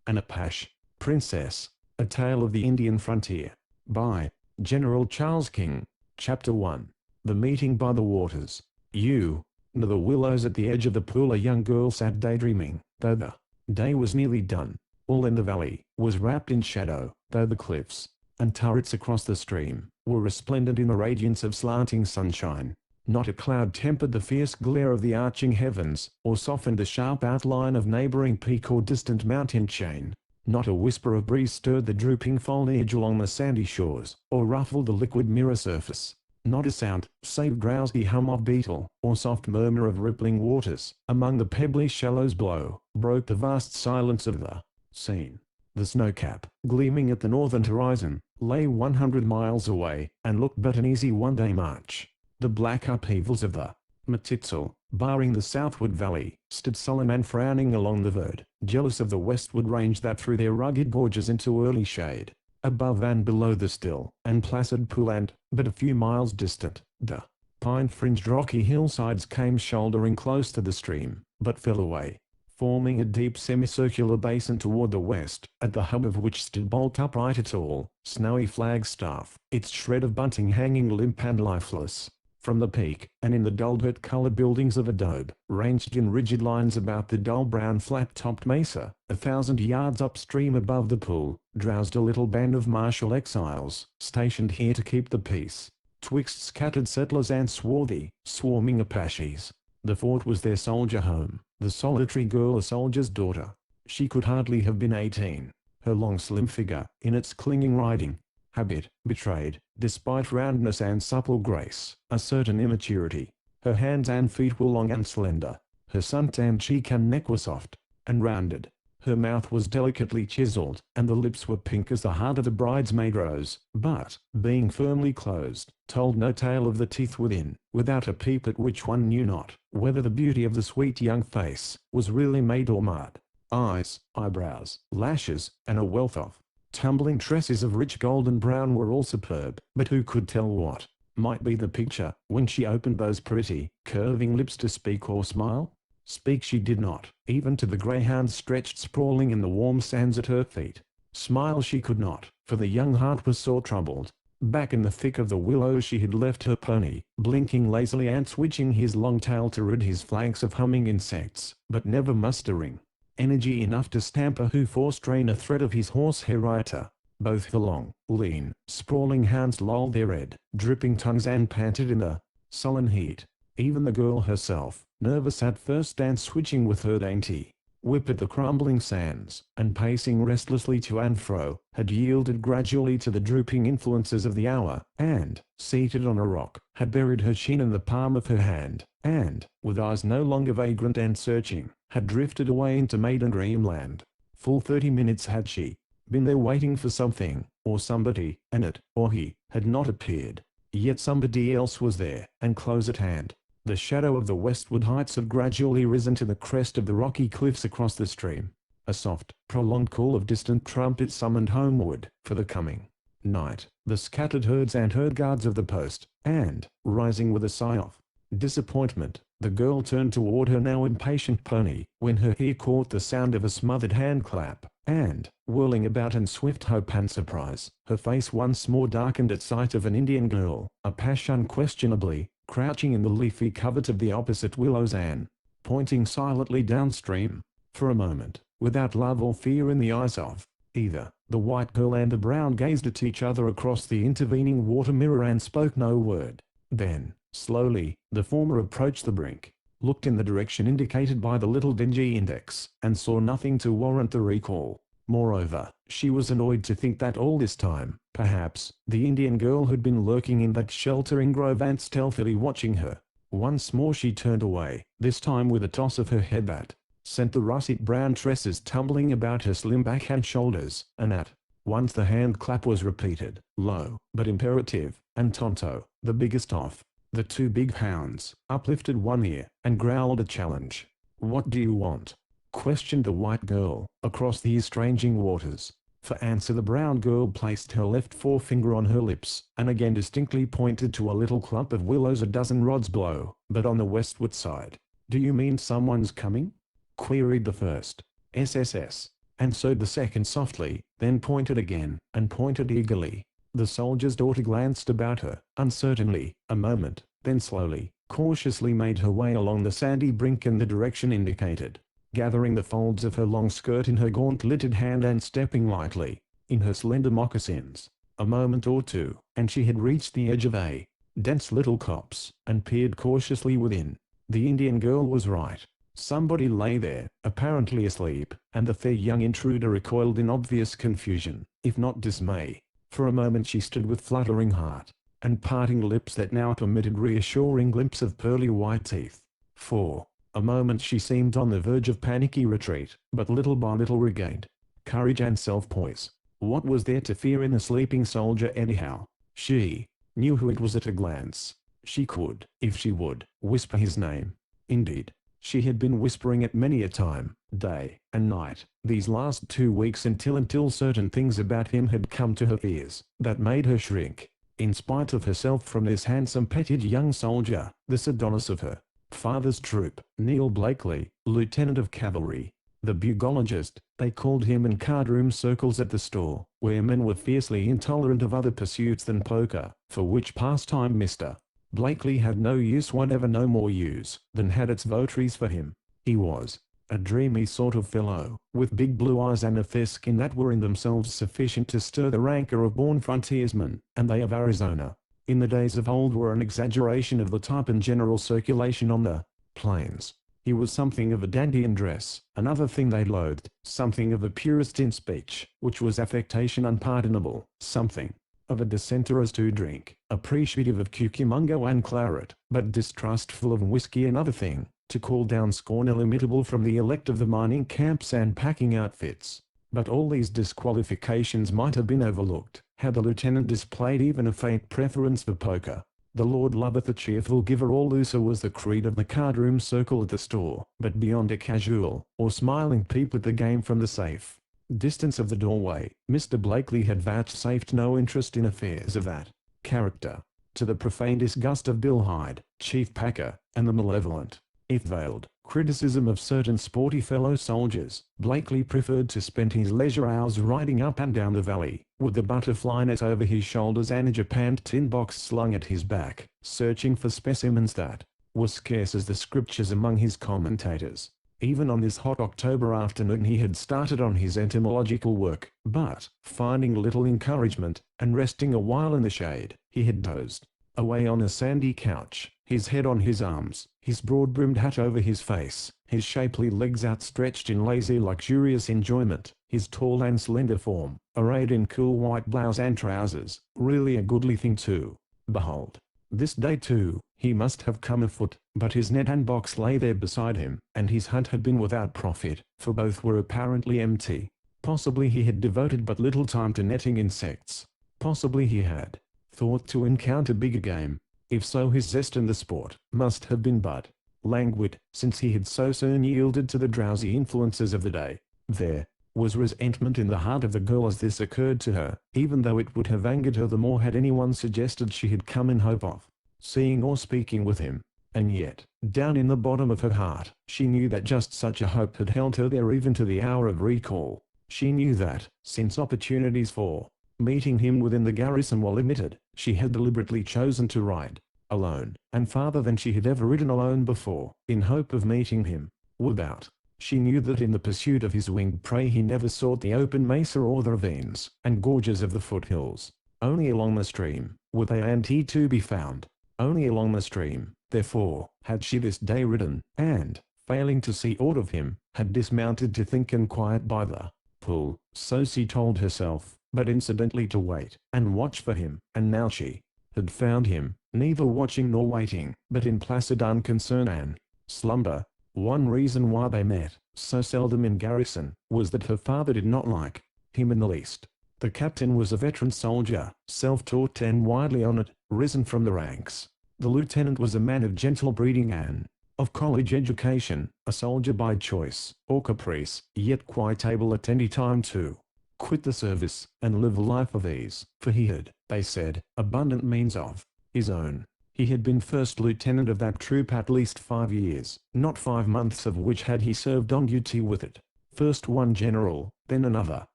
An Apache Princess, A Tale of the Indian Frontier, by General Charles King. Chapter 1. The Meeting by the Waters. Under the willows at the edge of the pool a young girl sat daydreaming, though the day was nearly done. All in the valley was wrapped in shadow, though the cliffs and turrets across the stream were resplendent in the radiance of slanting sunshine. Not a cloud tempered the fierce glare of the arching heavens, or softened the sharp outline of neighboring peak or distant mountain chain. Not a whisper of breeze stirred the drooping foliage along the sandy shores, or ruffled the liquid mirror surface. Not a sound, save drowsy hum of beetle, or soft murmur of rippling waters, among the pebbly shallows below, broke the vast silence of the scene. The snow-cap, gleaming at the northern horizon, lay 100 miles away, and looked but an easy one-day march. The black upheavals of the Matitzal, barring the southward valley, stood sullen and frowning along the verd, jealous of the westward range that threw their rugged gorges into early shade. Above and below the still and placid pool and, but a few miles distant, the pine-fringed rocky hillsides came shouldering close to the stream, but fell away, forming a deep semicircular basin toward the west, at the hub of which stood bolt upright a tall, snowy flagstaff, its shred of bunting hanging limp and lifeless. From the peak, and in the dull dirt-colored buildings of adobe, ranged in rigid lines about the dull brown flat-topped mesa, 1,000 yards upstream above the pool, drowsed a little band of martial exiles, stationed here to keep the peace, twixt scattered settlers and swarthy, swarming Apaches. The fort was their soldier home, the solitary girl a soldier's daughter. She could hardly have been 18. Her long slim figure, in its clinging riding habit, betrayed, despite roundness and supple grace, a certain immaturity. Her hands and feet were long and slender. Her sun-tanned cheek and neck were soft and rounded. Her mouth was delicately chiseled, and the lips were pink as the heart of the bridesmaid rose, but, being firmly closed, told no tale of the teeth within, without a peep at which one knew not whether the beauty of the sweet young face was really made or marred. Eyes, eyebrows, lashes, and a wealth of tumbling tresses of rich golden brown were all superb, but who could tell what might be the picture when she opened those pretty, curving lips to speak or smile? Speak she did not, even to the greyhounds stretched sprawling in the warm sands at her feet. Smile she could not, for the young heart was sore troubled. Back in the thick of the willows she had left her pony, blinking lazily and switching his long tail to rid his flanks of humming insects, but never mustering energy enough to stamp a hoof or strain a thread of his horsehair rioter. Both the long, lean, sprawling hounds lolled their red, dripping tongues and panted in the sullen heat. Even the girl herself, nervous at first and switching with her dainty whip at the crumbling sands, and pacing restlessly to and fro, had yielded gradually to the drooping influences of the hour, and, seated on a rock, had buried her chin in the palm of her hand, and, with eyes no longer vagrant and searching, had drifted away into maiden dreamland. Full 30 minutes had she been there waiting for something, or somebody, and it, or he, had not appeared. Yet somebody else was there, and close at hand. The shadow of the westward heights had gradually risen to the crest of the rocky cliffs across the stream. A soft, prolonged call of distant trumpets summoned homeward for the coming night the scattered herds and herd guards of the post, and, rising with a sigh of disappointment, the girl turned toward her now impatient pony, when her ear caught the sound of a smothered hand-clap, and, whirling about in swift hope and surprise, her face once more darkened at sight of an Indian girl, Apache unquestionably, crouching in the leafy covert of the opposite willows and pointing silently downstream. For a moment, without love or fear in the eyes of either, the white girl and the brown gazed at each other across the intervening water mirror and spoke no word. Then, slowly, the former approached the brink, looked in the direction indicated by the little dingy index, and saw nothing to warrant the recall. Moreover, she was annoyed to think that all this time, perhaps, the Indian girl had been lurking in that sheltering grove and stealthily watching her. Once more she turned away, this time with a toss of her head that sent the russet brown tresses tumbling about her slim back and shoulders, and at once the hand clap was repeated, low, but imperative, and Tonto, the biggest of the two big hounds, uplifted one ear, and growled a challenge. "What do you want?" questioned the white girl, across the estranging waters. For answer the brown girl placed her left forefinger on her lips, and again distinctly pointed to a little clump of willows a dozen rods below, but on the westward side. "Do you mean someone's coming?" queried the first. "SSS. and sewed the second softly, then pointed again, and pointed eagerly. The soldier's daughter glanced about her, uncertainly, a moment, then slowly, cautiously made her way along the sandy brink in the direction indicated, gathering the folds of her long skirt in her gauntleted hand and stepping lightly, in her slender moccasins. A moment or two, and she had reached the edge of a dense little copse, and peered cautiously within. The Indian girl was right. Somebody lay there, apparently asleep, and the fair young intruder recoiled in obvious confusion, if not dismay. For a moment she stood with fluttering heart, and parting lips that now permitted reassuring glimpse of pearly white teeth. For a moment she seemed on the verge of panicky retreat, but little by little regained courage and self-poise. What was there to fear in a sleeping soldier anyhow? She knew who it was at a glance. She could, if she would, whisper his name. Indeed, she had been whispering it many a time, day and night, these last 2 weeks until certain things about him had come to her ears, that made her shrink, in spite of herself, from this handsome petted young soldier, this Adonis of her father's troop, Neil Blakely, lieutenant of cavalry. The bugologist, they called him in card-room circles at the store, where men were fiercely intolerant of other pursuits than poker, for which pastime Mr. Blakely had no use whatever, no more use than had its votaries for him. He was a dreamy sort of fellow, with big blue eyes and a fair skin that were in themselves sufficient to stir the rancor of born frontiersmen, and they of Arizona, in the days of old, were an exaggeration of the type in general circulation on the plains. He was something of a dandy in dress, another thing they loathed, something of a purist in speech, which was affectation unpardonable, something of a dissenter as to drink, appreciative of cucamonga and claret, but distrustful of whiskey, another thing, to call down scorn illimitable from the elect of the mining camps and packing outfits. But all these disqualifications might have been overlooked, had the lieutenant displayed even a faint preference for poker. The Lord loveth a cheerful giver, all looser was the creed of the card-room circle at the store, but beyond a casual, or smiling peep at the game from the safe distance of the doorway, Mr. Blakely had vouchsafed no interest in affairs of that character. To the profane disgust of Bill Hyde, chief packer, and the malevolent, if veiled, criticism of certain sporty fellow soldiers, Blakely preferred to spend his leisure hours riding up and down the valley, with the butterfly net over his shoulders and a japanned tin box slung at his back, searching for specimens that were scarce as the scriptures among his commentators. Even on this hot October afternoon he had started on his entomological work, but, finding little encouragement, and resting a while in the shade, he had dozed away on a sandy couch, his head on his arms, his broad-brimmed hat over his face, his shapely legs outstretched in lazy luxurious enjoyment, his tall and slender form, arrayed in cool white blouse and trousers, really a goodly thing to behold. This day too, he must have come afoot, but his net and box lay there beside him, and his hunt had been without profit, for both were apparently empty. Possibly he had devoted but little time to netting insects. Possibly he had thought to encounter bigger game. If so, his zest in the sport must have been but languid, since he had so soon yielded to the drowsy influences of the day. There was resentment in the heart of the girl as this occurred to her, even though it would have angered her the more had anyone suggested she had come in hope of seeing or speaking with him. And yet, down in the bottom of her heart, she knew that just such a hope had held her there even to the hour of recall. She knew that, since opportunities for meeting him within the garrison were limited, she had deliberately chosen to ride alone, and farther than she had ever ridden alone before, in hope of meeting him without. She knew that in the pursuit of his winged prey he never sought the open mesa or the ravines and gorges of the foothills. Only along the stream were they and he to be found. Only along the stream, therefore, had she this day ridden, and, failing to see aught of him, had dismounted to think in quiet by the pool, so she told herself, but incidentally to wait and watch for him. And now she had found him, neither watching nor waiting, but in placid unconcern and slumber. One reason why they met so seldom in garrison was that her father did not like him in the least. The captain was a veteran soldier, self-taught and widely honored, risen from the ranks. The lieutenant was a man of gentle breeding and of college education, a soldier by choice or caprice, yet quite able at any time to quit the service and live a life of ease, for he had, they said, abundant means of his own. He had been first lieutenant of that troop at least 5 years, not 5 months of which had he served on duty with it. First one general, then another,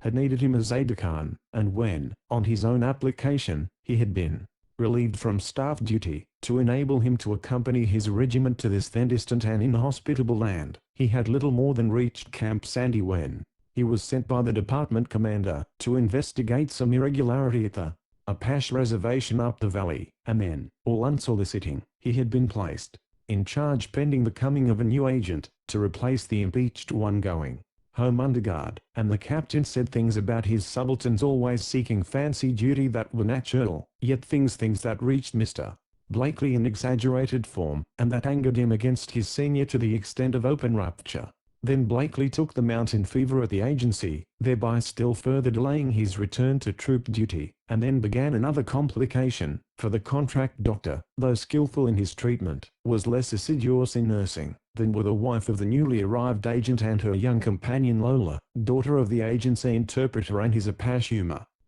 had needed him as aide-de-camp, and when, on his own application, he had been relieved from staff duty, to enable him to accompany his regiment to this then distant and inhospitable land, he had little more than reached Camp Sandy when he was sent by the department commander to investigate some irregularity at the Apache reservation up the valley, and then, all unsoliciting, he had been placed in charge pending the coming of a new agent, to replace the impeached one going home under guard, and the captain said things about his subalterns always seeking fancy duty that were natural, yet things that reached Mr. Blakely in exaggerated form, and that angered him against his senior to the extent of open rupture. Then Blakely took the mountain fever at the agency, thereby still further delaying his return to troop duty, and then began another complication, for the contract doctor, though skillful in his treatment, was less assiduous in nursing than were the wife of the newly arrived agent and her young companion Lola, daughter of the agency interpreter and his Apache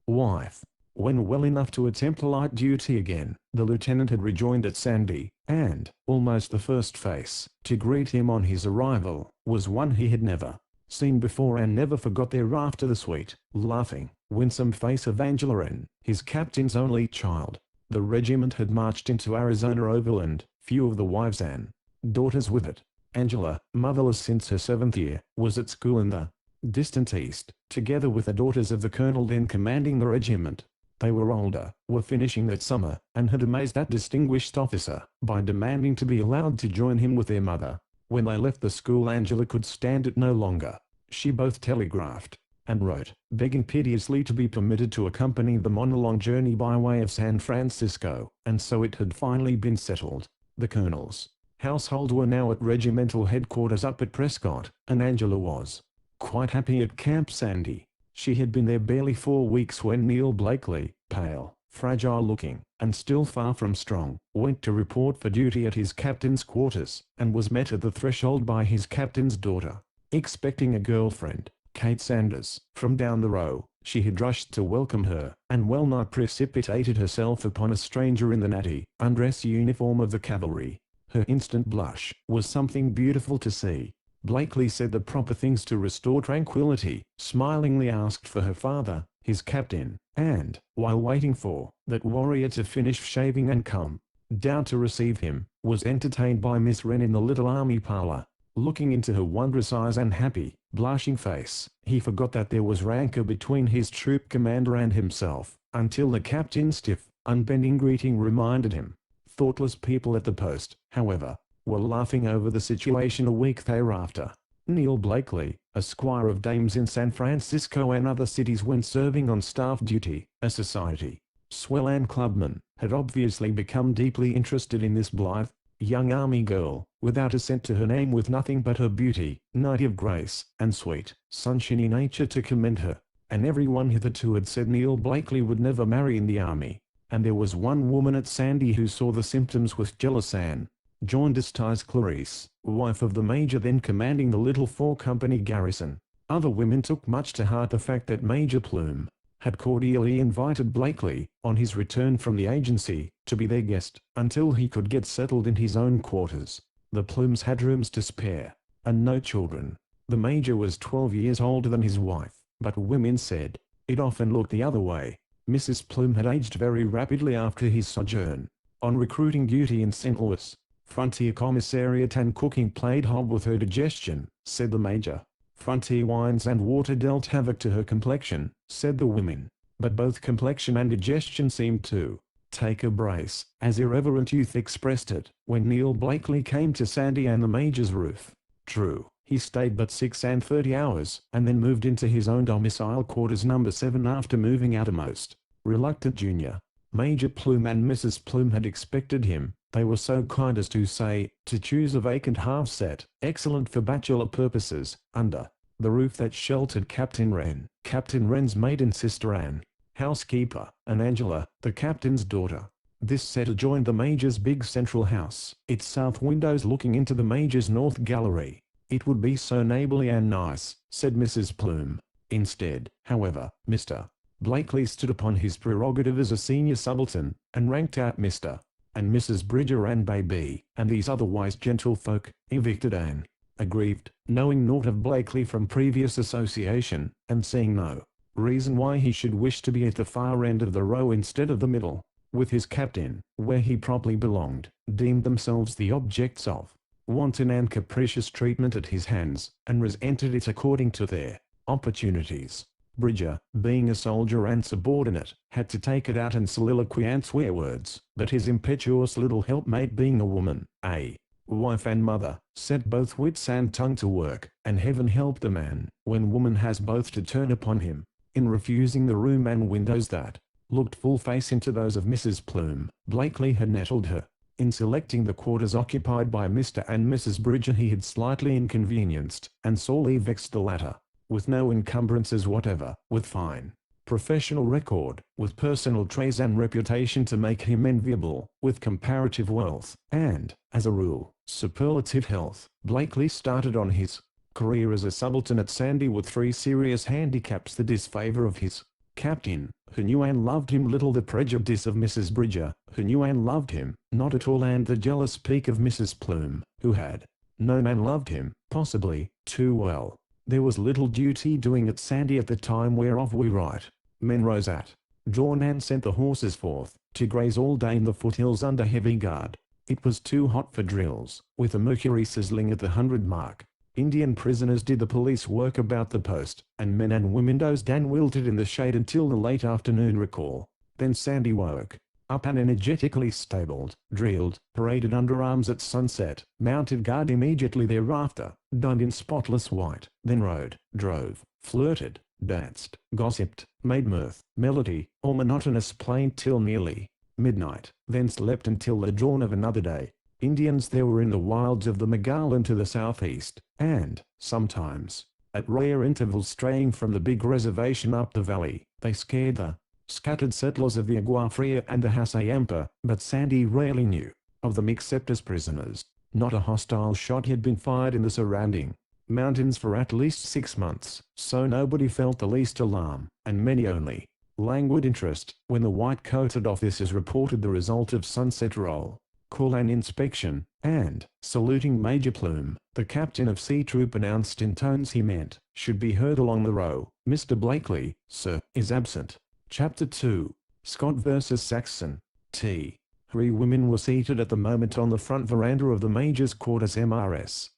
wife. When well enough to attempt light duty again, the lieutenant had rejoined at Sandy, and, almost the first face to greet him on his arrival, was one he had never seen before and never forgot thereafter, the sweet, laughing, winsome face of Angela Wren, his captain's only child. The regiment had marched into Arizona overland, few of the wives and daughters with it. Angela, motherless since her 7th year, was at school in the distant east, together with the daughters of the colonel then commanding the regiment. They were older, were finishing that summer, and had amazed that distinguished officer by demanding to be allowed to join him with their mother. When they left the school, Angela could stand it no longer. She both telegraphed and wrote, begging piteously to be permitted to accompany them on a long journey by way of San Francisco, and so it had finally been settled. The colonel's household were now at regimental headquarters up at Prescott, and Angela was quite happy at Camp Sandy. She had been there barely 4 weeks when Neil Blakely, pale, fragile-looking, and still far from strong, went to report for duty at his captain's quarters, and was met at the threshold by his captain's daughter. Expecting a girlfriend, Kate Sanders, from down the row, she had rushed to welcome her, and well-nigh precipitated herself upon a stranger in the natty undress uniform of the cavalry. Her instant blush was something beautiful to see. Blakely said the proper things to restore tranquility, smilingly asked for her father, his captain, and, while waiting for that warrior to finish shaving and come down to receive him, was entertained by Miss Wren in the little army parlor. Looking into her wondrous eyes and happy, blushing face, he forgot that there was rancor between his troop commander and himself, until the captain's stiff, unbending greeting reminded him. Thoughtless people at the post, however, were laughing over the situation a week thereafter. Neil Blakely, a squire of dames in San Francisco and other cities when serving on staff duty, a society swell and clubman, had obviously become deeply interested in this blithe, young army girl, without a cent to her name, with nothing but her beauty, native grace, and sweet, sunshiny nature to commend her. And everyone hitherto had said Neil Blakely would never marry in the army. And there was one woman at Sandy who saw the symptoms with jealous and jaundiced Clarice, wife of the major then commanding the little 4-company garrison. Other women took much to heart the fact that Major Plume had cordially invited Blakely, on his return from the agency, to be their guest, until he could get settled in his own quarters. The Plumes had rooms to spare, and no children. The major was 12 years older than his wife, but women said it often looked the other way. Mrs. Plume had aged very rapidly after his sojourn on recruiting duty in St. Louis. Frontier commissariat and cooking played hob with her digestion, said the major. Frontier wines and water dealt havoc to her complexion, said the women. But both complexion and digestion seemed to take a brace, as irreverent youth expressed it, when Neil Blakely came to Sandy and the major's roof. True, he stayed but 36 hours, and then moved into his own domicile quarters number 7 after moving out a most reluctant junior. Major Plume and Mrs. Plume had expected him, they were so kind as to say, to choose a vacant half-set, excellent for bachelor purposes, under the roof that sheltered Captain Wren, Captain Wren's maiden sister Anne, housekeeper, and Angela, the captain's daughter. This set adjoined the major's big central house, its south windows looking into the major's north gallery. It would be so neighborly and nice, said Mrs. Plume. Instead, however, Mr. Blakely stood upon his prerogative as a senior subaltern, and ranked out Mr. and Mrs. Bridger and Baby, and these otherwise gentlefolk, evicted Anne aggrieved, knowing naught of Blakely from previous association, and seeing no reason why he should wish to be at the far end of the row instead of the middle, with his captain, where he properly belonged, deemed themselves the objects of wanton and capricious treatment at his hands, and resented it according to their opportunities. Bridger, being a soldier and subordinate, had to take it out in soliloquy and swear words, but his impetuous little helpmate, being a woman, a wife and mother, set both wits and tongue to work, and heaven help the man, when woman has both to turn upon him, in refusing the room and windows that looked full face into those of Mrs. Plume. Blakely had nettled her. In selecting the quarters occupied by Mr. and Mrs. Bridger he had slightly inconvenienced, and sorely vexed the latter, with no encumbrances whatever, with fine professional record, with personal traits and reputation to make him enviable, with comparative wealth, and, as a rule, superlative health. Blakely started on his career as a subaltern at Sandy with 3 serious handicaps: the disfavour of his captain, who knew and loved him little; the prejudice of Mrs. Bridger, who knew and loved him not at all; and the jealous pique of Mrs. Plume, who had known and loved him, possibly, too well. There was little duty doing at Sandy at the time whereof we write. Men rose at dawn and sent the horses forth, to graze all day in the foothills under heavy guard. It was too hot for drills, with the mercury sizzling at the 100 mark. Indian prisoners did the police work about the post, and men and women dozed and wilted in the shade until the late afternoon recall. Then Sandy woke up and energetically stabled, drilled, paraded under arms at sunset, mounted guard immediately thereafter, donned in spotless white, then rode, drove, flirted, danced, gossiped, made mirth, melody, or monotonous plaint till nearly midnight, then slept until the dawn of another day. Indians there were in the wilds of the Magallan to the southeast, and, sometimes, at rare intervals straying from the big reservation up the valley, they scared the scattered settlers of the Agua Fria and the Hassayampa, but Sandy rarely knew of them except as prisoners. Not a hostile shot had been fired in the surrounding mountains for at least 6 months, so nobody felt the least alarm, and many only languid interest, when the white-coated officers reported the result of sunset roll call and inspection, and, saluting Major Plume, the captain of C Troop announced in tones he meant should be heard along the row, "Mr. Blakely, sir, is absent." Chapter 2. Scott vs. Saxon. T. 3 women were seated at the moment on the front veranda of the Major's quarters. Mrs.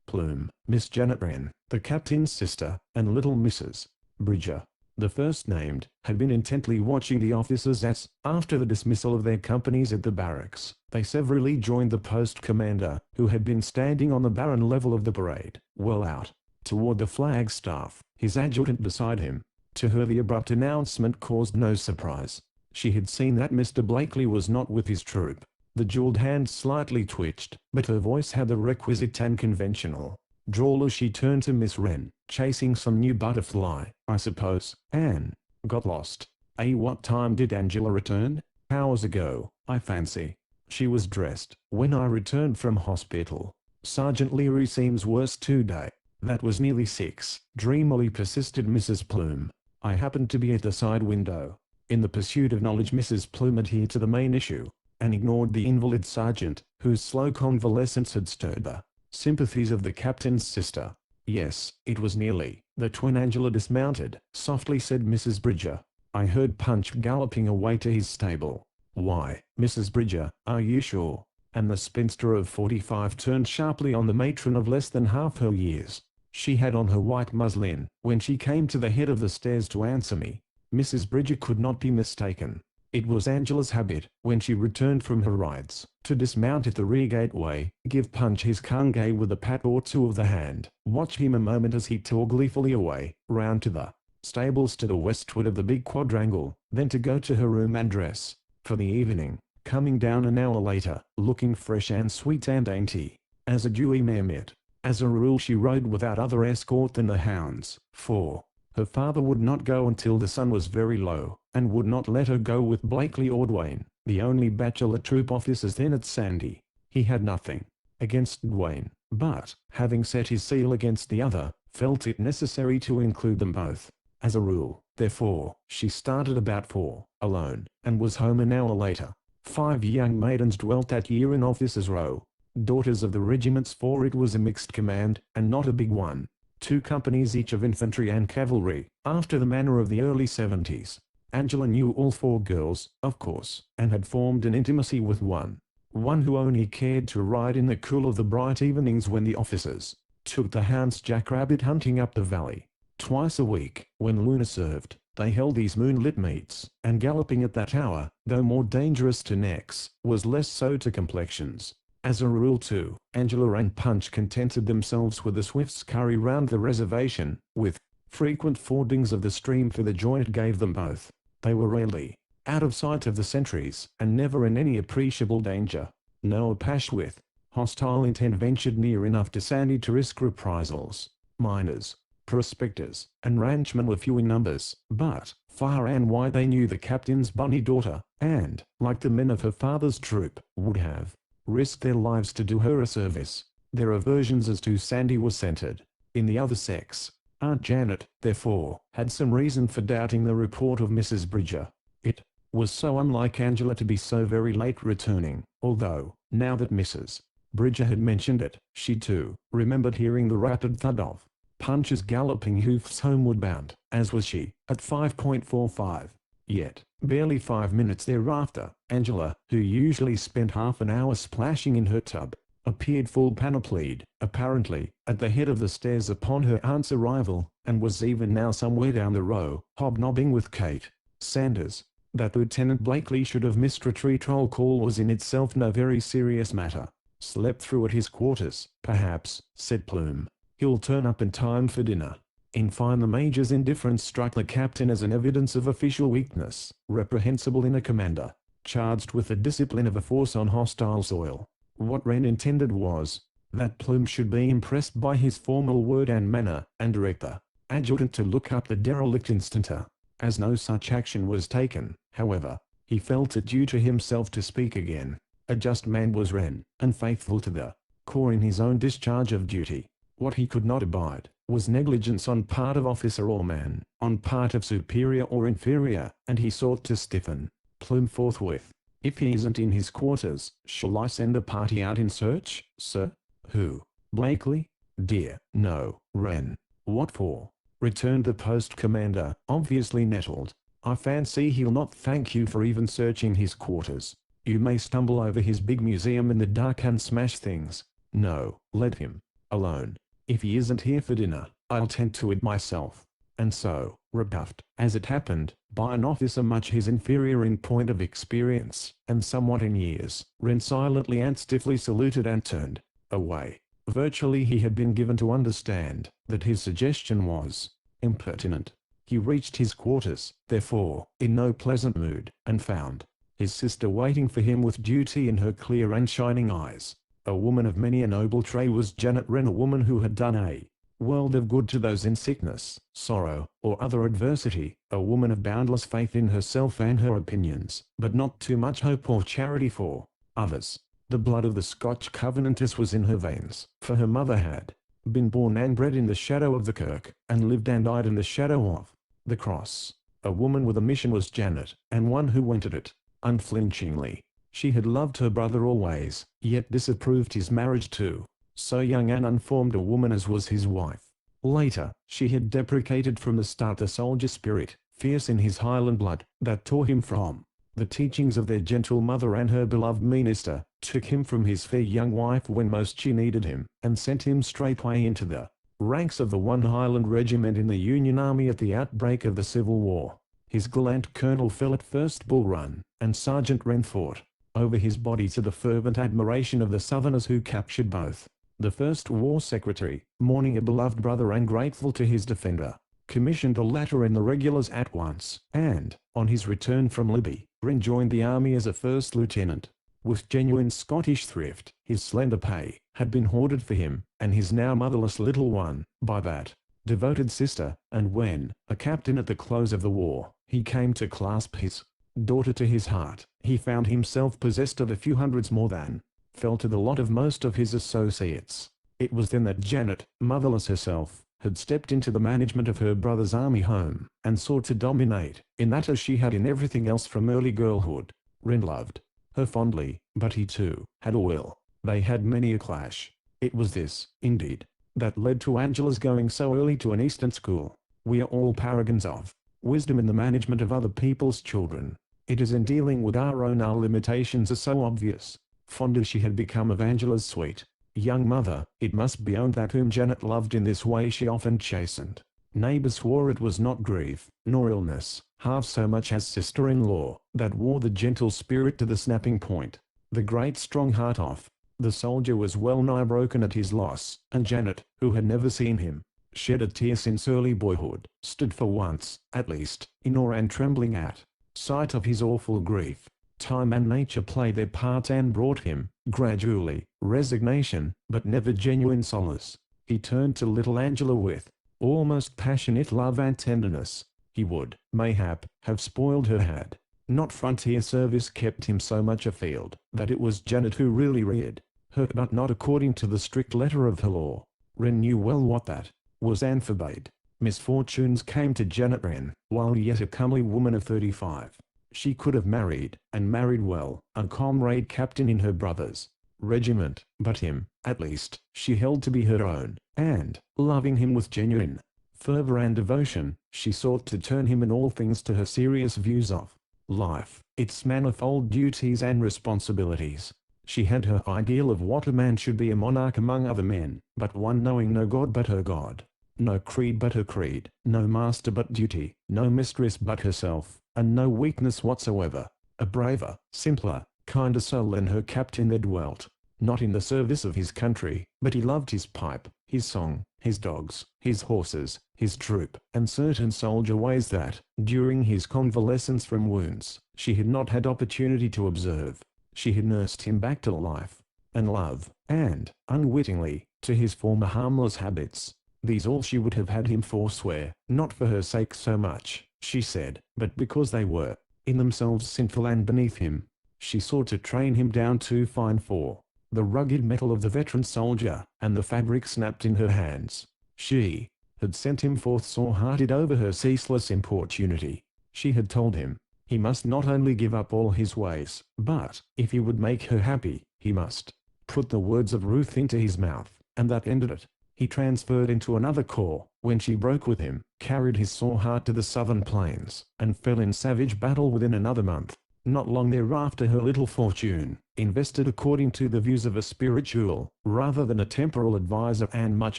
Plume, Miss Janet Wren, the captain's sister, and little Mrs. Bridger, the first named, had been intently watching the officers as, after the dismissal of their companies at the barracks, they severally joined the post commander, who had been standing on the barren level of the parade, well out toward the flagstaff, his adjutant beside him. To her the abrupt announcement caused no surprise. She had seen that Mr. Blakely was not with his troop. The jeweled hand slightly twitched, but her voice had the requisite and conventional drawl as she turned to Miss Wren. "Chasing some new butterfly, I suppose, Anne. Got lost. What time did Angela return?" "Hours ago, I fancy. She was dressed when I returned from hospital. Sergeant Leary seems worse today." "That was nearly 6, dreamily persisted Mrs. Plume. "I happened to be at the side window." In the pursuit of knowledge Mrs. Plume adhered to the main issue, and ignored the invalid sergeant, whose slow convalescence had stirred the sympathies of the captain's sister. "Yes, it was nearly that when Angela dismounted," softly said Mrs. Bridger. "I heard Punch galloping away to his stable." "Why, Mrs. Bridger, are you sure?" And the spinster of 45 turned sharply on the matron of less than half her years. She had on her white muslin, when she came to the head of the stairs to answer me. Mrs. Bridger could not be mistaken. It was Angela's habit, when she returned from her rides, to dismount at the rear gateway, give Punch his cangue with a pat or two of the hand, watch him a moment as he tore gleefully away, round to the stables to the westward of the big quadrangle, then to go to her room and dress for the evening, coming down an hour later, looking fresh and sweet and dainty, as a dewy marmot. As a rule she rode without other escort than the hounds, for her father would not go until the sun was very low, and would not let her go with Blakely or Duane, the only bachelor troop officers then at Sandy. He had nothing against Duane, but, having set his seal against the other, felt it necessary to include them both. As a rule, therefore, she started about 4, alone, and was home an hour later. 5 young maidens dwelt that year in Officers' Row. daughters of the regiments, for it was a mixed command, and not a big one. 2 companies each of infantry and cavalry, after the manner of the early 70s. Angela knew all 4 girls, of course, and had formed an intimacy with one who only cared to ride in the cool of the bright evenings when the officers took the hounds jackrabbit hunting up the valley. Twice a week, when Luna served, they held these moonlit meets, and galloping at that hour, though more dangerous to necks, was less so to complexions. As a rule too, Angela and Punch contented themselves with a swift scurry round the reservation, with frequent fordings of the stream, for the joy it gave them both. They were rarely out of sight of the sentries, and never in any appreciable danger. No Apache with hostile intent ventured near enough to Sandy to risk reprisals. Miners, prospectors, and ranchmen were few in numbers, but far and wide they knew the captain's bunny daughter, and, like the men of her father's troop, would have risked their lives to do her a service. Their aversions as to Sandy were centered in the other sex. Aunt Janet, therefore, had some reason for doubting the report of Mrs. Bridger. It was so unlike Angela to be so very late returning, although, now that Mrs. Bridger had mentioned it, she too remembered hearing the rapid thud of Punch's galloping hoofs homeward bound, as was she, at 5.45. Yet, barely 5 minutes thereafter, Angela, who usually spent half an hour splashing in her tub, appeared full panoplied, apparently, at the head of the stairs upon her aunt's arrival, and was even now somewhere down the row, hobnobbing with Kate Sanders. That Lieutenant Blakely should have missed retreat roll call was in itself no very serious matter. Slept through at his quarters, perhaps, said Plume. He'll turn up in time for dinner. In fine, the Major's indifference struck the captain as an evidence of official weakness, reprehensible in a commander charged with the discipline of a force on hostile soil. What Wren intended was that Plume should be impressed by his formal word and manner, and direct the adjutant to look up the derelict instanter. As no such action was taken, however, he felt it due to himself to speak again. A just man was Wren, and faithful to the core in his own discharge of duty. What he could not abide was negligence on part of officer or man, on part of superior or inferior, and he sought to stiffen Plume forthwith. If he isn't in his quarters, shall I send a party out in search, sir? Who? Blakely? Dear, no, Wren. What for? Returned the post commander, obviously nettled. I fancy he'll not thank you for even searching his quarters. You may stumble over his big museum in the dark and smash things. No, let him alone. If he isn't here for dinner, I'll tend to it myself. And so, rebuffed, as it happened, by an officer much his inferior in point of experience, and somewhat in years, Wren silently and stiffly saluted and turned away. Virtually he had been given to understand that his suggestion was impertinent. He reached his quarters, therefore, in no pleasant mood, and found his sister waiting for him with duty in her clear and shining eyes. A woman of many a noble trait was Janet Wren, a woman who had done a world of good to those in sickness, sorrow, or other adversity, a woman of boundless faith in herself and her opinions, but not too much hope or charity for others. The blood of the Scotch Covenantess was in her veins, for her mother had been born and bred in the shadow of the kirk, and lived and died in the shadow of the cross. A woman with a mission was Janet, and one who went at it unflinchingly. She had loved her brother always, yet disapproved his marriage to so young and unformed a woman as was his wife. Later, she had deprecated from the start the soldier spirit, fierce in his Highland blood, that tore him from the teachings of their gentle mother and her beloved minister, took him from his fair young wife when most she needed him, and sent him straightway into the ranks of the one Highland regiment in the Union Army at the outbreak of the Civil War. His gallant colonel fell at first Bull Run, and Sergeant Wren fought over his body to the fervent admiration of the Southerners who captured both. The first war secretary, mourning a beloved brother and grateful to his defender, commissioned the latter in the regulars at once, and, on his return from Libby, Wren joined the army as a first lieutenant. With genuine Scottish thrift, his slender pay had been hoarded for him, and his now motherless little one, by that devoted sister, and when, a captain at the close of the war, he came to clasp his daughter to his heart, he found himself possessed of a few hundreds more than fell to the lot of most of his associates. It was then that Janet, motherless herself, had stepped into the management of her brother's army home, and sought to dominate, in that as she had in everything else from early girlhood. Wren loved her fondly, but he too had a will They had many a clash. It was this, indeed, that led to Angela's going so early to an Eastern school. We are all paragons of wisdom in the management of other people's children. It is in dealing with our own our limitations are so obvious. Fond as she had become of Angela's sweet young mother, it must be owned that whom Janet loved in this way she often chastened. Neighbors swore it was not grief, nor illness, half so much as sister-in-law, that wore the gentle spirit to the snapping point. The great strong heart of the soldier was well nigh broken at his loss, and Janet, who had never seen him shed a tear since early boyhood, stood for once, at least, in awe and trembling at sight of his awful grief. Time and nature played their parts and brought him, gradually, resignation, but never genuine solace. He turned to little Angela with almost passionate love and tenderness. He would, mayhap, have spoiled her had not frontier service kept him so much afield, that it was Janet who really reared her, but not according to the strict letter of her law. Wren knew well what that was and forbade. Misfortunes came to Janet Wren, while yet a comely woman of 35. She could have married, and married well, a comrade captain in her brother's regiment, but him, at least, she held to be her own, and, loving him with genuine fervor and devotion, she sought to turn him in all things to her serious views of life, its manifold duties and responsibilities. She had her ideal of what a man should be, a monarch among other men, but one knowing no God but her God, no creed but her creed, no master but duty, no mistress but herself, and no weakness whatsoever. A braver, simpler, kinder soul than her captain there dwelt, not in the service of his country, but he loved his pipe, his song, his dogs, his horses, his troop, and certain soldier ways that, during his convalescence from wounds, she had not had opportunity to observe. She had nursed him back to life, and love, and, unwittingly, to his former harmless habits. These all she would have had him forswear, not for her sake so much, she said, but because they were, in themselves sinful and beneath him. She sought to train him down too fine for the rugged metal of the veteran soldier, and the fabric snapped in her hands. She had sent him forth sore-hearted over her ceaseless importunity. She had told him he must not only give up all his ways, but, if he would make her happy, he must put the words of Ruth into his mouth, and that ended it. He transferred into another corps, when she broke with him, carried his sore heart to the southern plains, and fell in savage battle within another month. Not long thereafter her little fortune, invested according to the views of a spiritual, rather than a temporal adviser and much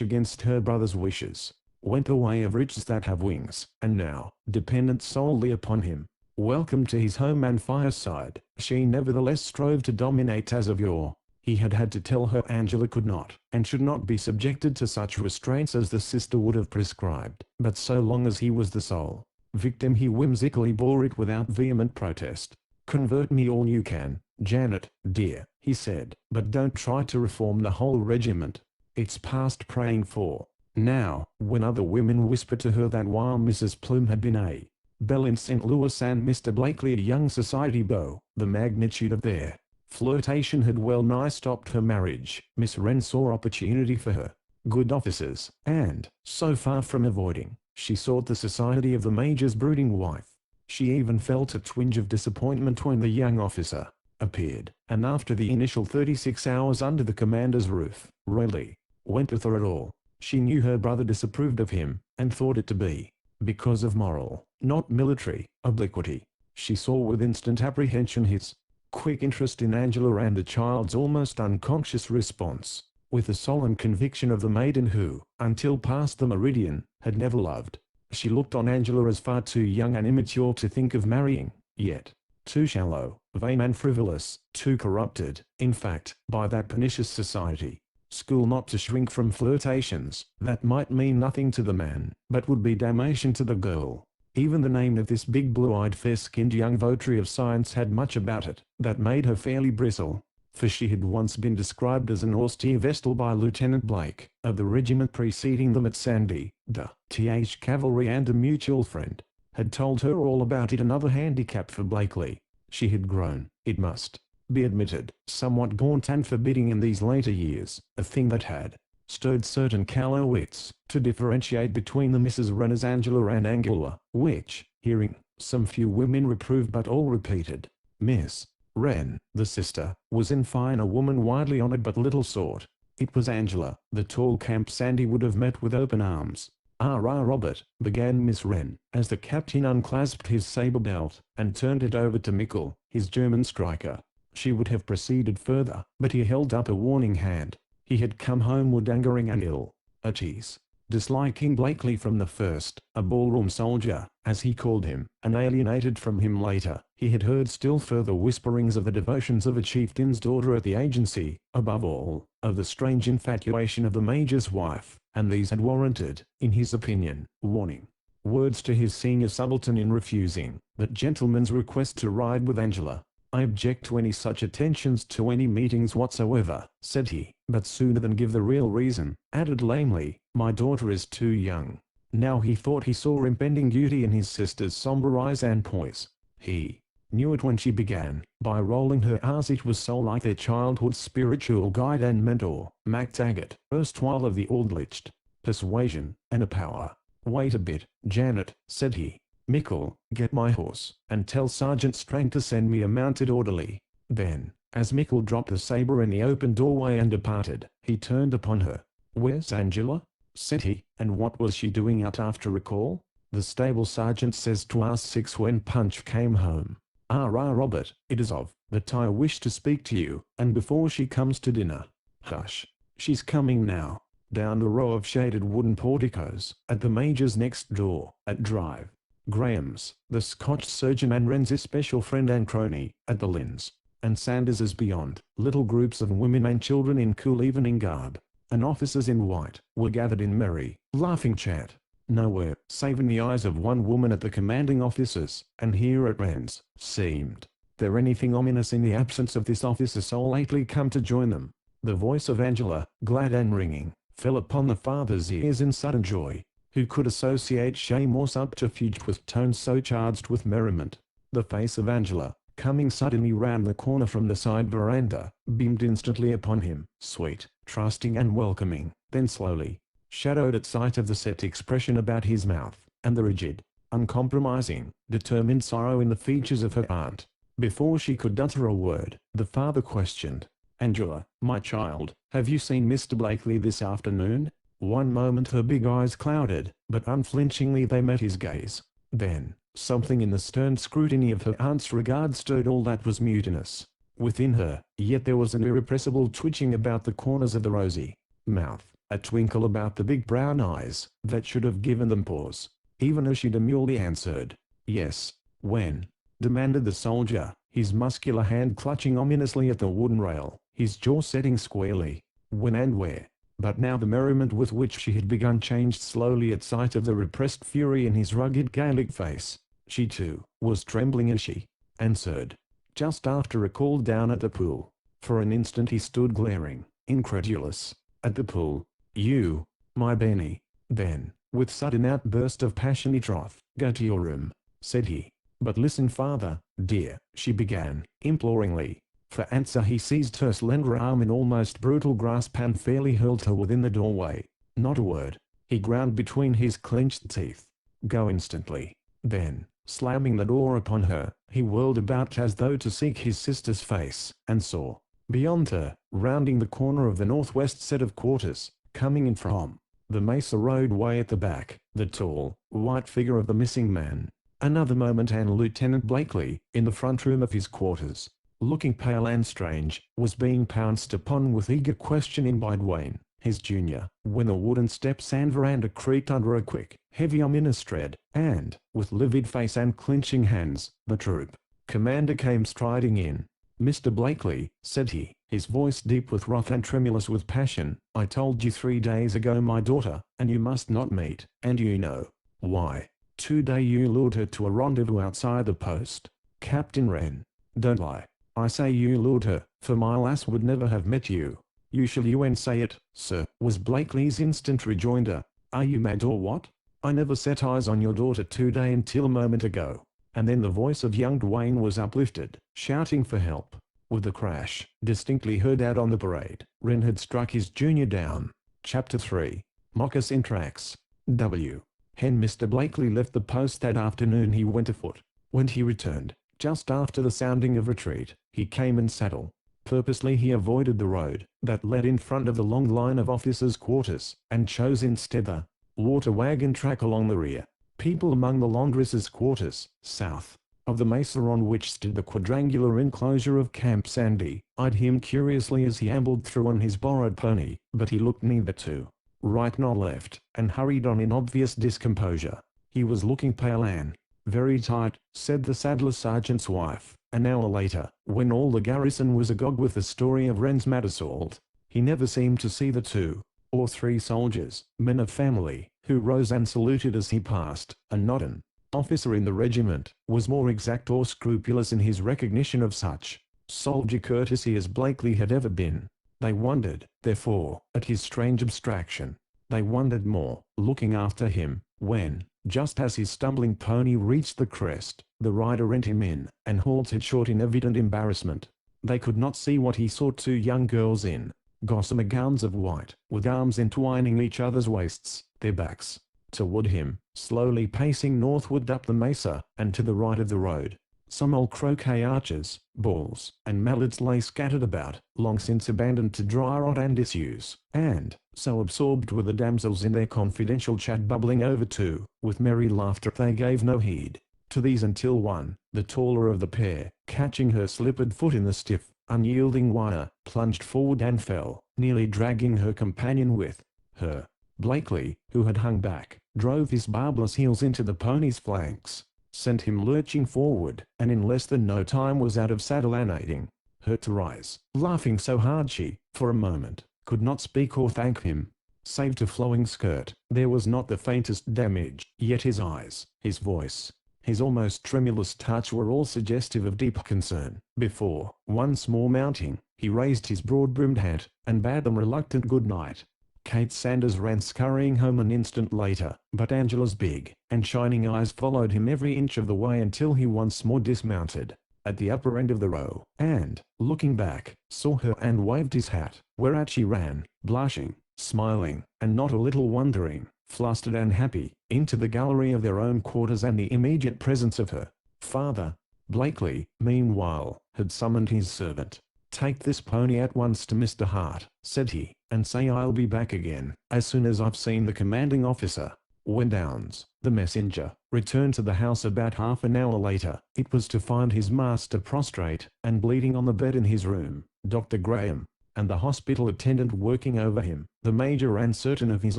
against her brother's wishes, went the way of riches that have wings, and now, dependent solely upon him, welcome to his home and fireside, she nevertheless strove to dominate as of yore. He had had to tell her Angela could not, and should not be subjected to such restraints as the sister would have prescribed, but so long as he was the sole victim he whimsically bore it without vehement protest. "Convert me all you can, Janet, dear," he said, "but don't try to reform the whole regiment. It's past praying for." Now, when other women whispered to her that while Mrs. Plume had been a belle in St. Louis and Mr. Blakely a young society beau, the magnitude of their flirtation had well nigh stopped her marriage, Miss Wren saw opportunity for her good offices, and, so far from avoiding, she sought the society of the Major's brooding wife. She even felt a twinge of disappointment when the young officer appeared, and after the initial 36 hours under the commander's roof, rarely went with her at all. She knew her brother disapproved of him, and thought it to be because of moral, not military, obliquity. She saw with instant apprehension his quick interest in Angela and the child's almost unconscious response, with the solemn conviction of the maiden who, until past the meridian, had never loved. She looked on Angela as far too young and immature to think of marrying, yet too shallow, vain and frivolous, too corrupted, in fact, by that pernicious society school not to shrink from flirtations that might mean nothing to the man, but would be damnation to the girl. Even the name of this big blue-eyed fair-skinned young votary of science had much about it that made her fairly bristle, for she had once been described as an austere vestal by Lieutenant Blake, of the regiment preceding them at Sandy. The th cavalry, and a mutual friend had told her all about it. Another handicap for Blakely. She had grown, it must be admitted, somewhat gaunt and forbidding in these later years, a thing that had stirred certain callow wits to differentiate between the Mrs. Wren as Angela and Angela, which, hearing some few women reproved but all repeated, Miss Wren, the sister, was in fine, a woman widely honored but little sought. It was Angela, the tall camp Sandy would have met with open arms. Robert, began Miss Wren, as the captain unclasped his saber belt, and turned it over to Mickle, his German striker. She would have proceeded further, but he held up a warning hand. He had come homeward angering and ill at ease, disliking Blakely from the first, a ballroom soldier, as he called him, and alienated from him later. He had heard still further whisperings of the devotions of a chieftain's daughter at the agency, above all, of the strange infatuation of the major's wife, and these had warranted, in his opinion, warning words to his senior subaltern in refusing that gentleman's request to ride with Angela. "I object to any such attentions to any meetings whatsoever," said he, but sooner than give the real reason, added lamely, "My daughter is too young." Now he thought he saw impending duty in his sister's somber eyes and poise. He knew it when she began, by rolling her R's. It was so like their childhood's spiritual guide and mentor, Mac Taggart, erstwhile of the Aldliched. Persuasion, and a power. "Wait a bit, Janet," said he. "Mickle, get my horse, and tell Sergeant Strang to send me a mounted orderly." Then, as Mickle dropped the saber in the open doorway and departed, he turned upon her. "Where's Angela?" said he, "and what was she doing out after a call?" "The stable sergeant says 'twas 6 when Punch came home." Robert, it is of that I wish to speak to you, and before she comes to dinner." "Hush. She's coming now." Down the row of shaded wooden porticos, at the major's next door, at Drive. Graham's, the Scotch surgeon and Wren's especial friend and crony, at the Lynn's, and Sanders's beyond, little groups of women and children in cool evening garb, and officers in white, were gathered in merry, laughing chat. Nowhere, save in the eyes of one woman at the commanding officer's, and here at Wren's, seemed there anything ominous in the absence of this officer so lately come to join them. The voice of Angela, glad and ringing, fell upon the father's ears in sudden joy. Who could associate shame or subterfuge with tones so charged with merriment? The face of Angela, coming suddenly round the corner from the side veranda, beamed instantly upon him, sweet, trusting and welcoming, then slowly shadowed at sight of the set expression about his mouth, and the rigid, uncompromising, determined sorrow in the features of her aunt. Before she could utter a word, the father questioned, "Angela, my child, have you seen Mr. Blakely this afternoon?" One moment her big eyes clouded, but unflinchingly they met his gaze. Then, something in the stern scrutiny of her aunt's regard stirred all that was mutinous within her, yet there was an irrepressible twitching about the corners of the rosy mouth, a twinkle about the big brown eyes, that should have given them pause, even as she demurely answered, "Yes." "When?" demanded the soldier, his muscular hand clutching ominously at the wooden rail, his jaw setting squarely. "When and where?" But now the merriment with which she had begun changed slowly at sight of the repressed fury in his rugged Gaelic face. She too was trembling as she answered, "Just after a call down at the pool." For an instant he stood glaring, incredulous, at the pool. "You, my Benny." Then, with sudden outburst of passionate wrath, "Go to your room," said he. "But listen, father, dear," she began, imploringly. For answer he seized her slender arm in almost brutal grasp and fairly hurled her within the doorway. "Not a word," he ground between his clenched teeth. "Go instantly." Then, slamming the door upon her, he whirled about as though to seek his sister's face, and saw, beyond her, rounding the corner of the northwest set of quarters, coming in from the Mesa roadway at the back, the tall, white figure of the missing man. Another moment and Lieutenant Blakely, in the front room of his quarters, looking pale and strange, was being pounced upon with eager questioning by Dwayne, his junior, when the wooden steps and veranda creaked under a quick, heavy ominous tread, and, with livid face and clenching hands, the troop commander came striding in. "Mr. Blakely," said he, his voice deep with wrath and tremulous with passion, "I told you 3 days ago my daughter, and you must not meet, and you know why. Today you lured her to a rendezvous outside the post. Captain Wren, don't lie. I say you lured her, for my lass would never have met you." "You shall you and say it, sir," was Blakely's instant rejoinder. "Are you mad or what? I never set eyes on your daughter today until a moment ago." And then the voice of young Dwayne was uplifted, shouting for help. With a crash, distinctly heard out on the parade, Wren had struck his junior down. Chapter 3. Moccasin Tracks. W. Hen Mr. Blakely left the post that afternoon he went afoot. When he returned, Just after the sounding of retreat, he came in saddle. Purposely he avoided the road that led in front of the long line of officers' quarters, and chose instead the water wagon track along the rear. People among the laundresses' quarters, south of the mesa on which stood the quadrangular enclosure of Camp Sandy, eyed him curiously as he ambled through on his borrowed pony, but he looked neither to right nor left, and hurried on in obvious discomposure. He was looking pale and very tight, said the saddler sergeant's wife. An hour later, when all the garrison was agog with the story of Wren's mad assault, he never seemed to see the 2 or 3 soldiers, men of family, who rose and saluted as he passed, and not an officer in the regiment was more exact or scrupulous in his recognition of such soldier courtesy as Blakely had ever been. They wondered, therefore, at his strange abstraction. They wondered more, looking after him, when, just as his stumbling pony reached the crest, the rider rent him in, and halted short in evident embarrassment. They could not see what he saw: 2 young girls in gossamer gowns of white, with arms entwining each other's waists, their backs toward him, slowly pacing northward up the mesa, and to the right of the road. Some old croquet archers, balls, and mallets lay scattered about, long since abandoned to dry rot and disuse, and, so absorbed were the damsels in their confidential chat bubbling over too, with merry laughter, they gave no heed to these until one, the taller of the pair, catching her slippered foot in the stiff, unyielding wire, plunged forward and fell, nearly dragging her companion with her. Blakely, who had hung back, drove his barbless heels into the pony's flanks, sent him lurching forward, and in less than no time was out of saddle and aiding her to rise, laughing so hard she, for a moment, could not speak or thank him. Save to flowing skirt, there was not the faintest damage, yet his eyes, his voice, his almost tremulous touch were all suggestive of deep concern. Before, once more mounting, he raised his broad-brimmed hat, and bade them reluctant good night. Kate Sanders ran scurrying home an instant later, but Angela's big and shining eyes followed him every inch of the way until he once more dismounted at the upper end of the row, and, looking back, saw her and waved his hat, whereat she ran, blushing, smiling, and not a little wondering, flustered and happy, into the gallery of their own quarters and the immediate presence of her father. Blakely, meanwhile, had summoned his servant. "Take this pony at once to Mr. Hart," said he, "and say I'll be back again as soon as I've seen the commanding officer." When Downs, the messenger, returned to the house about half an hour later, it was to find his master prostrate and bleeding on the bed in his room, Dr. Graham, and the hospital attendant working over him, the major and certain of his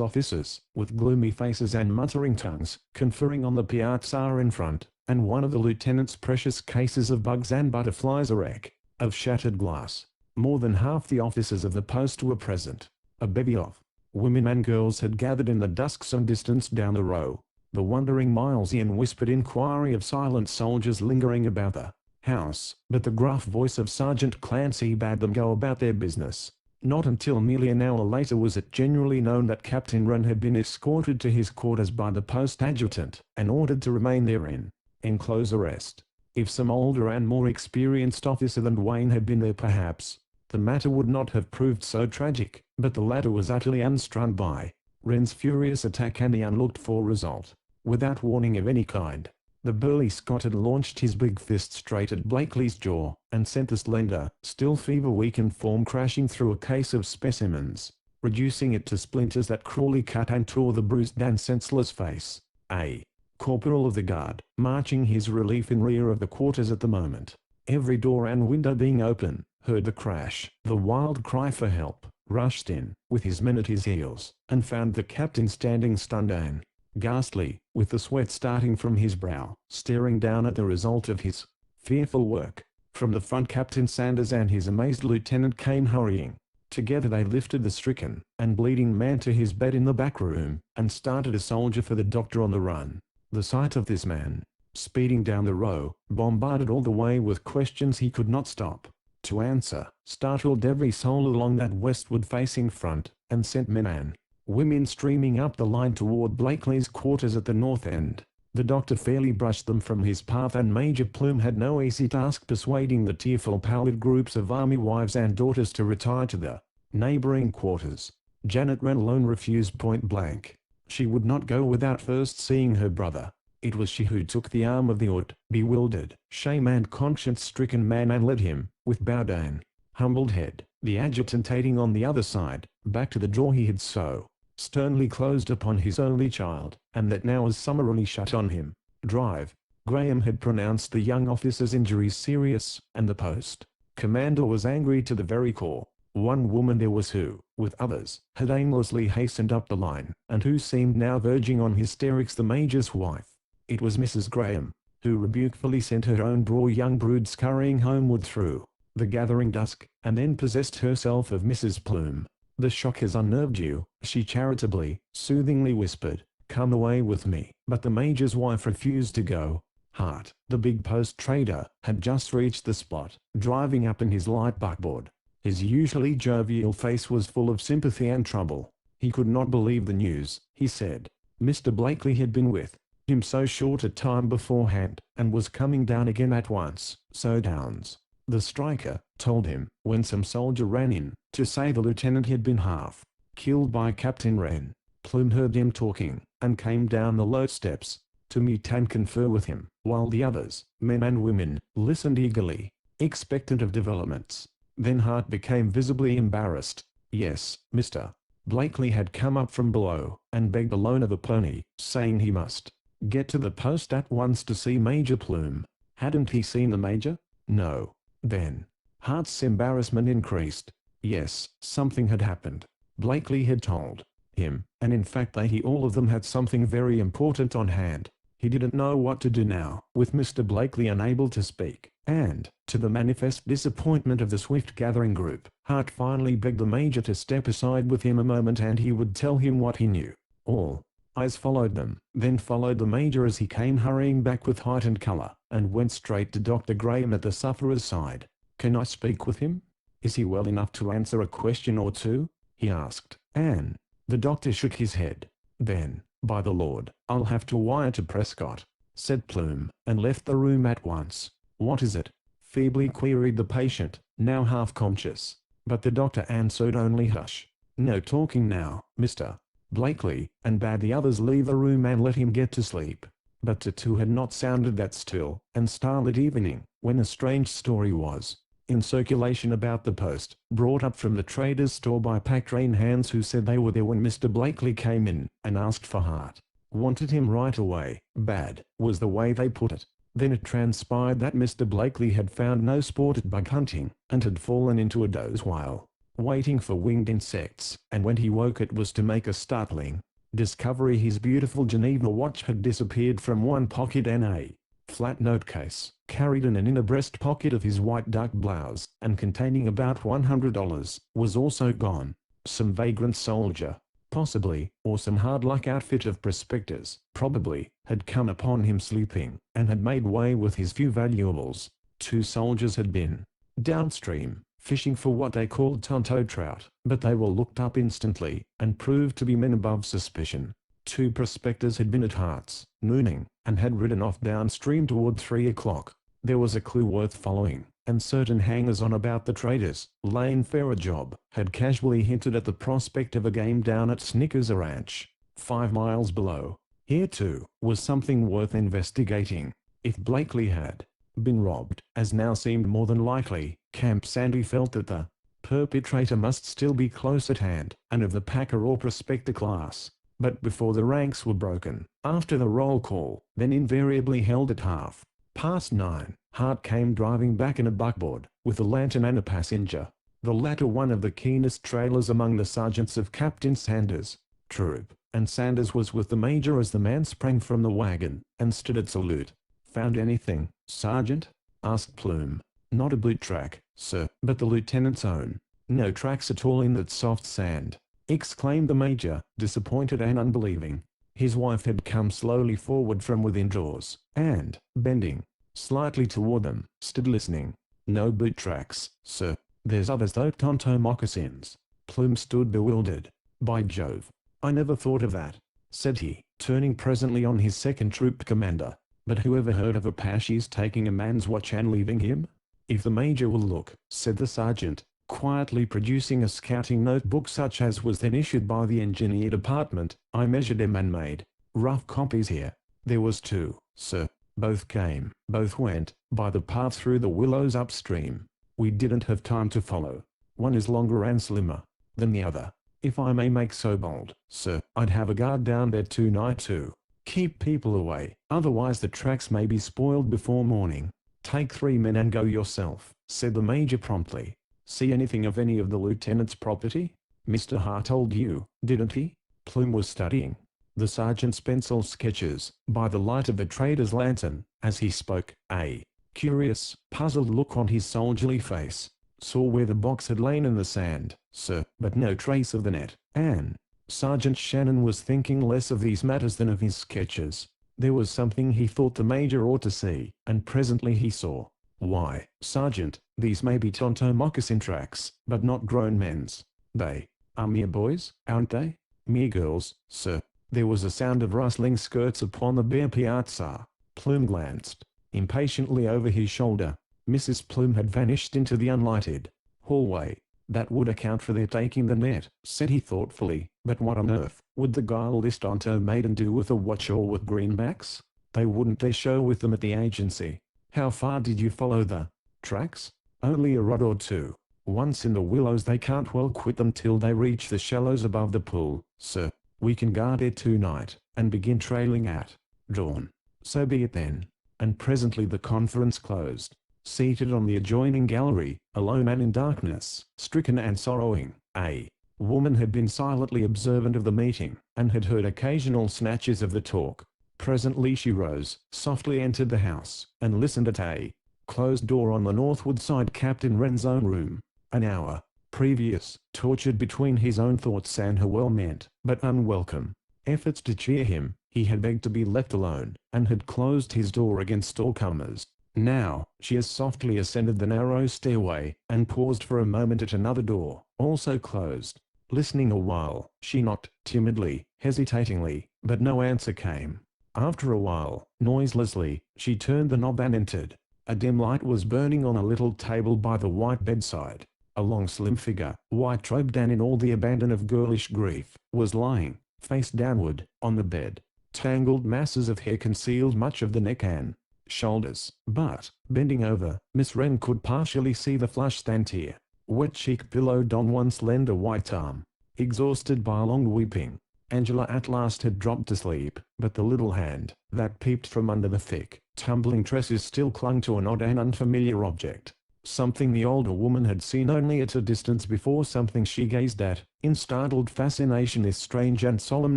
officers, with gloomy faces and muttering tongues, conferring on the piazza in front, and one of the lieutenant's precious cases of bugs and butterflies, a wreck of shattered glass. More than half the officers of the post were present. A bevy of women and girls had gathered in the dusk some distance down the row. The wondering Milesian whispered inquiry of silent soldiers lingering about the house, but the gruff voice of Sergeant Clancy bade them go about their business. Not until nearly an hour later was it generally known that Captain Wren had been escorted to his quarters by the post adjutant, and ordered to remain therein, in close arrest. If some older and more experienced officer than Wayne had been there, perhaps the matter would not have proved so tragic, but the latter was utterly unstrung by Wren's furious attack and the unlooked-for result. Without warning of any kind, the burly Scot had launched his big fist straight at Blakely's jaw, and sent the slender, still fever-weakened form crashing through a case of specimens, reducing it to splinters that cruelly cut and tore the bruised and senseless face. A corporal of the guard, marching his relief in rear of the quarters at the moment, every door and window being open, heard the crash, the wild cry for help, rushed in, with his men at his heels, and found the captain standing stunned and ghastly, with the sweat starting from his brow, staring down at the result of his fearful work. From the front, Captain Sanders and his amazed lieutenant came hurrying. Together they lifted the stricken and bleeding man to his bed in the back room, and started a soldier for the doctor on the run. The sight of this man, speeding down the row, bombarded all the way with questions he could not stop to answer, startled every soul along that westward-facing front, and sent men and women streaming up the line toward Blakely's quarters at the north end. The doctor fairly brushed them from his path, and Major Plume had no easy task persuading the tearful pallid groups of army wives and daughters to retire to the neighboring quarters. Janet Wren alone refused point blank. She would not go without first seeing her brother. It was she who took the arm of the awed, bewildered, shame and conscience-stricken man and led him, with bowed and humbled head, the adjutantting on the other side, back to the door he had so sternly closed upon his only child, and that now was summarily shut on him. Drive. Graham had pronounced the young officer's injuries serious, and the post commander was angry to the very core. One woman there was who, with others, had aimlessly hastened up the line, and who seemed now verging on hysterics, the Major's wife. It was Mrs. Graham, who rebukefully sent her own young brood scurrying homeward through the gathering dusk, and then possessed herself of Mrs. Plume. "The shock has unnerved you," she charitably, soothingly whispered. "Come away with me." But the Major's wife refused to go. Hart, the big post trader, had just reached the spot, driving up in his light buckboard. His usually jovial face was full of sympathy and trouble. He could not believe the news, he said. Mr. Blakely had been with him so short a time beforehand, and was coming down again at once. So Downs, the striker, told him, when some soldier ran in, to say the lieutenant had been half killed by Captain Wren. Plume heard him talking, and came down the low steps, to meet and confer with him, while the others, men and women, listened eagerly, expectant of developments. Then Hart became visibly embarrassed. Yes, Mr. Blakely had come up from below, and begged the loan of a pony, saying he must get to the post at once to see Major Plume. Hadn't he seen the Major? No. Then Hart's embarrassment increased. Yes, something had happened. Blakely had told him, and in fact they all of them had something very important on hand. He didn't know what to do now, with Mr. Blakely unable to speak, and, to the manifest disappointment of the swift gathering group, Hart finally begged the Major to step aside with him a moment and he would tell him what he knew. All eyes followed them, then followed the Major as he came hurrying back with heightened color, and went straight to Dr. Graham at the sufferer's side. "Can I speak with him? Is he well enough to answer a question or two?" he asked, and the doctor shook his head. "Then, by the Lord, I'll have to wire to Prescott," said Plume, and left the room at once. "What is it?" feebly queried the patient, now half conscious. But the doctor answered only, "Hush. No talking now, Mr. Blakely," and bade the others leave the room and let him get to sleep. But the two had not sounded that still and starlit evening, when a strange story was in circulation about the post, brought up from the trader's store by pack-train hands who said they were there when Mr. Blakely came in, and asked for Hart. Wanted him right away. Bad, was the way they put it. Then it transpired that Mr. Blakely had found no sport at bug hunting, and had fallen into a doze while waiting for winged insects, and when he woke it was to make a startling discovery. His beautiful Geneva watch had disappeared from one pocket, and a flat note case, carried in an inner breast pocket of his white duck blouse, and containing about $100, was also gone. Some vagrant soldier, possibly, or some hard-luck outfit of prospectors, probably, had come upon him sleeping, and had made way with his few valuables. 2 soldiers had been downstream, fishing for what they called tonto trout, but they were looked up instantly, and proved to be men above suspicion. 2 prospectors had been at Hart's, nooning, and had ridden off downstream toward 3 o'clock. There was a clue worth following, and certain hangers-on about the traders, Lane Ferrajob, had casually hinted at the prospect of a game down at Snickers Ranch, 5 miles below. Here too was something worth investigating. If Blakely had been robbed, as now seemed more than likely, Camp Sandy felt that the perpetrator must still be close at hand, and of the packer or prospector class. But before the ranks were broken, after the roll call, then invariably held at 9:30, Hart came driving back in a buckboard, with a lantern and a passenger, the latter one of the keenest trailers among the sergeants of Captain Sanders' troop, and Sanders was with the Major as the man sprang from the wagon, and stood at salute. "Found anything, Sergeant?" asked Plume. "Not a boot track, sir, but the lieutenant's own." "No tracks at all in that soft sand," exclaimed the Major, disappointed and unbelieving. His wife had come slowly forward from within doors, and, bending slightly toward them, stood listening. "No boot tracks, sir. There's others though, tonto moccasins." Plume stood bewildered. "By Jove, I never thought of that," said he, turning presently on his second troop commander. "But who ever heard of Apaches taking a man's watch and leaving him?" "If the Major will look," said the sergeant, quietly producing a scouting notebook such as was then issued by the engineer department. "I measured them and made rough copies here." There was two, sir. Both came, both went, by the path through the willows upstream. We didn't have time to follow. One is longer and slimmer than the other. If I may make so bold, sir, I'd have a guard down there tonight too. Keep people away, otherwise the tracks may be spoiled before morning. Take 3 men and go yourself, said the major promptly. See anything of any of the lieutenant's property? Mr. Hart told you, didn't he? Plume was studying the sergeant's pencil sketches, by the light of the trader's lantern, as he spoke. A curious, puzzled look on his soldierly face. Saw where the box had lain in the sand, sir, but no trace of the net. And Sergeant Shannon was thinking less of these matters than of his sketches. There was something he thought the major ought to see, and presently he saw. Why, Sergeant, these may be Tonto moccasin tracks, but not grown men's. They are mere boys, aren't they? Mere girls, sir. There was a sound of rustling skirts upon the bare piazza. Plume glanced impatiently over his shoulder. Mrs. Plume had vanished into the unlighted hallway. That would account for their taking the net, said he thoughtfully, but what on earth would the guileless Tonto maiden do with a watch or with greenbacks? They wouldn't they show with them at the agency. How far did you follow the tracks? Only a rod or two. Once in the willows they can't well quit them till they reach the shallows above the pool, sir. We can guard it tonight, and begin trailing at dawn. So be it then. And presently the conference closed. Seated on the adjoining gallery, alone and in darkness, stricken and sorrowing, a woman had been silently observant of the meeting, and had heard occasional snatches of the talk. Presently she rose, softly entered the house, and listened at a closed door on the northward side Captain Wren's own room. An hour previous, tortured between his own thoughts and her well-meant, but unwelcome, efforts to cheer him, he had begged to be left alone, and had closed his door against all comers. Now, she as softly ascended the narrow stairway, and paused for a moment at another door, also closed. Listening a while, she knocked, timidly, hesitatingly, but no answer came. After a while, noiselessly, she turned the knob and entered. A dim light was burning on a little table by the white bedside. A long slim figure, white-robed and in all the abandon of girlish grief, was lying, face downward, on the bed. Tangled masses of hair concealed much of the neck and shoulders, but, bending over, Miss Wren could partially see the flushed and tear wet cheek pillowed on one slender white arm. Exhausted by long weeping, Angela at last had dropped to sleep, but the little hand, that peeped from under the thick, tumbling tresses still clung to an odd and unfamiliar object. Something the older woman had seen only at a distance before, something she gazed at, in startled fascination. This strange and solemn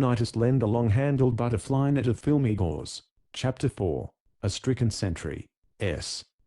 night lend a long-handled butterfly net of filmy gauze. Chapter 4. A stricken sentry.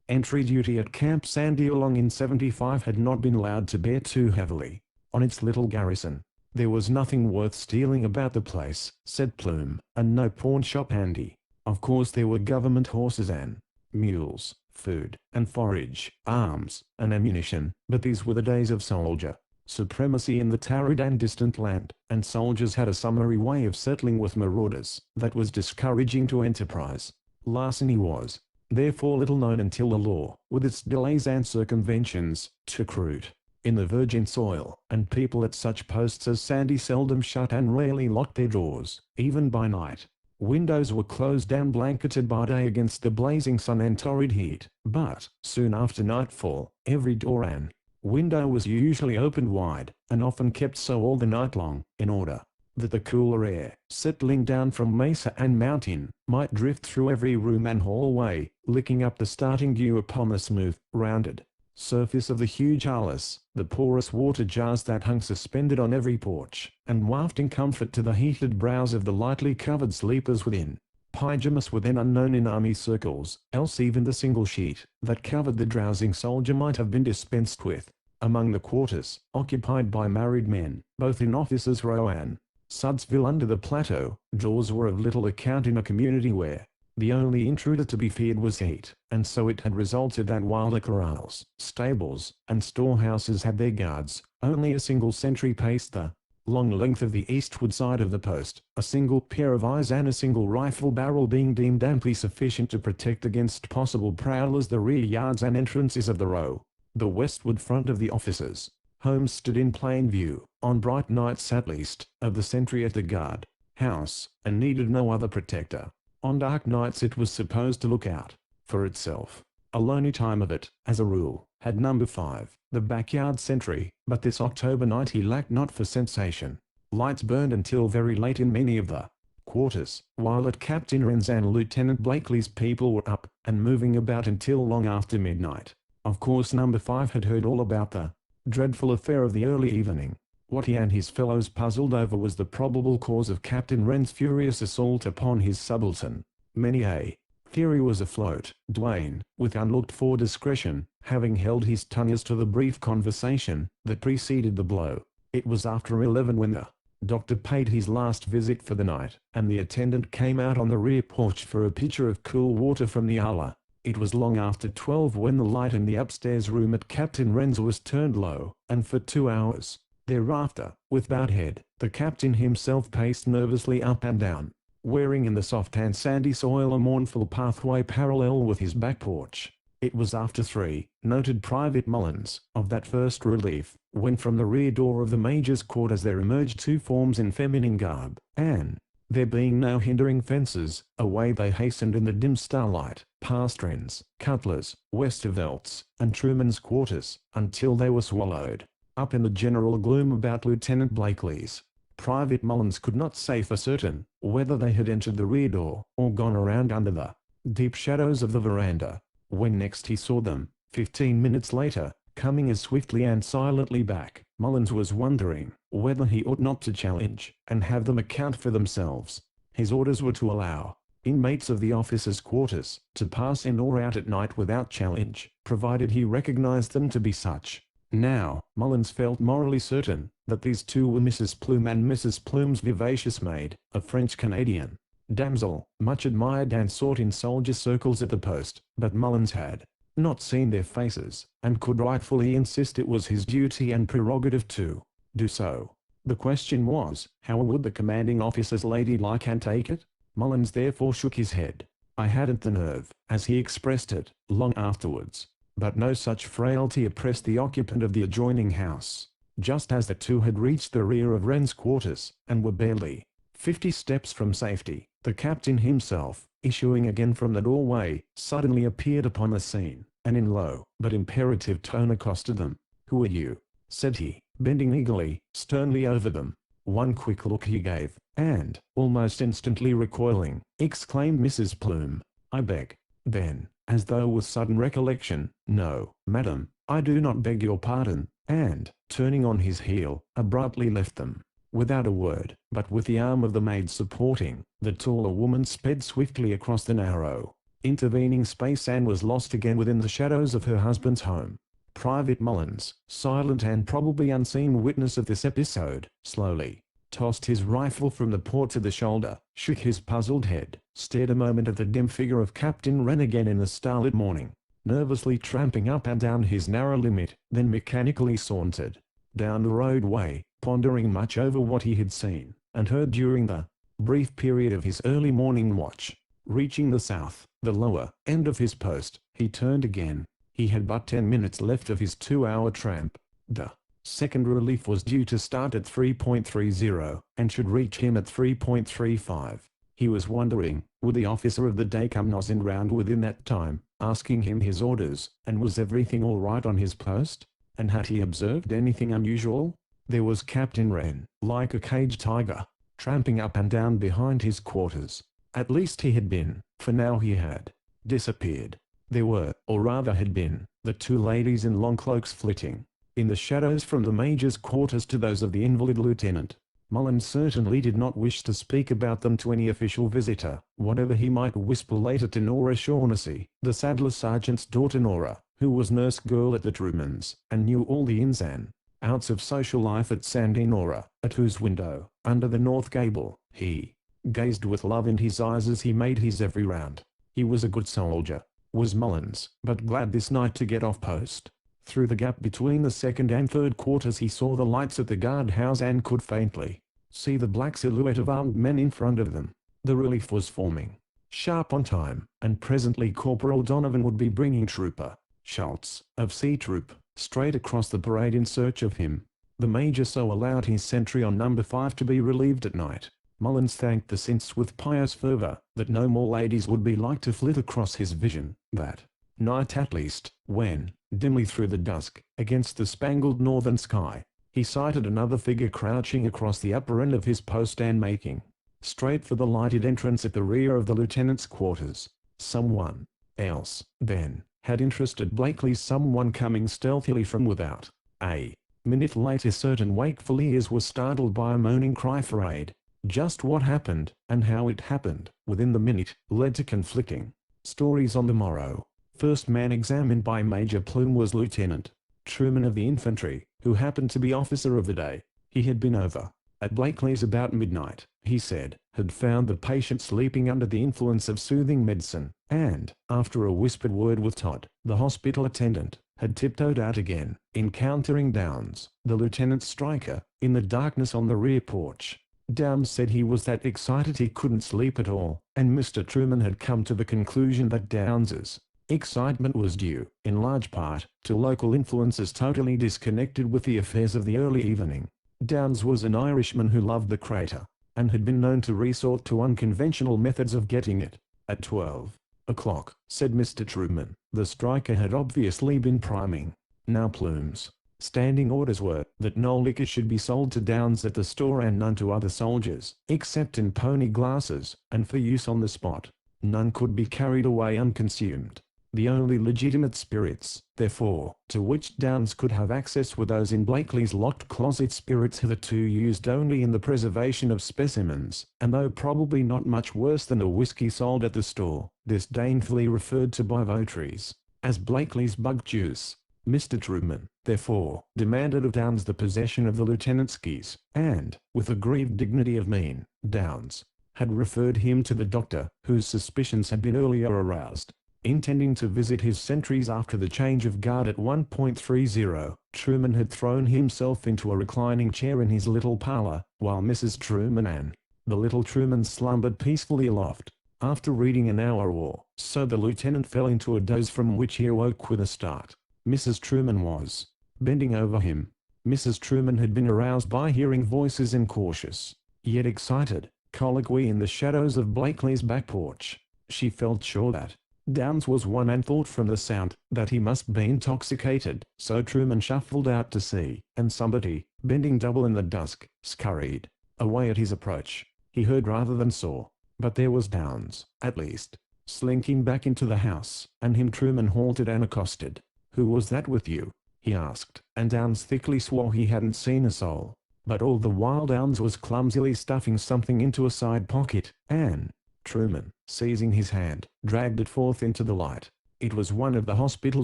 Entry duty at Camp Sandy along in 75 had not been allowed to bear too heavily on its little garrison. There was nothing worth stealing about the place, said Plume, and no pawn shop handy. Of course there were government horses and mules, food and forage, arms and ammunition, but these were the days of soldier supremacy in the torrid and distant land, and soldiers had a summary way of settling with marauders that was discouraging to enterprise. Larceny was, therefore, little known until the law, with its delays and circumventions, took root in the virgin soil, and people at such posts as Sandy seldom shut and rarely locked their doors, even by night. Windows were closed and blanketed by day against the blazing sun and torrid heat, but, soon after nightfall, every door and window was usually opened wide, and often kept so all the night long, in order that the cooler air, settling down from mesa and mountain, might drift through every room and hallway, licking up the starting dew upon the smooth, rounded surface of the huge arliss, the porous water jars that hung suspended on every porch, and wafting comfort to the heated brows of the lightly covered sleepers within. Pyjamas were then unknown in army circles, else even the single sheet that covered the drowsing soldier might have been dispensed with. Among the quarters, occupied by married men, both in Officers' Row and Sudsville under the plateau, doors were of little account in a community where the only intruder to be feared was heat, and so it had resulted that while the corrals, stables, and storehouses had their guards, only a single sentry paced the long length of the eastward side of the post, a single pair of eyes and a single rifle barrel being deemed amply sufficient to protect against possible prowlers the rear yards and entrances of the row. The westward front of the officers' homes stood in plain view, on bright nights at least, of the sentry at the guard house, and needed no other protector. On dark nights it was supposed to look out for itself. A lonely time of it, as a rule, had number 5, the backyard sentry, but this October night he lacked not for sensation. Lights burned until very late in many of the quarters, while at Captain Wren's and Lieutenant Blakely's people were up and moving about until long after midnight. Of course number 5 had heard all about the dreadful affair of the early evening. What he and his fellows puzzled over was the probable cause of Captain Wren's furious assault upon his subaltern. Many a theory was afloat. Duane, with unlooked-for discretion, having held his tongue as to the brief conversation that preceded the blow. It was after 11 when the doctor paid his last visit for the night, and the attendant came out on the rear porch for a pitcher of cool water from the Ala. It was long after 12 when the light in the upstairs room at Captain Wren's was turned low, and for 2 hours thereafter, with bowed head, the captain himself paced nervously up and down, wearing in the soft and sandy soil a mournful pathway parallel with his back porch. It was after 3, noted Private Mullins, of that First Relief, when from the rear door of the Major's quarters there emerged 2 forms in feminine garb, and, there being no hindering fences, away they hastened in the dim starlight, past Wren's, Cutler's, Westervelt's, and Truman's quarters, until they were swallowed up in the general gloom about Lieutenant Blakely's. Private Mullins could not say for certain whether they had entered the rear door, or gone around under the deep shadows of the veranda. When next he saw them, 15 minutes later, coming as swiftly and silently back, Mullins was wondering whether he ought not to challenge and have them account for themselves. His orders were to allow inmates of the officers' quarters to pass in or out at night without challenge, provided he recognized them to be such. Now, Mullins felt morally certain that these 2 were Mrs. Plume and Mrs. Plume's vivacious maid, a French-Canadian damsel, much admired and sought in soldier circles at the post, but Mullins had not seen their faces, and could rightfully insist it was his duty and prerogative to do so. The question was, how would the commanding officer's lady like and take it? Mullins therefore shook his head. I hadn't the nerve, as he expressed it, long afterwards. But no such frailty oppressed the occupant of the adjoining house. Just as the 2 had reached the rear of Wren's quarters, and were barely 50 steps from safety, the captain himself, issuing again from the doorway, suddenly appeared upon the scene, and in low but imperative tone accosted them. "Who are you?" said he, bending eagerly, sternly over them. One quick look he gave, and, almost instantly recoiling, exclaimed Mrs. Plume, "I beg." Then, as though with sudden recollection, "No, madam, I do not beg your pardon," and, turning on his heel, abruptly left them. Without a word, but with the arm of the maid supporting, the taller woman sped swiftly across the narrow, intervening space and was lost again within the shadows of her husband's home. Private Mullins, silent and probably unseen witness of this episode, slowly tossed his rifle from the port to the shoulder, shook his puzzled head, stared a moment at the dim figure of Captain Wren again in the starlit morning, nervously tramping up and down his narrow limit, then mechanically sauntered down the roadway, pondering much over what he had seen and heard during the brief period of his early morning watch. Reaching the south, the lower end of his post, he turned again. He had but 10 minutes left of his 2-hour tramp. The Second Relief was due to start at 3.30 and should reach him at 3.35. He was wondering, would the officer of the day come nosing round within that time, asking him his orders, and was everything all right on his post? And had he observed anything unusual? There was Captain Wren, like a caged tiger, tramping up and down behind his quarters. At least he had been, for now he had disappeared. There were, or rather had been, the 2 ladies in long cloaks flitting in the shadows from the Major's quarters to those of the invalid lieutenant. Mullins certainly did not wish to speak about them to any official visitor, whatever he might whisper later to Nora Shaughnessy, the saddler sergeant's daughter Nora, who was nurse girl at the Trumans, and knew all the ins and outs of social life at Sandy. Nora, at whose window, under the north gable, he gazed with love in his eyes as he made his every round. He was a good soldier, was Mullins, but glad this night to get off post. Through the gap between the 2nd and 3rd quarters he saw the lights at the guardhouse and could faintly see the black silhouette of armed men in front of them. The relief was forming, sharp on time, and presently Corporal Donovan would be bringing Trooper Schultz, of C Troop, straight across the parade in search of him. The Major so allowed his sentry on number 5 to be relieved at night. Mullins thanked the saints with pious fervor that no more ladies would be like to flit across his vision, that night at least, when, dimly through the dusk, against the spangled northern sky, he sighted another figure crouching across the upper end of his post and making straight for the lighted entrance at the rear of the lieutenant's quarters. Someone else, then, had interested Blakely, someone coming stealthily from without. A minute later certain wakeful ears were startled by a moaning cry for aid. Just what happened, and how it happened, within the minute, led to conflicting stories on the morrow. First man examined by Major Plume was Lieutenant Truman of the infantry, who happened to be officer of the day. He had been over at Blakely's about midnight, he said, had found the patient sleeping under the influence of soothing medicine, and, after a whispered word with Todd, the hospital attendant, had tiptoed out again, encountering Downs, the lieutenant's striker, in the darkness on the rear porch. Downs said he was that excited he couldn't sleep at all, and Mr. Truman had come to the conclusion that Downs's excitement was due, in large part, to local influences totally disconnected with the affairs of the early evening. Downs was an Irishman who loved the crater, and had been known to resort to unconventional methods of getting it. At 12 o'clock, said Mr. Truman, the striker had obviously been priming. Now Plume's standing orders were that no liquor should be sold to Downs at the store and none to other soldiers, except in pony glasses, and for use on the spot. None could be carried away unconsumed. The only legitimate spirits, therefore, to which Downs could have access were those in Blakely's locked closet, spirits hitherto used only in the preservation of specimens, and though probably not much worse than the whiskey sold at the store, disdainfully referred to by votaries as Blakely's bug juice. Mr. Truman, therefore, demanded of Downs the possession of the lieutenant's keys, and, with aggrieved dignity of mien, Downs had referred him to the doctor, whose suspicions had been earlier aroused. Intending to visit his sentries after the change of guard at 1.30, Truman had thrown himself into a reclining chair in his little parlor, while Mrs. Truman and the little Truman slumbered peacefully aloft. After reading an hour or so, the lieutenant fell into a doze from which he awoke with a start. Mrs. Truman was bending over him. Mrs. Truman had been aroused by hearing voices and cautious, yet excited, colloquy in the shadows of Blakely's back porch. She felt sure that Downs was one, and thought from the sound that he must be intoxicated, so Truman shuffled out to see, and somebody, bending double in the dusk, scurried away at his approach. He heard rather than saw, but there was Downs, at least, slinking back into the house, and him Truman halted and accosted. "Who was that with you?" he asked, and Downs thickly swore he hadn't seen a soul. But all the while Downs was clumsily stuffing something into a side pocket, and Truman, seizing his hand, dragged it forth into the light. It was one of the hospital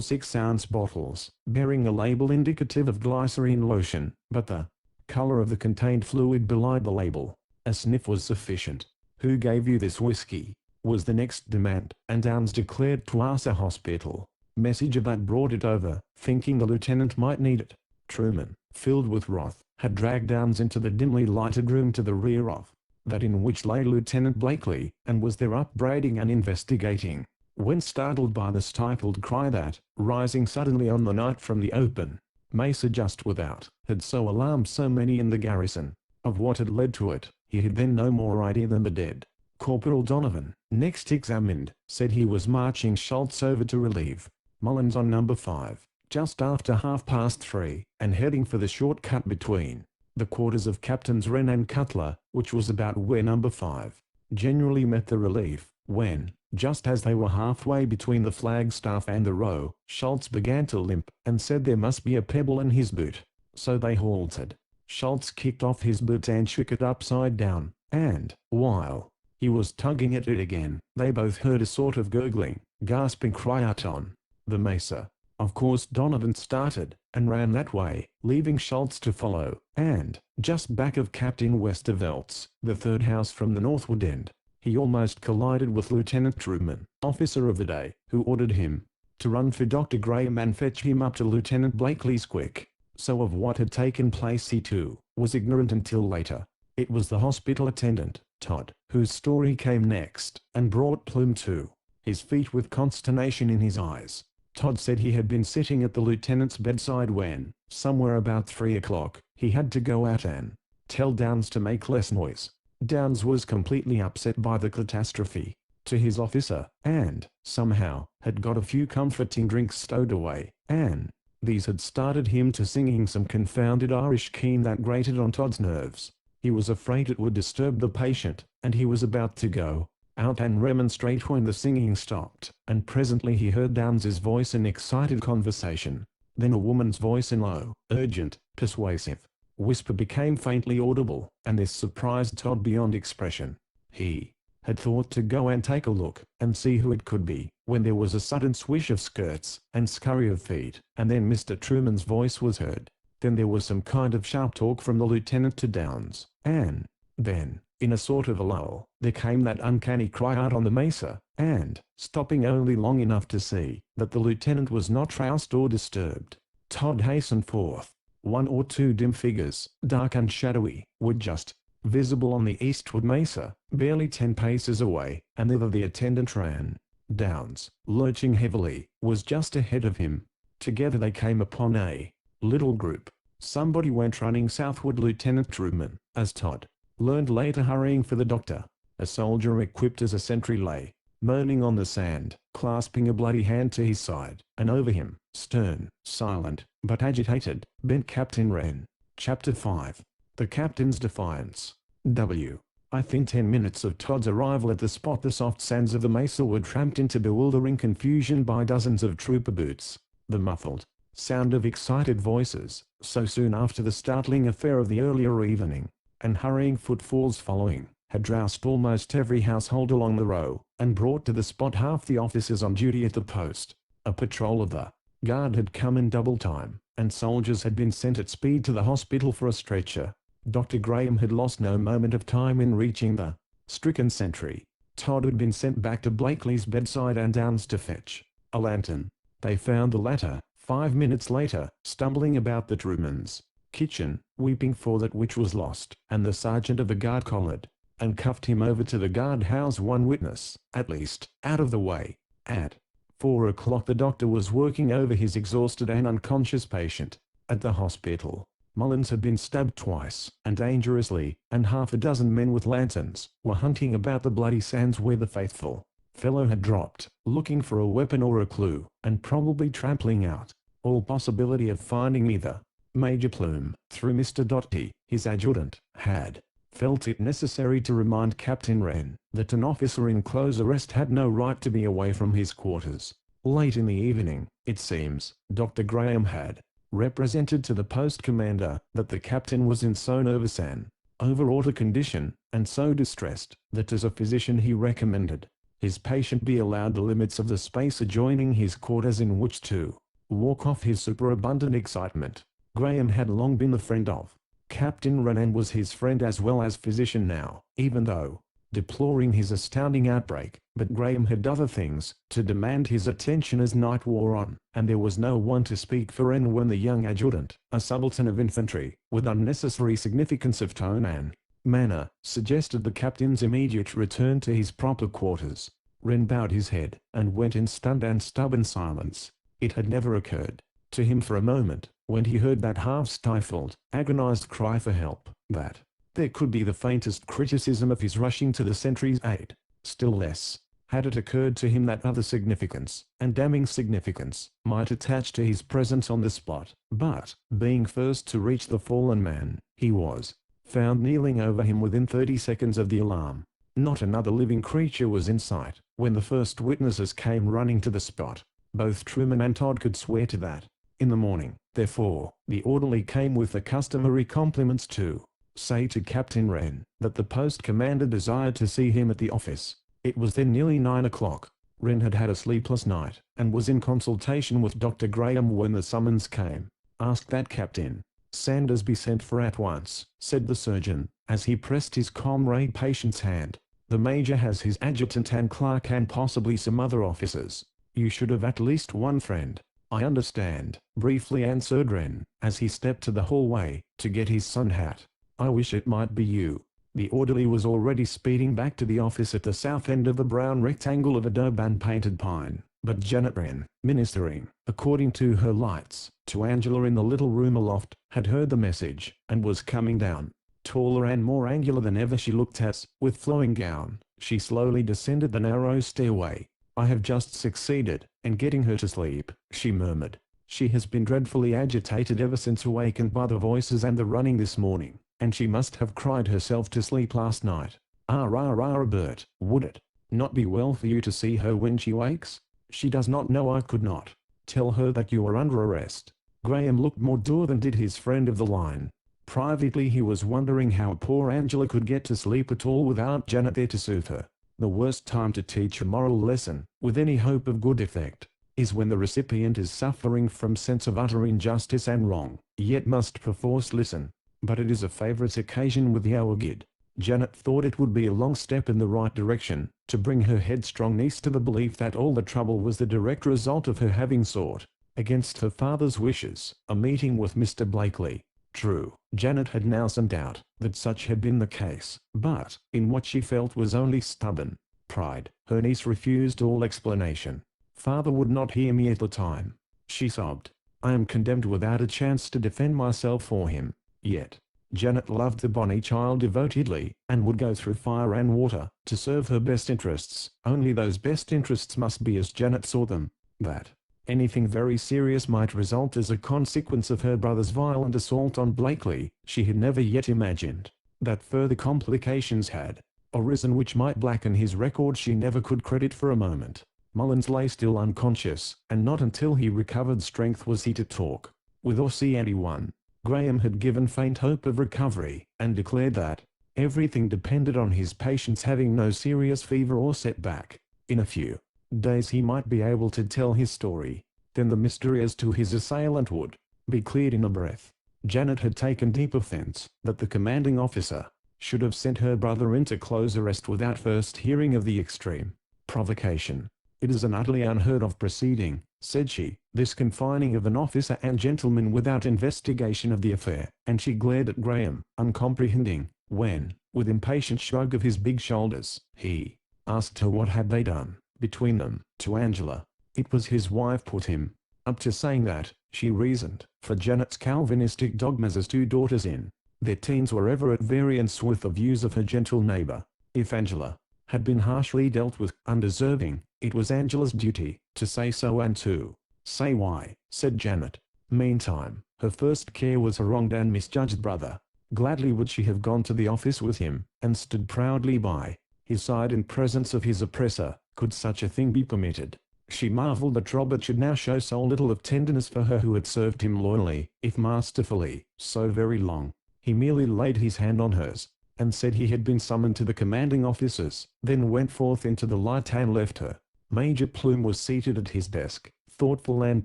6-ounce bottles, bearing a label indicative of glycerine lotion, but the color of the contained fluid belied the label. A sniff was sufficient. "Who gave you this whiskey?" was the next demand, and Downs declared 'twas a hospital messenger that brought it over, thinking the lieutenant might need it. Truman, filled with wrath, had dragged Downs into the dimly lighted room to the rear of that in which lay Lieutenant Blakely, and was there upbraiding and investigating, when startled by the stifled cry that, rising suddenly on the night from the open mesa just without, had so alarmed so many in the garrison. Of what had led to it, he had then no more idea than the dead. Corporal Donovan, next examined, said he was marching Schultz over to relieve Mullins on number 5, just after 3:30, and heading for the short cut between the quarters of Captains Wren and Cutler, which was about where number 5 generally met the relief, when, just as they were halfway between the flagstaff and the row, Schultz began to limp, and said there must be a pebble in his boot. So they halted. Schultz kicked off his boot and shook it upside down, and, while he was tugging at it again, they both heard a sort of gurgling, gasping cry out on the mesa. Of course Donovan started, and ran that way, leaving Schultz to follow, and, just back of Captain Westervelt's, the third house from the northward end, he almost collided with Lieutenant Truman, officer of the day, who ordered him to run for Dr. Graham and fetch him up to Lieutenant Blakely's quick. So of what had taken place he too was ignorant until later. It was the hospital attendant, Todd, whose story came next, and brought Plume to his feet with consternation in his eyes. Todd said he had been sitting at the lieutenant's bedside when, somewhere about 3 o'clock, he had to go out and tell Downs to make less noise. Downs was completely upset by the catastrophe. To his officer, and, somehow, had got a few comforting drinks stowed away, and these had started him to singing some confounded Irish keen that grated on Todd's nerves. He was afraid it would disturb the patient, and he was about to go out and remonstrate when the singing stopped, and presently he heard Downs's voice in excited conversation. Then a woman's voice in low, urgent, persuasive whisper became faintly audible, and this surprised Todd beyond expression. He had thought to go and take a look, and see who it could be, when there was a sudden swish of skirts, and scurry of feet, and then Mr. Truman's voice was heard. Then there was some kind of sharp talk from the lieutenant to Downs, and then, in a sort of a lull, there came that uncanny cry out on the mesa, and, stopping only long enough to see that the lieutenant was not roused or disturbed, Todd hastened forth. One or two dim figures, dark and shadowy, were just visible on the eastward mesa, barely 10 paces away, and thither the attendant ran. Downs, lurching heavily, was just ahead of him. Together they came upon a little group. Somebody went running southward. Lieutenant Truman, as Todd learned later, hurrying for the doctor. A soldier equipped as a sentry lay moaning on the sand, clasping a bloody hand to his side, and over him, stern, silent, but agitated, bent Captain Wren. Chapter 5. The Captain's Defiance. Within 10 minutes of Todd's arrival at the spot, the soft sands of the mesa were tramped into bewildering confusion by dozens of trooper boots. The muffled sound of excited voices, so soon after the startling affair of the earlier evening, and hurrying footfalls following, had roused almost every household along the row, and brought to the spot half the officers on duty at the post. A patrol of the guard had come in double time, and soldiers had been sent at speed to the hospital for a stretcher. Dr. Graham had lost no moment of time in reaching the stricken sentry. Todd had been sent back to Blakely's bedside and Downs to fetch a lantern. They found the latter, 5 minutes later, stumbling about the Truman's kitchen, weeping for that which was lost, and the sergeant of the guard collared and cuffed him over to the guardhouse, one witness, at least, out of the way. At 4 o'clock the doctor was working over his exhausted and unconscious patient. At the hospital, Mullins had been stabbed twice, and dangerously, and half a dozen men with lanterns were hunting about the bloody sands where the faithful fellow had dropped, looking for a weapon or a clue, and probably trampling out all possibility of finding either. Major Plume, through Mr. Doty, his adjutant, had felt it necessary to remind Captain Wren that an officer in close arrest had no right to be away from his quarters. Late in the evening, it seems, Dr. Graham had represented to the post commander that the captain was in so nervous an overwrought a condition, and so distressed, that as a physician he recommended his patient be allowed the limits of the space adjoining his quarters in which to walk off his superabundant excitement. Graham had long been the friend of Captain Wren and was his friend as well as physician now, even though deploring his astounding outbreak, but Graham had other things to demand his attention as night wore on, and there was no one to speak for Wren when the young adjutant, a subaltern of infantry, with unnecessary significance of tone and manner, suggested the captain's immediate return to his proper quarters. Wren bowed his head, and went in stunned and stubborn silence. It had never occurred to him for a moment, when he heard that half-stifled, agonized cry for help, that there could be the faintest criticism of his rushing to the sentry's aid. Still less had it occurred to him that other significance, and damning significance, might attach to his presence on the spot. But, being first to reach the fallen man, he was found kneeling over him within 30 seconds of the alarm. Not another living creature was in sight when the first witnesses came running to the spot. Both Truman and Todd could swear to that. In the morning, therefore, the orderly came with the customary compliments to say to Captain Wren that the post commander desired to see him at the office. It was then nearly 9 o'clock. Wren had had a sleepless night, and was in consultation with Dr. Graham when the summons came. "Ask that Captain Sanders be sent for at once," said the surgeon, as he pressed his comrade patient's hand. "The major has his adjutant and clerk and possibly some other officers. You should have at least one friend." "I understand," briefly answered Wren, as he stepped to the hallway to get his sun hat. "I wish it might be you." The orderly was already speeding back to the office at the south end of the brown rectangle of adobe and painted pine, but Janet Wren, ministering, according to her lights, to Angela in the little room aloft, had heard the message, and was coming down. Taller and more angular than ever, she looked as, with flowing gown, she slowly descended the narrow stairway. "I have just succeeded in getting her to sleep," she murmured. "She has been dreadfully agitated ever since awakened by the voices and the running this morning, and she must have cried herself to sleep last night. Bert, would it not be well for you to see her when she wakes? She does not know I could not tell her that you are under arrest." Graham looked more dour than did his friend of the line. Privately he was wondering how poor Angela could get to sleep at all without Janet there to soothe her. The worst time to teach a moral lesson, with any hope of good effect, is when the recipient is suffering from sense of utter injustice and wrong, yet must perforce listen. But it is a favourite occasion with the Awagid. Janet thought it would be a long step in the right direction, to bring her headstrong niece to the belief that all the trouble was the direct result of her having sought, against her father's wishes, a meeting with Mr. Blakely. True, Janet had now some doubt that such had been the case, but, in what she felt was only stubborn pride, her niece refused all explanation. "Father would not hear me at the time," she sobbed. "I am condemned without a chance to defend myself for him." Yet, Janet loved the bonny child devotedly, and would go through fire and water to serve her best interests. Only those best interests must be as Janet saw them. That anything very serious might result as a consequence of her brother's violent assault on Blakely, she had never yet imagined. That further complications had arisen which might blacken his record she never could credit for a moment. Mullins lay still unconscious, and not until he recovered strength was he to talk with or see anyone. Graham had given faint hope of recovery, and declared that everything depended on his patient's having no serious fever or setback. In a few days he might be able to tell his story. Then the mystery as to his assailant would be cleared in a breath. Janet had taken deep offence that the commanding officer should have sent her brother into close arrest without first hearing of the extreme provocation. "It is an utterly unheard of proceeding," said she, "this confining of an officer and gentleman without investigation of the affair," and she glared at Graham, uncomprehending, when, with impatient shrug of his big shoulders, he asked her what had they done between them. To Angela, it was his wife put him up to saying that, she reasoned, for Janet's Calvinistic dogmas as two daughters in their teens were ever at variance with the views of her gentle neighbour. If Angela had been harshly dealt with, undeserving, it was Angela's duty to say so and to say why, said Janet. Meantime, her first care was her wronged and misjudged brother. Gladly would she have gone to the office with him, and stood proudly by his side in presence of his oppressor, could such a thing be permitted. She marvelled that Robert should now show so little of tenderness for her who had served him loyally, if masterfully, so very long. He merely laid his hand on hers, and said he had been summoned to the commanding officers, then went forth into the light and left her. Major Plume was seated at his desk, thoughtful and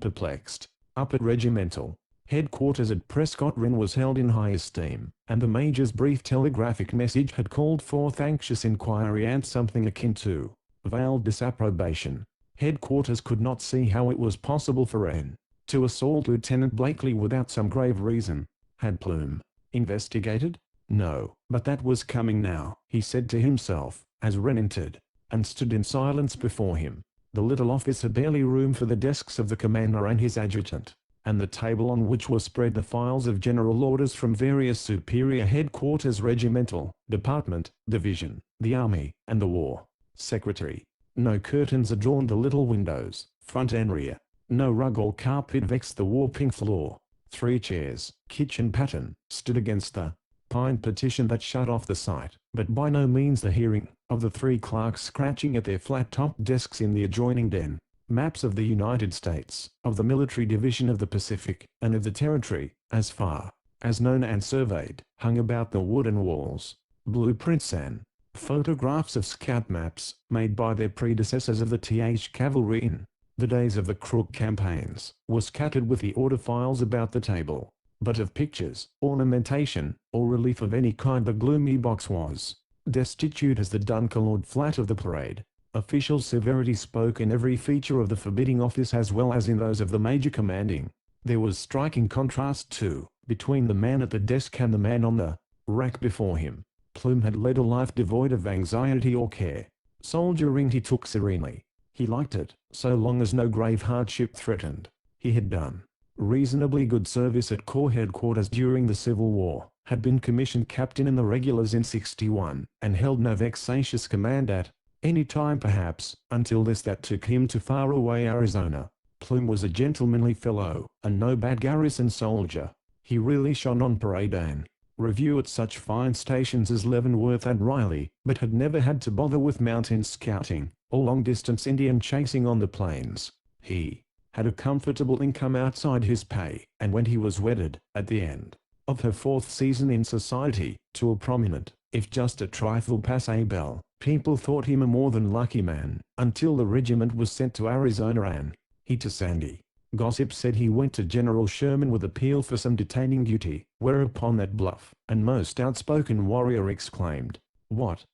perplexed. Up at regimental headquarters at Prescott Wren was held in high esteem, and the Major's brief telegraphic message had called forth anxious inquiry and something akin to veiled disapprobation. Headquarters could not see how it was possible for Wren to assault Lieutenant Blakely without some grave reason. Had Plume investigated? No, but that was coming now, he said to himself, as Wren entered, and stood in silence before him. The little office had barely room for the desks of the commander and his adjutant, and the table on which were spread the files of general orders from various superior headquarters, regimental, department, division, the army, and the war secretary. No curtains adorned the little windows, front and rear. No rug or carpet vexed the war-pink floor. 3 chairs, kitchen pattern, stood against the pine partition that shut off the sight, but by no means the hearing, of the 3 clerks scratching at their flat-topped desks in the adjoining den. Maps of the United States, of the military division of the Pacific, and of the territory, as far as known and surveyed, hung about the wooden walls. Blueprints and photographs of scout maps, made by their predecessors of the cavalry in the days of the Crook campaigns, were scattered with the order files about the table. But of pictures, ornamentation, or relief of any kind the gloomy box was destitute as the dun-coloured flat of the parade. Official severity spoke in every feature of the forbidding office as well as in those of the major commanding. There was striking contrast, too, between the man at the desk and the man on the rack before him. Plume had led a life devoid of anxiety or care. Soldiering he took serenely. He liked it, so long as no grave hardship threatened. He had done reasonably good service at Corps headquarters during the Civil War, had been commissioned captain in the regulars in '61, and held no vexatious command at any time perhaps, until this that took him to faraway Arizona. Plume was a gentlemanly fellow, and no bad garrison soldier. He really shone on parade and review at such fine stations as Leavenworth and Riley, but had never had to bother with mountain scouting, or long-distance Indian chasing on the plains. He had a comfortable income outside his pay, and when he was wedded, at the end of her 4th season in society, to a prominent, if just a trifle passé belle, people thought him a more than lucky man, until the regiment was sent to Arizona and he to Sandy. Gossip said he went to General Sherman with appeal for some detaining duty, whereupon that bluff and most outspoken warrior exclaimed, What,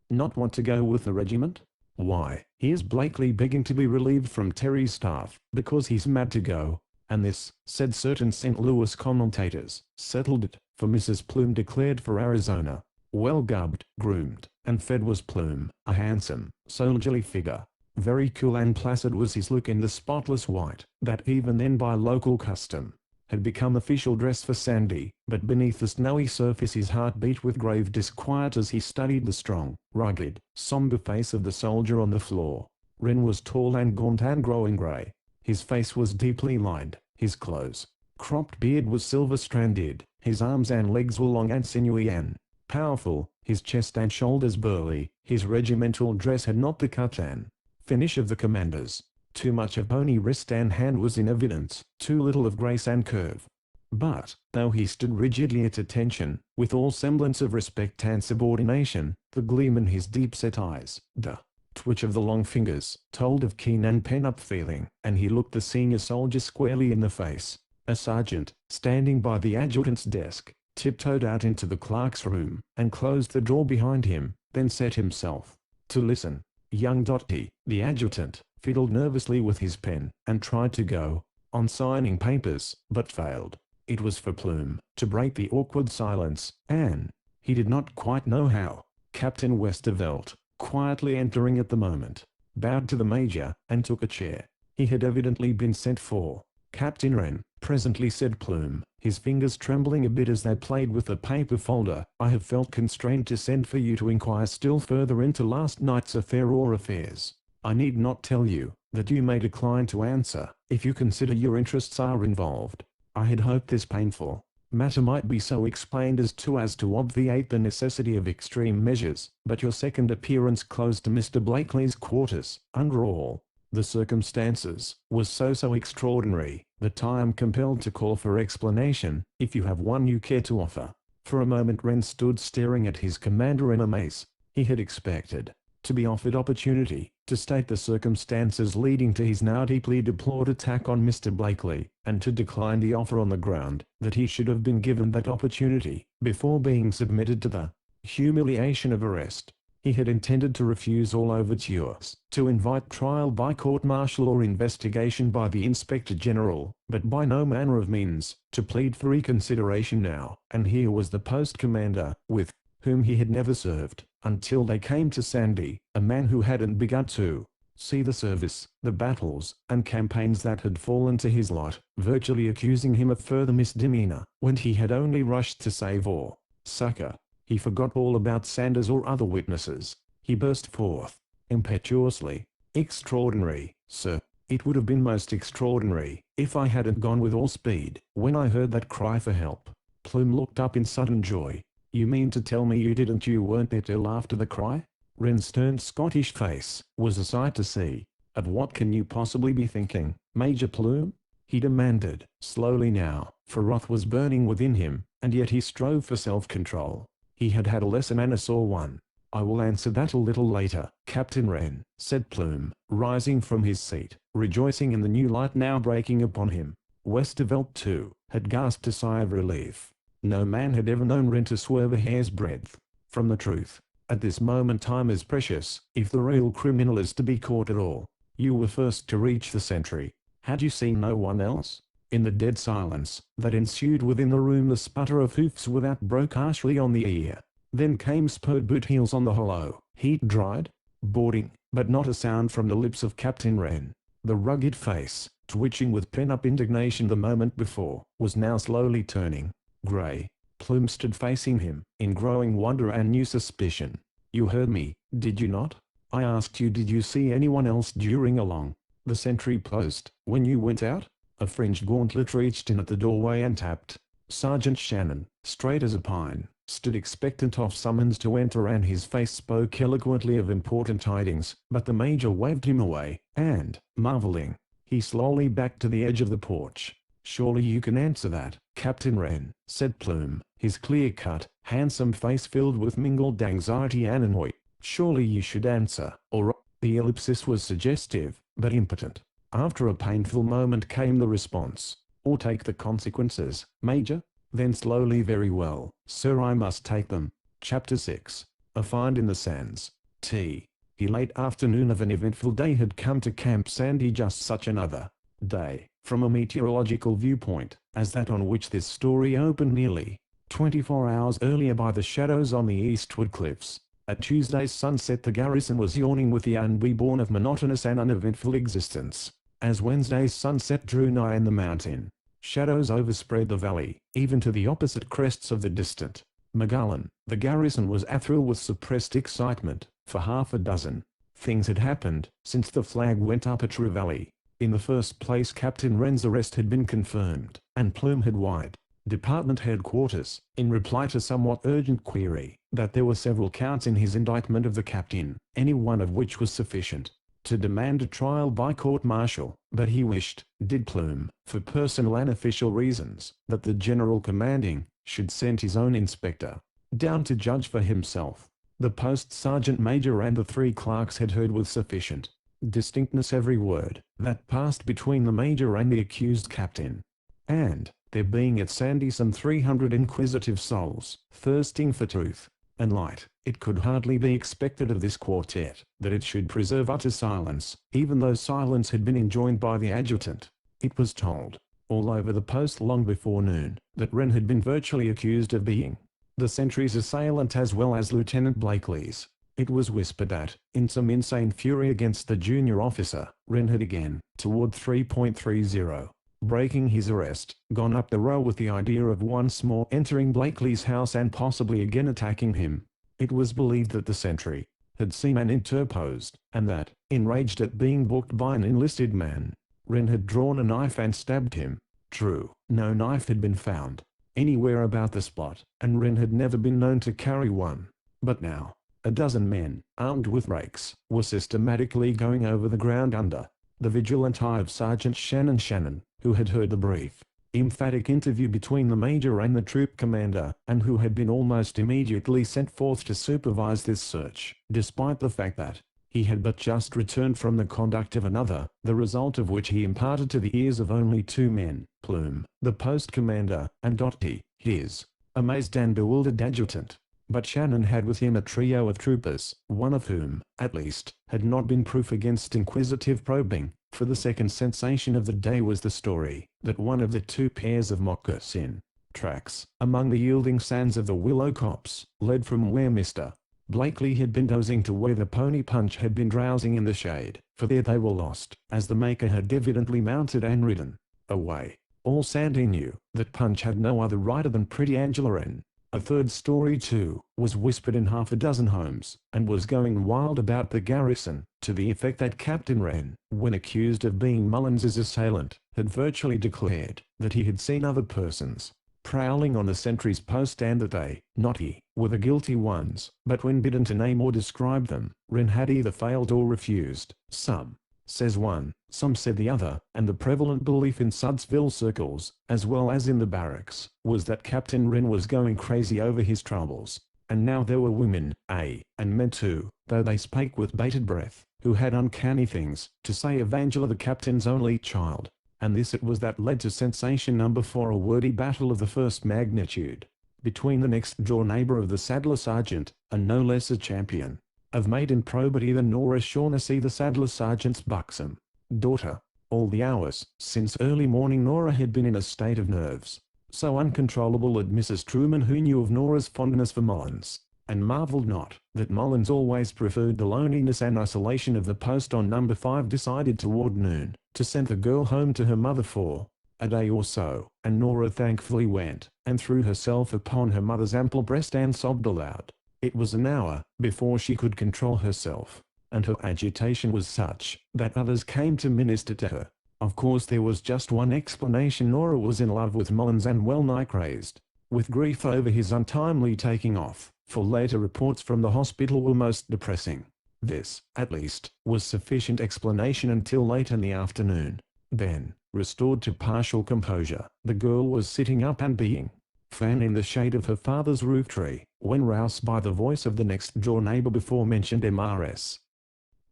not want to go with the regiment? Why, here's Blakely begging to be relieved from Terry's staff, because he's mad to go. And this, said certain St. Louis commentators, settled it, for Mrs. Plume declared for Arizona. Well gubbed, groomed, and fed was Plume, a handsome, soldierly figure. Very cool and placid was his look in the spotless white, that even then by local custom had become official dress for Sandy, but beneath the snowy surface his heart beat with grave disquiet as he studied the strong, rugged, somber face of the soldier on the floor. Wren was tall and gaunt and growing grey. His face was deeply lined, his close, cropped beard was silver-stranded, his arms and legs were long and sinewy and powerful, his chest and shoulders burly, his regimental dress had not the cut and finish of the commanders. Too much of bony wrist and hand was in evidence, too little of grace and curve. But, though he stood rigidly at attention, with all semblance of respect and subordination, the gleam in his deep-set eyes, the twitch of the long fingers, told of keen and pent-up feeling, and he looked the senior soldier squarely in the face. A sergeant, standing by the adjutant's desk, tiptoed out into the clerk's room, and closed the door behind him, then set himself to listen. Young Dotty, the adjutant, fiddled nervously with his pen, and tried to go on signing papers, but failed. It was for Plume to break the awkward silence, and he did not quite know how. Captain Westervelt, quietly entering at the moment, bowed to the major, and took a chair. He had evidently been sent for. Captain Wren, presently said Plume, his fingers trembling a bit as they played with the paper folder, I have felt constrained to send for you to inquire still further into last night's affair or affairs. I need not tell you that you may decline to answer, if you consider your interests are involved. I had hoped this painful matter might be so explained as to obviate the necessity of extreme measures, but your second appearance close to Mr. Blakely's quarters, under all the circumstances, was so extraordinary, that I am compelled to call for explanation, if you have one you care to offer. For a moment Wren stood staring at his commander in amaze. He had expected to be offered opportunity to state the circumstances leading to his now deeply deplored attack on Mr. Blakely, and to decline the offer on the ground that he should have been given that opportunity before being submitted to the humiliation of arrest. He had intended to refuse all overtures to invite trial by court-martial or investigation by the Inspector General, but by no manner of means to plead for reconsideration now, and here was the post commander, with whom he had never served, until they came to Sandy, a man who hadn't begun to see the service, the battles, and campaigns that had fallen to his lot, virtually accusing him of further misdemeanor, when he had only rushed to save or succor. He forgot all about Sanders or other witnesses. He burst forth, impetuously, Extraordinary, sir. It would have been most extraordinary, if I hadn't gone with all speed, when I heard that cry for help. Plume looked up in sudden joy. You mean to tell me you weren't there till after the cry? Wren's stern Scottish face was a sight to see. Of what can you possibly be thinking, Major Plume? He demanded, slowly now, for wrath was burning within him, and yet he strove for self-control. He had had a lesson and a sore one. I will answer that a little later, Captain Wren, said Plume, rising from his seat, rejoicing in the new light now breaking upon him. Westervelt, too, had gasped a sigh of relief. No man had ever known Wren to swerve a hair's breadth from the truth. At this moment time is precious, if the real criminal is to be caught at all. You were first to reach the sentry. Had you seen no one else? In the dead silence that ensued within the room, the sputter of hoofs without broke harshly on the ear. Then came spurred boot heels on the hollow, heat-dried boarding, but not a sound from the lips of Captain Wren. The rugged face, twitching with pent-up indignation the moment before, was now slowly turning grey. Plume stood facing him, in growing wonder and new suspicion. "You heard me, did you not? I asked you, did you see anyone else during along the sentry post when you went out?" A fringed gauntlet reached in at the doorway and tapped. Sergeant Shannon, straight as a pine, stood expectant of summons to enter, and his face spoke eloquently of important tidings, but the major waved him away, and, marveling, he slowly backed to the edge of the porch. "Surely you can answer that, Captain Wren," said Plume, his clear-cut, handsome face filled with mingled anxiety and annoy. "Surely you should answer, or—" The ellipsis was suggestive, but impotent. After a painful moment came the response, "Or take the consequences, Major?" Then slowly, "Very well, sir, I must take them." Chapter 6. A Find in the Sands. The late afternoon of an eventful day had come to Camp Sandy, just such another day, from a meteorological viewpoint, as that on which this story opened nearly 24 hours earlier by the shadows on the eastward cliffs. At Tuesday's sunset the garrison was yawning with the unreborn of monotonous and uneventful existence. As Wednesday's sunset drew nigh and the mountain shadows overspread the valley, even to the opposite crests of the distant Magellan, the garrison was athrill with suppressed excitement, for half a dozen things had happened since the flag went up at Trevally. In the first place, Captain Wren's arrest had been confirmed, and Plume had wired Department Headquarters, in reply to somewhat urgent query, that there were several counts in his indictment of the captain, any one of which was sufficient to demand a trial by court-martial, but he wished, did Plume, for personal and official reasons, that the general commanding should send his own inspector down to judge for himself. The post sergeant major and the three clerks had heard with sufficient distinctness every word that passed between the major and the accused captain, and, there being at Sandy some 300 inquisitive souls, thirsting for truth and light, it could hardly be expected of this quartet that it should preserve utter silence, even though silence had been enjoined by the adjutant. It was told all over the post long before noon that Wren had been virtually accused of being the sentry's assailant as well as Lieutenant Blakely's. It was whispered that, in some insane fury against the junior officer, Wren had again, toward 3.30, breaking his arrest, gone up the row with the idea of once more entering Blakely's house and possibly again attacking him. It was believed that the sentry had seen and interposed, and that, enraged at being booked by an enlisted man, Wren had drawn a knife and stabbed him. True, no knife had been found anywhere about the spot, and Wren had never been known to carry one. But now, a dozen men, armed with rakes, were systematically going over the ground under the vigilant eye of Sergeant Shannon, who had heard the brief, emphatic interview between the major and the troop commander, and who had been almost immediately sent forth to supervise this search, despite the fact that he had but just returned from the conduct of another, the result of which he imparted to the ears of only two men, Plume, the post commander, and Dotty, his amazed and bewildered adjutant. But Shannon had with him a trio of troopers, one of whom, at least, had not been proof against inquisitive probing, for the second sensation of the day was the story that one of the two pairs of moccasin tracks among the yielding sands of the willow copse led from where Mr. Blakely had been dozing to where the pony Punch had been drowsing in the shade, for there they were lost, as the maker had evidently mounted and ridden away. All Sandy knew that Punch had no other rider than pretty Angela Wren. A third story too was whispered in half a dozen homes, and was going wild about the garrison, to the effect that Captain Wren, when accused of being Mullins's assailant, had virtually declared that he had seen other persons prowling on the sentry's post and that they, not he, were the guilty ones, but when bidden to name or describe them, Wren had either failed or refused. Some says one, some said the other, and the prevalent belief in Sudsville circles, as well as in the barracks, was that Captain Wren was going crazy over his troubles. And now there were women, and men too, though they spake with bated breath, who had uncanny things to say of Angela, the captain's only child. And this it was that led to sensation number 4, a wordy battle of the first magnitude, between the next-door neighbor of the saddler sergeant, and no less a champion of maiden probity than Nora Shaughnessy, the saddler sergeant's buxom daughter. All the hours since early morning Nora had been in a state of nerves so uncontrollable that Mrs. Truman, who knew of Nora's fondness for Mullins, and marveled not that Mullins always preferred the loneliness and isolation of the post on number 5. Decided toward noon to send the girl home to her mother for a day or so, and Nora thankfully went, and threw herself upon her mother's ample breast and sobbed aloud. It was an hour before she could control herself, and her agitation was such that others came to minister to her. Of course there was just one explanation: Nora was in love with Mullins and well-nigh crazed with grief over his untimely taking off, for later reports from the hospital were most depressing. This, at least, was sufficient explanation until late in the afternoon. Then, restored to partial composure, the girl was sitting up and being fanned in the shade of her father's roof tree, when roused by the voice of the next-door neighbor before-mentioned Mrs.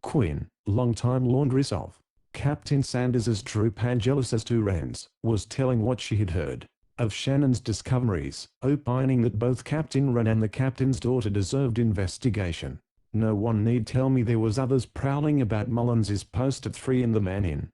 Quinn, long-time laundress of Captain Sanders's troop and jealous as to Wren's, was telling what she had heard of Shannon's discoveries, opining that both Captain Wren and the captain's daughter deserved investigation. No one need tell me there was others prowling about Mullins's post at 3 in the Man Inn.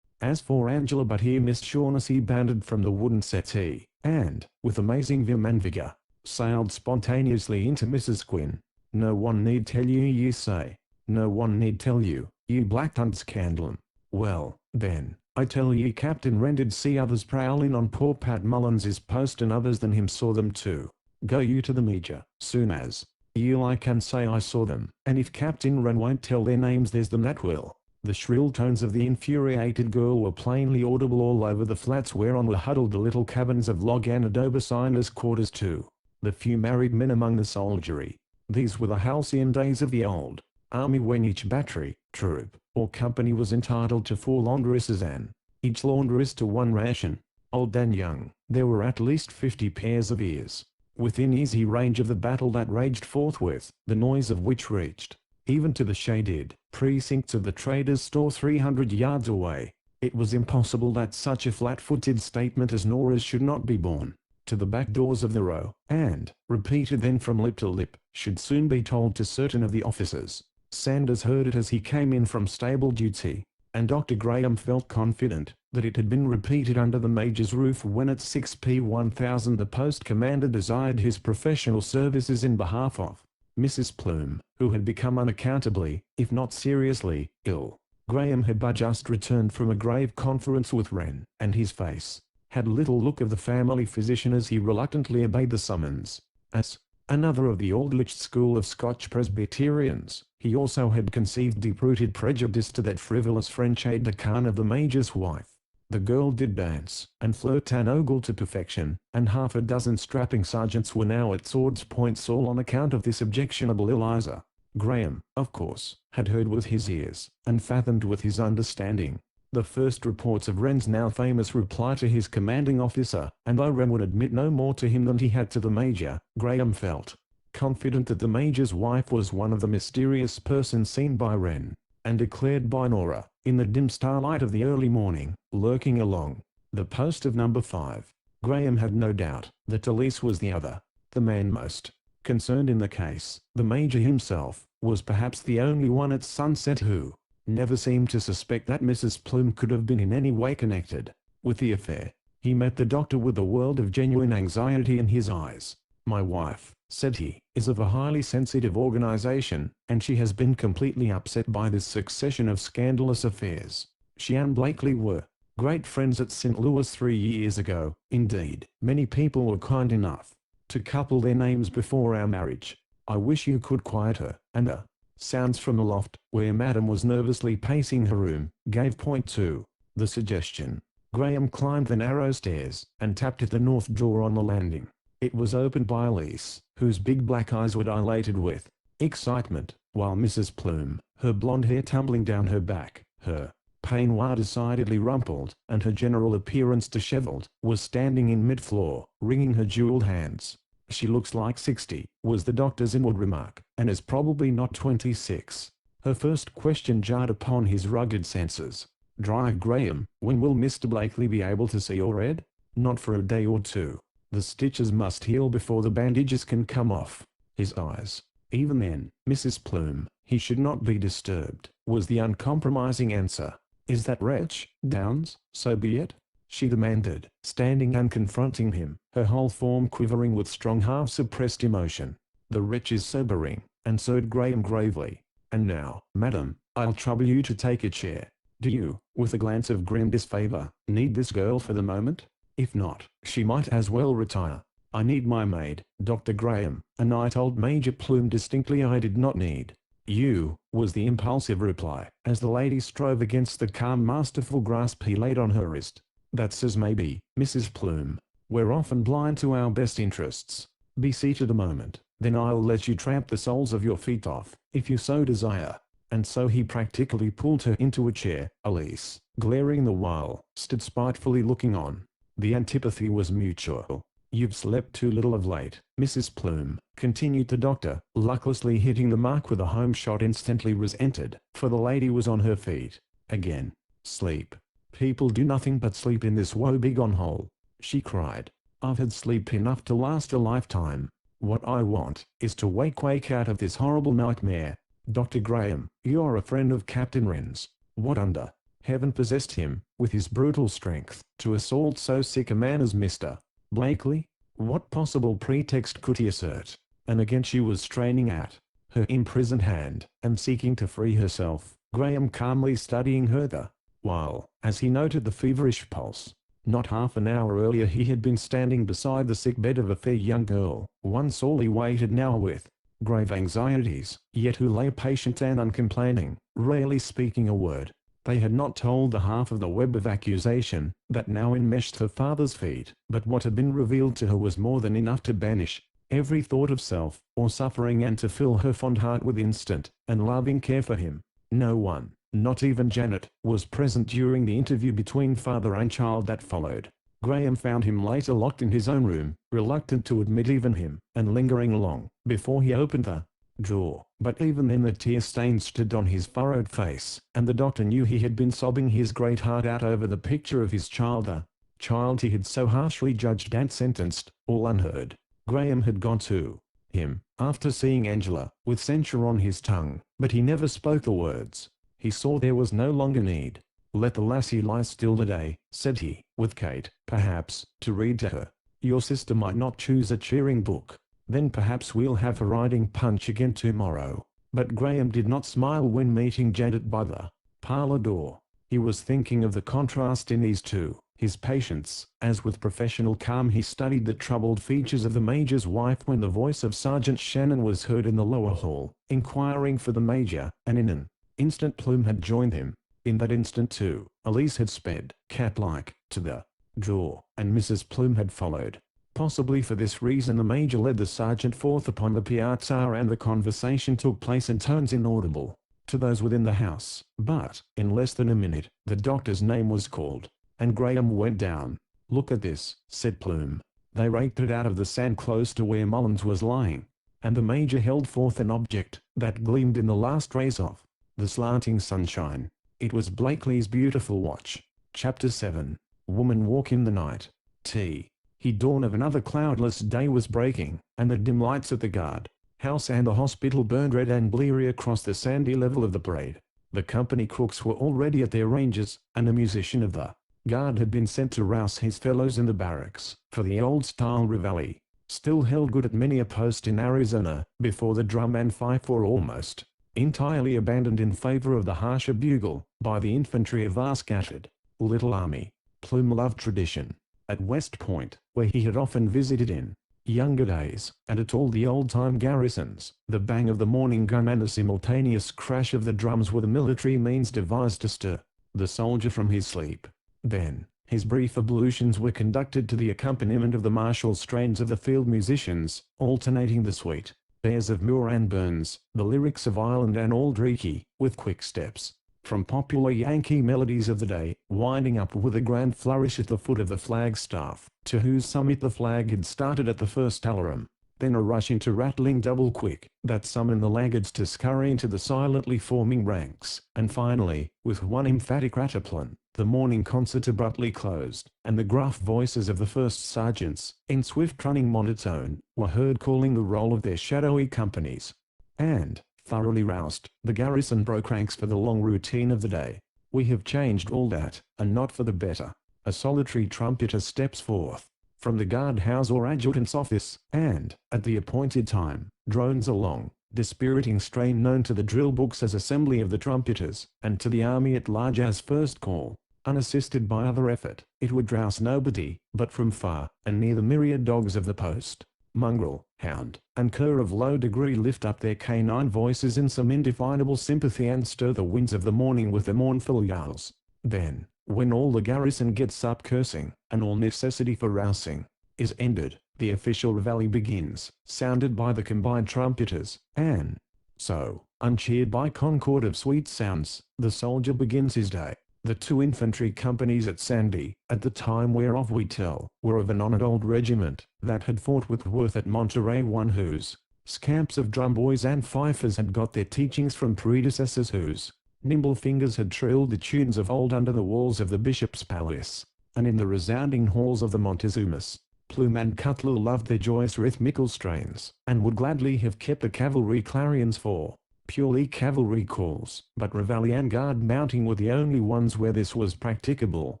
As for Angela, but here Miss Shaughnessy bounded from the wooden settee, and, with amazing vim and vigor, sailed spontaneously into Mrs. Quinn. No one need tell you, ye say. No one need tell you, you black-tongued scandalum. Well, then, I tell ye Captain Wren did see others prowling on poor Pat Mullins's post, and others than him saw them too. Go you to the Major, soon as you like, and say I saw them, and if Captain Wren won't tell their names, there's them that will. The shrill tones of the infuriated girl were plainly audible all over the flats whereon were huddled the little cabins of log and adobe assigned as quarters to the few married men among the soldiery. These were the halcyon days of the old army, when each battery, troop, or company was entitled to 4 laundresses, and each laundress to 1 ration. Old and young, there were at least 50 pairs of ears within easy range of the battle that raged forthwith, the noise of which reached even to the shaded precincts of the trader's store 300 yards away. It was impossible that such a flat-footed statement as Nora's should not be borne to the back doors of the row, and, repeated then from lip to lip, should soon be told to certain of the officers. Sanders heard it as he came in from stable duty, and Dr. Graham felt confident that it had been repeated under the Major's roof when at 6p.1000 the post commander desired his professional services in behalf of Mrs. Plume, who had become unaccountably, if not seriously, ill. Graham had but just returned from a grave conference with Wren, and his face had little look of the family physician as he reluctantly obeyed the summons. As another of the Aldwych school of Scotch Presbyterians, he also had conceived deep-rooted prejudice to that frivolous French aide-de-camp of the Major's wife. The girl did dance and flirt and ogle to perfection, and half a dozen strapping sergeants were now at swords' points, all on account of this objectionable Eliza. Graham, of course, had heard with his ears, and fathomed with his understanding, the first reports of Wren's now famous reply to his commanding officer, and though Wren would admit no more to him than he had to the Major, Graham felt confident that the Major's wife was one of the mysterious persons seen by Wren, and declared by Nora, in the dim starlight of the early morning, lurking along the post of number 5. Graham had no doubt that Elise was the other, the man most concerned in the case. The Major himself was perhaps the only one at Sunset who never seemed to suspect that Mrs. Plume could have been in any way connected with the affair. He met the doctor with a world of genuine anxiety in his eyes. "My wife," said he, "is of a highly sensitive organization, and she has been completely upset by this succession of scandalous affairs. She and Blakely were great friends at St. Louis 3 years ago. Indeed, many people were kind enough to couple their names before our marriage. I wish you could quiet her." And sounds from the loft, where Madame was nervously pacing her room, gave point to the suggestion. Graham climbed the narrow stairs, and tapped at the north door on the landing. It was opened by Elise, whose big black eyes were dilated with excitement, while Mrs. Plume, her blonde hair tumbling down her back, her peignoir decidedly rumpled, and her general appearance disheveled, was standing in mid-floor, wringing her jeweled hands. "She looks like 60, was the doctor's inward remark, and is probably not 26. Her first question jarred upon his rugged senses. "Dry, Graham, when will Mr. Blakely be able to see your head?" "Not for a day or 2. The stitches must heal before the bandages can come off." His eyes. "Even then, Mrs. Plume, he should not be disturbed," was the uncompromising answer. "Is that wretch Downs? So be it?" she demanded, standing and confronting him, her whole form quivering with strong half-suppressed emotion. The wretch is sobering, answered Graham gravely. And now, madam, I'll trouble you to take a chair. Do you, with a glance of grim disfavor, need this girl for the moment? If not, she might as well retire. I need my maid, Dr. Graham, and I told Major Plume distinctly I did not need you, was the impulsive reply, as the lady strove against the calm masterful grasp he laid on her wrist. That's as may be, Mrs. Plume. We're often blind to our best interests. Be seated a moment, then I'll let you tramp the soles of your feet off, if you so desire. And so he practically pulled her into a chair. Elise, glaring the while, stood spitefully looking on. The antipathy was mutual. You've slept too little of late, Mrs. Plume, continued the doctor, lucklessly hitting the mark with a home shot instantly resented, for the lady was on her feet. Again. Sleep. People do nothing but sleep in this woebegone hole, she cried. I've had sleep enough to last a lifetime. What I want is to wake out of this horrible nightmare. Dr. Graham, you're a friend of Captain Wren's. What under heaven possessed him, with his brutal strength, to assault so sick a man as Mr. Blakely? What possible pretext could he assert? And again she was straining at her imprisoned hand, and seeking to free herself, Graham calmly studying her the while, as he noted the feverish pulse. Not half an hour earlier he had been standing beside the sick bed of a fair young girl, one sorely weighted now with grave anxieties, yet who lay patient and uncomplaining, rarely speaking a word. They had not told the half of the web of accusation that now enmeshed her father's feet, but what had been revealed to her was more than enough to banish every thought of self or suffering and to fill her fond heart with instant and loving care for him. No one, not even Janet, was present during the interview between father and child that followed. Graham found him later locked in his own room, reluctant to admit even him, and lingering long before he opened the door. But even then the tear-stains stood on his furrowed face, and the doctor knew he had been sobbing his great heart out over the picture of his child, the child he had so harshly judged and sentenced, all unheard. Graham had gone to him, after seeing Angela, with censure on his tongue, but he never spoke the words. He saw there was no longer need. Let the lassie lie still today, said he, with Kate, perhaps, to read to her. Your sister might not choose a cheering book. Then perhaps we'll have her riding Punch again tomorrow. But Graham did not smile when meeting Janet by the parlor door. He was thinking of the contrast in these two, his patience, as with professional calm he studied the troubled features of the Major's wife when the voice of Sergeant Shannon was heard in the lower hall, inquiring for the Major, and in an instant Plume had joined him. In that instant too, Elise had sped, cat-like, to the door, and Mrs. Plume had followed. Possibly for this reason the Major led the sergeant forth upon the piazza and the conversation took place in tones inaudible to those within the house. But, in less than a minute, the doctor's name was called, and Graham went down. Look at this, said Plume. They raked it out of the sand close to where Mullins was lying, and the Major held forth an object that gleamed in the last rays of the slanting sunshine. It was Blakely's beautiful watch. Chapter 7. Woman Walk in the Night. Dawn of another cloudless day was breaking, and the dim lights of the guard house and the hospital burned red and bleary across the sandy level of the parade. The company crooks were already at their ranges, and a musician of the guard had been sent to rouse his fellows in the barracks, for the old-style reveille still held good at many a post in Arizona, before the drum and fife were almost entirely abandoned in favor of the harsher bugle, by the infantry of our scattered little army. Plume loved tradition. At West Point, where he had often visited in younger days, and at all the old-time garrisons, the bang of the morning gun and the simultaneous crash of the drums were the military means devised to stir the soldier from his sleep. Then, his brief ablutions were conducted to the accompaniment of the martial strains of the field musicians, alternating the sweet airs of Moore and Burns, the lyrics of Ireland and Aldrich, with quick steps from popular Yankee melodies of the day, winding up with a grand flourish at the foot of the flagstaff, to whose summit the flag had started at the first alarum. Then a rush into rattling double quick, that summoned the laggards to scurry into the silently forming ranks, and finally, with one emphatic rataplan, the morning concert abruptly closed, and the gruff voices of the first sergeants, in swift running monotone, were heard calling the roll of their shadowy companies. And, thoroughly roused, the garrison broke ranks for the long routine of the day. We have changed all that, and not for the better. A solitary trumpeter steps forth from the guardhouse or adjutant's office, and, at the appointed time, drones along, dispiriting strain known to the drill books as Assembly of the Trumpeters, and to the army at large as First Call. Unassisted by other effort, it would rouse nobody, but from far and near the myriad dogs of the post, mongrel, hound, and cur of low degree lift up their canine voices in some indefinable sympathy and stir the winds of the morning with their mournful yowls. Then, when all the garrison gets up cursing, and all necessity for rousing is ended, the official reveille begins, sounded by the combined trumpeters, and so, uncheered by concord of sweet sounds, the soldier begins his day. The 2 infantry companies at Sandy, at the time whereof we tell, were of an honoured old regiment, that had fought with Worth at Monterey, one whose scamps of drum boys and fifers had got their teachings from predecessors whose nimble fingers had trilled the tunes of old under the walls of the bishop's palace, and in the resounding halls of the Montezumas. Plume and Cutler loved their joyous rhythmical strains, and would gladly have kept the cavalry clarions for purely cavalry calls, but reveille and guard mounting were the only ones where this was practicable,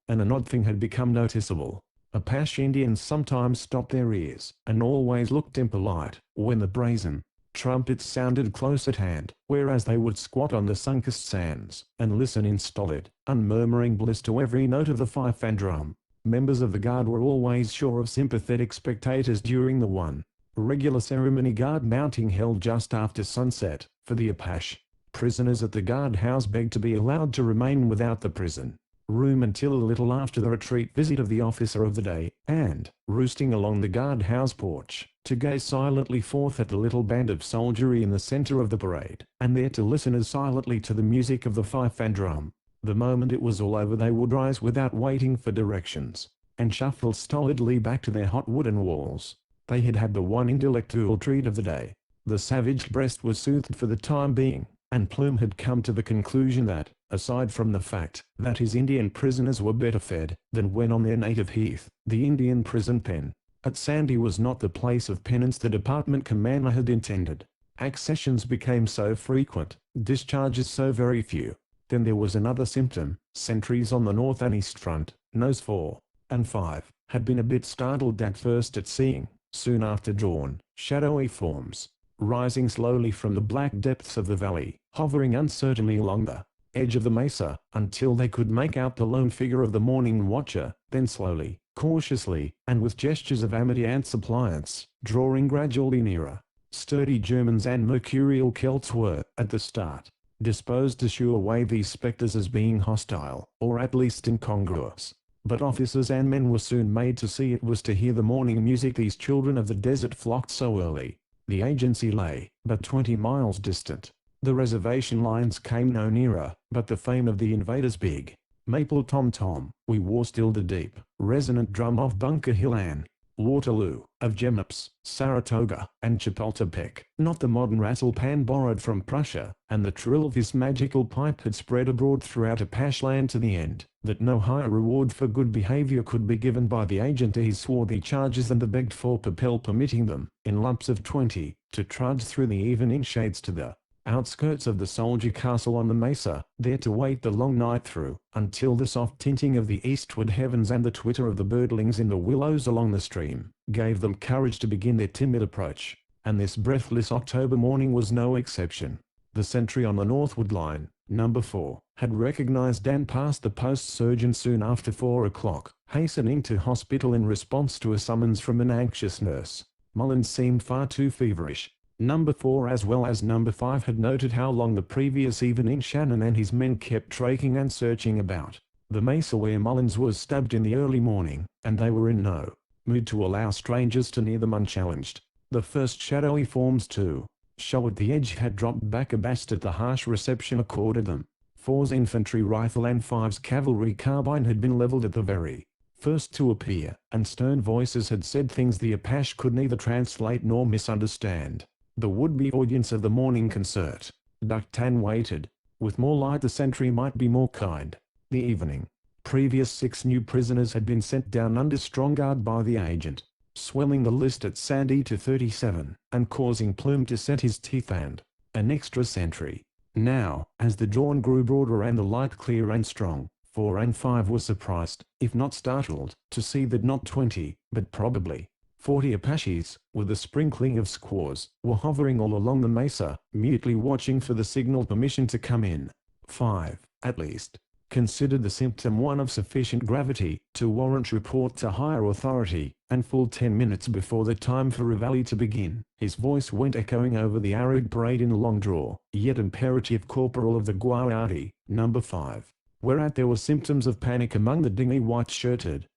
and an odd thing had become noticeable. Apache Indians sometimes stopped their ears, and always looked impolite, when the brazen trumpets sounded close at hand, whereas they would squat on the sunkest sands, and listen in stolid, unmurmuring bliss to every note of the fife and drum. Members of the guard were always sure of sympathetic spectators during the one regular ceremony guard mounting held just after sunset, for the Apache prisoners at the guard-house begged to be allowed to remain without the prison room until a little after the retreat visit of the officer of the day, and, roosting along the guard-house porch, to gaze silently forth at the little band of soldiery in the center of the parade, and there to listen as silently to the music of the fife and drum. The moment it was all over they would rise without waiting for directions, and shuffle stolidly back to their hot wooden walls. They had had the one intellectual treat of the day. The savage breast was soothed for the time being, and Plume had come to the conclusion that, aside from the fact that his Indian prisoners were better fed than when on their native heath, the Indian prison pen at Sandy was not the place of penance the department commander had intended. Accessions became so frequent, discharges so very few. Then there was another symptom. Sentries on the north and east front, Nos 4 and 5, had been a bit startled at first at seeing, soon after dawn, shadowy forms, rising slowly from the black depths of the valley, hovering uncertainly along the edge of the mesa, until they could make out the lone figure of the morning watcher, then slowly, cautiously, and with gestures of amity and suppliance, drawing gradually nearer. Sturdy Germans and mercurial Celts were, at the start, disposed to shoo away these spectres as being hostile, or at least incongruous. But officers and men were soon made to see it was to hear the morning music these children of the desert flocked so early. The agency lay but 20 miles distant. The reservation lines came no nearer, but the fame of the invaders' big maple tom-tom, we wore still the deep, resonant drum of Bunker Hill and Waterloo, of Jemappes, Saratoga, and Chapultepec, not the modern rattle-pan borrowed from Prussia, and the trill of his magical pipe had spread abroad throughout Apache land to the end that no higher reward for good behavior could be given by the agent to his swarthy charges than the begged for papel permitting them, in lumps of 20, to trudge through the evening shades to the outskirts of the soldier castle on the mesa, there to wait the long night through, until the soft tinting of the eastward heavens and the twitter of the birdlings in the willows along the stream, gave them courage to begin their timid approach. And this breathless October morning was no exception. The sentry on the northward line, number 4, had recognized and passed the post surgeon soon after 4 o'clock, hastening to hospital in response to a summons from an anxious nurse. Mullins seemed far too feverish. Number 4 as well as number 5 had noted how long the previous evening Shannon and his men kept traking and searching about the mesa where Mullins was stabbed in the early morning, and they were in no mood to allow strangers to near them unchallenged. The first shadowy forms too, show at the edge had dropped back abashed at the harsh reception accorded them. 4's infantry rifle and 5's cavalry carbine had been leveled at the very first to appear, and stern voices had said things the Apache could neither translate nor misunderstand. The would-be audience of the morning concert ducked and waited. With more light the sentry might be more kind. The evening previous 6 new prisoners had been sent down under strong guard by the agent, swelling the list at Sandy to 37, and causing Plume to set his teeth and an extra sentry. Now, as the dawn grew broader and the light clear and strong, 4 and 5 were surprised, if not startled, to see that not 20, but probably 40 Apaches, with a sprinkling of squaws, were hovering all along the mesa, mutely watching for the signal permission to come in. 5, at least, considered the symptom one of sufficient gravity to warrant report to higher authority, and full 10 minutes before the time for reveille to begin, his voice went echoing over the arid parade in a long draw, yet imperative corporal of the Guayati, number 5. Whereat there were symptoms of panic among the dingy white-shirted,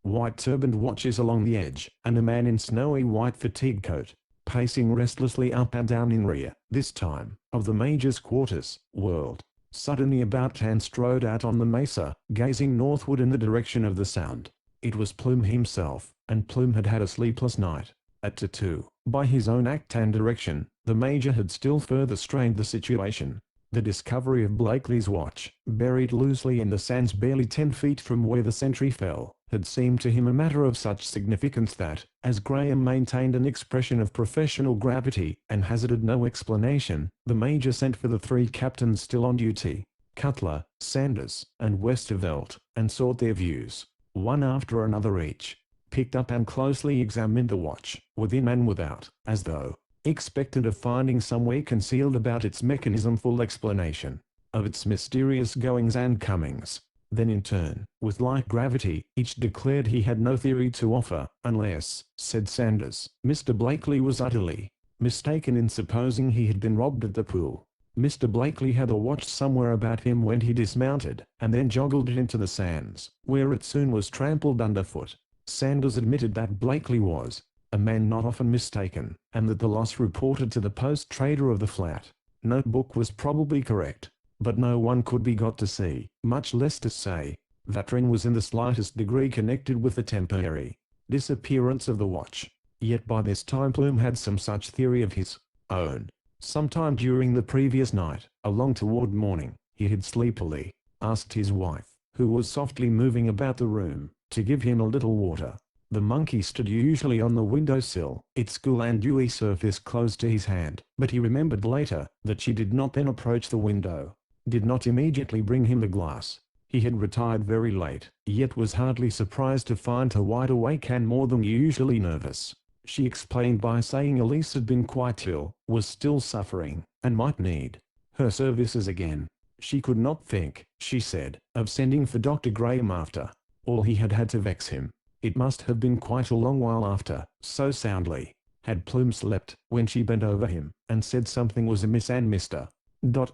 white-turbaned watchers along the edge, and a man in snowy white fatigue coat, pacing restlessly up and down in rear, this time, of the major's quarters, whirled suddenly about and strode out on the mesa, gazing northward in the direction of the sound. It was Plume himself, and Plume had had a sleepless night. At Tattoo, by his own act and direction, the major had still further strained the situation. The discovery of Blakely's watch, buried loosely in the sands barely 10 feet from where the sentry fell, had seemed to him a matter of such significance that, as Graham maintained an expression of professional gravity and hazarded no explanation, the major sent for the 3 captains still on duty, Cutler, Sanders, and Westervelt, and sought their views. One after another each picked up and closely examined the watch, within and without, as though expectant of finding somewhere concealed about its mechanism full explanation of its mysterious goings and comings. Then in turn, with like gravity, each declared he had no theory to offer, unless, said Sanders, Mr. Blakely was utterly mistaken in supposing he had been robbed at the pool. Mr. Blakely had a watch somewhere about him when he dismounted, and then joggled it into the sands, where it soon was trampled underfoot. Sanders admitted that Blakely was a man not often mistaken, and that the loss reported to the post-trader of the flat notebook was probably correct. But no one could be got to see, much less to say, that Wren was in the slightest degree connected with the temporary disappearance of the watch. Yet by this time Plume had some such theory of his own. Sometime during the previous night, along toward morning, he had sleepily asked his wife, who was softly moving about the room, to give him a little water. The monkey stood usually on the windowsill, its cool and dewy surface close to his hand, but he remembered later that she did not then approach the window, did not immediately bring him the glass. He had retired very late, yet was hardly surprised to find her wide awake and more than usually nervous. She explained by saying Elise had been quite ill, was still suffering, and might need her services again. She could not think, she said, of sending for Dr. Graham after all he had had to vex him. It must have been quite a long while after, so soundly had Plume slept, when she bent over him, and said something was amiss, and Mr.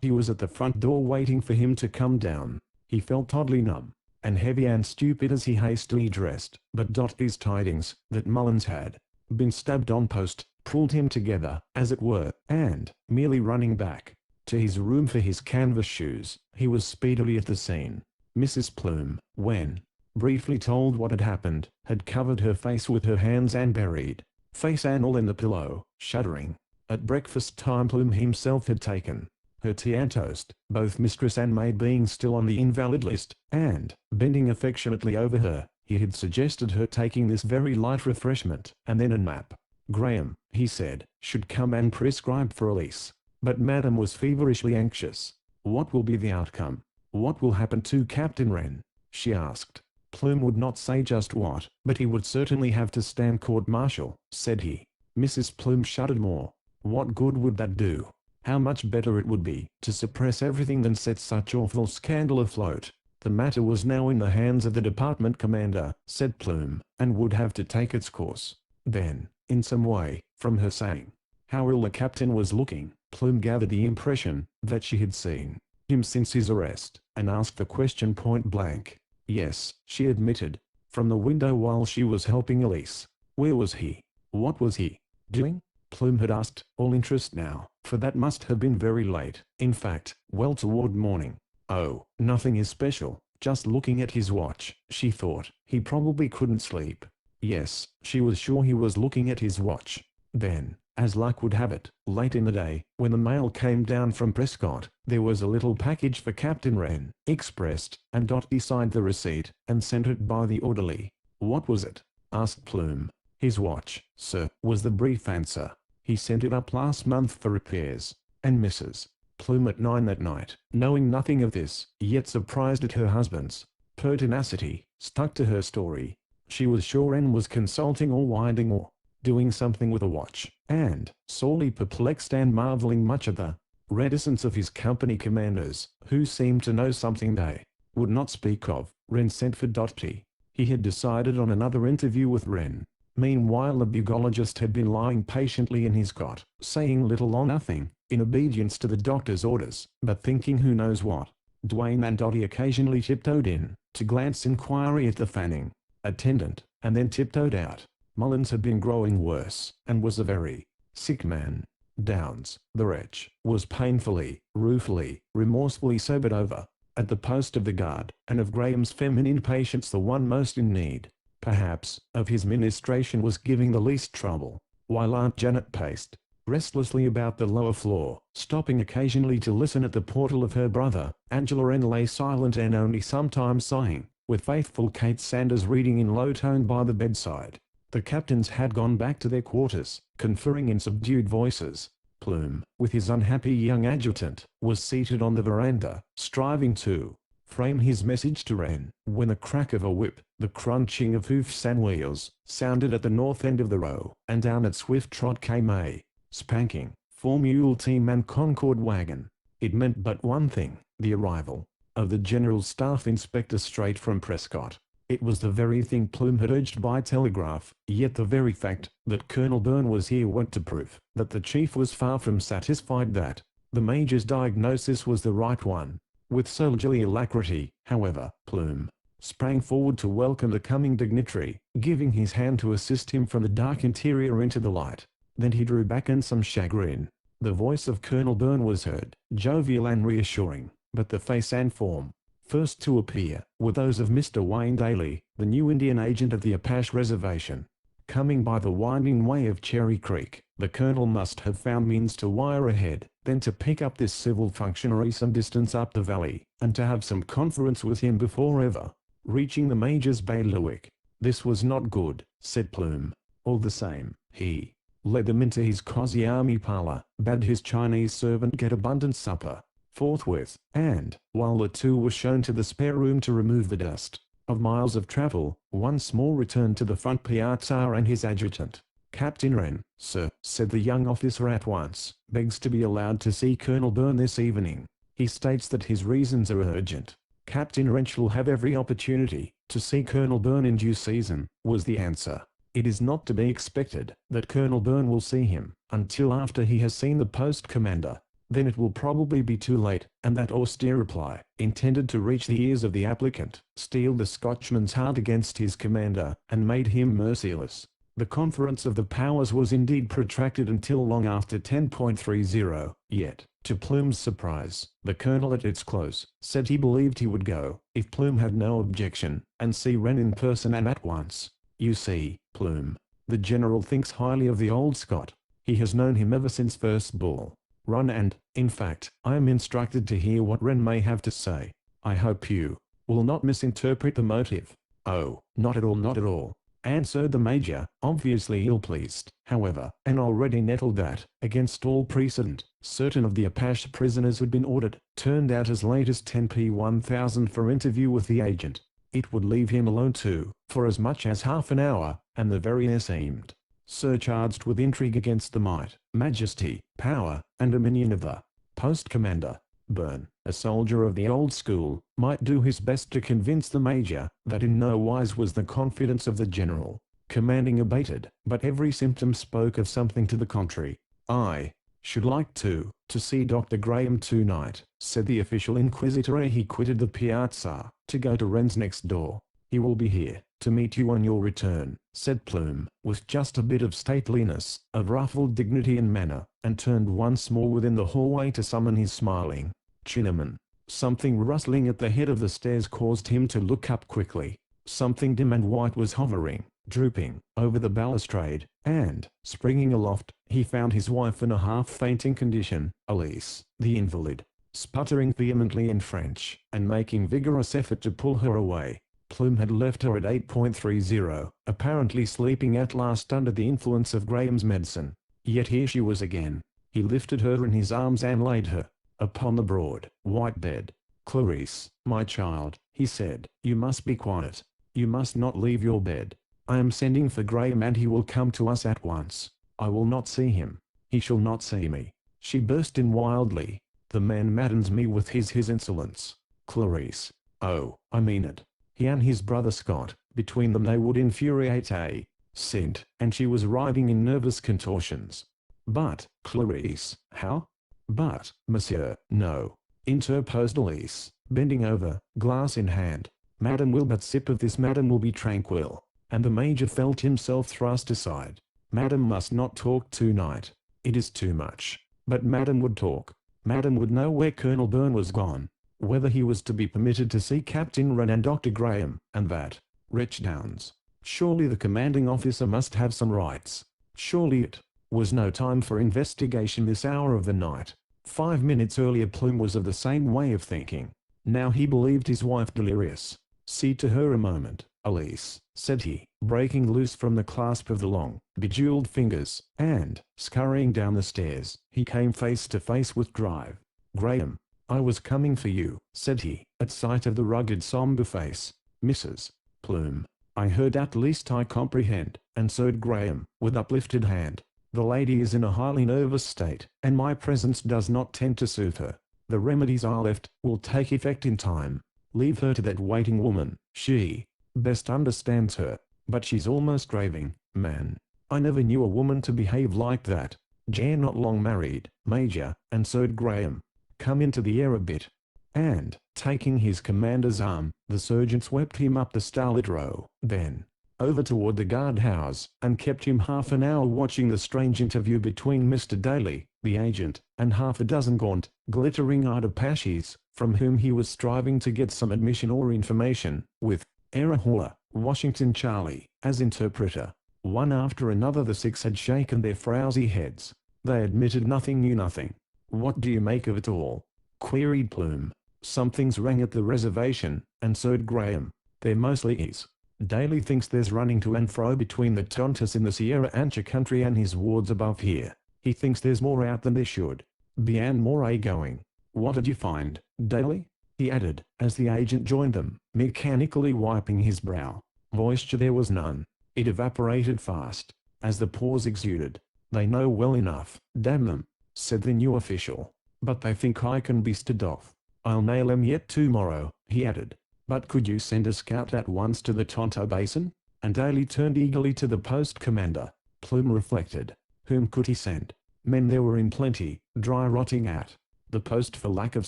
He was at the front door waiting for him to come down. He felt oddly numb, and heavy and stupid as he hastily dressed, but Dotty's tidings, that Mullins had been stabbed on post, pulled him together, as it were, and, merely running back to his room for his canvas shoes, he was speedily at the scene. Mrs. Plume, when briefly told what had happened, had covered her face with her hands and buried face and all in the pillow, shuddering. At breakfast time Plume himself had taken her tea and toast, both mistress and maid being still on the invalid list, and, bending affectionately over her, he had suggested her taking this very light refreshment, and then a nap. Graham, he said, should come and prescribe for Elise. But Madame was feverishly anxious. What will be the outcome? What will happen to Captain Wren? She asked. Plume would not say just what, but he would certainly have to stand court-martial, said he. Mrs. Plume shuddered more. What good would that do? How much better it would be to suppress everything than set such awful scandal afloat. The matter was now in the hands of the department commander, said Plume, and would have to take its course. Then, in some way, from her saying how ill the captain was looking, Plume gathered the impression that she had seen him since his arrest, and asked the question point blank. Yes, she admitted, from the window while she was helping Elise. Where was he? What was he doing? Plume had asked, all interest now, for that must have been very late, in fact, well toward morning. Oh, nothing especial, just looking at his watch, she thought. He probably couldn't sleep. Yes, she was sure he was looking at his watch. Then, as luck would have it, late in the day, when the mail came down from Prescott, there was a little package for Captain Wren, expressed, and Dotty signed the receipt, and sent it by the orderly. What was it? Asked Plume. His watch, sir, was the brief answer. He sent it up last month for repairs. And Mrs. Plume at 9 that night, knowing nothing of this, yet surprised at her husband's pertinacity, stuck to her story. She was sure Wren was consulting or winding or doing something with a watch, and, sorely perplexed and marveling much at the reticence of his company commanders, who seemed to know something they would not speak of, Wren sent for Dotty. He had decided on another interview with Wren. Meanwhile the bugologist had been lying patiently in his cot, saying little or nothing, in obedience to the doctor's orders, but thinking who knows what. Dwayne and Dotty occasionally tiptoed in, to glance inquiry at the fanning attendant, and then tiptoed out. Mullins had been growing worse, and was a very sick man. Downs, the wretch, was painfully, ruefully, remorsefully sobered over, at the post of the guard, and of Graham's feminine patients the one most in need, perhaps, of his ministration was giving the least trouble, while Aunt Janet paced restlessly about the lower floor, stopping occasionally to listen at the portal of her brother. Angela Wren lay silent and only sometimes sighing, with faithful Kate Sanders reading in low tone by the bedside. The captains had gone back to their quarters, conferring in subdued voices. Plume, with his unhappy young adjutant, was seated on the veranda, striving to frame his message to Wren, when the crack of a whip, the crunching of hoofs and wheels, sounded at the north end of the row, and down at swift trot came a spanking, four-mule team and Concord wagon. It meant but one thing, the arrival of the General Staff Inspector straight from Prescott. It was the very thing Plume had urged by telegraph, yet the very fact that Colonel Byrne was here went to prove that the chief was far from satisfied that the major's diagnosis was the right one. With soldierly alacrity, however, Plume sprang forward to welcome the coming dignitary, giving his hand to assist him from the dark interior into the light. Then he drew back in some chagrin. The voice of Colonel Byrne was heard, jovial and reassuring, but the face and form first to appear were those of Mr. Wayne Daly, the new Indian agent of the Apache reservation. Coming by the winding way of Cherry Creek, the colonel must have found means to wire ahead, then to pick up this civil functionary some distance up the valley, and to have some conference with him before ever reaching the major's bailiwick. This was not good, said Plume. All the same, he led them into his cozy army parlor, bade his Chinese servant get abundant supper forthwith, and, while the two were shown to the spare room to remove the dust of miles of travel, once more returned to the front piazza and his adjutant. Captain Wren, sir, said the young officer at once, begs to be allowed to see Colonel Byrne this evening. He states that his reasons are urgent. Captain Wren shall have every opportunity to see Colonel Byrne in due season, was the answer. It is not to be expected that Colonel Byrne will see him until after he has seen the post commander. Then it will probably be too late, and that austere reply, intended to reach the ears of the applicant, steeled the Scotchman's heart against his commander, and made him merciless. The conference of the powers was indeed protracted until long after 10:30, yet, to Plume's surprise, the colonel at its close said he believed he would go, if Plume had no objection, and see Wren in person and at once. You see, Plume, the general thinks highly of the old Scot. He has known him ever since first Bull Run and, in fact, I am instructed to hear what Wren may have to say. I hope you will not misinterpret the motive. Oh, not at all, not at all, answered the major, obviously ill-pleased, however, and already nettled that, against all precedent, certain of the Apache prisoners who had been ordered, turned out as late as 10:1000 for interview with the agent. It would leave him alone too, for as much as half an hour, and the very air seemed surcharged with intrigue against the might, majesty, power, and dominion of the post commander. Byrne, a soldier of the old school, might do his best to convince the major that in no wise was the confidence of the general commanding abated, but every symptom spoke of something to the contrary. I should like to see Dr. Graham tonight, said the official inquisitor ere he quitted the piazza, to go to Wren's next door. He will be here to meet you on your return, said Plume, with just a bit of stateliness, of ruffled dignity and manner, and turned once more within the hallway to summon his smiling Chinaman. Something rustling at the head of the stairs caused him to look up quickly. Something dim and white was hovering, drooping, over the balustrade, and, springing aloft, he found his wife in a half-fainting condition, Elise, the invalid, sputtering vehemently in French, and making vigorous effort to pull her away. Plume had left her at 8:30, apparently sleeping at last under the influence of Graham's medicine. Yet here she was again. He lifted her in his arms and laid her upon the broad, white bed. "Clarice, my child," he said, "you must be quiet. you must not leave your bed. I am sending for Graham and he will come to us at once. I will not see him. He shall not see me. She burst in wildly. The man maddens me with his insolence. Clarice. Oh, I mean it. He and his brother Scott, between them they would infuriate a Saint, and she was writhing in nervous contortions. But, Clarice, how? But, monsieur, no, interposed Elise, bending over, glass in hand. Madame will but sip of this, Madame will be tranquil. And the Major felt himself thrust aside. Madame must not talk tonight. It is too much. But Madame would talk. Madame would know where Colonel Byrne was gone, whether he was to be permitted to see Captain Wren and Dr. Graham, and that. Wretch Downs. Surely the commanding officer must have some rights. Surely it was no time for investigation this hour of the night. 5 minutes earlier Plume was of the same way of thinking. Now he believed his wife delirious. See to her a moment, Elise, said he, breaking loose from the clasp of the long, bejeweled fingers, and, scurrying down the stairs, he came face to face with Drive. Graham, I was coming for you, said he, at sight of the rugged sombre face. Mrs. Plume. I heard, at least I comprehend, and so did Graham, with uplifted hand. The lady is in a highly nervous state, and my presence does not tend to soothe her. The remedies I left will take effect in time. Leave her to that waiting woman. She best understands her. But she's almost raving, man. I never knew a woman to behave like that. Jan not long married, Major, and so did Graham. Come into the air a bit. And, taking his commander's arm, the surgeon swept him up the starlit row, then over toward the guardhouse, and kept him half an hour watching the strange interview between Mr. Daly, the agent, and half a dozen gaunt, glittering-eyed Apaches, from whom he was striving to get some admission or information, with Erahula, Washington Charlie, as interpreter. One after another the six had shaken their frowsy heads. They admitted nothing, knew nothing. What do you make of it all? Queried Plume. Something's rang at the reservation, and so did Graham. There mostly is. Daly thinks there's running to and fro between the Tontus in the Sierra Ancha country and his wards above here. He thinks there's more out than there should be and more going. What did you find, Daly? He added, as the agent joined them, mechanically wiping his brow. Moisture there was none. It evaporated fast, as the pores exuded. They know well enough, damn them, said the new official. But they think I can be stood off. I'll nail 'em yet tomorrow, he added. But could you send a scout at once to the Tonto Basin? And Daly turned eagerly to the post commander. Plume reflected. Whom could he send? Men there were in plenty, dry rotting at the post for lack of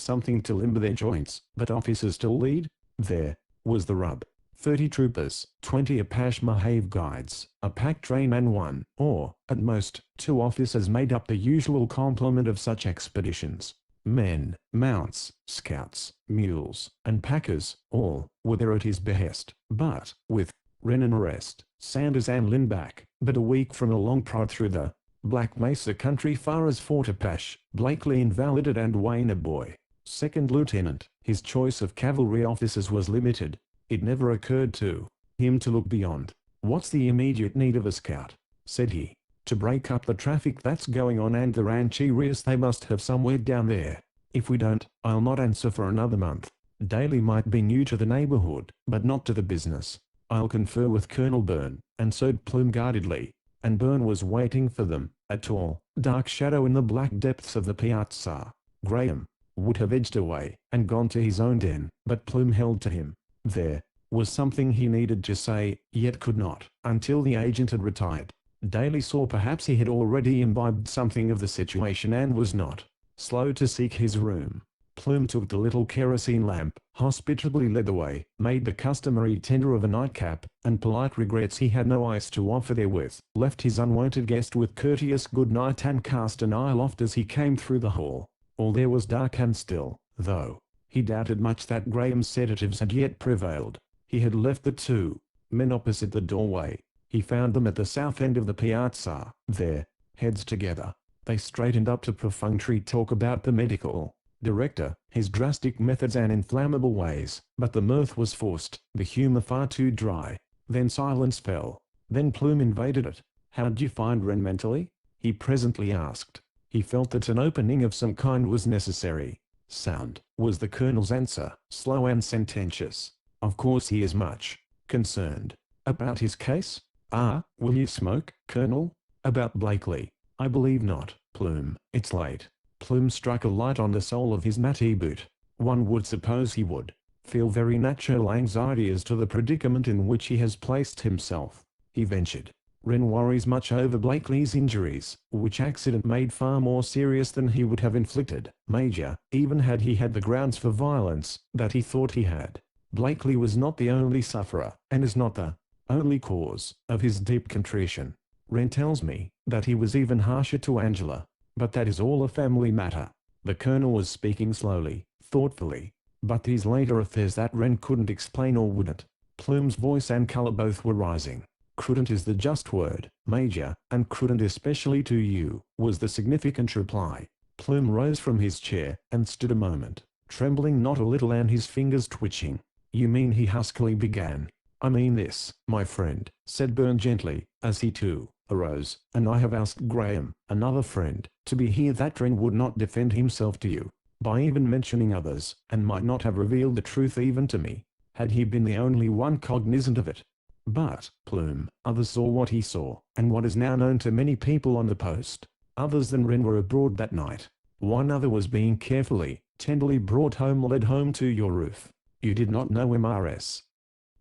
something to limber their joints, but officers to lead? There was the rub. 30 troopers, 20 Apache Mahave guides, a pack train and one, or, at most, 2 officers made up the usual complement of such expeditions. Men, mounts, scouts, mules, and packers, all, were there at his behest, but, with Wren and rest, Sanders and Lynn back, but a week from a long prod through the Black Mesa country far as Fort Apache, Blakely invalided and Wayne a boy. Second lieutenant, his choice of cavalry officers was limited. It never occurred to him to look beyond. What's the immediate need of a scout? Said he. To break up the traffic that's going on and the rancherias they must have somewhere down there. If we don't, I'll not answer for another month. Daly might be new to the neighborhood, but not to the business. I'll confer with Colonel Byrne, and so did Plume guardedly. And Byrne was waiting for them, a tall, dark shadow in the black depths of the piazza. Graham would have edged away, and gone to his own den, but Plume held to him. There was something he needed to say, yet could not, until the agent had retired. Daly saw perhaps he had already imbibed something of the situation and was not slow to seek his room. Plume took the little kerosene lamp, hospitably led the way, made the customary tender of a nightcap, and polite regrets he had no ice to offer therewith, left his unwonted guest with courteous good night and cast an eye aloft as he came through the hall. All there was dark and still, though he doubted much that Graham's sedatives had yet prevailed. He had left the 2 men opposite the doorway. He found them at the south end of the piazza, their heads together. They straightened up to perfunctory talk about the medical director, his drastic methods and inflammable ways, but the mirth was forced, the humor far too dry. Then silence fell. Then Plume invaded it. How'd you find Wren mentally? He presently asked. He felt that an opening of some kind was necessary. Sound, was the colonel's answer, slow and sententious. Of course he is much concerned. About his case? Ah, will you smoke, Colonel? About Blakely? I believe not, Plume. It's late. Plume struck a light on the sole of his Matty boot. One would suppose he would feel very natural anxiety as to the predicament in which he has placed himself. He ventured. Wren worries much over Blakely's injuries, which accident made far more serious than he would have inflicted, Major, even had he had the grounds for violence that he thought he had. Blakely was not the only sufferer, and is not the only cause of his deep contrition. Wren tells me that he was even harsher to Angela, but that is all a family matter. The Colonel was speaking slowly, thoughtfully, but these later affairs that Wren couldn't explain or wouldn't. Plume's voice and color both were rising. Couldn't is the just word, Major, and couldn't especially to you, was the significant reply. Plume rose from his chair and stood a moment, trembling not a little and his fingers twitching. You mean, he huskily began. I mean this, my friend, said Byrne gently, as he too arose, and I have asked Graham, another friend, to be here. That Wren would not defend himself to you, by even mentioning others, and might not have revealed the truth even to me, had he been the only one cognizant of it. But, Plume, others saw what he saw, and what is now known to many people on the post. Others than Wren were abroad that night. One other was being carefully, tenderly brought home, led home to your roof. You did not know him, R.S.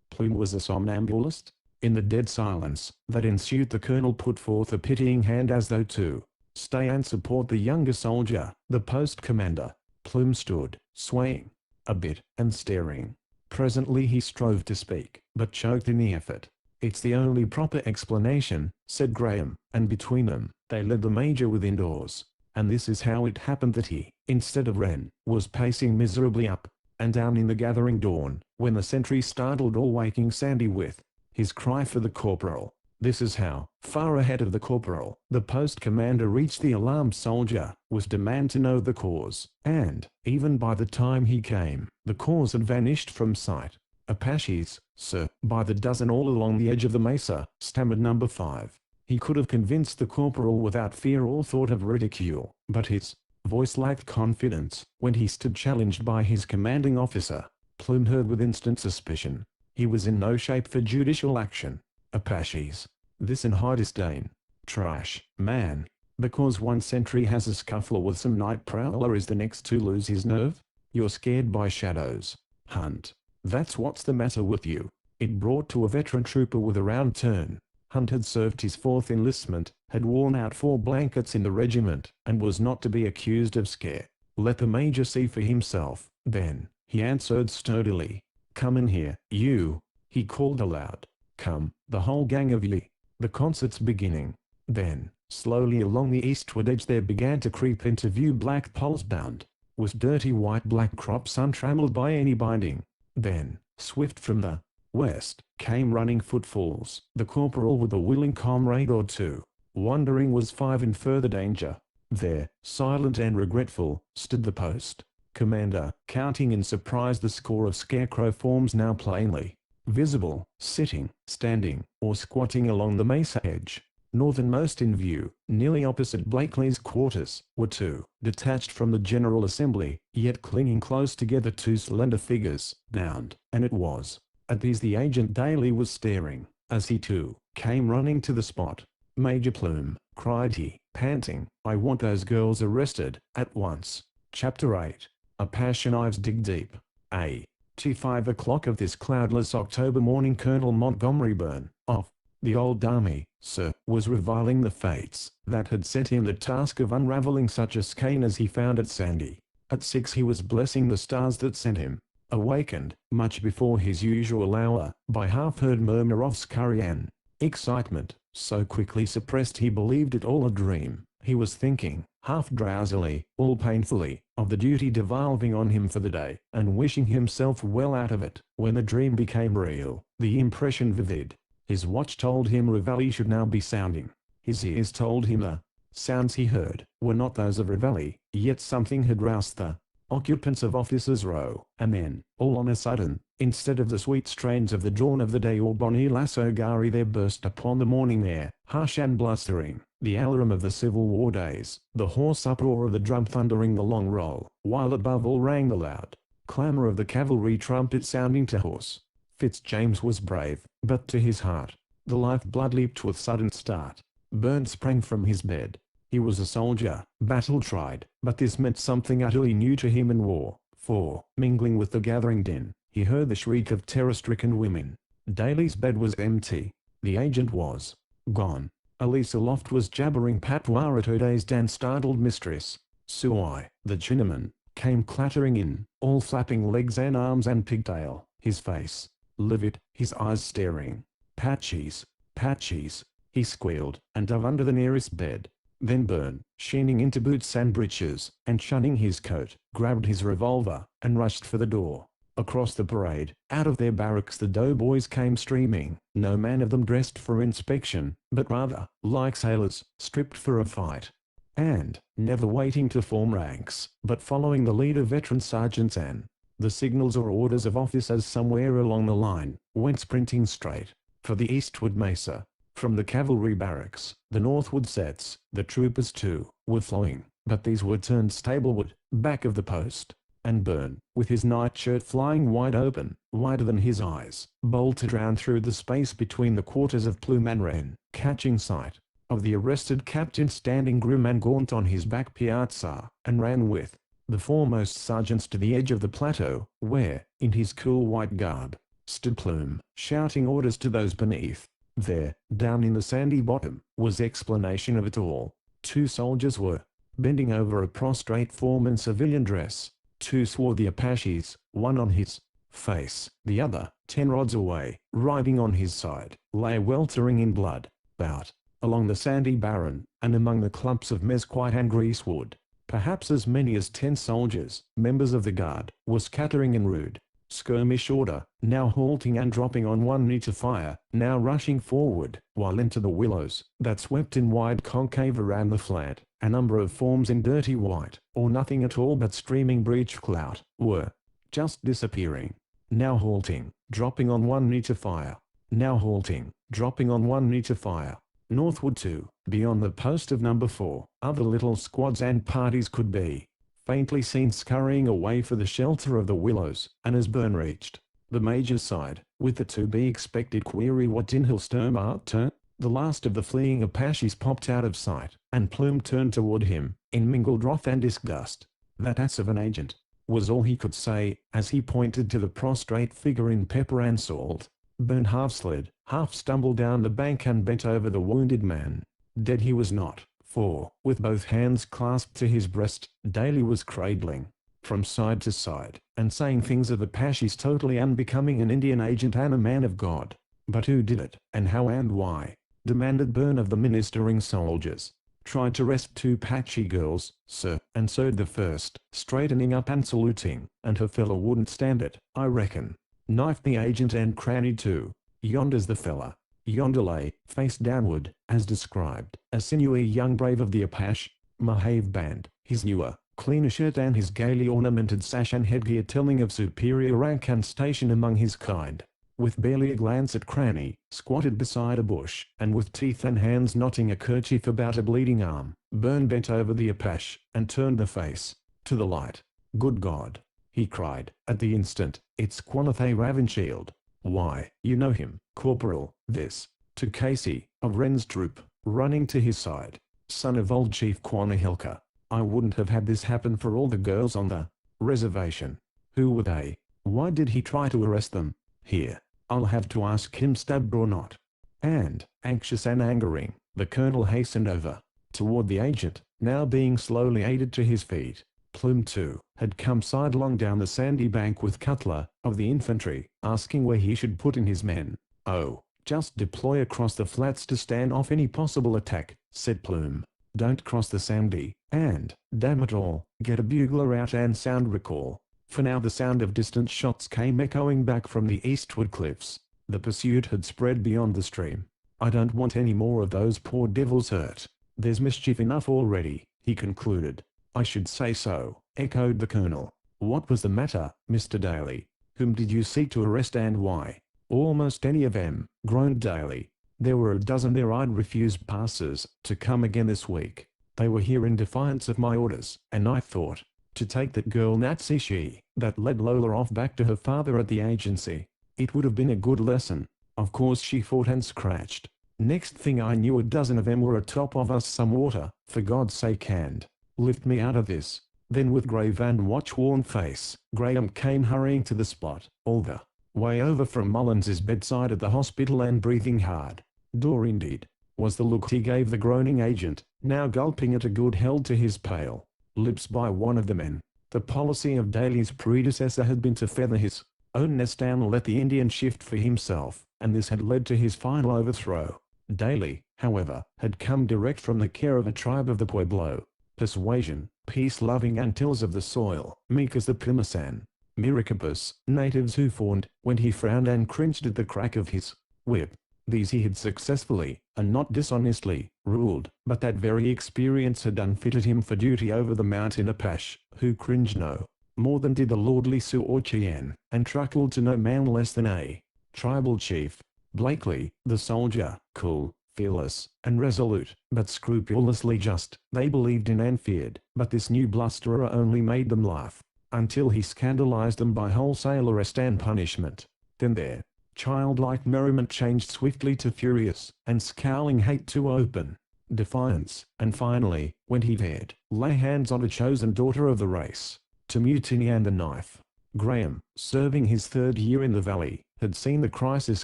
Plume was a somnambulist? In the dead silence that ensued, the Colonel put forth a pitying hand as though to stay and support the younger soldier, the post commander. Plume stood, swaying a bit, and staring. Presently he strove to speak, but choked in the effort. It's the only proper explanation, said Graham, and between them, they led the Major within doors. And this is how it happened that he, instead of Wren, was pacing miserably up and down in the gathering dawn, when the sentry startled all waking Sandy with his cry for the corporal. This is how, far ahead of the corporal, the post commander reached the alarmed soldier, was demand to know the cause, and, even by the time he came, the cause had vanished from sight. Apaches, sir, by the dozen all along the edge of the mesa, stammered number 5. He could have convinced the corporal without fear or thought of ridicule, but his voice lacked confidence when he stood challenged by his commanding officer. Plume heard with instant suspicion. He was in no shape for judicial action. Apaches. This in high disdain. Trash, man. Because one sentry has a scuffle with some night prowler is the next to lose his nerve? You're scared by shadows. Hunt. That's what's the matter with you. It brought to a veteran trooper with a round turn. Hunt had served his 4th enlistment, had worn out 4 blankets in the regiment, and was not to be accused of scare. Let the Major see for himself, then, he answered sturdily. Come in here, you, he called aloud. Come, the whole gang of ye. The concert's beginning. Then, slowly along the eastward edge there began to creep into view black poles bound with dirty white black crops untrammeled by any binding. Then, swift from the west, came running footfalls. The corporal with a willing comrade or two. Wondering was 5 in further danger. There, silent and regretful, stood the post commander, counting in surprise the score of scarecrow forms now plainly visible, sitting, standing, or squatting along the mesa edge. Northernmost in view, nearly opposite Blakely's quarters, were 2, detached from the general assembly, yet clinging close together, 2 slender figures, bound, and it was at these the agent daily was staring, as he too came running to the spot. Major Plume, cried he, panting, I want those girls arrested, at once. Chapter 8. Apache knives dig deep. At 5 o'clock of this cloudless October morning, Colonel Montgomery Byrne, of the old army, sir, was reviling the fates that had set him the task of unraveling such a skein as he found at Sandy. At 6 he was blessing the stars that sent him. Awakened, much before his usual hour, by half-heard murmur of scurry and excitement, so quickly suppressed he believed it all a dream. He was thinking, half drowsily, all painfully, of the duty devolving on him for the day, and wishing himself well out of it, when the dream became real, the impression vivid. His watch told him Reveille should now be sounding. His ears told him the sounds he heard were not those of Reveille, yet something had roused the occupants of Officers' Row, and then, all on a sudden, instead of the sweet strains of the dawn of the day or Bonnie Lasso Gari, there burst upon the morning air, harsh and blustering, the alarum of the Civil War days, the hoarse uproar of the drum thundering the long roll, while above all rang the loud clamor of the cavalry trumpet sounding to horse. Fitzjames was brave, but to his heart, the lifeblood leaped with sudden start. Byrne sprang from his bed. He was a soldier, battle-tried, but this meant something utterly new to him in war, for, mingling with the gathering din, he heard the shriek of terror-stricken women. Daly's bed was empty. The agent was gone. Elise aloft was jabbering patois at her dazed and startled mistress. Suai, the Chinaman, came clattering in, all flapping legs and arms and pigtail, his face livid, his eyes staring. "Patches, Patches," he squealed, and dove under the nearest bed. Then Byrne, sheening into boots and breeches, and shunning his coat, grabbed his revolver, and rushed for the door. Across the parade, out of their barracks the doughboys came streaming, no man of them dressed for inspection, but rather, like sailors, stripped for a fight. And, never waiting to form ranks, but following the lead of veteran sergeants and the signals or orders of officers somewhere along the line, went sprinting straight for the eastward mesa. From the cavalry barracks, the northward sets, the troopers too, were flowing, but these were turned stableward, back of the post. And Byrne, with his nightshirt flying wide open, wider than his eyes, bolted round through the space between the quarters of Plume and Wren, catching sight of the arrested captain standing grim and gaunt on his back piazza, and ran with the foremost sergeants to the edge of the plateau, where, in his cool white garb, stood Plume, shouting orders to those beneath. There, down in the sandy bottom, was explanation of it all. 2 soldiers were bending over a prostrate form in civilian dress. 2 swarthy Apaches, one on his face, the other, 10 rods away, riding on his side, lay weltering in blood. Out, along the sandy barren, and among the clumps of mesquite and greasewood, perhaps as many as 10 soldiers, members of the guard, were scattering in rude skirmish order, now halting and dropping on one knee to fire, now rushing forward, while into the willows that swept in wide concave around the flat, a number of forms in dirty white, or nothing at all but streaming breech clout, were just disappearing. Now halting, dropping on one knee to fire. Now halting, dropping on one knee to fire. Northward too, beyond the post of number 4, other little squads and parties could be faintly seen scurrying away for the shelter of the willows, and as Byrne reached the major's side, with the to-be-expected query what in hell sturm art turn, the last of the fleeing Apaches popped out of sight, and Plume turned toward him, in mingled wrath and disgust. "That ass of an agent," was all he could say, as he pointed to the prostrate figure in pepper and salt. Byrne half slid, half stumbled down the bank and bent over the wounded man. Dead he was not, for, with both hands clasped to his breast, Daly was cradling from side to side, and saying things of Apaches totally unbecoming an Indian agent and a man of God. "But who did it, and how and why?" demanded Byrne of the ministering soldiers. "Tried to arrest 2 Apache girls, sir," answered the first, straightening up and saluting, "and her fella wouldn't stand it, I reckon. Knifed the agent and cranny too. Yonder's the fella." Yonder lay, face downward, as described, a sinewy young brave of the Apache Mahave band, his newer, cleaner shirt and his gaily ornamented sash and headgear telling of superior rank and station among his kind. With barely a glance at Cranny, squatted beside a bush, and with teeth and hands knotting a kerchief about a bleeding arm, Byrne bent over the Apache, and turned the face to the light. "Good God!" he cried, at the instant, "it's Quanathay Ravenshield. Why, you know him, Corporal." This, to Casey, of Wren's troop, running to his side. "Son of old Chief Quanahilka. I wouldn't have had this happen for all the girls on the reservation. Who were they? Why did he try to arrest them? Here, I'll have to ask him stabbed or not." And, anxious and angering, the colonel hastened over toward the agent, now being slowly aided to his feet. Plume too had come sidelong down the sandy bank with Cutler, of the infantry, asking where he should put in his men. "Oh, just deploy across the flats to stand off any possible attack," said Plume. "Don't cross the sandy, and, damn it all, get a bugler out and sound recall." For now the sound of distant shots came echoing back from the eastward cliffs. The pursuit had spread beyond the stream. "I don't want any more of those poor devils hurt. There's mischief enough already," he concluded. "I should say so," echoed the colonel. "What was the matter, Mr. Daly? Whom did you seek to arrest and why?" "Almost any of 'em," groaned Daly. "There were a dozen there I'd refused passes to come again this week. They were here in defiance of my orders, and I thought to take that girl Natsy she that led Lola off back to her father at the agency. It would have been a good lesson. Of course she fought and scratched. Next thing I knew, a dozen of them were atop of us. Some water, for God's sake, and lift me out of this. Then with grave and watch-worn face, Graham came hurrying to the spot, all the way over from Mullins's bedside at the hospital, and breathing hard. Door indeed, was the look he gave the groaning agent, now gulping at a good held to his pale lips by one of the men. The policy of Daly's predecessor had been to feather his own nest down and let the Indian shift for himself, and this had led to his final overthrow. Daly, however, had come direct from the care of a tribe of the Pueblo. Persuasion, peace-loving Antilles of the soil, meek as the Pimisan, Miricabus, natives who fawned when he frowned and cringed at the crack of his whip. These he had successfully, and not dishonestly, ruled, but that very experience had unfitted him for duty over the mountain Apache, who cringed no more than did the lordly Sioux or Cheyenne, and truckled to no man less than a tribal chief. Blakely, the soldier, cool, fearless, and resolute, but scrupulously just, they believed in and feared, but this new blusterer only made them laugh, until he scandalized them by wholesale arrest and punishment. Then their childlike merriment changed swiftly to furious and scowling hate, to open defiance, and finally, when he dared lay hands on a chosen daughter of the race, to mutiny and the knife. Graham, serving his third year in the valley, had seen the crisis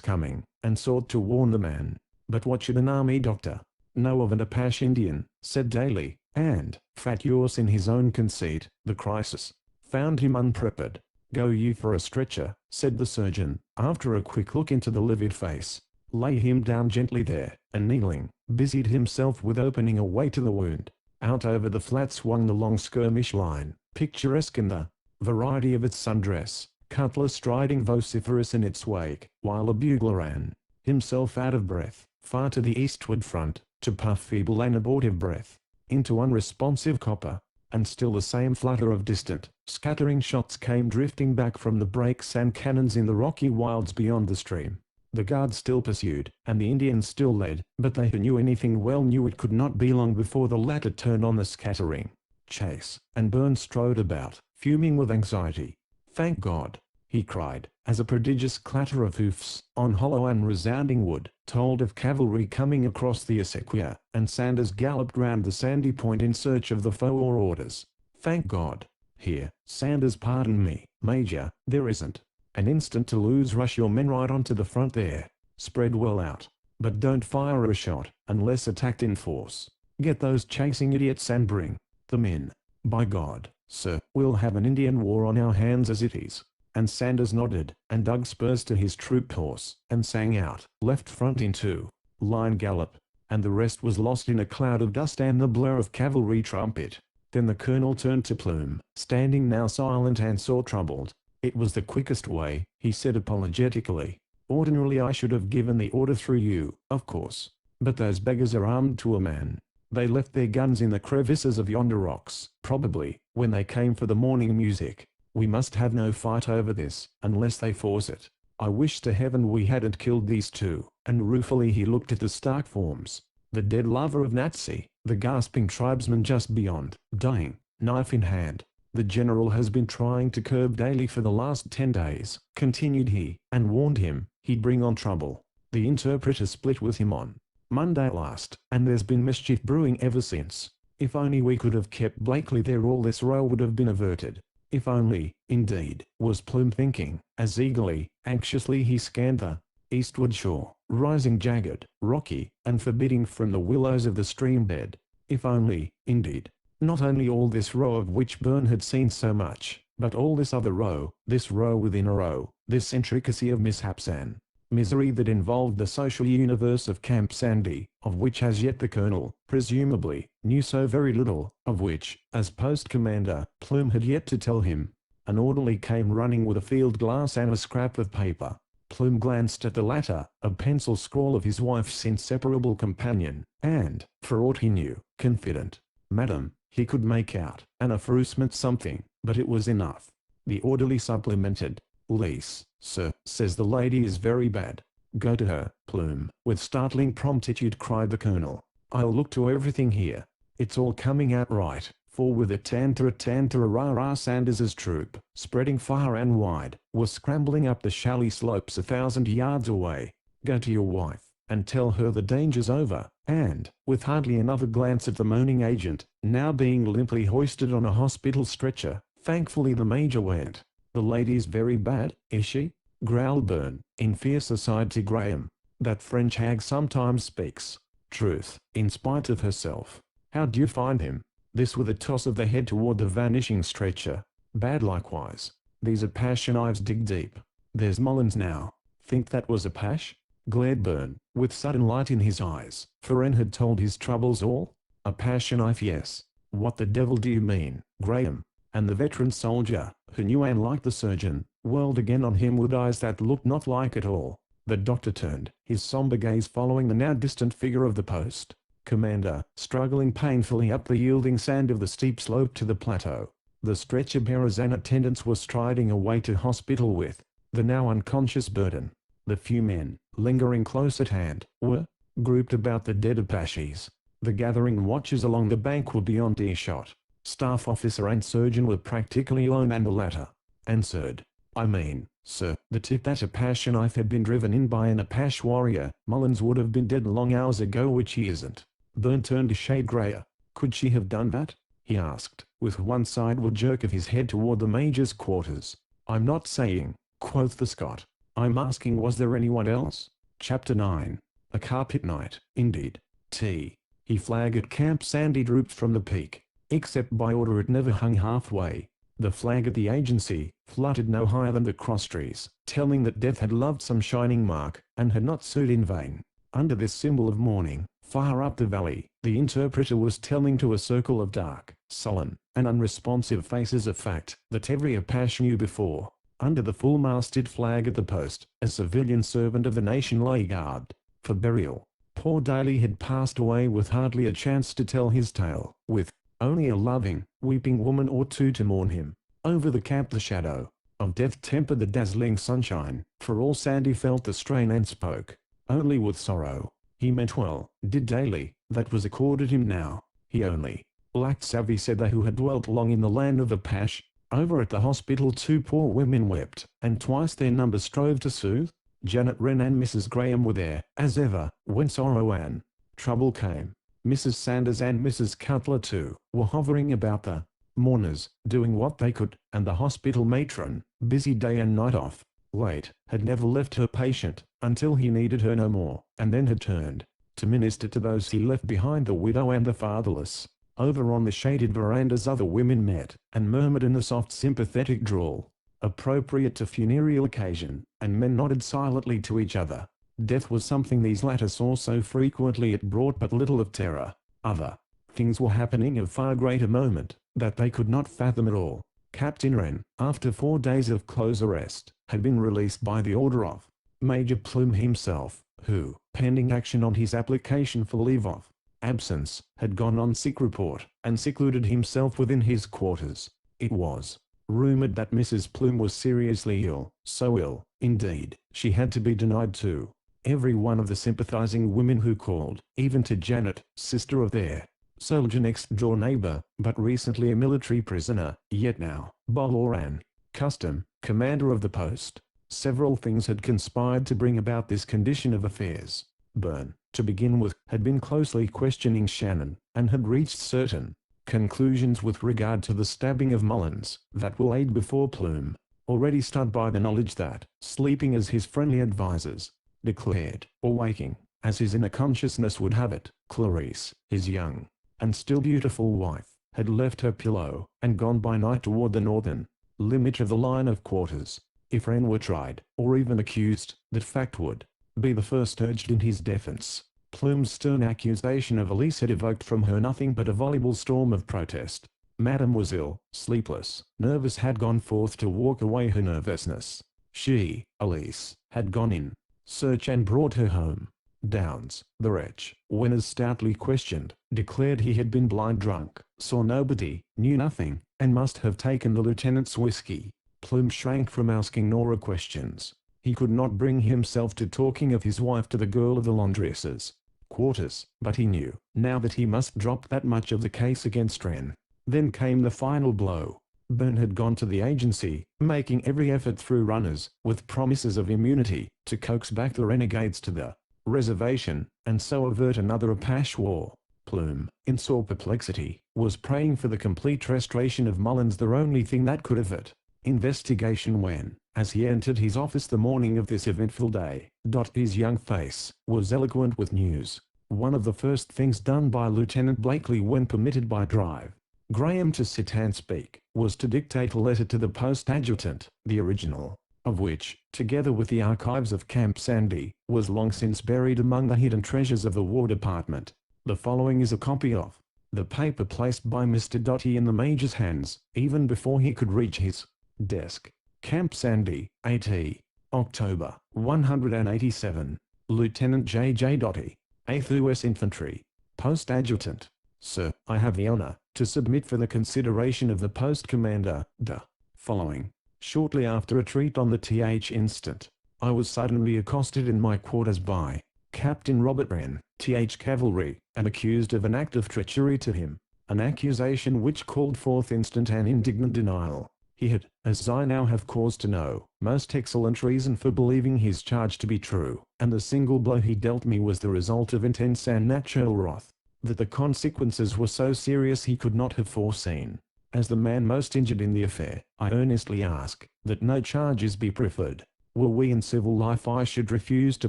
coming, and sought to warn the man. But what should an army doctor know of an Apache Indian, said Daly, and, fatuous in his own conceit, the crisis found him unprepared. Go you for a stretcher, said the surgeon, after a quick look into the livid face. Lay him down gently there, and kneeling, busied himself with opening a way to the wound. Out over the flat swung the long skirmish line, picturesque in the variety of its sundress, cutlass striding vociferous in its wake, while a bugler ran, himself out of breath, far to the eastward front, to puff feeble and abortive breath, into unresponsive copper, and still the same flutter of distant, scattering shots came drifting back from the brakes and cannons in the rocky wilds beyond the stream. The guard still pursued, and the Indians still led, but they who knew anything well knew it could not be long before the latter turned on the scattering chase, and Burns strode about, fuming with anxiety. Thank God, he cried, as a prodigious clatter of hoofs, on hollow and resounding wood, told of cavalry coming across the acequia, and Sanders galloped round the sandy point in search of the foe or orders. Thank God. Here, Sanders, pardon me, Major, there isn't an instant to lose. Rush your men right onto the front there. Spread well out. But don't fire a shot, unless attacked in force. Get those chasing idiots and bring them in. By God, sir, we'll have an Indian war on our hands as it is. And Sanders nodded, and dug spurs to his troop horse, and sang out, left front into line gallop, and the rest was lost in a cloud of dust and the blur of cavalry trumpet. Then the colonel turned to Plume, standing now silent and sore troubled. It was the quickest way, he said apologetically. Ordinarily I should have given the order through you, of course. But those beggars are armed to a man. They left their guns in the crevices of yonder rocks, probably, when they came for the morning music. We must have no fight over this, unless they force it. I wish to heaven we hadn't killed these two, and ruefully he looked at the stark forms. The dead lover of Nazi, the gasping tribesman just beyond, dying, knife in hand. The general has been trying to curb Daly for the last 10 days, continued he, and warned him he'd bring on trouble. The interpreter split with him on Monday last, and there's been mischief brewing ever since. If only we could have kept Blakely there, all this row would have been averted. If only, indeed, was Plume thinking, as eagerly, anxiously he scanned the eastward shore, rising jagged, rocky, and forbidding from the willows of the stream bed. If only, indeed, not only all this row of which Byrne had seen so much, but all this other row, this row within a row, this intricacy of mishaps and misery that involved the social universe of Camp Sandy, of which as yet the colonel, presumably, knew so very little, of which, as post commander, Plume had yet to tell him. An orderly came running with a field glass and a scrap of paper. Plume glanced at the latter, a pencil scrawl of his wife's inseparable companion, and, for aught he knew, confident, Madam, he could make out an effacement something, but it was enough. The orderly supplemented. Lease, sir, says the lady is very bad. Go to her, Plume, with startling promptitude cried the colonel. I'll look to everything here. It's all coming out right, for with a tantara Sanders's troop, spreading far and wide, was scrambling up the shally slopes 1,000 yards away. Go to your wife, and tell her the danger's over, and, with hardly another glance at the moaning agent, now being limply hoisted on a hospital stretcher, thankfully the major went. The lady's very bad, is she? Growled Byrne, in fierce aside to Graham. That French hag sometimes speaks truth, in spite of herself. How'd you find him? This with a toss of the head toward the vanishing stretcher. Bad likewise. These Apache knives dig deep. There's Mullins now. Think that was Apache? Glared Byrne, with sudden light in his eyes. Ferenn had told his troubles all? Apache knife, yes. What the devil do you mean, Graham? And the veteran soldier, who knew and liked the surgeon, whirled again on him with eyes that looked not like at all. The doctor turned, his somber gaze following the now distant figure of the post commander, struggling painfully up the yielding sand of the steep slope to the plateau. The stretcher bearers and attendants were striding away to hospital with the now unconscious Burden. The few men, lingering close at hand, were grouped about the dead Apaches. The gathering watchers along the bank were beyond earshot. Staff officer and surgeon were practically alone, and the latter answered, "I mean, sir, the tip that Apache knife had been driven in by an Apache warrior. Mullins would have been dead long hours ago, which he isn't." Byrne turned a shade grayer. "Could she have done that?" he asked, with one sideward jerk of his head toward the major's quarters. "I'm not saying," quoth the Scot. "I'm asking, was there anyone else?" Chapter 9. A carpet night, indeed. He flag at Camp Sandy drooped from the peak. Except by order it never hung halfway. The flag at the agency fluttered no higher than the crosstrees, telling that death had loved some shining mark, and had not sued in vain. Under this symbol of mourning, far up the valley, the interpreter was telling to a circle of dark, sullen, and unresponsive faces a fact that every Apache knew before. Under the full-masted flag at the post, a civilian servant of the nation lay guard for burial. Poor Daly had passed away with hardly a chance to tell his tale, with only a loving, weeping woman or two to mourn him. Over the camp the shadow of death tempered the dazzling sunshine, for all Sandy felt the strain and spoke only with sorrow. He meant well, did Daly, that was accorded him now. He only lacked savvy, said they who had dwelt long in the land of Apache. Over at the hospital 2 poor women wept, and twice their number strove to soothe. Janet Wren and Mrs. Graham were there, as ever, when sorrow and trouble came. Mrs. Sanders and Mrs. Cutler too were hovering about the mourners, doing what they could, and the hospital matron, busy day and night off late, had never left her patient until he needed her no more, and then had turned to minister to those he left behind, the widow and the fatherless. Over on the shaded verandas other women met, and murmured in a soft sympathetic drawl, appropriate to funereal occasion, and men nodded silently to each other. Death was something these latter saw so frequently it brought but little of terror. Other things were happening of far greater moment, that they could not fathom at all. Captain Wren, after 4 days of close arrest, had been released by the order of Major Plume himself, who, pending action on his application for leave of absence, had gone on sick report, and secluded himself within his quarters. It was rumored that Mrs. Plume was seriously ill, so ill, indeed, she had to be denied to every one of the sympathizing women who called, even to Janet, sister of their soldier next-door neighbor, but recently a military prisoner, yet now, Boloran, custom, commander of the post. Several things had conspired to bring about this condition of affairs. Byrne, to begin with, had been closely questioning Shannon, and had reached certain conclusions with regard to the stabbing of Mullins that will aid before Plume, already stunned by the knowledge that, sleeping as his friendly advisers declared, or waking, as his inner consciousness would have it, Clarice, his young and still beautiful wife, had left her pillow, and gone by night toward the northern limit of the line of quarters. If Wren were tried, or even accused, that fact would be the first urged in his defense. Plume's stern accusation of Elise had evoked from her nothing but a voluble storm of protest. Madame was ill, sleepless, nervous, had gone forth to walk away her nervousness. She, Elise, had gone in search and brought her home. Downs, the wretch, when as stoutly questioned, declared he had been blind drunk, saw nobody, knew nothing, and must have taken the lieutenant's whiskey. Plume shrank from asking Nora questions. He could not bring himself to talking of his wife to the girl of the laundresses. quarters, but he knew now that he must drop that much of the case against Wren. Then came the final blow. Byrne had gone to the agency, making every effort through runners, with promises of immunity, to coax back the renegades to the reservation, and so avert another Apache war. Plume, in sore perplexity, was praying for the complete restoration of Mullins, the only thing that could avert investigation when, as he entered his office the morning of this eventful day, his young face was eloquent with news. One of the first things done by Lieutenant Blakely when permitted by Drive Graham to sit and speak, was to dictate a letter to the post adjutant, the original of which, together with the archives of Camp Sandy, was long since buried among the hidden treasures of the War Department. The following is a copy of the paper placed by Mr. Dotty in the Major's hands, even before he could reach his desk. Camp Sandy, A.T. October, 187. Lieutenant J.J. Dotty, 8th U.S. Infantry. Post Adjutant. Sir, I have the honor to submit for the consideration of the post commander the following. Shortly after a retreat on the th instant, I was suddenly accosted in my quarters by Captain Robert Wren, th Cavalry, and accused of an act of treachery to him, an accusation which called forth instant and indignant denial. He had, as I now have cause to know, most excellent reason for believing his charge to be true, and the single blow he dealt me was the result of intense and natural wrath. That the consequences were so serious he could not have foreseen. As the man most injured in the affair, I earnestly ask that no charges be preferred. Were we in civil life, I should refuse to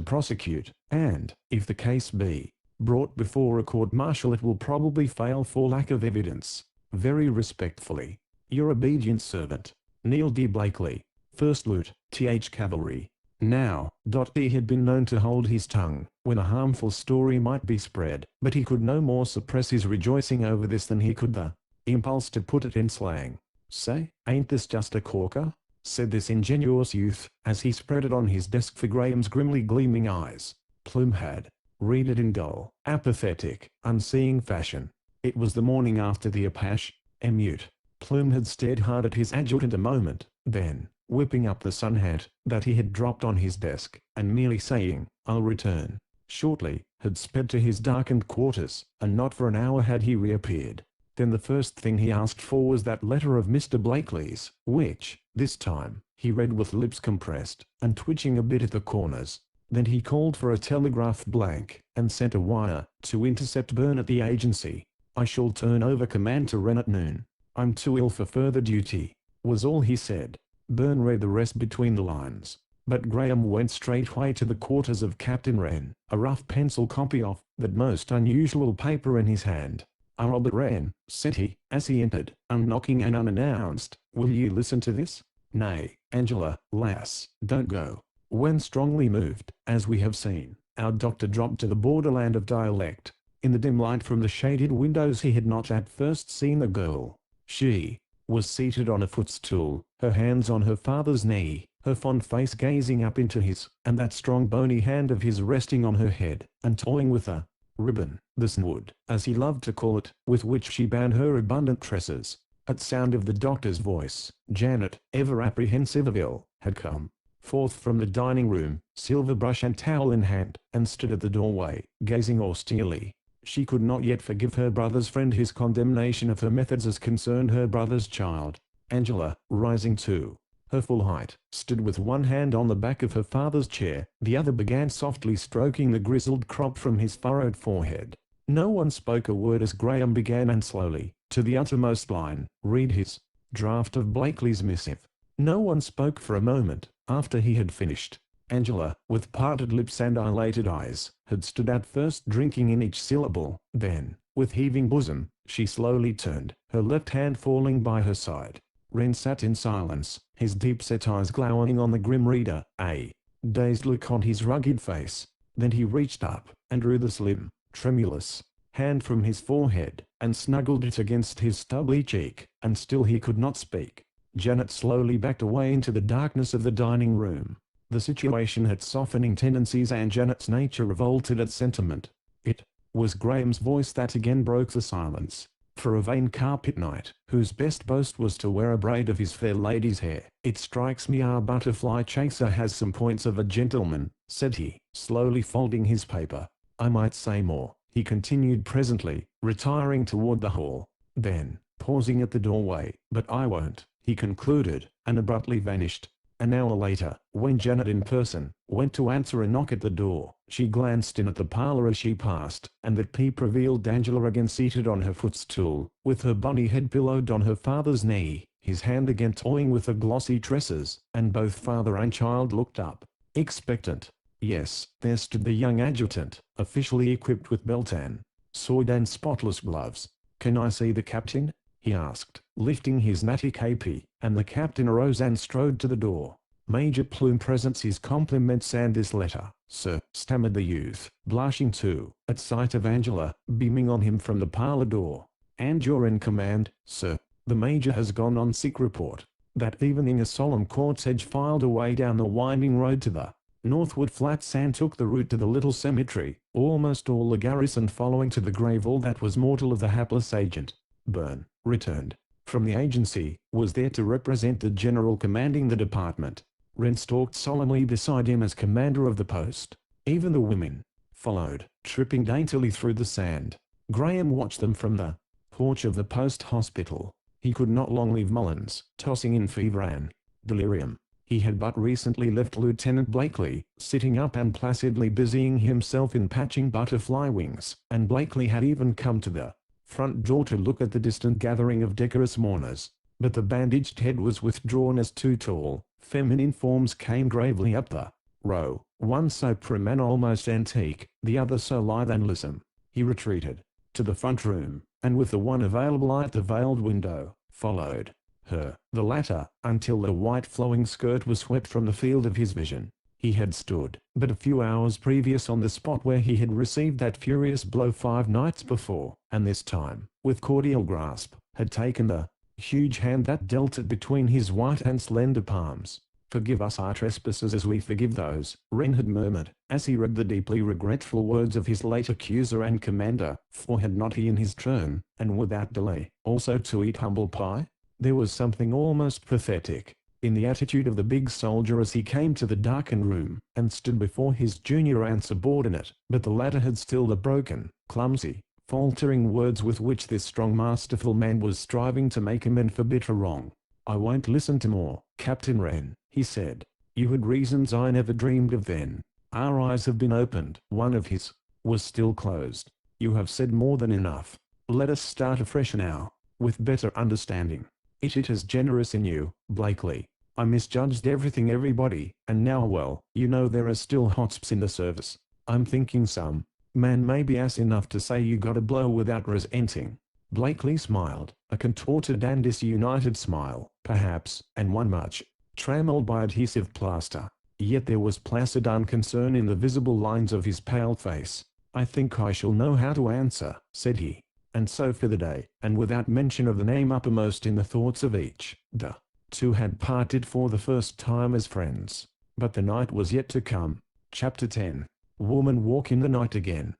prosecute, and, if the case be brought before a court-martial, it will probably fail for lack of evidence. Very respectfully, your obedient servant, Neil D. Blakely, 1st Lieut. th Cavalry. Now, he had been known to hold his tongue when a harmful story might be spread, but he could no more suppress his rejoicing over this than he could the impulse to put it in slang. Say, ain't this just a corker? Said this ingenuous youth, as he spread it on his desk for Graham's grimly gleaming eyes. Plume had read it in dull, apathetic, unseeing fashion. It was the morning after the Apache. Mute. Plume had stared hard at his adjutant a moment, then, whipping up the sun hat that he had dropped on his desk, and merely saying, "I'll return shortly," had sped to his darkened quarters, and not for an hour had he reappeared. Then the first thing he asked for was that letter of Mr. Blakely's, which, this time, he read with lips compressed, and twitching a bit at the corners. Then he called for a telegraph blank, and sent a wire to intercept Byrne at the agency. "I shall turn over command to Wren at noon. I'm too ill for further duty," was all he said. Byrne read the rest between the lines. But Graham went straightway to the quarters of Captain Wren, a rough pencil copy of that most unusual paper in his hand. "Robert Wren," said he, as he entered, unknocking and unannounced, "will you listen to this?" "Nay, Angela, lass, don't go." When strongly moved, as we have seen, our doctor dropped to the borderland of dialect. In the dim light from the shaded windows he had not at first seen the girl. She was seated on a footstool, her hands on her father's knee, her fond face gazing up into his, and that strong bony hand of his resting on her head, and toying with a ribbon, the snwood, as he loved to call it, with which she bound her abundant tresses. At sound of the doctor's voice, Janet, ever apprehensive of ill, had come forth from the dining room, silver brush and towel in hand, and stood at the doorway, gazing austerely. She could not yet forgive her brother's friend his condemnation of her methods as concerned her brother's child. Angela, rising to her full height, stood with one hand on the back of her father's chair, the other began softly stroking the grizzled crop from his furrowed forehead. No one spoke a word as Graham began and slowly, to the uttermost line, read his draft of Blakely's missive. No one spoke for a moment. After he had finished, Angela, with parted lips and dilated eyes, had stood at first drinking in each syllable, then, with heaving bosom, she slowly turned, her left hand falling by her side. Wren sat in silence, his deep-set eyes glowering on the grim reader, a dazed look on his rugged face. Then he reached up, and drew the slim, tremulous hand from his forehead, and snuggled it against his stubbly cheek, and still he could not speak. Janet slowly backed away into the darkness of the dining room. The situation had softening tendencies and Janet's nature revolted at sentiment. It was Graham's voice that again broke the silence. For a vain carpet knight, whose best boast was to wear a braid of his fair lady's hair, it strikes me our butterfly chaser has some points of a gentleman, said he, slowly folding his paper. I might say more, he continued presently, retiring toward the hall. Then, pausing at the doorway, but I won't, he concluded, and abruptly vanished. An hour later, when Janet in person went to answer a knock at the door, she glanced in at the parlor as she passed, and that peep revealed Angela again seated on her footstool, with her bonny head pillowed on her father's knee, his hand again toying with her glossy tresses, and both father and child looked up, expectant. Yes, there stood the young adjutant, officially equipped with belt and sword and spotless gloves. "Can I see the captain?" he asked, lifting his natty kepi, and the captain arose and strode to the door. "Major Plume presents his compliments and this letter, sir," stammered the youth, blushing too, at sight of Angela, beaming on him from the parlor door. "And you're in command, sir. The major has gone on sick report." That evening a solemn cortege filed away down the winding road to the northward flats and took the route to the little cemetery, almost all the garrison following to the grave. All that was mortal of the hapless agent, Byrne, returned from the agency, was there to represent the general commanding the department. Wren stalked solemnly beside him as commander of the post. Even the women followed, tripping daintily through the sand. Graham watched them from the porch of the post hospital. He could not long leave Mullins, tossing in fever and delirium. He had but recently left Lieutenant Blakely, sitting up and placidly busying himself in patching butterfly wings, and Blakely had even come to the front door to look at the distant gathering of decorous mourners. But the bandaged head was withdrawn as two tall, feminine forms came gravely up the row, one so prim and almost antique, the other so lithe and lissom. He retreated to the front room, and with the one available at the veiled window, followed her, the latter, until the white flowing skirt was swept from the field of his vision. He had stood, but a few hours previous, on the spot where he had received that furious blow 5 nights before, and this time, with cordial grasp, had taken the huge hand that dealt it between his white and slender palms. "Forgive us our trespasses as we forgive those," Wren had murmured, as he read the deeply regretful words of his late accuser and commander, for had not he in his turn, and without delay, also to eat humble pie? There was something almost pathetic in the attitude of the big soldier as he came to the darkened room, and stood before his junior and subordinate, but the latter had still the broken, clumsy, faltering words with which this strong masterful man was striving to make amends for bitter wrong. "I won't listen to more, Captain Wren," he said. "You had reasons I never dreamed of then. Our eyes have been opened." One of his was still closed. "You have said more than enough. Let us start afresh now, with better understanding." It is generous in you, Blakely. I misjudged everybody, and now, well, you know there are still hotspurs in the service. I'm thinking some man may be ass enough to say you got a blow without resenting." Blakely smiled, a contorted and disunited smile, perhaps, and one much trammeled by adhesive plaster. Yet there was placid unconcern in the visible lines of his pale face. "I think I shall know how to answer," said he. And so for the day, and without mention of the name uppermost in the thoughts of each, the two had parted for the first time as friends. But the night was yet to come. Chapter 10. Woman walk in the night again.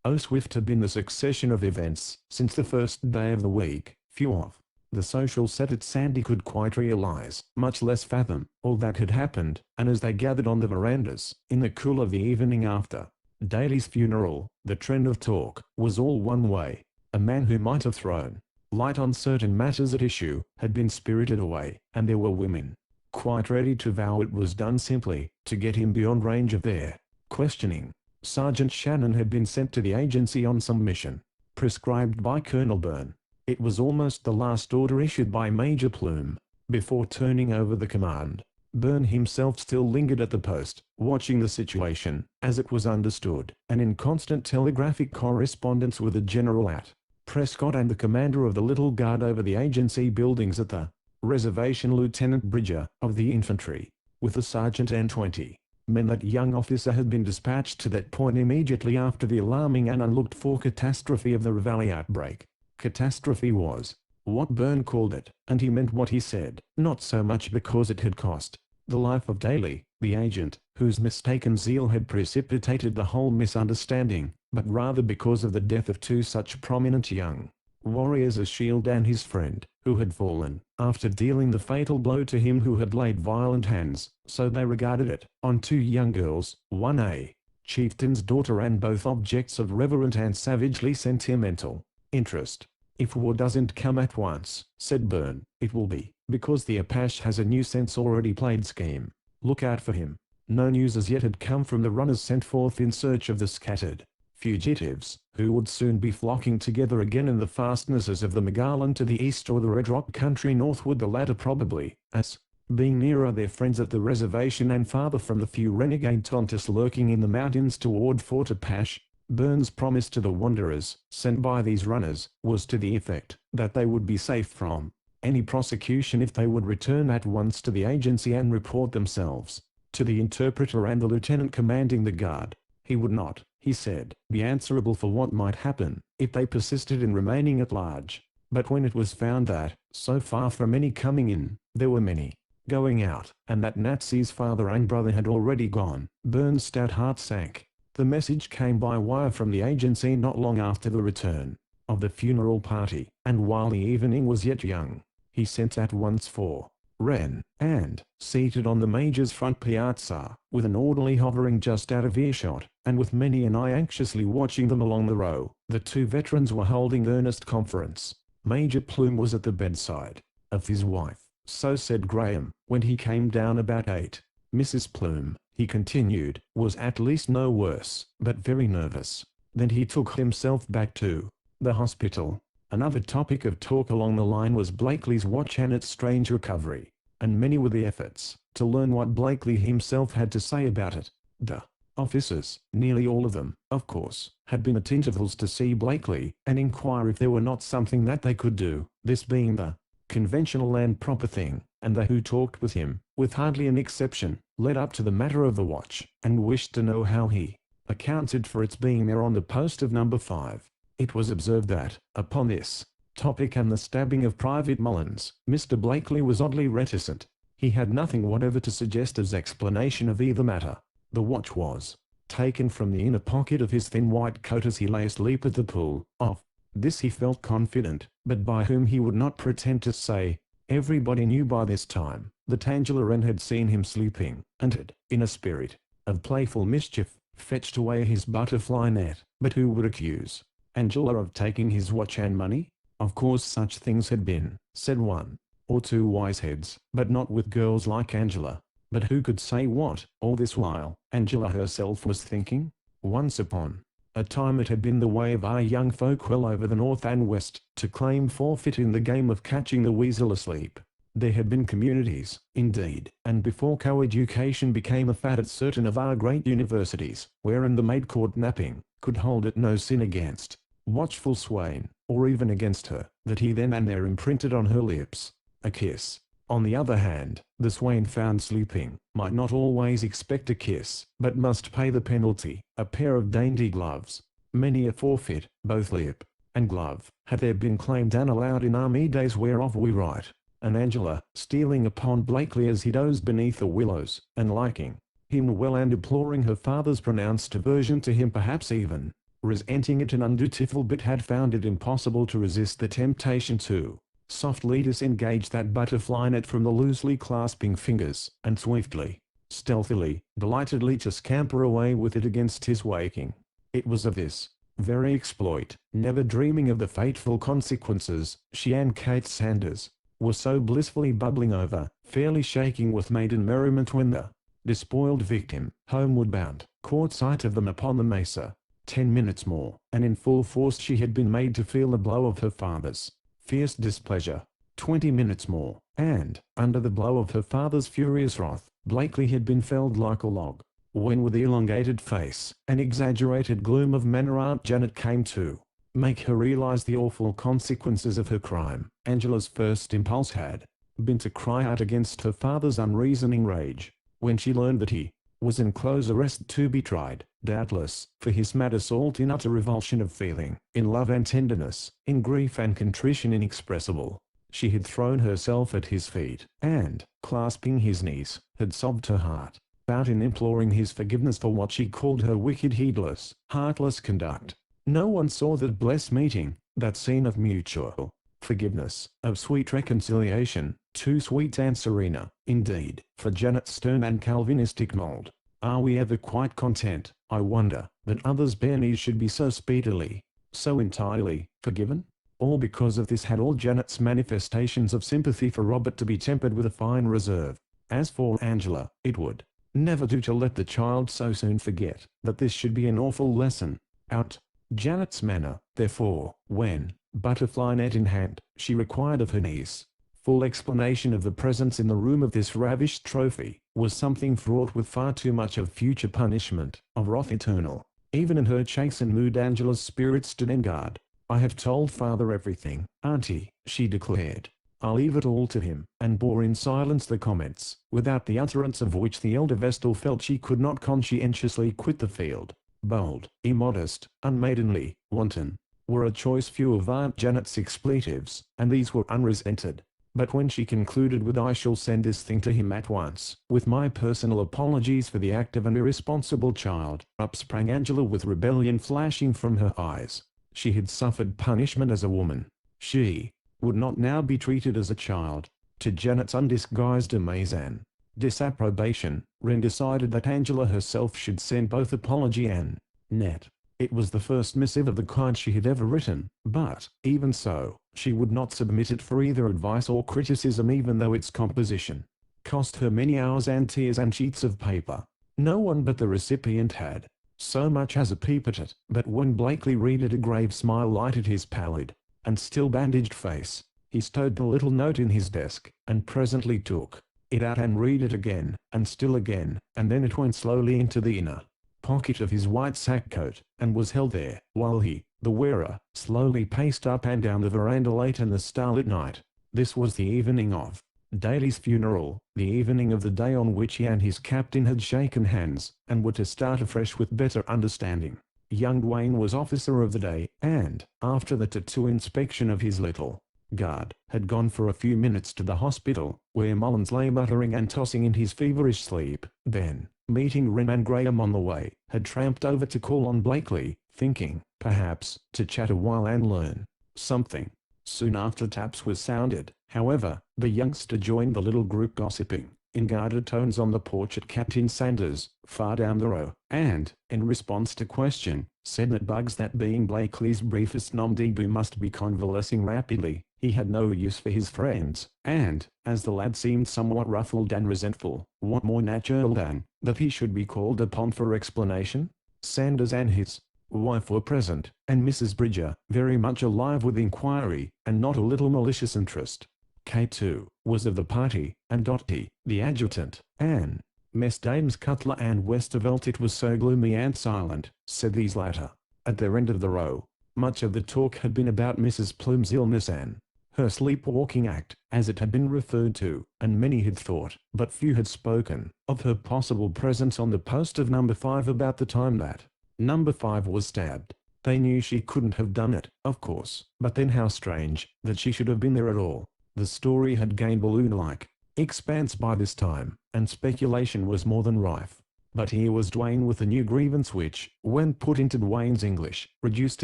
Oh, swift had been the succession of events since the first day of the week. Few of the social set at Sandy could quite realize, much less fathom, all that had happened, and as they gathered on the verandas, in the cool of the evening after Daly's funeral, the trend of talk was all one way. A man who might have thrown light on certain matters at issue had been spirited away, and there were women quite ready to vow it was done simply to get him beyond range of their questioning. Sergeant Shannon had been sent to the agency on some mission prescribed by Colonel Byrne. It was almost the last order issued by Major Plume before turning over the command. Byrne himself still lingered at the post, watching the situation, as it was understood, and in constant telegraphic correspondence with the general at Prescott and the commander of the little guard over the agency buildings at the reservation, Lieutenant Bridger, of the infantry, with the sergeant and 20 men. That young officer had been dispatched to that point immediately after the alarming and unlooked-for catastrophe of the Reveille outbreak. Catastrophe was what Byrne called it, and he meant what he said, not so much because it had cost the life of Daly, the agent, whose mistaken zeal had precipitated the whole misunderstanding, but rather because of the death of two such prominent young warriors as Shield and his friend, who had fallen, after dealing the fatal blow to him who had laid violent hands, so they regarded it, on two young girls, one a chieftain's daughter and both objects of reverent and savagely sentimental interest. "If war doesn't come at once," said Byrne, "it will be because the Apache has a new sense already played scheme. Look out for him." No news as yet had come from the runners sent forth in search of the scattered fugitives, who would soon be flocking together again in the fastnesses of the Magellan to the east or the Red Rock country northward, the latter probably, as, being nearer their friends at the reservation and farther from the few renegade Tontis lurking in the mountains toward Fort Apache, Byrne's promise to the wanderers, sent by these runners, was to the effect that they would be safe from any prosecution if they would return at once to the agency and report themselves to the interpreter and the lieutenant commanding the guard. He would not, he said, be answerable for what might happen if they persisted in remaining at large. But when it was found that, so far from any coming in, there were many going out, and that Natsy's father and brother had already gone, Byrne's stout heart sank. The message came by wire from the agency not long after the return of the funeral party, and while the evening was yet young, he sent at once for Wren, and, seated on the Major's front piazza, with an orderly hovering just out of earshot, and with many an eye anxiously watching them along the row, the two veterans were holding earnest conference. Major Plume was at the bedside of his wife, so said Graham, when he came down about 8. Mrs. Plume, he continued, was at least no worse, but very nervous. Then he took himself back to the hospital. Another topic of talk along the line was Blakely's watch and its strange recovery, and many were the efforts to learn what Blakely himself had to say about it. The officers, nearly all of them, of course, had been at intervals to see Blakely and inquire if there were not something that they could do, this being the conventional and proper thing, and they who talked with him, with hardly an exception, led up to the matter of the watch, and wished to know how he accounted for its being there on the post of number 5. It was observed that, upon this topic and the stabbing of Private Mullins, Mr. Blakely was oddly reticent. He had nothing whatever to suggest as explanation of either matter. The watch was taken from the inner pocket of his thin white coat as he lay asleep at the pool. Of this he felt confident, but by whom he would not pretend to say. Everybody knew by this time that Angela Wren had seen him sleeping, and had, in a spirit of playful mischief, fetched away his butterfly net. But who would accuse Angela of taking his watch and money? Of course such things had been said one or two wise heads, but not with girls like Angela. But who could say what, all this while, Angela herself was thinking? Once upon a time it had been the way of our young folk well over the north and west to claim forfeit in the game of catching the weasel asleep. There had been communities, indeed, and before co-education became a fad at certain of our great universities, wherein the maid caught napping could hold it no sin against watchful swain, or even against her, that he then and there imprinted on her lips a kiss. On the other hand, the swain found sleeping might not always expect a kiss, but must pay the penalty, a pair of dainty gloves. Many a forfeit, both lip and glove, had there been claimed and allowed in army days whereof we write. And Angela, stealing upon Blakely as he dozed beneath the willows, and liking him well and deploring her father's pronounced aversion to him, perhaps even resenting it an undutiful bit, had found it impossible to resist the temptation to softly disengage that butterfly net from the loosely clasping fingers, and swiftly, stealthily, delightedly to scamper away with it against his waking. It was of this very exploit, never dreaming of the fateful consequences, she and Kate Sanders were so blissfully bubbling over, fairly shaking with maiden merriment, when the despoiled victim, homeward bound, caught sight of them upon the mesa. 10 minutes more, and in full force she had been made to feel the blow of her father's fierce displeasure. 20 minutes more, and, under the blow of her father's furious wrath, Blakely had been felled like a log. When with elongated face and exaggerated gloom of manner Aunt Janet came to make her realize the awful consequences of her crime, Angela's first impulse had been to cry out against her father's unreasoning rage. When she learned that he was in close arrest to be tried, doubtless, for his mad assault in utter revulsion of feeling, in love and tenderness, in grief and contrition inexpressible, she had thrown herself at his feet, and, clasping his knees, had sobbed her heart out in imploring his forgiveness for what she called her wicked, heedless, heartless conduct. No one saw that blessed meeting, that scene of mutual forgiveness, of sweet reconciliation, too sweet and serena, indeed, for Janet's stern and Calvinistic mold. Are we ever quite content, I wonder, that others' bare knees should be so speedily, so entirely, forgiven? All because of this had all Janet's manifestations of sympathy for Robert to be tempered with a fine reserve. As for Angela, it would never do to let the child so soon forget that this should be an awful lesson. Out. Janet's manner, therefore, when, butterfly net in hand, she required of her niece full explanation of the presence in the room of this ravished trophy, was something fraught with far too much of future punishment, of wrath eternal. Even in her chastened mood Angela's spirit stood en guard. I have told father everything, auntie, she declared. I'll leave it all to him, and bore in silence the comments, without the utterance of which the elder Vestal felt she could not conscientiously quit the field. Bold, immodest, unmaidenly, wanton, were a choice few of Aunt Janet's expletives, and these were unresented. But when she concluded with "I shall send this thing to him at once, with my personal apologies for the act of an irresponsible child," up sprang Angela with rebellion flashing from her eyes. She had suffered punishment as a woman. She would not now be treated as a child. To Janet's undisguised amazement, disapprobation, Wren decided that Angela herself should send both apology and net. It was the first missive of the kind she had ever written, but, even so, she would not submit it for either advice or criticism even though its composition cost her many hours and tears and sheets of paper. No one but the recipient had so much as a peep at it, but when Blakely read it a grave smile lighted his pallid and still bandaged face. He stowed the little note in his desk, and presently took it out and read it again, and still again, and then it went slowly into the inner pocket of his white sack coat, and was held there, while he, the wearer, slowly paced up and down the veranda late in the starlit night. This was the evening of Daly's funeral, the evening of the day on which he and his captain had shaken hands, and were to start afresh with better understanding. Young Dwayne was officer of the day, and, after the tattoo inspection of his little guard, had gone for a few minutes to the hospital, where Mullins lay muttering and tossing in his feverish sleep. Then, meeting Wren and Graham on the way, had tramped over to call on Blakely, thinking, perhaps, to chat a while and learn something. Soon after taps were sounded, however, the youngster joined the little group gossiping in guarded tones on the porch at Captain Sanders, far down the row, and, in response to question, said that Bugs, that being Blakely's briefest nom de plume, must be convalescing rapidly. He had no use for his friends, and, as the lad seemed somewhat ruffled and resentful, what more natural than that he should be called upon for explanation? Sanders and his wife were present, and Mrs. Bridger, very much alive with inquiry, and not a little malicious interest. Kate, too, was of the party, and Dotty, the adjutant, and Mess Dames Cutler and Westervelt. It was so gloomy and silent, said these latter, at their end of the row. Much of the talk had been about Mrs. Plume's illness and her sleepwalking act, as it had been referred to, and many had thought, but few had spoken, of her possible presence on the post of number 5 about the time that number 5 was stabbed. They knew she couldn't have done it, of course, but then how strange that she should have been there at all. The story had gained balloon-like expanse by this time, and speculation was more than rife. But here was Dwayne with a new grievance which, when put into Dwayne's English, reduced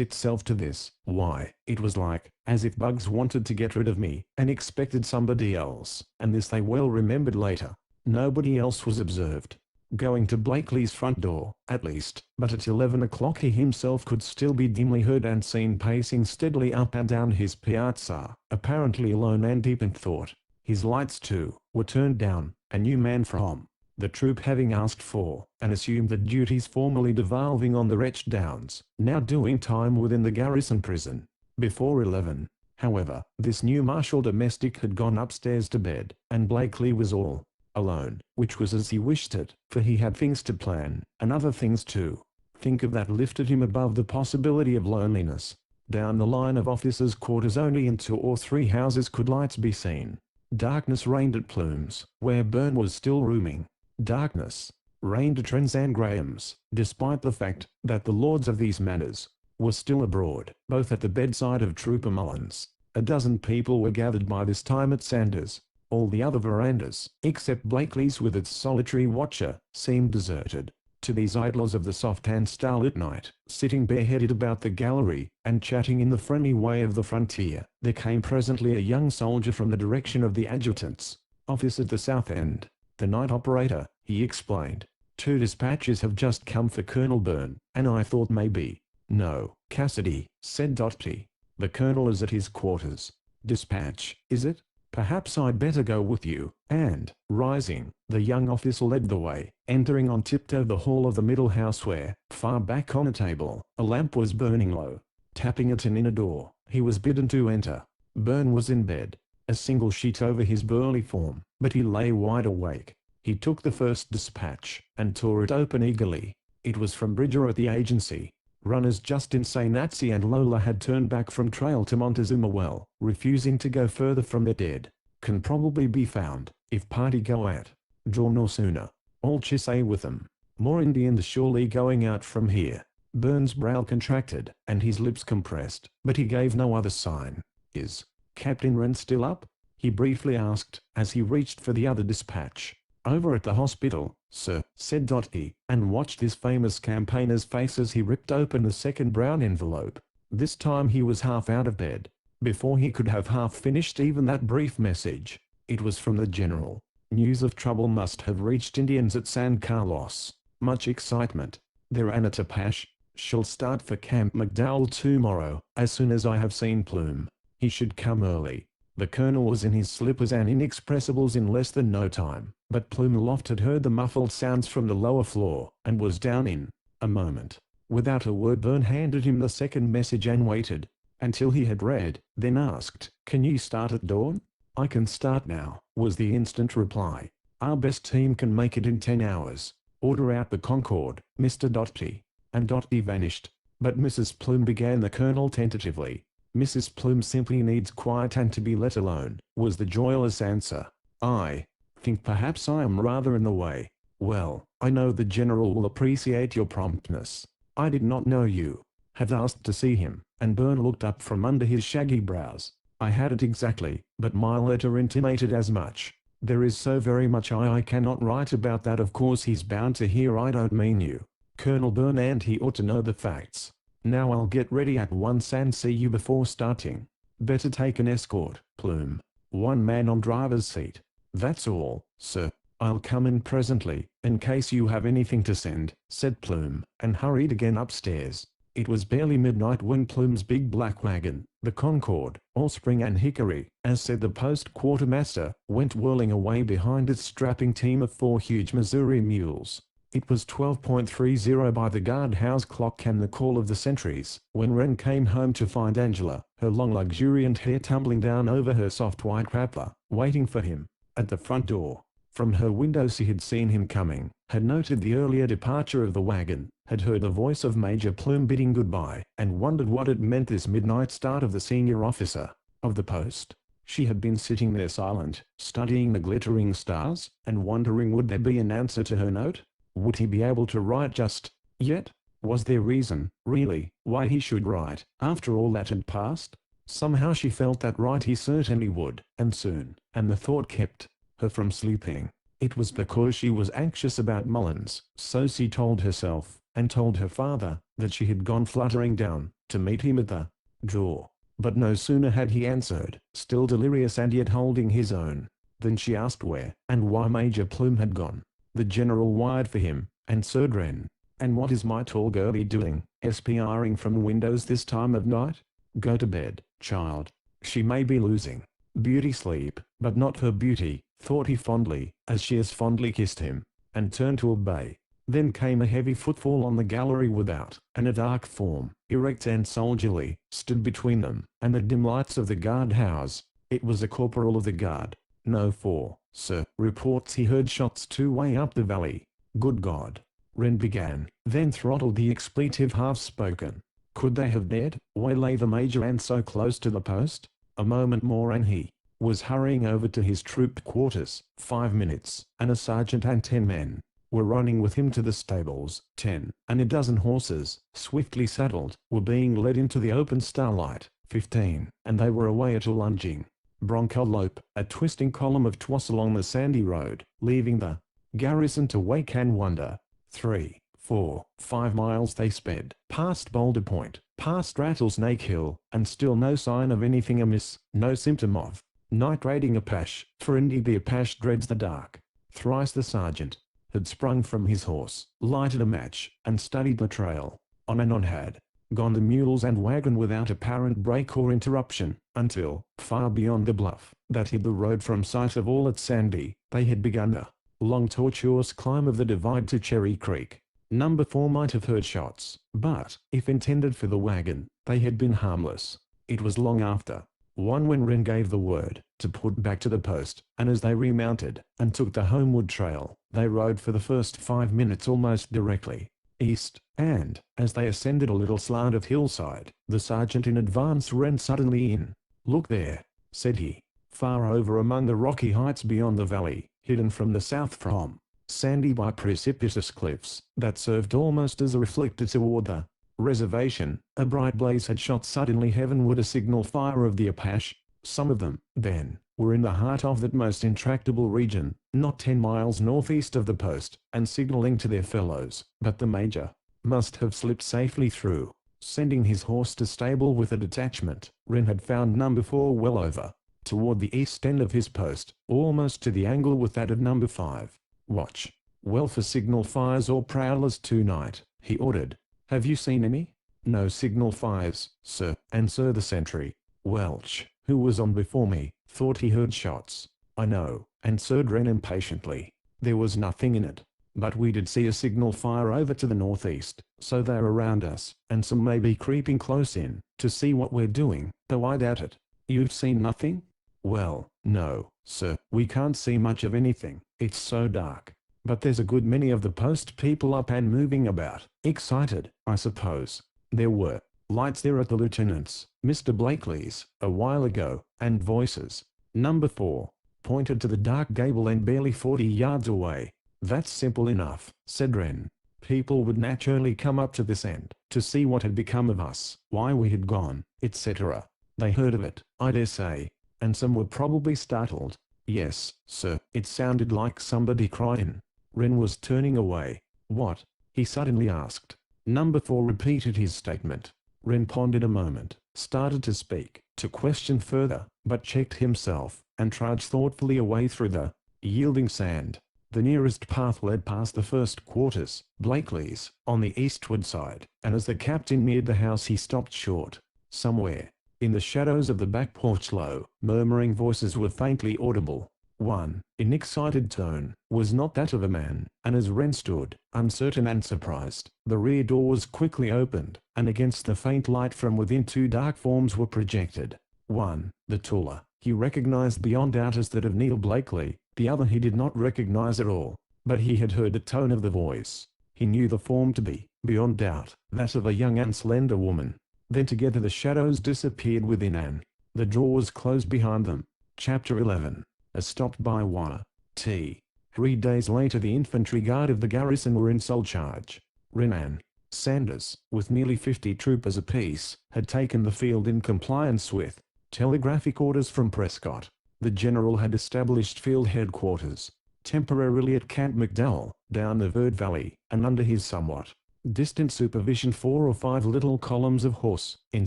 itself to this: why, it was like as if Bugs wanted to get rid of me, and expected somebody else, and this they well remembered later. Nobody else was observed going to Blakely's front door, at least, but at 11 o'clock he himself could still be dimly heard and seen pacing steadily up and down his piazza, apparently alone and deep in thought. His lights, too, were turned down, a new man from the troop having asked for, and assumed the duties formerly devolving on the wretched Downs, now doing time within the garrison prison. Before 11, however, this new martial domestic had gone upstairs to bed, and Blakely was all alone, which was as he wished it, for he had things to plan, and other things to think of that lifted him above the possibility of loneliness. Down the line of officers' quarters only in 2 or 3 houses could lights be seen. Darkness reigned at Plume's, where Byrne was still rooming. Darkness reigned at Wren's and Graham's, despite the fact that the lords of these manors were still abroad, both at the bedside of Trooper Mullins. A dozen people were gathered by this time at Sanders. All the other verandas, except Blakely's with its solitary watcher, seemed deserted. To these idlers of the soft and starlit night, sitting bareheaded about the gallery, and chatting in the friendly way of the frontier, there came presently a young soldier from the direction of the adjutant's office at the south end. The night operator, he explained. 2 dispatches have just come for Colonel Byrne, and I thought maybe. No, Cassidy, said Dotty. The colonel is at his quarters. Dispatch, is it? Perhaps I'd better go with you, and, rising, the young officer led the way, entering on tiptoe the hall of the middle house where, far back on a table, a lamp was burning low. Tapping at an inner door, he was bidden to enter. Byrne was in bed, a single sheet over his burly form, but he lay wide awake. He took the first dispatch, and tore it open eagerly. It was from Bridger at the agency. Runners Justin Sainatsi and Lola had turned back from trail to Montezuma Well, refusing to go further from their dead. Can probably be found, if party go at dawn or sooner. All Chisay with them. More Indians surely going out from here. Byrne's brow contracted, and his lips compressed, but he gave no other sign. Is Captain Wren still up? He briefly asked, as he reached for the other dispatch. Over at the hospital, sir, said Dotty, and watched his famous campaigner's face as he ripped open the second brown envelope. This time he was half out of bed. Before he could have half finished even that brief message, it was from the general. News of trouble must have reached Indians at San Carlos. Much excitement. They're at Apache. Shall start for Camp McDowell tomorrow, as soon as I have seen Plume. He should come early. The colonel was in his slippers and inexpressibles in less than no time, but Plume Loft had heard the muffled sounds from the lower floor, and was down in a moment. Without a word Byrne handed him the second message and waited until he had read, then asked, "Can you start at dawn?" "I can start now," was the instant reply. "Our best team can make it in 10 hours. Order out the Concorde, Mr. Dotty." And Dotty vanished. "But Mrs. Plume," began the colonel tentatively. "Mrs. Plume simply needs quiet and to be let alone," was the joyless answer. "I think perhaps I am rather in the way." "Well, I know the general will appreciate your promptness. I did not know you had asked to see him," and Byrne looked up from under his shaggy brows. "I hadn't exactly, but my letter intimated as much. There is so very much I cannot write about that. Of course he's bound to hear I don't mean you, Colonel Byrne, and he ought to know the facts. Now I'll get ready at once and see you before starting. Better take an escort, Plume. 1 man on driver's seat." "That's all, sir. I'll come in presently, in case you have anything to send," said Plume, and hurried again upstairs. It was barely midnight when Plume's big black wagon, the Concorde, all spring and hickory, as said the post quartermaster, went whirling away behind its strapping team of 4 huge Missouri mules. It was 12:30 by the guardhouse clock and the call of the sentries, when Wren came home to find Angela, her long luxuriant hair tumbling down over her soft white wrapper, waiting for him at the front door. From her window she had seen him coming, had noted the earlier departure of the wagon, had heard the voice of Major Plume bidding goodbye, and wondered what it meant, this midnight start of the senior officer of the post. She had been sitting there silent, studying the glittering stars, and wondering would there be an answer to her note? Would he be able to write just yet? Was there reason, really, why he should write, after all that had passed? Somehow she felt that right he certainly would, and soon, and the thought kept her from sleeping. It was because she was anxious about Mullins, so she told herself, and told her father, that she had gone fluttering down to meet him at the door. But no sooner had he answered, still delirious and yet holding his own, than she asked where and why Major Plume had gone. The general wired for him, and Sir Dren. "And what is my tall girlie doing, SPRing from windows this time of night?" "Go to bed, child. She may be losing beauty sleep, but not her beauty," thought he fondly, as she as fondly kissed him, and turned to obey. Then came a heavy footfall on the gallery without, and a dark form, erect and soldierly, stood between them and the dim lights of the guardhouse. It was a corporal of the guard. "No 4, sir. Reports he heard shots 2 way up the valley." "Good God!" Wren began, then throttled the expletive half-spoken. Could they have dared waylay the major and so close to the post? A moment more and he was hurrying over to his troop quarters. 5 minutes, and a sergeant and 10 men were running with him to the stables. 10 and a dozen horses, swiftly saddled, were being led into the open starlight. 15, and they were away at a lunging broncolope, a twisting column of twass along the sandy road, leaving the garrison to wake and wonder. 3, 4, 5 miles they sped, past Boulder Point, past Rattlesnake Hill, and still no sign of anything amiss, no symptom of night raiding Apache, for indeed the Apache dreads the dark. Thrice the sergeant, had sprung from his horse, lighted a match, and studied the trail. On and on had gone the mules and wagon without apparent break or interruption, until, far beyond the bluff that hid the road from sight of all at Sandy, they had begun the long tortuous climb of the divide to Cherry Creek. Number 4 might have heard shots, but, if intended for the wagon, they had been harmless. It was long after one when Wren gave the word to put back to the post, and as they remounted and took the homeward trail, they rode for the first 5 minutes almost directly east, and, as they ascended a little slanted hillside, the sergeant in advance ran suddenly in. "Look there," said he, far over among the rocky heights beyond the valley, hidden from the south from Sandy by precipitous cliffs that served almost as a reflector toward the reservation. A bright blaze had shot suddenly heavenward, a signal fire of the Apache. Some of them, then, were in the heart of that most intractable region, not 10 miles northeast of the post, and signaling to their fellows, but the major must have slipped safely through. Sending his horse to stable with a detachment, Wren had found number 4 well over toward the east end of his post, almost to the angle with that of number 5. "Watch well for signal fires or prowlers tonight," he ordered. "Have you seen any?" "No signal fires, sir," answered the sentry. Welch, who was on before me, thought he heard shots. "I know," answered Wren impatiently. "There was nothing in it. But we did see a signal fire over to the northeast, so they're around us, and some may be creeping close in, to see what we're doing, though I doubt it." "You've seen nothing?" "Well, no, sir, we can't see much of anything, it's so dark. But there's a good many of the post people up and moving about, excited, I suppose. There were lights there at the lieutenant's, Mr. Blakely's, a while ago, and voices." Number 4 pointed to the dark gable end barely 40 yards away. "That's simple enough," said Wren. "People would naturally come up to this end, to see what had become of us, why we had gone, etc. They heard of it, I dare say, and some were probably startled." "Yes, sir, it sounded like somebody crying." Wren was turning away. "What?" he suddenly asked. Number 4 repeated his statement. Wren pondered a moment, started to speak, to question further, but checked himself, and trudged thoughtfully away through the yielding sand. The nearest path led past the first quarters, Blakely's, on the eastward side, and as the captain neared the house he stopped short. Somewhere in the shadows of the back porch low, murmuring voices were faintly audible. One, in excited tone, was not that of a man, and as Wren stood, uncertain and surprised, the rear door was quickly opened, and against the faint light from within 2 dark forms were projected. One, the taller, he recognized beyond doubt as that of Neil Blakely, the other he did not recognize at all, but he had heard the tone of the voice. He knew the form to be, beyond doubt, that of a young and slender woman. Then together the shadows disappeared within and the door was closed behind them. Chapter 11. As stopped by wire. 3 days later the infantry guard of the garrison were in sole charge. Wren and Sanders, with nearly 50 troopers apiece, had taken the field in compliance with telegraphic orders from Prescott. The general had established field headquarters temporarily at Camp McDowell, down the Verd Valley, and under his somewhat distant supervision 4 or 5 little columns of horse, in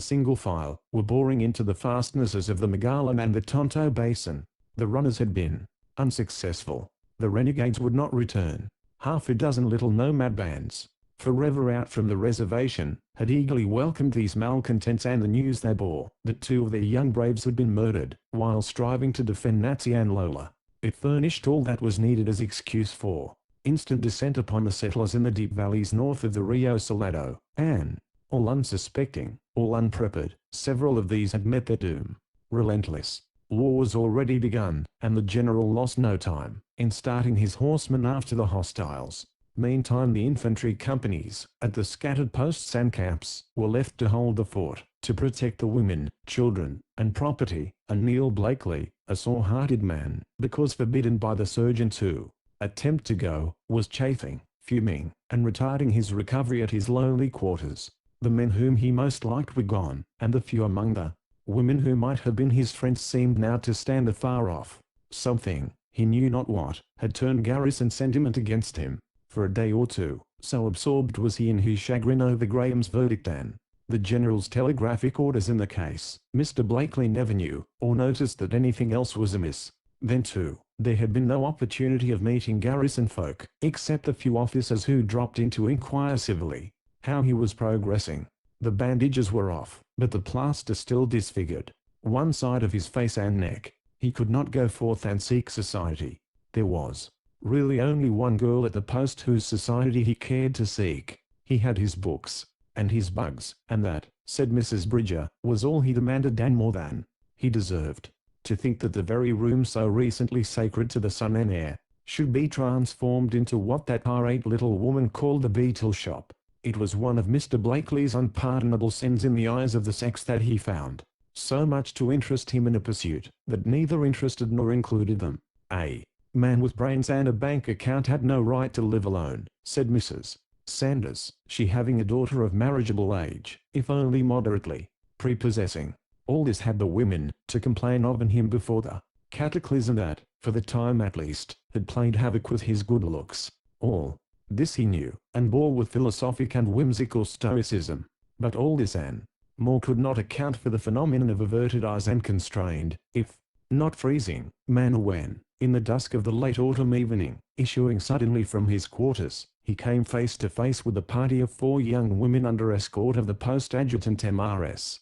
single file, were boring into the fastnesses of the Magallan and the Tonto Basin. The runners had been unsuccessful. The renegades would not return. Half a dozen little nomad bands, forever out from the reservation, had eagerly welcomed these malcontents and the news they bore, that 2 of their young braves had been murdered, while striving to defend Nazi and Lola. It furnished all that was needed as excuse for instant descent upon the settlers in the deep valleys north of the Rio Salado, and, all unsuspecting, all unprepared, several of these had met their doom. Relentless war was already begun, and the general lost no time in starting his horsemen after the hostiles. Meantime the infantry companies, at the scattered posts and camps, were left to hold the fort, to protect the women, children, and property, and Neil Blakely, a sore-hearted man, because forbidden by the surgeon to attempt to go, was chafing, fuming, and retarding his recovery at his lowly quarters. The men whom he most liked were gone, and the few among the women who might have been his friends seemed now to stand afar off. Something, he knew not what, had turned garrison sentiment against him. For a day or two, so absorbed was he in his chagrin over Graham's verdict and the general's telegraphic orders in the case, Mr. Blakely never knew, or noticed that anything else was amiss. Then too, There had been no opportunity of meeting garrison folk, except the few officers who dropped in to inquire civilly how he was progressing. The bandages were off, but the plaster still disfigured one side of his face and neck. He could not go forth and seek society. There was really only one girl at the post whose society he cared to seek. He had his books and his bugs, and that, said Mrs. Bridger, was all he demanded and more than he deserved. To think that the very room so recently sacred to the sun and air should be transformed into what that irate little woman called the beetle shop. It was one of Mr. Blakely's unpardonable sins in the eyes of the sex that he found so much to interest him in a pursuit that neither interested nor included them. A man with brains and a bank account had no right to live alone, said Mrs. Sanders, she having a daughter of marriageable age, if only moderately prepossessing. All this had the women to complain of in him before the cataclysm that, for the time at least, had played havoc with his good looks. All this he knew, and bore with philosophic and whimsical stoicism. But all this and more could not account for the phenomenon of averted eyes and constrained, if not freezing, manner when, in the dusk of the late autumn evening, issuing suddenly from his quarters, he came face to face with a party of 4 young women under escort of the post adjutant M.R.S.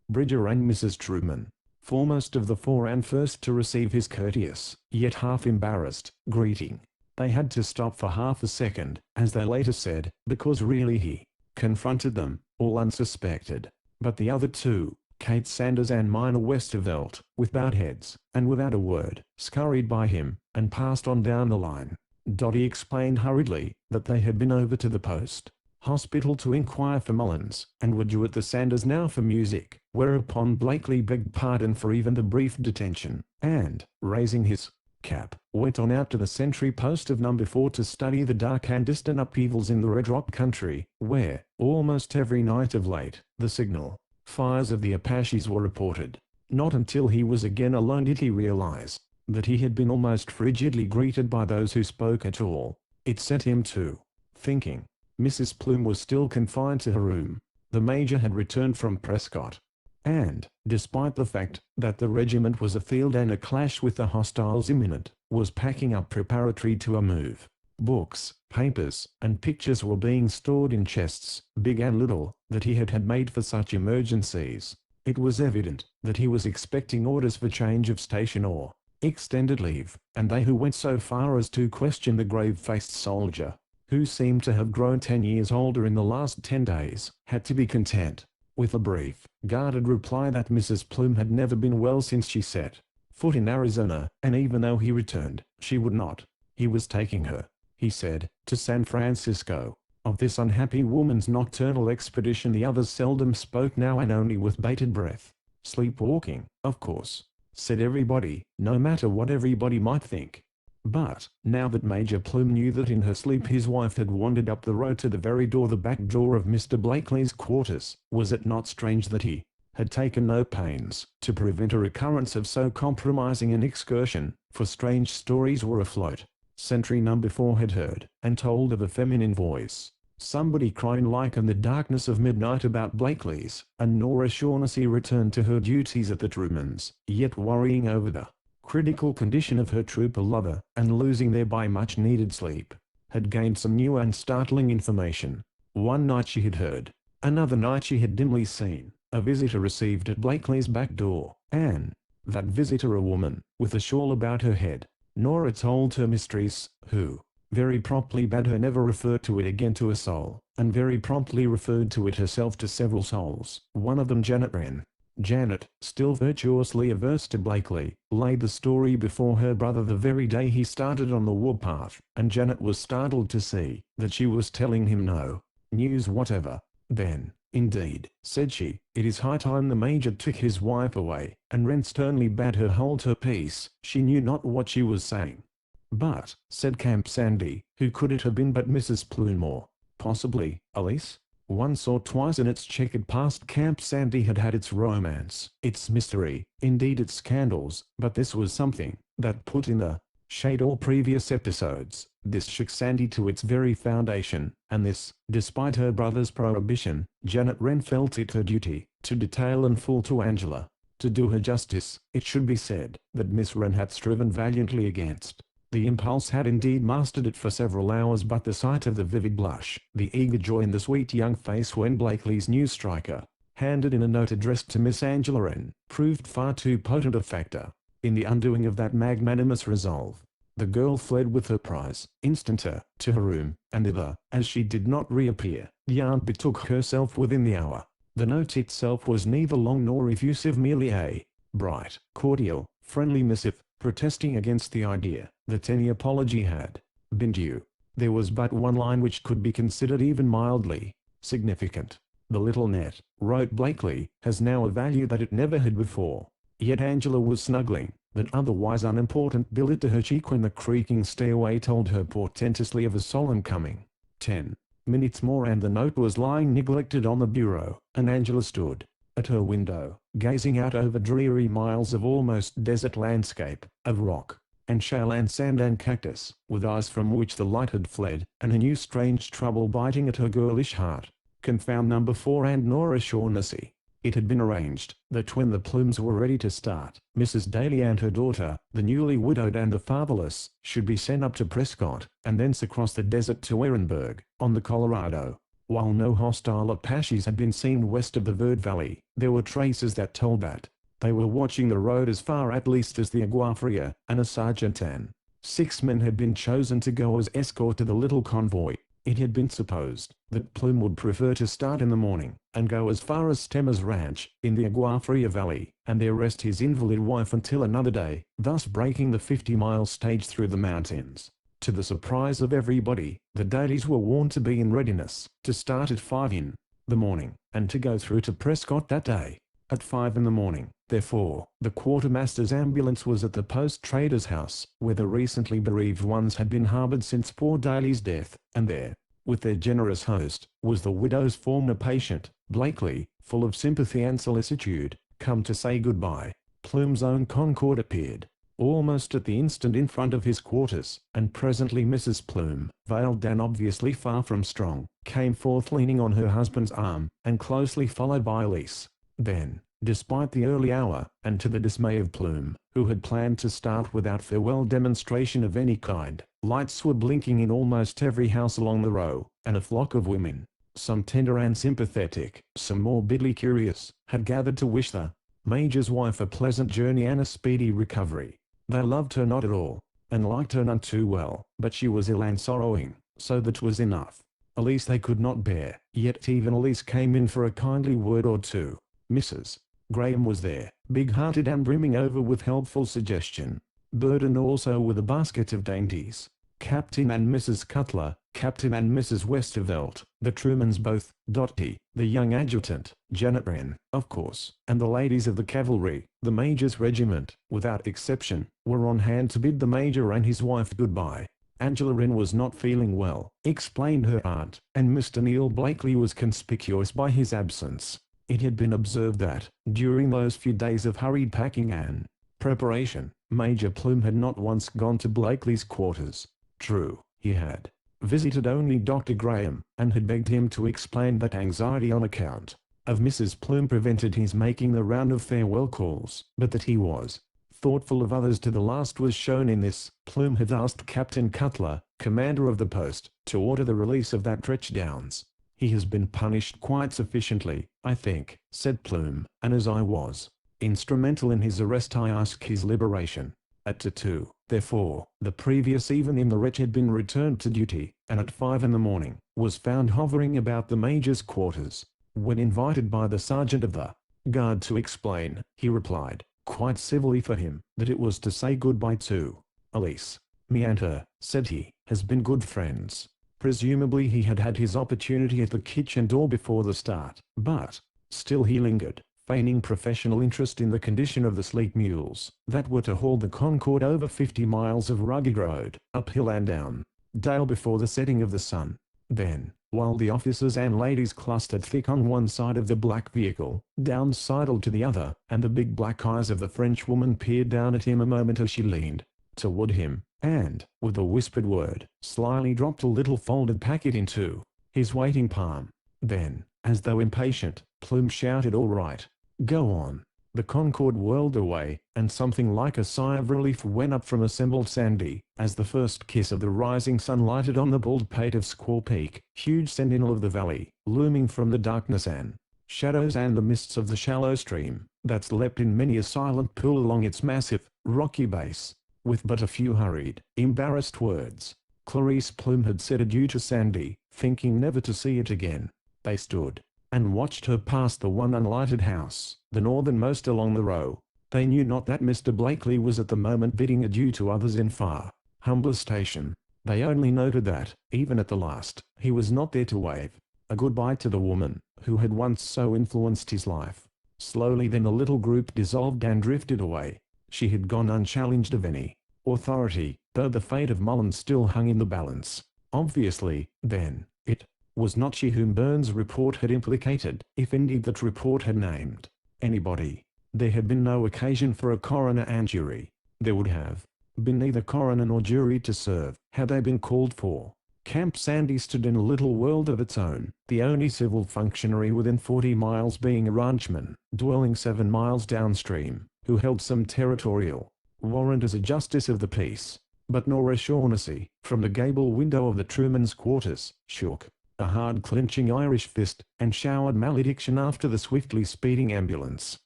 Bridger and Mrs. Truman, foremost of the 4 and first to receive his courteous, yet half embarrassed, greeting. They had to stop for half a second, as they later said, because really he confronted them, all unsuspected. But the other 2, Kate Sanders and Mina Westervelt, with bowed heads, and without a word, scurried by him, and passed on down the line. Dotty explained hurriedly that they had been over to the post hospital to inquire for Mullins, and were due at the Sanders now for music, whereupon Blakely begged pardon for even the brief detention, and, raising his cap, went on out to the sentry post of number 4 to study the dark and distant upheavals in the Red Rock country, where, almost every night of late, the signal fires of the Apaches were reported. Not until he was again alone did he realize that he had been almost frigidly greeted by those who spoke at all. It set him to thinking. Mrs. Plume was still confined to her room. The Major had returned from Prescott, and, despite the fact that the regiment was afield and a clash with the hostiles imminent, was packing up preparatory to a move. Books, papers, and pictures were being stored in chests, big and little, that he had made for such emergencies. It was evident that he was expecting orders for change of station or extended leave, and they who went so far as to question the grave-faced soldier, who seemed to have grown 10 years older in the last 10 days, had to be content with a brief, guarded reply that Mrs. Plume had never been well since she set foot in Arizona, and even though he returned, she would not. He was taking her, he said, to San Francisco. Of this unhappy woman's nocturnal expedition the others seldom spoke now, and only with bated breath. Sleepwalking, of course, said everybody, no matter what everybody might think. But, now that Major Plume knew that in her sleep his wife had wandered up the road to the very door, the back door of Mr. Blakely's quarters, was it not strange that he had taken no pains to prevent a recurrence of so compromising an excursion, for strange stories were afloat. Sentry number 4 had heard and told of a feminine voice, somebody crying like in the darkness of midnight about Blakely's, and Nora Shaughnessy returned to her duties at the Trumans, yet worrying over the critical condition of her trooper lover, and losing thereby much needed sleep, had gained some new and startling information. One night she had heard, another night she had dimly seen, a visitor received at Blakely's back door, and that visitor a woman, with a shawl about her head. Nora told her mistress, who very promptly bade her never refer to it again to a soul, and very promptly referred to it herself to several souls. One of them Janet Wren. Janet, still virtuously averse to Blakely, laid the story before her brother the very day he started on the warpath, and Janet was startled to see that she was telling him no news whatever. Then, indeed, said she, it is high time the Major took his wife away, and Wren sternly bade her hold her peace. She knew not what she was saying. But, said Camp Sandy, who could it have been but Mrs. Plume or, possibly, Elise? Once or twice in its checkered past Camp Sandy had had its romance, its mystery, indeed its scandals, but this was something that put in the shade all previous episodes. This shook Sandy to its very foundation, and this, despite her brother's prohibition, Janet Wren felt it her duty to detail in full to Angela. To do her justice, it should be said that Miss Wren had striven valiantly against. The impulse had indeed mastered it for several hours, but the sight of the vivid blush, the eager joy in the sweet young face when Blakely's new striker handed in a note addressed to Miss Angela Wren, proved far too potent a factor in the undoing of that magnanimous resolve. The girl fled with her prize, instanter, to her room, and thither, as she did not reappear, the aunt betook herself within the hour. The note itself was neither long nor effusive, merely a bright, cordial, friendly missive, protesting against the idea that any apology had been due. There was but one line which could be considered even mildly significant. "The little net," wrote Blakely, "has now a value that it never had before." Yet Angela was snuggling that otherwise unimportant billet to her cheek when the creaking stairway told her portentously of a solemn coming. 10 minutes more and the note was lying neglected on the bureau, and Angela stood at her window, gazing out over dreary miles of almost desert landscape, of rock and shale and sand and cactus, with eyes from which the light had fled, and a new strange trouble biting at her girlish heart. Confound number 4 and Nora Shaughnessy. It had been arranged that when the Plumes were ready to start, Mrs. Daly and her daughter, the newly widowed and the fatherless, should be sent up to Prescott, and thence across the desert to Ehrenberg, on the Colorado. While no hostile Apaches had been seen west of the Verde Valley, there were traces that told that they were watching the road as far at least as the Agua Fria, and a sergeant and 6 men had been chosen to go as escort to the little convoy. It had been supposed that Plume would prefer to start in the morning, and go as far as Stemmer's ranch, in the Agua Fria Valley, and there rest his invalid wife until another day, thus breaking the 50-mile stage through the mountains. To the surprise of everybody, the Dalys were warned to be in readiness, to start at 5 in the morning, and to go through to Prescott that day. At 5 in the morning, therefore, the quartermaster's ambulance was at the post-trader's house, where the recently bereaved ones had been harbored since poor Daly's death, and there, with their generous host, was the widow's former patient, Blakely, full of sympathy and solicitude, come to say goodbye. Plume's own Concord appeared almost at the instant in front of his quarters, and presently Mrs. Plume, veiled and obviously far from strong, came forth leaning on her husband's arm, and closely followed by Elise. Then, despite the early hour, and to the dismay of Plume, who had planned to start without farewell demonstration of any kind, lights were blinking in almost every house along the row, and a flock of women, some tender and sympathetic, some morbidly curious, had gathered to wish the Major's wife a pleasant journey and a speedy recovery. They loved her not at all, and liked her none too well, but she was ill and sorrowing, so that was enough. Elise they could not bear, yet even Elise came in for a kindly word or two. Mrs. Graham was there, big-hearted and brimming over with helpful suggestion, burdened also with a basket of dainties. Captain and Mrs. Cutler, Captain and Mrs. Westervelt, the Trumans both, Dottie, the young adjutant, Janet Wren, of course, and the ladies of the cavalry, the Major's regiment, without exception, were on hand to bid the Major and his wife goodbye. Angela Wren was not feeling well, explained her aunt, and Mr. Neil Blakely was conspicuous by his absence. It had been observed that, during those few days of hurried packing and preparation, Major Plume had not once gone to Blakely's quarters. True, he had visited only Dr. Graham, and had begged him to explain that anxiety on account of Mrs. Plume prevented his making the round of farewell calls, but that he was thoughtful of others to the last was shown in this. Plume had asked Captain Cutler, commander of the post, to order the release of that wretch Downs. "He has been punished quite sufficiently, I think," said Plume, "and as I was instrumental in his arrest I ask his liberation." At 2, therefore, the previous evening the wretch had been returned to duty, and at 5 in the morning, was found hovering about the Major's quarters. When invited by the sergeant of the guard to explain, he replied, quite civilly for him, that it was to say good-bye to Elise. "Me and her," said he, "has been good friends." Presumably he had had his opportunity at the kitchen door before the start, but still he lingered, feigning professional interest in the condition of the sleek mules that were to haul the Concord over 50 miles of rugged road, uphill and down dale before the setting of the sun. Then, while the officers and ladies clustered thick on one side of the black vehicle, Downs sidled to the other, and the big black eyes of the Frenchwoman peered down at him a moment as she leaned toward him, and, with a whispered word, slyly dropped a little folded packet into his waiting palm. Then, as though impatient, Plume shouted, "All right. Go on." The Concorde whirled away, and something like a sigh of relief went up from assembled Sandy, as the first kiss of the rising sun lighted on the bald pate of Squaw Peak, huge sentinel of the valley, looming from the darkness and shadows and the mists of the shallow stream, that slept in many a silent pool along its massive, rocky base. With but a few hurried, embarrassed words, Clarice Plume had said adieu to Sandy, thinking never to see it again. They stood and watched her pass the one unlighted house, the northernmost along the row. They knew not that Mr. Blakely was at the moment bidding adieu to others in far humbler station. They only noted that, even at the last, he was not there to wave a goodbye to the woman who had once so influenced his life. Slowly then the little group dissolved and drifted away. She had gone unchallenged of any authority, though the fate of Mullins still hung in the balance. Obviously, then, it was not she whom Burns' report had implicated, if indeed that report had named anybody. There had been no occasion for a coroner and jury. There would have been neither coroner nor jury to serve, had they been called for. Camp Sandy stood in a little world of its own, the only civil functionary within 40 miles being a ranchman, dwelling 7 miles downstream, who held some territorial warrant as a justice of the peace. But Nora Shaughnessy, from the gable window of the Truman's quarters, shook a hard-clenching Irish fist, and showered malediction after the swiftly speeding ambulance.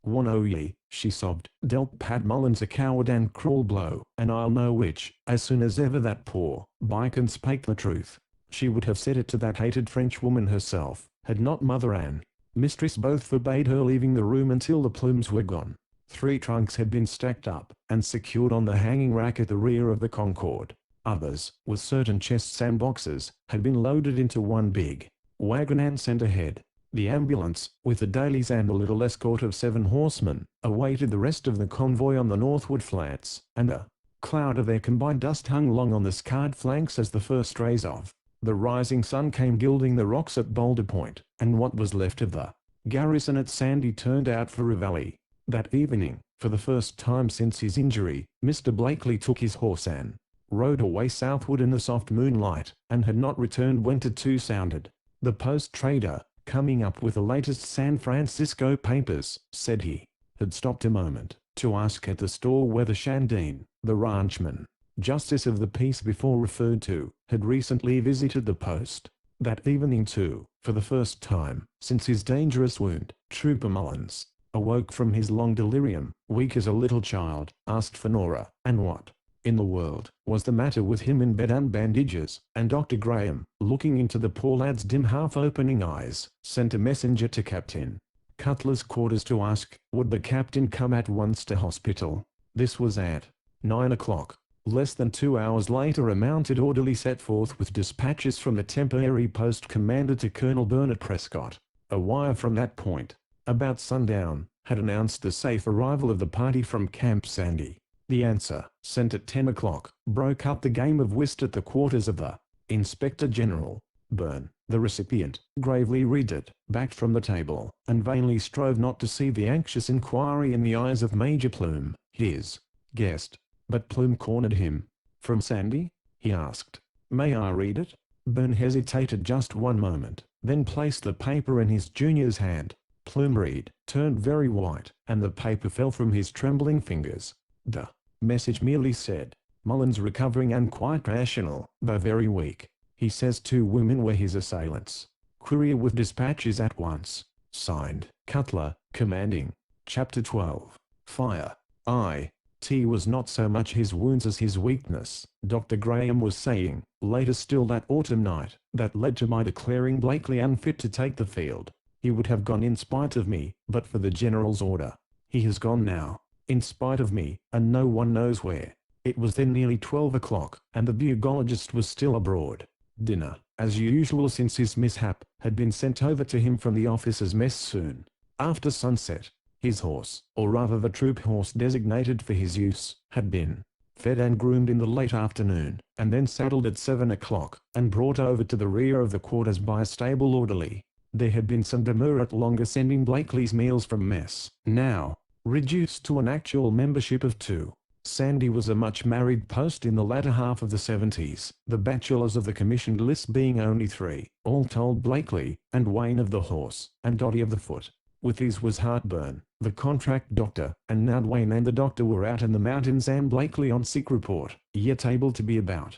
"One oh ye," she sobbed, "dealt Pat Mullins a coward and cruel blow, and I'll know which, as soon as ever that poor bicon spake the truth." She would have said it to that hated Frenchwoman herself, had not Mother and Mistress both forbade her leaving the room until the Plumes were gone. 3 trunks had been stacked up and secured on the hanging rack at the rear of the Concorde. Others, with certain chests and boxes, had been loaded into one big wagon and sent ahead. The ambulance, with the dailies and a little escort of 7 horsemen, awaited the rest of the convoy on the northward flats, and a cloud of their combined dust hung long on the scarred flanks as the first rays of the rising sun came gilding the rocks at Boulder Point, and what was left of the garrison at Sandy turned out for Reveille. That evening, for the first time since his injury, Mr. Blakely took his horse and rode away southward in the soft moonlight, and had not returned when it 2 sounded. The post-trader, coming up with the latest San Francisco papers, said he had stopped a moment to ask at the store whether Shandine, the ranchman, justice of the peace before referred to, had recently visited the post. That evening too, for the first time since his dangerous wound, Trooper Mullins awoke from his long delirium, weak as a little child, asked for Nora, and what in the world was the matter with him in bed and bandages, and Dr. Graham, looking into the poor lad's dim half-opening eyes, sent a messenger to Captain Cutler's quarters to ask, would the captain come at once to hospital. This was at 9 o'clock. Less than 2 hours later a mounted orderly set forth with dispatches from the temporary post commander to Colonel Bernard Prescott. A wire from that point, about sundown, had announced the safe arrival of the party from Camp Sandy. The answer, sent at 10 o'clock, broke up the game of whist at the quarters of the Inspector General. Byrne, the recipient, gravely read it, backed from the table, and vainly strove not to see the anxious inquiry in the eyes of Major Plume, his guest. But Plume cornered him. "From Sandy?" he asked. "May I read it?" Byrne hesitated just one moment, then placed the paper in his junior's hand. Plume read, turned very white, and the paper fell from his trembling fingers. The message merely said, "Mullins recovering and quite rational, though very weak. He says 2 women were his assailants. Courier with dispatches at once. Signed, Cutler, commanding." Chapter 12. Fire. It was not so much his wounds as his weakness, Dr. Graham was saying, later still that autumn night, that led to my declaring Blakely unfit to take the field. He would have gone in spite of me, but for the general's order. He has gone now, in spite of me, and no one knows where. It was then nearly 12 o'clock, and the bugologist was still abroad. Dinner, as usual since his mishap, had been sent over to him from the officers' mess soon after sunset. His horse, or rather the troop horse designated for his use, had been fed and groomed in the late afternoon, and then saddled at 7 o'clock, and brought over to the rear of the quarters by a stable orderly. There had been some demur at longer sending Blakely's meals from mess, now reduced to an actual membership of 2. Sandy was a much-married post in the latter half of the 70s, the bachelors of the commissioned list being only 3, all told Blakely, and Wayne of the horse, and Dottie of the foot. With his was heartburn, the contract doctor, and now Dwayne and the doctor were out in the mountains and Blakely on sick report, yet able to be about.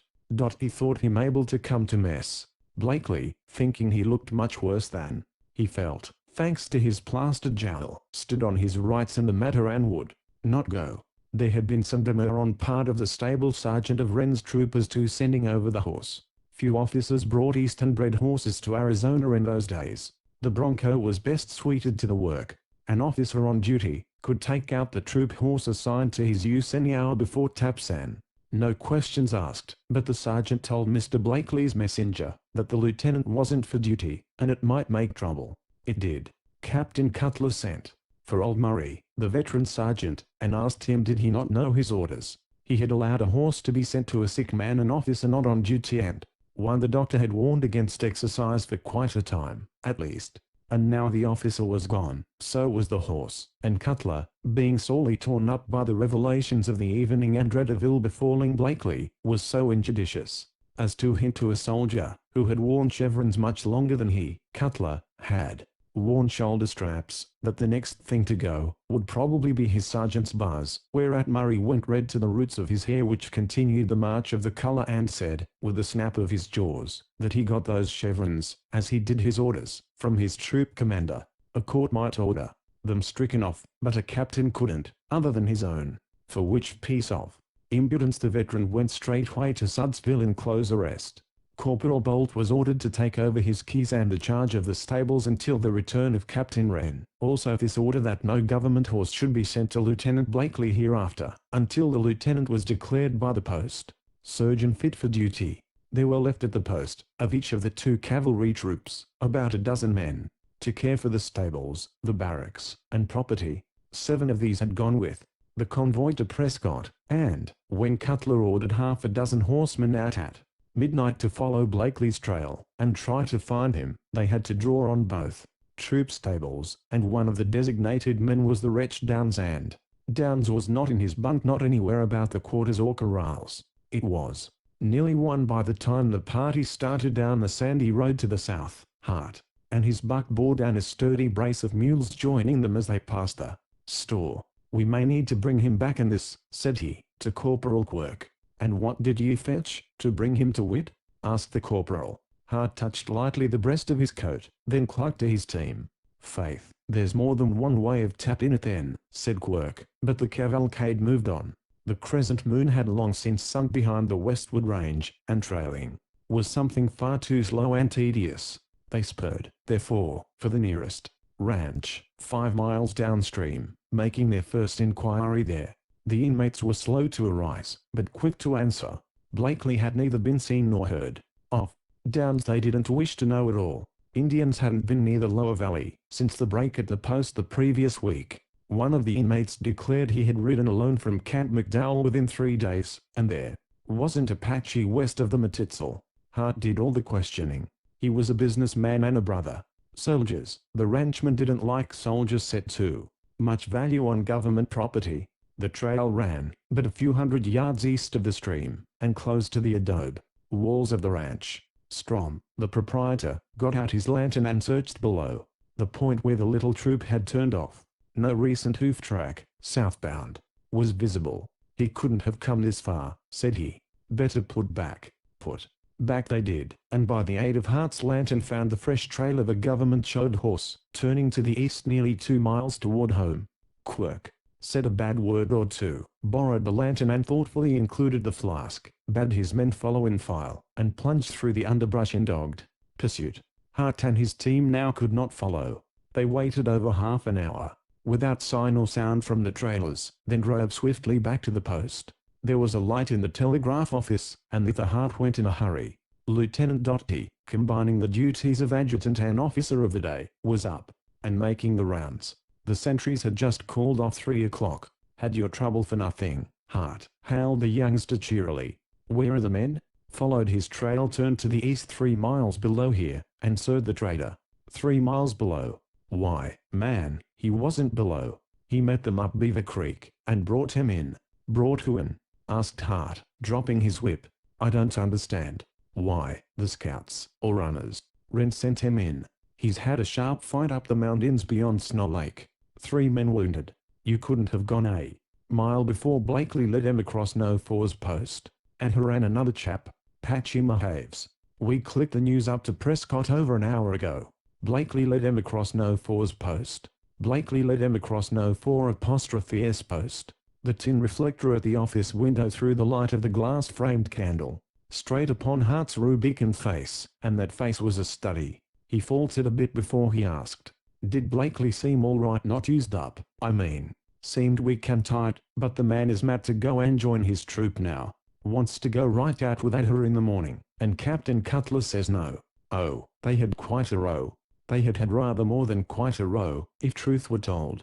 He thought him able to come to mess. Blakely, thinking he looked much worse than he felt, thanks to his plastered jowl, stood on his rights and the matter and would not go. There had been some demur on part of the stable sergeant of Wren's troopers to sending over the horse. Few officers brought Eastern-bred horses to Arizona in those days. The bronco was best suited to the work. An officer on duty could take out the troop horse assigned to his use any hour before Tapsan. No questions asked, but the sergeant told Mr. Blakely's messenger that the lieutenant wasn't for duty, and it might make trouble. It did. Captain Cutler sent for old Murray, the veteran sergeant, and asked him did he not know his orders. He had allowed a horse to be sent to a sick man, an officer not on duty, and one the doctor had warned against exercise for quite a time, at least. And now the officer was gone, so was the horse, and Cutler, being sorely torn up by the revelations of the evening and dread of ill befalling Blakely, was so injudicious as to hint to a soldier, who had worn chevrons much longer than he, Cutler, had worn shoulder straps, that the next thing to go would probably be his sergeant's bars, whereat Murray went red to the roots of his hair, which continued the march of the color, and said, with a snap of his jaws, that he got those chevrons, as he did his orders, from his troop commander. A court might order them stricken off, but a captain couldn't, other than his own. For which piece of impudence the veteran went straightway to Sudsville in close arrest. Corporal Bolt was ordered to take over his keys and the charge of the stables until the return of Captain Wren. Also this order that no government horse should be sent to Lieutenant Blakely hereafter, until the lieutenant was declared by the post surgeon fit for duty. There were left at the post, of each of the 2 cavalry troops, about a dozen men, to care for the stables, the barracks, and property. 7 of these had gone with the convoy to Prescott, and, when Cutler ordered half a dozen horsemen out at midnight to follow Blakely's trail, and try to find him, they had to draw on both troop stables, and one of the designated men was the wretch Downs, and Downs was not in his bunk, not anywhere about the quarters or corrals. It was nearly 1 by the time the party started down the sandy road to the south, Hart and his buck bore down a sturdy brace of mules, joining them as they passed the store. "We may need to bring him back in this," said he, to Corporal Quirk. "And what did ye fetch, to bring him to wit?" asked the corporal. Hart touched lightly the breast of his coat, then clucked to his team. "Faith, there's more than one way of tapping it then," said Quirk, but the cavalcade moved on. The crescent moon had long since sunk behind the westward range, and trailing was something far too slow and tedious. They spurred, therefore, for the nearest ranch, 5 miles downstream, making their first inquiry there. The inmates were slow to arise, but quick to answer. Blakely had neither been seen nor heard of. Downs they didn't wish to know at all. Indians hadn't been near the lower valley since the break at the post the previous week. One of the inmates declared he had ridden alone from Camp McDowell within 3 days, and there wasn't Apache west of the Matitzal. Hart did all the questioning. He was a businessman and a brother. Soldiers. The ranchman didn't like soldiers set too much value on government property. The trail ran but a few hundred yards east of the stream, and close to the adobe walls of the ranch. Strom, the proprietor, got out his lantern and searched below the point where the little troop had turned off. No recent hoof track, southbound, was visible. "He couldn't have come this far," said he. "Better put back." Put back they did, and by the aid of Hart's lantern found the fresh trail of a government-shod horse, turning to the east nearly 2 miles toward home. Quirk said a bad word or two, borrowed the lantern and thoughtfully included the flask, bade his men follow in file, and plunged through the underbrush in dogged pursuit. Hart and his team now could not follow. They waited over half an hour, without sign or sound from the trailers, then drove swiftly back to the post. There was a light in the telegraph office, and thither Hart went in a hurry. Lieutenant T, combining the duties of adjutant and officer of the day, was up and making the rounds. The sentries had just called off 3 o'clock. "Had your trouble for nothing, Hart?" howled the youngster cheerily. "Where are the men?" "Followed his trail, turned to the east 3 miles below here, and so'd the trader." 3 miles below? Why, man, he wasn't below. He met them up Beaver Creek, and brought him in. "Brought who in?" asked Hart, dropping his whip. "I don't understand." "Why, the scouts, or runners. Wren sent him in." He's had a sharp fight up the mountains beyond Snow Lake. 3 men wounded. You couldn't have gone a mile before Blakely led him across No 4's post. And he ran another chap. Apache behaves. We clicked the news up to Prescott over an hour ago. Blakely led him across No 4's post. Blakely led him across No 4'S post. The tin reflector at the office window threw the light of the glass-framed candle straight upon Hart's rubicund face, and that face was a study. He faltered a bit before he asked, "Did Blakely seem all right? Not used up, I mean. Seemed weak and tight, but the man is mad to go and join his troop now. Wants to go right out with her in the morning, and Captain Cutler says no." Oh, they had quite a row. They had had rather more than quite a row, if truth were told.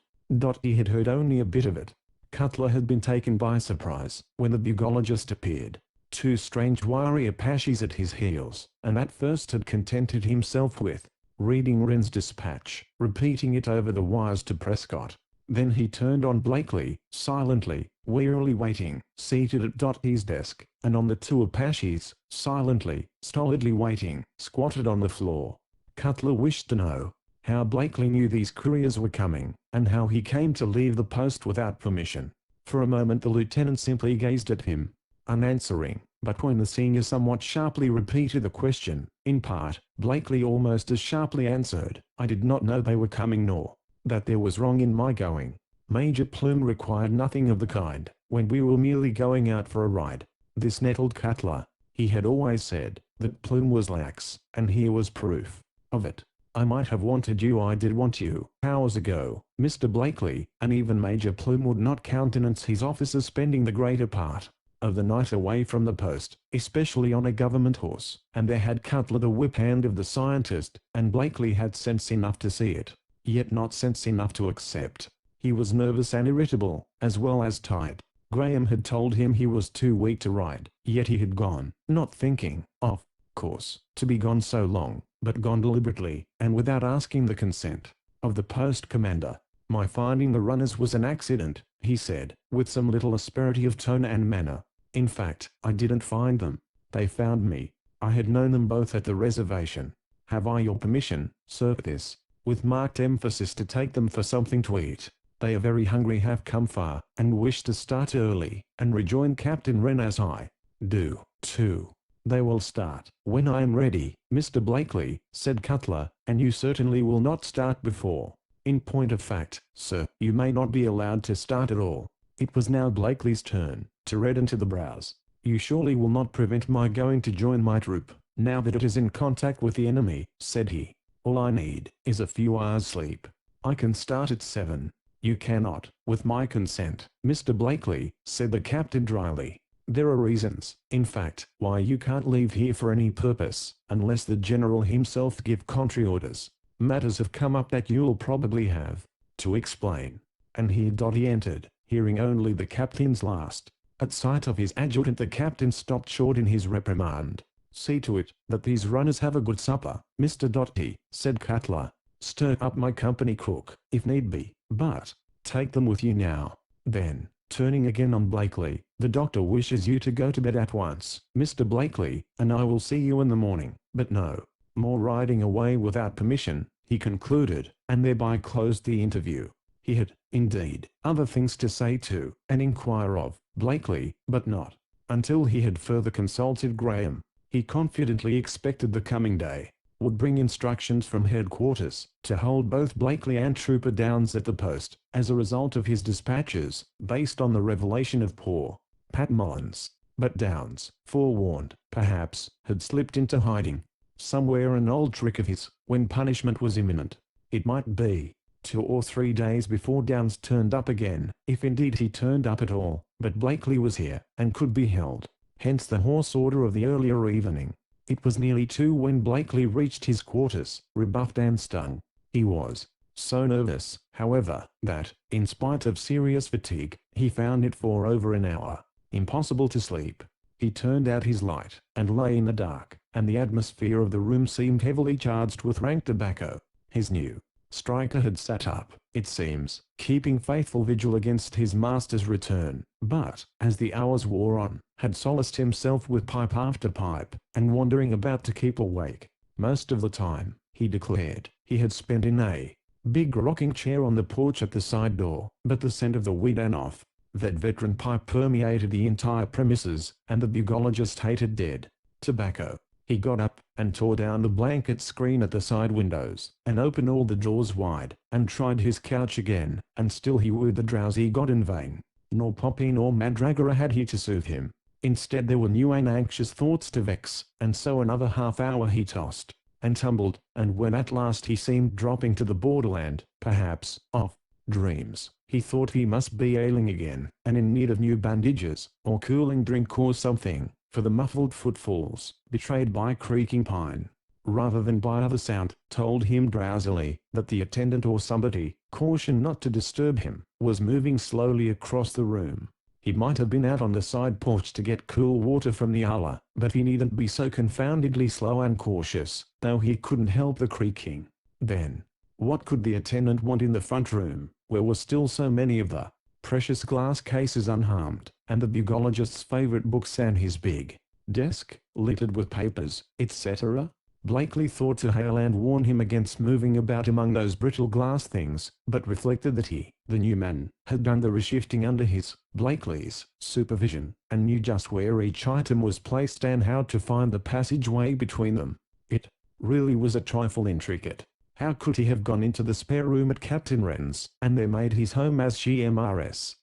He had heard only a bit of it. Cutler had been taken by surprise when the bugologist appeared. 2 strange wiry Apaches at his heels, and at first had contented himself with reading Wren's dispatch, repeating it over the wires to Prescott. Then he turned on Blakely, silently, wearily waiting, seated at his desk, and on the 2 Apaches, silently, stolidly waiting, squatted on the floor. Cutler wished to know how Blakely knew these couriers were coming, and how he came to leave the post without permission. For a moment the lieutenant simply gazed at him, unanswering, but when the senior somewhat sharply repeated the question, in part, Blakely almost as sharply answered, "I did not know they were coming, nor that there was wrong in my going. Major Plume required nothing of the kind, when we were merely going out for a ride." This nettled Cutler. He had always said that Plume was lax, and here was proof of it. "I might have wanted you, I did want you, hours ago, Mr. Blakely," and even Major Plume would not countenance his officers spending the greater part of the night away from the post, especially on a government horse, and there had Cutler the whip hand of the scientist, and Blakely had sense enough to see it, yet not sense enough to accept. He was nervous and irritable, as well as tired. Graham had told him he was too weak to ride, yet he had gone, not thinking, of course, to be gone so long, but gone deliberately, and without asking the consent of the post commander. "My finding the runners was an accident," he said, with some little asperity of tone and manner. "In fact, I didn't find them. They found me. I had known them both at the reservation. Have I your permission, sir, this?" with marked emphasis, "to take them for something to eat? They are very hungry, have come far, and wish to start early," and rejoined Captain Wren, "as I do, too." "They will start when I am ready, Mr. Blakely," said Cutler, "and you certainly will not start before. In point of fact, sir, you may not be allowed to start at all." It was now Blakely's turn to redden to the brows. "You surely will not prevent my going to join my troop, now that it is in contact with the enemy," said he. "All I need is a few hours' sleep. I can start at 7. "You cannot, with my consent, Mr. Blakely," said the captain dryly. "There are reasons, in fact, why you can't leave here for any purpose, unless the general himself give contrary orders. Matters have come up that you'll probably have to explain." And here he entered, hearing only the captain's last. At sight of his adjutant the captain stopped short in his reprimand. "See to it that these runners have a good supper, Mr. T," said Cutler. "Stir up my company cook, if need be, but take them with you now." Then, turning again on Blakely, "The doctor wishes you to go to bed at once, Mr. Blakely, and I will see you in the morning. But no more riding away without permission," he concluded, and thereby closed the interview. He had, indeed, other things to say to, and inquire of, Blakely, but not until he had further consulted Graham. He confidently expected the coming day would bring instructions from headquarters to hold both Blakely and Trooper Downs at the post, as a result of his dispatches, based on the revelation of poor Pat Mullins. But Downs, forewarned, perhaps, had slipped into hiding somewhere, an old trick of his, when punishment was imminent. It might be 2 or 3 days before Downs turned up again, if indeed he turned up at all, but Blakely was here, and could be held. Hence the hoarse order of the earlier evening. It was nearly 2 when Blakely reached his quarters, rebuffed and stung. He was so nervous, however, that, in spite of serious fatigue, he found it for over an hour impossible to sleep. He turned out his light, and lay in the dark, and the atmosphere of the room seemed heavily charged with rank tobacco. His new striker had sat up, it seems, keeping faithful vigil against his master's return, but, as the hours wore on, had solaced himself with pipe after pipe, and wandering about to keep awake. Most of the time, he declared. He had spent in a big rocking chair on the porch at the side door, but the scent of the weed and off that veteran pipe permeated the entire premises, and the bugologist hated dead tobacco. He got up and tore down the blanket screen at the side windows, and opened all the doors wide, and tried his couch again, and still he wooed the drowsy god in vain. Nor poppy nor mandragora had he to soothe him. Instead there were new and anxious thoughts to vex, and so another half hour he tossed and tumbled, and when at last he seemed dropping to the borderland, perhaps, of dreams, he thought he must be ailing again, and in need of new bandages, or cooling drink or something, for the muffled footfalls, betrayed by creaking pine, rather than by other sound, told him drowsily that the attendant or somebody, cautioned not to disturb him, was moving slowly across the room. He might have been out on the side porch to get cool water from the Allah, but he needn't be so confoundedly slow and cautious, though he couldn't help the creaking. Then, what could the attendant want in the front room, where were still so many of the precious glass cases unharmed, and the bugologist's favorite books and his big desk, littered with papers, etc.? Blakely thought to hail and warn him against moving about among those brittle glass things, but reflected that he, the new man, had done the reshifting under his, Blakely's, supervision, and knew just where each item was placed and how to find the passageway between them. It really was a trifle intricate. How could he have gone into the spare room at Captain Wren's, and there made his home as GMRS?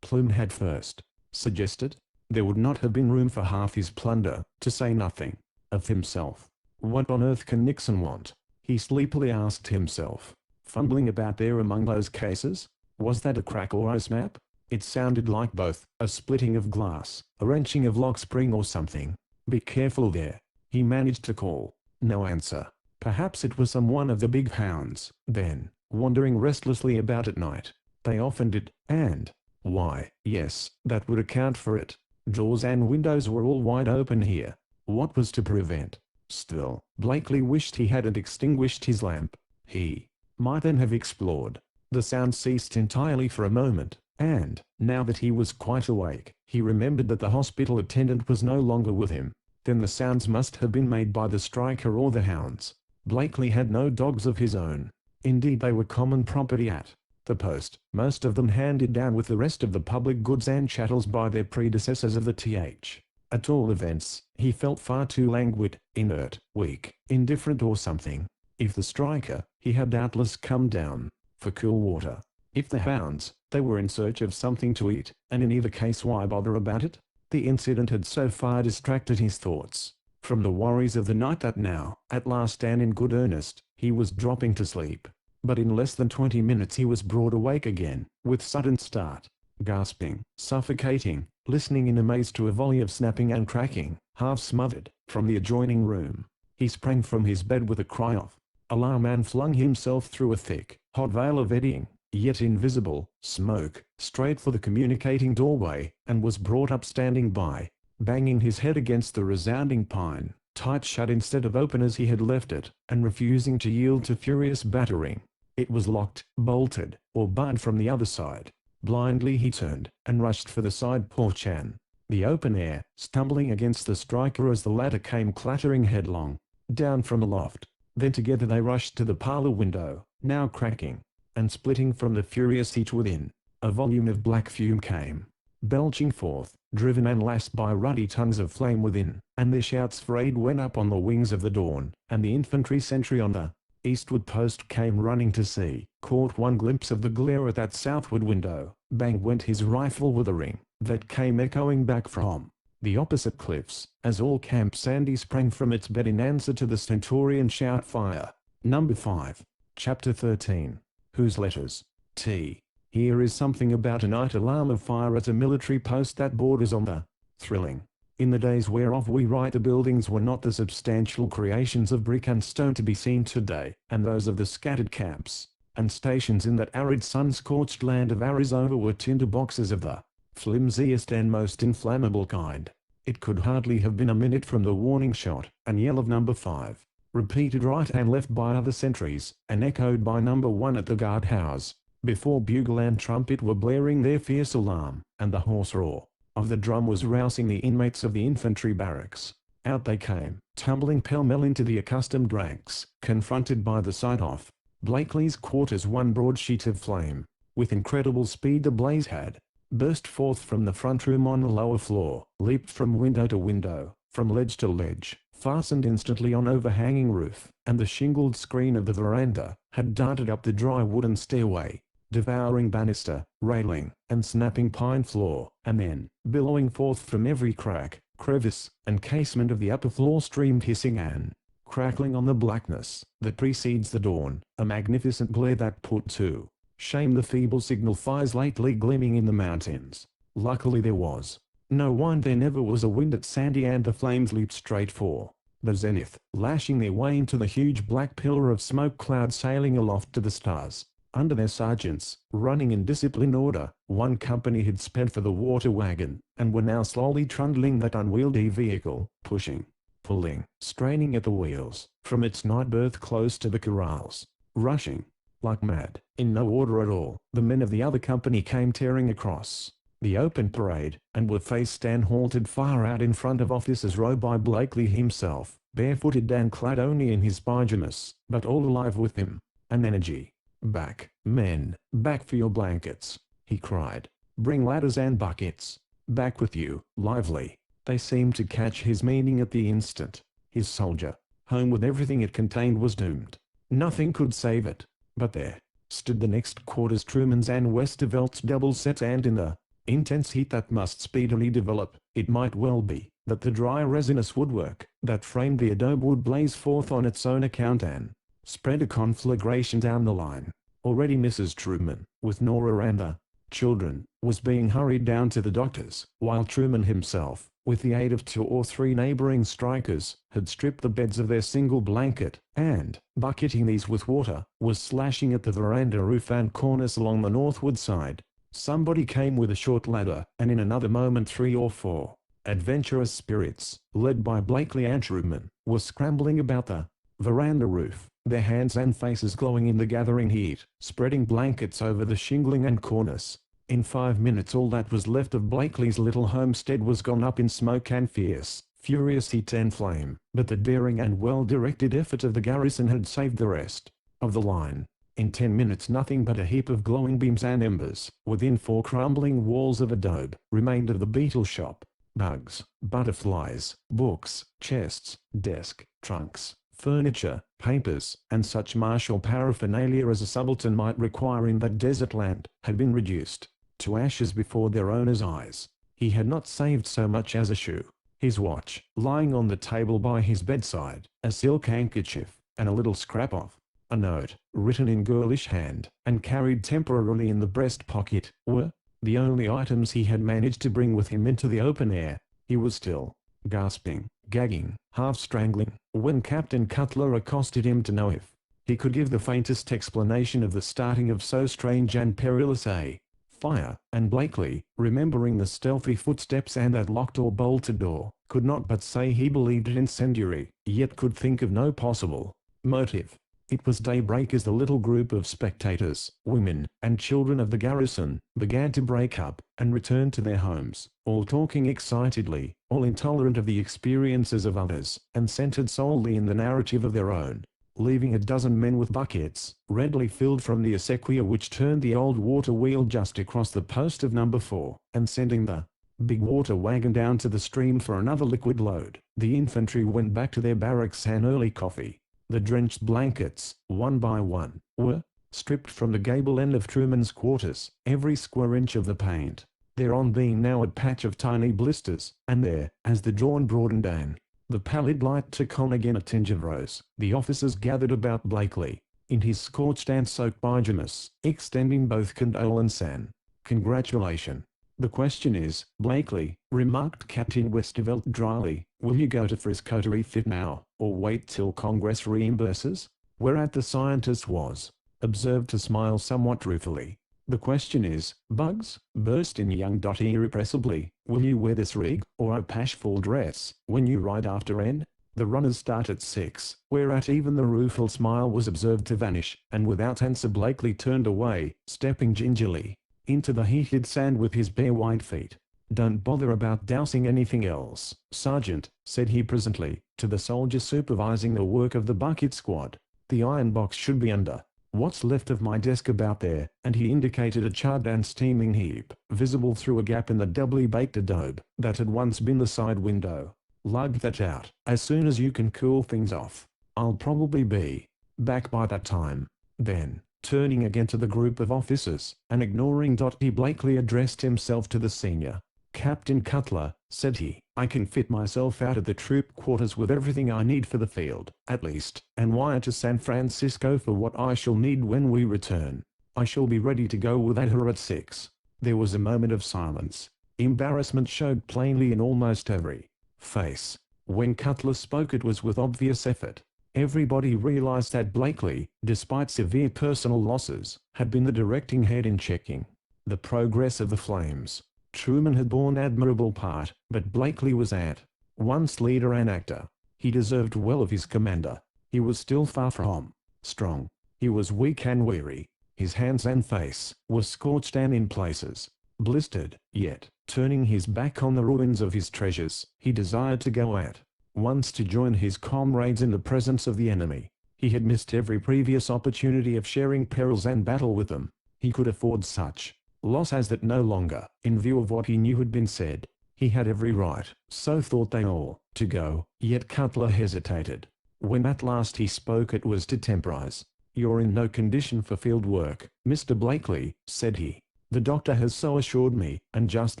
Plume had first suggested there would not have been room for half his plunder, to say nothing of himself. What on earth can Nixon want? He sleepily asked himself, fumbling about there among those cases. Was that a crack or a snap? It sounded like both, a splitting of glass, a wrenching of lock spring or something. Be careful there, he managed to call. No answer. Perhaps it was some one of the big hounds, then, wandering restlessly about at night. They often did, and, why, yes, that would account for it. Doors and windows were all wide open here. What was to prevent? Still, Blakely wished he hadn't extinguished his lamp. He might then have explored. The sound ceased entirely for a moment, and, now that he was quite awake, he remembered that the hospital attendant was no longer with him. Then the sounds must have been made by the striker or the hounds. Blakely had no dogs of his own. Indeed, they were common property at the post, most of them handed down with the rest of the public goods and chattels by their predecessors of the th. At all events, he felt far too languid, inert, weak, indifferent or something. If the striker, he had doubtless come down for cool water. If the hounds, they were in search of something to eat, and in either case why bother about it? The incident had so far distracted his thoughts from the worries of the night that now, at last and in good earnest, he was dropping to sleep. But in less than 20 minutes he was broad awake again, with sudden start, gasping, suffocating, listening in amaze to a volley of snapping and cracking, half smothered, from the adjoining room. He sprang from his bed with a cry of alarm and flung himself through a thick, hot veil of eddying, yet invisible, smoke, straight for the communicating doorway, and was brought up standing by, banging his head against the resounding pine, tight shut instead of open as he had left it, and refusing to yield to furious battering. It was locked, bolted, or barred from the other side. Blindly he turned, and rushed for the side porch and the open air, stumbling against the striker as the latter came clattering headlong down from the loft. Then together they rushed to the parlor window, now cracking and splitting from the furious heat within. A volume of black fume came belching forth, driven and lashed by ruddy tongues of flame within, and their shouts for aid went up on the wings of the dawn, and the infantry sentry on the eastward post came running to see, caught one glimpse of the glare at that southward window. Bang went his rifle with a ring that came echoing back from the opposite cliffs, as all Camp Sandy sprang from its bed in answer to the stentorian shout fire. Number 5. Chapter 13. Whose letters? T. Here is something about a night alarm of fire at a military post that borders on the thrilling. In the days whereof we write, the buildings were not the substantial creations of brick and stone to be seen today, and those of the scattered camps and stations in that arid sun-scorched land of Arizona were tinder boxes of the flimsiest and most inflammable kind. It could hardly have been a minute from the warning shot and yell of number 5, repeated right and left by other sentries, and echoed by number 1 at the guardhouse, before bugle and trumpet were blaring their fierce alarm, and the hoarse roar of the drum was rousing the inmates of the infantry barracks. Out they came, tumbling pell-mell into the accustomed ranks, confronted by the sight of Blakely's quarters. One broad sheet of flame, with incredible speed the blaze had burst forth from the front room on the lower floor, leaped from window to window, from ledge to ledge, fastened instantly on overhanging roof, and the shingled screen of the veranda, had darted up the dry wooden stairway, devouring banister, railing, and snapping pine floor, and then, billowing forth from every crack, crevice, and casement of the upper floor streamed hissing and crackling on the blackness that precedes the dawn, a magnificent glare that put to shame the feeble signal fires lately gleaming in the mountains. Luckily there was no wind. There never was a wind at Sandy, and the flames leaped straight for the zenith, lashing their way into the huge black pillar of smoke cloud sailing aloft to the stars. Under their sergeants, running in disciplined order, one company had sped for the water wagon, and were now slowly trundling that unwieldy vehicle, pushing, pulling, straining at the wheels, from its night berth close to the corrals, rushing like mad, in no order at all. The men of the other company came tearing across the open parade, and were faced and halted far out in front of officers' row by Blakely himself, barefooted and clad only in his pyjamas, but all alive with him, and energy. "Back, men, back for your blankets," he cried. "Bring ladders and buckets. Back with you, lively." They seemed to catch his meaning at the instant. His soldier home with everything it contained was doomed. Nothing could save it. But there stood the next quarter's Trumans and Westevelt's double sets, and in the intense heat that must speedily develop, it might well be that the dry resinous woodwork that framed the adobe would blaze forth on its own account and spread a conflagration down the line. Already Mrs. Truman, with Nora and the children, was being hurried down to the doctor's, while Truman himself, with the aid of 2 or 3 neighboring strikers, had stripped the beds of their single blanket, and, bucketing these with water, was slashing at the veranda roof and cornice along the northward side. Somebody came with a short ladder, and in another moment 3 or 4 adventurous spirits, led by Blakely and Truman, were scrambling about the veranda roof, their hands and faces glowing in the gathering heat, spreading blankets over the shingling and cornice. In 5 minutes all that was left of Blakely's little homestead was gone up in smoke and furious heat and flame, but the daring and well-directed effort of the garrison had saved the rest of the line. In 10 minutes nothing but a heap of glowing beams and embers, within 4 crumbling walls of adobe, remained of the beetle shop. Bugs, butterflies, books, chests, desk, trunks, furniture, papers, and such martial paraphernalia as a subaltern might require in that desert land, had been reduced to ashes before their owner's eyes. He had not saved so much as a shoe, his watch, lying on the table by his bedside, a silk handkerchief, and a little scrap of a note, written in girlish hand, and carried temporarily in the breast pocket, were the only items he had managed to bring with him into the open air. He was still gasping, gagging, half strangling, when Captain Cutler accosted him to know if he could give the faintest explanation of the starting of so strange and perilous a fire, and Blakely, remembering the stealthy footsteps and that locked or bolted door, could not but say he believed it incendiary, yet could think of no possible motive. It was daybreak as the little group of spectators, women, and children of the garrison, began to break up, and return to their homes, all talking excitedly, all intolerant of the experiences of others, and centered solely in the narrative of their own, leaving a dozen men with buckets, readily filled from the acequia which turned the old water wheel just across the post of number 4, and sending the big water wagon down to the stream for another liquid load. The infantry went back to their barracks and early coffee. The drenched blankets, one by one, were stripped from the gable end of Truman's quarters, every square inch of the paint thereon being now a patch of tiny blisters, and there, as the dawn broadened and the pallid light took on again a tinge of rose, the officers gathered about Blakely, in his scorched and soaked pyjamas, extending both condolence and congratulation. "The question is, Blakely," remarked Captain Westervelt dryly, "will you go to Frisco to refit now, or wait till Congress reimburses?" Whereat the scientist was observed to smile somewhat ruefully. "The question is, Bugs," burst in young Dotty irrepressibly, "will you wear this rig, or Apache full dress, when you ride after N? The runners start at 6, whereat even the rueful smile was observed to vanish, and without answer Blakely turned away, stepping gingerly into the heated sand with his bare white feet. Don't bother about dousing anything else, Sergeant, said he presently, to the soldier supervising the work of the bucket squad. The iron box should be under what's left of my desk about there, and he indicated a charred and steaming heap, visible through a gap in the doubly baked adobe that had once been the side window. Lug that out, as soon as you can cool things off. I'll probably be back by that time. Then, turning again to the group of officers, and ignoring Dottie, Blakely addressed himself to the senior. Captain Cutler, said he, I can fit myself out at the troop quarters with everything I need for the field, at least, and wire to San Francisco for what I shall need when we return. I shall be ready to go without her at 6. There was a moment of silence. Embarrassment showed plainly in almost every face. When Cutler spoke it was with obvious effort. Everybody realized that Blakely, despite severe personal losses, had been the directing head in checking the progress of the flames. Truman had borne admirable part, but Blakely was at once leader and actor. He deserved well of his commander. He was still far from strong. He was weak and weary. His hands and face were scorched and in places blistered, yet, turning his back on the ruins of his treasures, he desired to go at once to join his comrades in the presence of the enemy. He had missed every previous opportunity of sharing perils and battle with them. He could afford such loss as that no longer, in view of what he knew had been said. He had every right, so thought they all, to go, yet Cutler hesitated. When at last he spoke it was to temporize. You're in no condition for field work, Mr. Blakely, said he. The doctor has so assured me, and just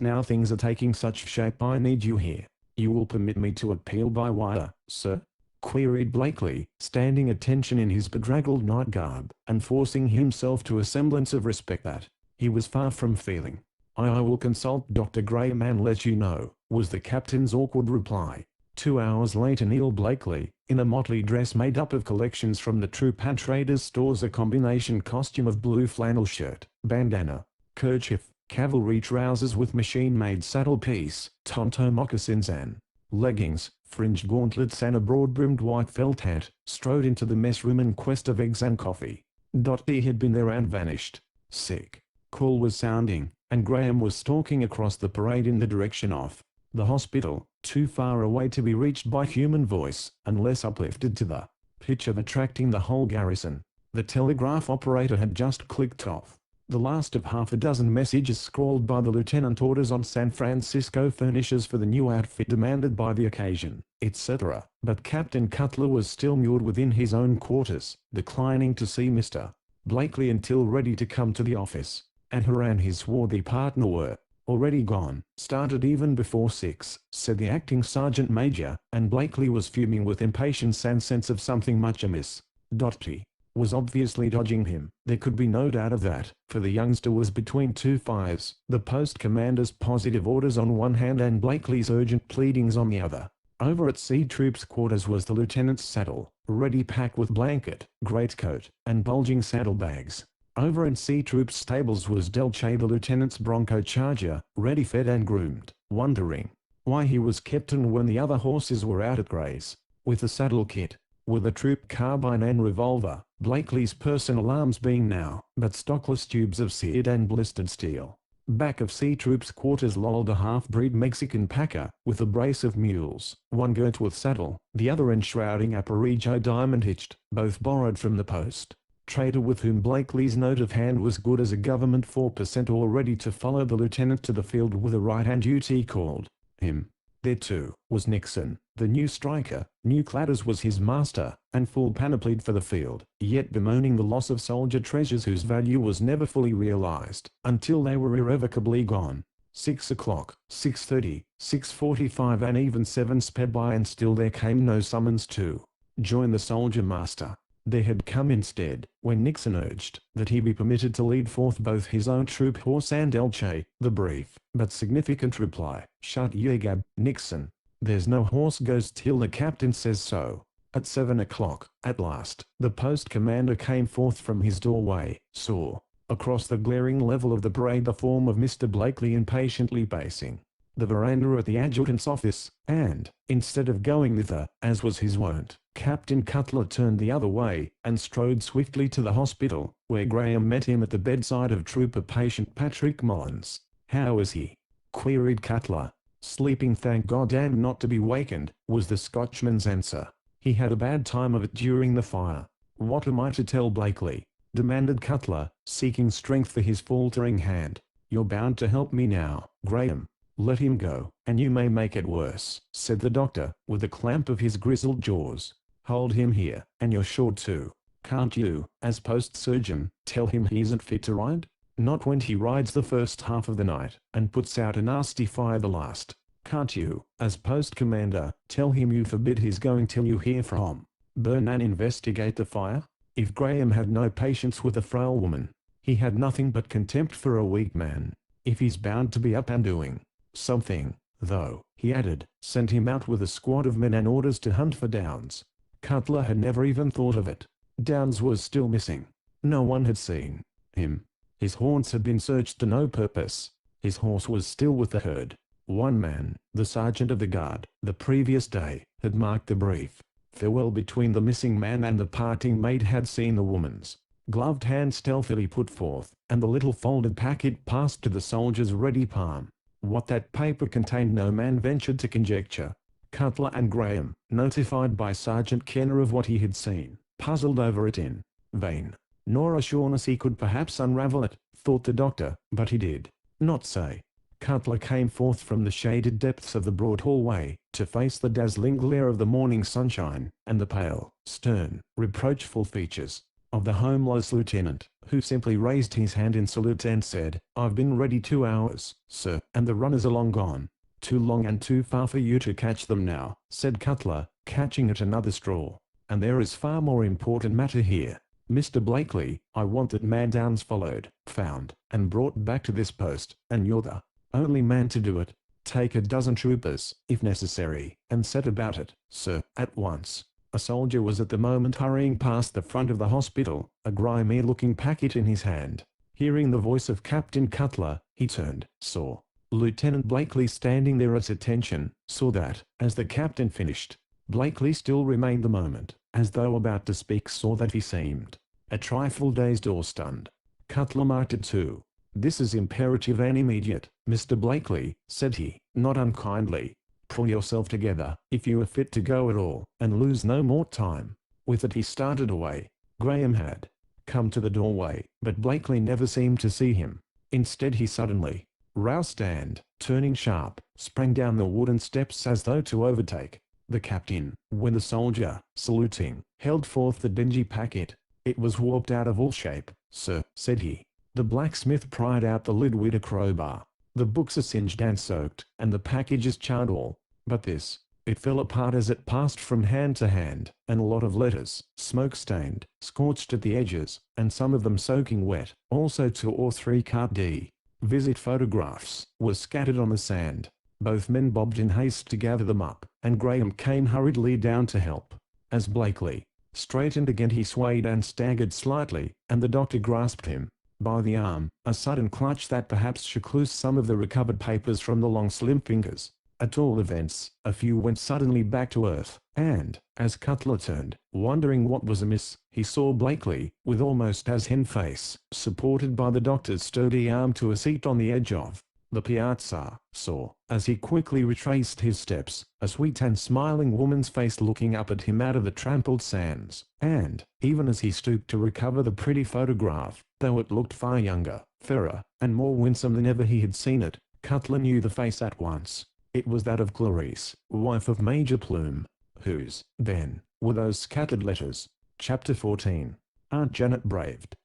now things are taking such shape I need you here. You will permit me to appeal by wire, sir? Queried Blakely, standing at attention in his bedraggled night garb, and forcing himself to a semblance of respect that he was far from feeling. I will consult Dr. Graham and let you know, was the captain's awkward reply. 2 hours later Neil Blakely, in a motley dress made up of collections from the troop and traders' stores, a combination costume of blue flannel shirt, bandana, kerchief, cavalry trousers with machine-made saddle piece, tonto moccasins and leggings, fringed gauntlets and a broad-brimmed white felt hat, strode into the mess room in quest of eggs and coffee. Dottie had been there and vanished. Sick call was sounding, and Graham was stalking across the parade in the direction of the hospital, too far away to be reached by human voice, unless uplifted to the pitch of attracting the whole garrison. The telegraph operator had just clicked off the last of half a dozen messages scrawled by the lieutenant, orders on San Francisco furnishes for the new outfit demanded by the occasion, etc. But Captain Cutler was still moored within his own quarters, declining to see Mr. Blakely until ready to come to the office. And her and his swarthy partner were already gone. Started even before 6, said the acting sergeant major, and Blakely was fuming with impatience and sense of something much amiss. Dottie was obviously dodging him. There could be no doubt of that, for the youngster was between two fires, the post commander's positive orders on one hand and Blakely's urgent pleadings on the other. Over at C Troop's quarters was the lieutenant's saddle, ready packed with blanket, greatcoat, and bulging saddlebags. Over in C Troop's stables was Delche, the lieutenant's bronco charger, ready fed and groomed, wondering why he was kept in when the other horses were out at graze. With a saddle kit, with a troop carbine and revolver, Blakely's personal arms being now but stockless tubes of seared and blistered steel. Back of C Troop's quarters lolled a half-breed Mexican packer, with a brace of mules, one girt with saddle, the other enshrouding Apache diamond hitched, both borrowed from the post trader with whom Blakely's note of hand was good as a government 4% all ready to follow the lieutenant to the field with a right-hand duty called him. There too was Nixon, the new striker, new clad as was his master, and full panoplied for the field, yet bemoaning the loss of soldier treasures whose value was never fully realized, until they were irrevocably gone. 6 o'clock, 6:30, 6:45 and even 7 sped by and still there came no summons to join the soldier master. There had come instead, when Nixon urged that he be permitted to lead forth both his own troop horse and Delche, the brief but significant reply, "Shut your gab, Nixon. There's no horse goes till the captain says so." At 7 o'clock, at last, the post commander came forth from his doorway, saw, across the glaring level of the parade, the form of Mr. Blakely impatiently pacing the veranda at the adjutant's office, and, instead of going thither, as was his wont, Captain Cutler turned the other way, and strode swiftly to the hospital, where Graham met him at the bedside of trooper patient Patrick Mullins. "How is he?" queried Cutler. "Sleeping, thank God, and not to be wakened," was the Scotchman's answer. "He had a bad time of it during the fire." "What am I to tell Blakely?" demanded Cutler, seeking strength for his faltering hand. "You're bound to help me now, Graham." "Let him go, and you may make it worse," said the doctor, with a clamp of his grizzled jaws. "Hold him here, and you're sure to. Can't you, as post surgeon, tell him he isn't fit to ride? Not when he rides the first half of the night, and puts out a nasty fire the last. Can't you, as post commander, tell him you forbid his going till you hear from Burn and investigate the fire?" If Graham had no patience with a frail woman, he had nothing but contempt for a weak man. "If he's bound to be up and doing something, though," he added, "send him out with a squad of men and orders to hunt for Downs." Cutler had never even thought of it. Downs was still missing. No one had seen him. His haunts had been searched to no purpose. His horse was still with the herd. One man, the sergeant of the guard, the previous day, had marked the brief farewell between the missing man and the parting mate had seen the woman's gloved hand stealthily put forth, and the little folded packet passed to the soldier's ready palm. What that paper contained no man ventured to conjecture. Cutler and Graham, notified by Sergeant Kenner of what he had seen, puzzled over it in vain. Nor assuredness he could perhaps unravel it, thought the doctor, but he did not say. Cutler came forth from the shaded depths of the broad hallway, to face the dazzling glare of the morning sunshine, and the pale, stern, reproachful features of the homeless lieutenant, who simply raised his hand in salute and said, "I've been ready 2 hours, sir, and the runners are long gone." "Too long and too far for you to catch them now," said Cutler, catching at another straw. "And there is far more important matter here. Mr. Blakely, I want that man Downs followed, found, and brought back to this post, and you're the only man to do it. Take a dozen troopers, if necessary, and set about it, sir, at once." A soldier was at the moment hurrying past the front of the hospital, a grimy-looking packet in his hand. Hearing the voice of Captain Cutler, he turned, saw Lieutenant Blakely standing there at attention, saw that, as the captain finished, Blakely still remained the moment, as though about to speak, saw that he seemed a trifle dazed or stunned. Cutler marked it too. "This is imperative and immediate, Mr. Blakely," said he, not unkindly. "Pull yourself together, if you are fit to go at all, and lose no more time." With it he started away. Graham had come to the doorway, but Blakely never seemed to see him. Instead he suddenly roused and, turning sharp, sprang down the wooden steps as though to overtake the captain, when the soldier, saluting, held forth the dingy packet. "It was warped out of all shape, sir," said he. The blacksmith pried out the lid with a crowbar. "The books are singed and soaked, and the package is charred all but this." It fell apart as it passed from hand to hand, and a lot of letters, smoke-stained, scorched at the edges, and some of them soaking wet, also 2 or 3 carte visit photographs, were scattered on the sand. Both men bobbed in haste to gather them up, and Graham came hurriedly down to help. As Blakely straightened again he swayed and staggered slightly, and the doctor grasped him by the arm, a sudden clutch that perhaps shook loose some of the recovered papers from the long slim fingers. At all events, a few went suddenly back to earth, and, as Cutler turned, wondering what was amiss, he saw Blakely, with almost as hen face, supported by the doctor's sturdy arm to a seat on the edge of the piazza, saw, as he quickly retraced his steps, a sweet and smiling woman's face looking up at him out of the trampled sands, and, even as he stooped to recover the pretty photograph, though it looked far younger, fairer, and more winsome than ever he had seen it, Cutler knew the face at once. It was that of Clarice, wife of Major Plume, whose, then, were those scattered letters. Chapter 14. Aunt Janet braved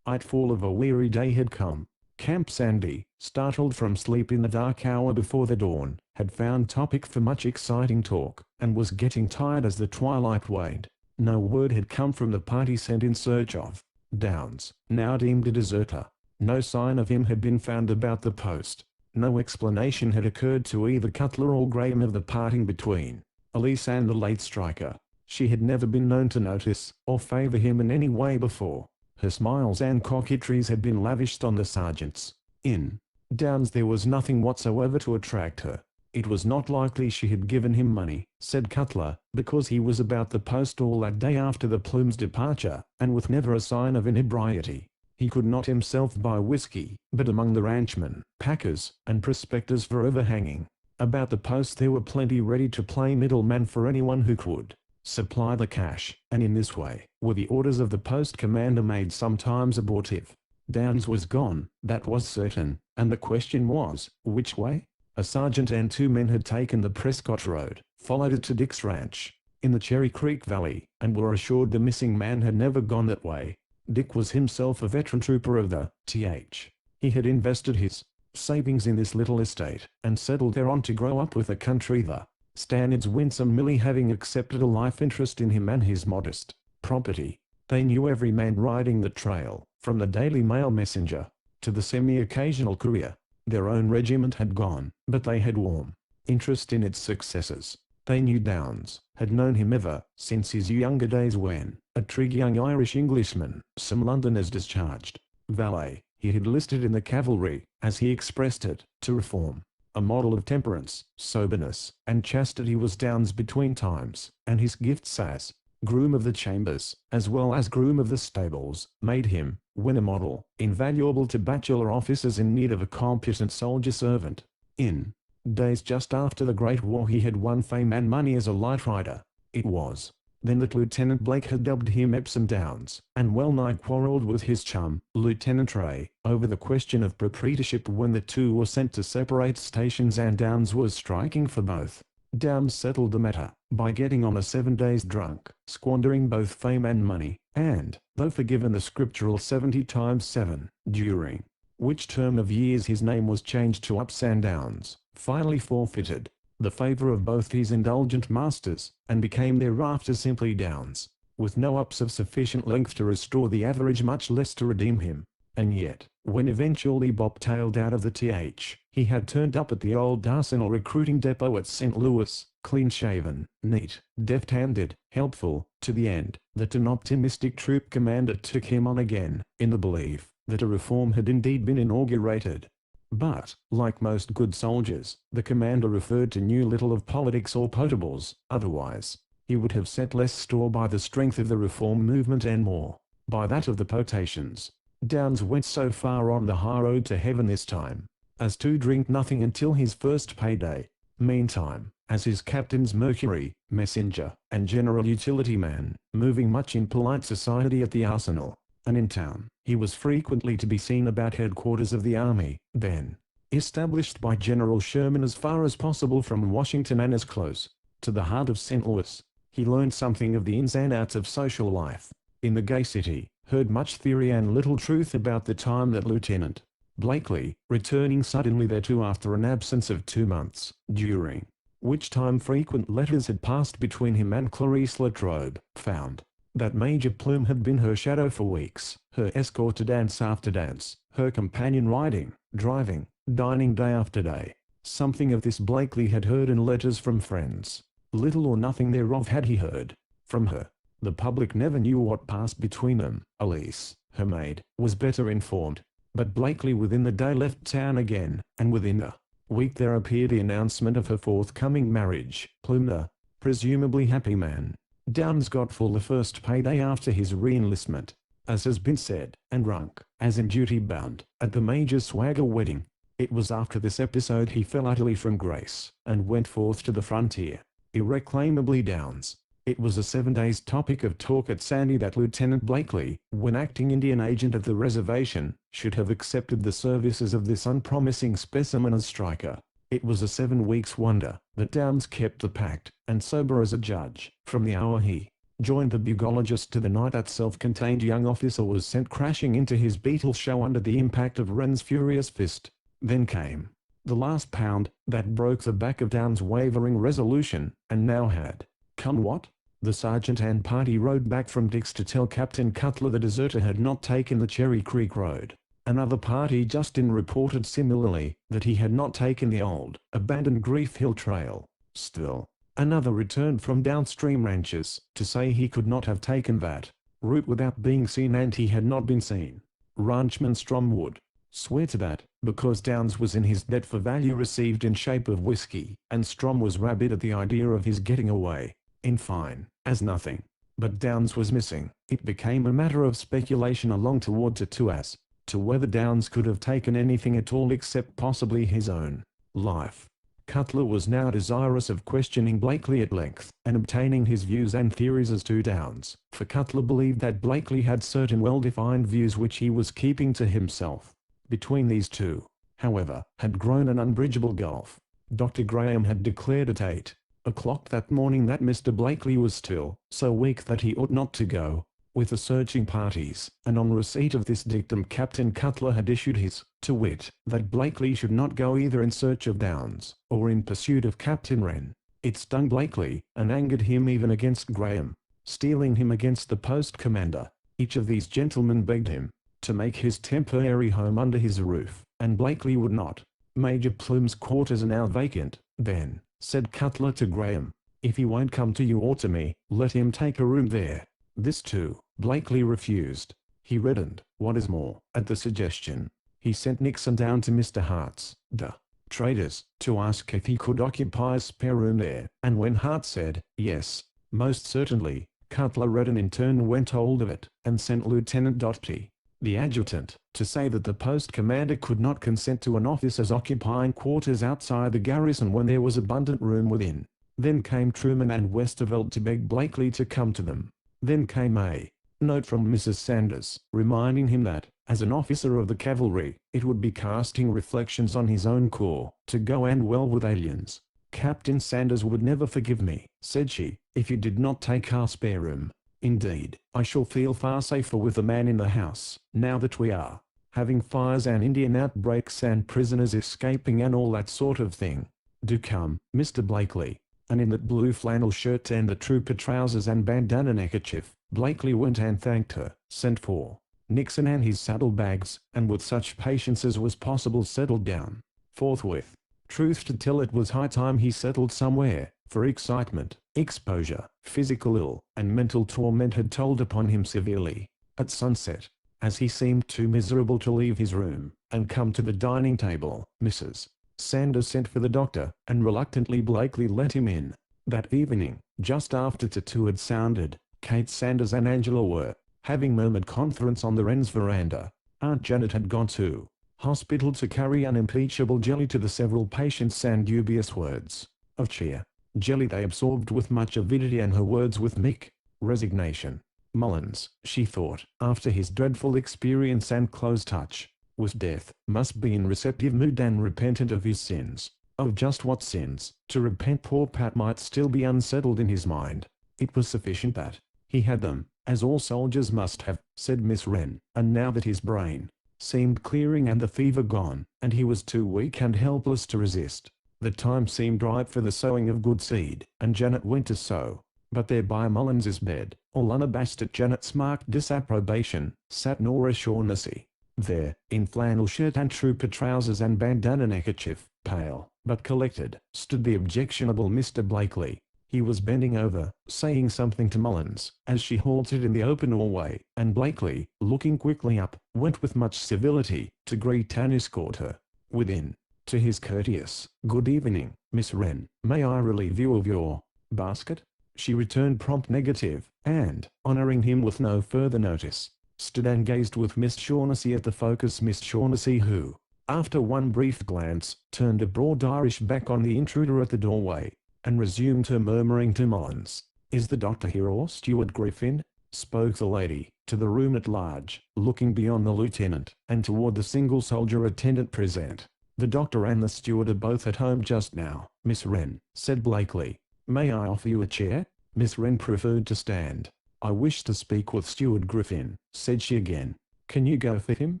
nightfall of a weary day had come. Camp Sandy, startled from sleep in the dark hour before the dawn, had found topic for much exciting talk, and was getting tired as the twilight waned. No word had come from the party sent in search of Downs, now deemed a deserter. No sign of him had been found about the post. No explanation had occurred to either Cutler or Graham of the parting between Elise and the late striker. She had never been known to notice or favor him in any way before. Her smiles and coquetries had been lavished on the sergeants. In Downs there was nothing whatsoever to attract her. It was not likely she had given him money, said Cutler, because he was about the post all that day after the Plume's departure, and with never a sign of inebriety. He could not himself buy whiskey, but among the ranchmen, packers, and prospectors forever hanging about the post there were plenty ready to play middleman for anyone who could supply the cash, and in this way were the orders of the post commander made sometimes abortive. Downes was gone, that was certain, and the question was, which way? A sergeant and 2 men had taken the Prescott Road, followed it to Dick's ranch, in the Cherry Creek Valley, and were assured the missing man had never gone that way. Dick was himself a veteran trooper of the Th. He had invested his savings in this little estate, and settled thereon to grow up with the country, the Stannards winsome Millie having accepted a life interest in him and his modest property. They knew every man riding the trail, from the Daily Mail messenger to the semi-occasional courier. Their own regiment had gone, but they had warm interest in its successes. They knew Downes, had known him ever since his younger days when, a trig young Irish Englishman, some Londoners discharged valet, he had listed in the cavalry, as he expressed it, to reform. A model of temperance, soberness, and chastity was Downes between times, and his gifts as groom of the chambers, as well as groom of the stables, made him, when a model, invaluable to bachelor officers in need of a competent soldier servant. In days just after the Great War he had won fame and money as a light rider. It was then that Lieutenant Blake had dubbed him Epsom Downes, and well-nigh quarrelled with his chum, Lieutenant Ray, over the question of proprietorship when the two were sent to separate stations and Downes was striking for both. Downes settled the matter by getting on a 7 days drunk, squandering both fame and money, and, though forgiven the scriptural 70 times 7, during which term of years his name was changed to Ups and Downes, finally forfeited the favour of both his indulgent masters, and became thereafter simply Downes, with no ups of sufficient length to restore the average much less to redeem him. And yet, when eventually bobtailed out of the Th, he had turned up at the old Arsenal recruiting depot at St. Louis, clean-shaven, neat, deft-handed, helpful, to the end that an optimistic troop commander took him on again, in the belief that a reform had indeed been inaugurated. But, like most good soldiers, the commander referred to knew little of politics or potables, otherwise he would have set less store by the strength of the reform movement and more by that of the potations. Downes went so far on the high road to heaven this time, as to drink nothing until his first payday. Meantime, as his captain's Mercury, messenger, and general utility man, moving much in polite society at the arsenal, and in town, he was frequently to be seen about headquarters of the army, then established by General Sherman as far as possible from Washington and as close to the heart of St. Louis. He learned something of the ins and outs of social life in the gay city, heard much theory and little truth about the time that Lieutenant Blakely, returning suddenly thereto after an absence of 2 months, during which time frequent letters had passed between him and Clarice Latrobe, found that Major Plume had been her shadow for weeks, her escort to dance after dance, her companion riding, driving, dining day after day. Something of this Blakely had heard in letters from friends. Little or nothing thereof had he heard from her. The public never knew what passed between them. Elise, her maid, was better informed. But Blakely within the day left town again, and within a week there appeared the announcement of her forthcoming marriage. Plume, the presumably happy man, Downes got full the first payday after his re-enlistment, as has been said, and drunk, as in duty bound, at the Major Swagger wedding. It was after this episode he fell utterly from grace, and went forth to the frontier, irreclaimably Downes. It was a 7 days topic of talk at Sandy that Lieutenant Blakely, when acting Indian agent of the reservation, should have accepted the services of this unpromising specimen as striker. It was a 7 weeks' wonder that Downes kept the pact, and sober as a judge, from the hour he joined the bugologist to the night that self-contained young officer was sent crashing into his beetle show under the impact of Wren's furious fist. Then came the last pound that broke the back of Downes' wavering resolution, and now had come what? The sergeant and party rode back from Dick's to tell Captain Cutler the deserter had not taken the Cherry Creek Road. Another party just in reported similarly that he had not taken the old, abandoned Grief Hill Trail. Still, another returned from downstream ranches to say he could not have taken that route without being seen, and he had not been seen. Ranchman Strom would swear to that, because Downes was in his debt for value received in shape of whiskey, and Strom was rabid at the idea of his getting away. In fine, as nothing but Downes was missing. It became a matter of speculation along toward two as to whether Downes could have taken anything at all except possibly his own life. Cutler was now desirous of questioning Blakely at length, and obtaining his views and theories as to Downes, for Cutler believed that Blakely had certain well-defined views which he was keeping to himself. Between these two, however, had grown an unbridgeable gulf. Dr. Graham had declared at 8 o'clock that morning that Mr. Blakely was still so weak that he ought not to go with the searching parties, and on receipt of this dictum Captain Cutler had issued his, to wit, that Blakely should not go either in search of Downes, or in pursuit of Captain Wren. It stung Blakely, and angered him even against Graham, steeling him against the post commander. Each of these gentlemen begged him to make his temporary home under his roof, and Blakely would not. Major Plume's quarters are now vacant, then, said Cutler to Graham. If he won't come to you or to me, let him take a room there. This too, Blakely refused. He reddened. What is more, at the suggestion, he sent Nixon down to Mr. Hart's, the trader's, to ask if he could occupy a spare room there, and when Hart said, yes, most certainly, Cutler read and in turn went hold of it, and sent Lieutenant Doty, the adjutant, to say that the post commander could not consent to an officer's occupying quarters outside the garrison when there was abundant room within. Then came Truman and Westervelt to beg Blakely to come to them. Then came a note from Mrs. Sanders, reminding him that, as an officer of the cavalry, it would be casting reflections on his own corps to go and well with aliens. Captain Sanders would never forgive me, said she, if you did not take our spare room. Indeed, I shall feel far safer with a man in the house, now that we are having fires and Indian outbreaks and prisoners escaping and all that sort of thing. Do come, Mr. Blakely. And in that blue flannel shirt and the trooper trousers and bandana neckerchief, Blakely went and thanked her, sent for Nixon and his saddlebags, and with such patience as was possible settled down. Forthwith. Truth to tell, it was high time he settled somewhere, for excitement, exposure, physical ill, and mental torment had told upon him severely. At sunset, as he seemed too miserable to leave his room, and come to the dining table, Mrs. Sanders sent for the doctor, and reluctantly Blakely let him in. That evening, just after 2 had sounded, Kate Sanders and Angela were having murmured conference on the Wrens' veranda. Aunt Janet had gone to hospital to carry unimpeachable jelly to the several patients and dubious words of cheer. Jelly they absorbed with much avidity and her words with meek resignation. Mullins, she thought, after his dreadful experience and close touch with death, must be in receptive mood and repentant of his sins. Of just what sins? To repent poor Pat might still be unsettled in his mind. It was sufficient that he had them, as all soldiers must have, said Miss Wren, and now that his brain seemed clearing and the fever gone, and he was too weak and helpless to resist, the time seemed ripe for the sowing of good seed, and Janet went to sow. But there by Mullins's bed, all unabashed at Janet's marked disapprobation, sat Nora Shaughnessy. There, in flannel shirt and trooper trousers and bandana neckerchief, pale, but collected, stood the objectionable Mr. Blakely. He was bending over, saying something to Mullins, as she halted in the open doorway, and Blakely, looking quickly up, went with much civility, to greet and escort her within. To his courteous, "Good evening, Miss Wren, may I relieve you of your basket?" She returned prompt negative, and, honoring him with no further notice, stood and gazed with Miss Shaughnessy at the focus. Miss Shaughnessy, who, after one brief glance, turned a broad Irish back on the intruder at the doorway, and resumed her murmuring to Mullins. "Is the doctor here or Steward Griffin?" spoke the lady, to the room at large, looking beyond the lieutenant, and toward the single soldier attendant present. "The doctor and the steward are both at home just now, Miss Wren," said Blakely. "May I offer you a chair?" Miss Wren preferred to stand. "I wish to speak with Steward Griffin," said she again. "Can you go for him?"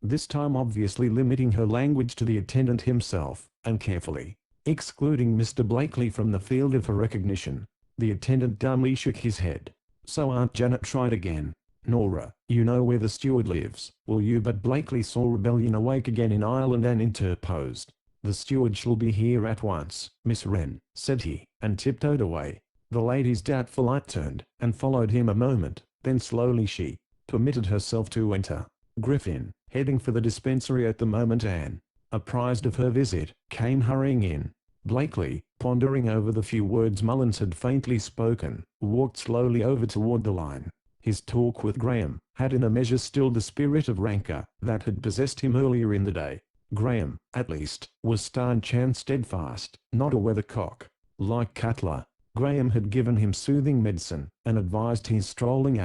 This time obviously limiting her language to the attendant himself, and carefully excluding Mr. Blakely from the field of her recognition. The attendant dumbly shook his head. So Aunt Janet tried again. "Nora, you know where the steward lives, will you?" But Blakely saw rebellion awake again in Ireland and interposed. "The steward shall be here at once, Miss Wren," said he, and tiptoed away. The lady's doubtful eye turned, and followed him a moment, then slowly she permitted herself to enter. Griffin, heading for the dispensary at the moment and, apprised of her visit, came hurrying in. Blakely, pondering over the few words Mullins had faintly spoken, walked slowly over toward the line. His talk with Graham had in a measure stilled the spirit of rancor that had possessed him earlier in the day. Graham, at least, was staunch and steadfast, not a weathercock. Like Cutler, Graham had given him soothing medicine and advised his strolling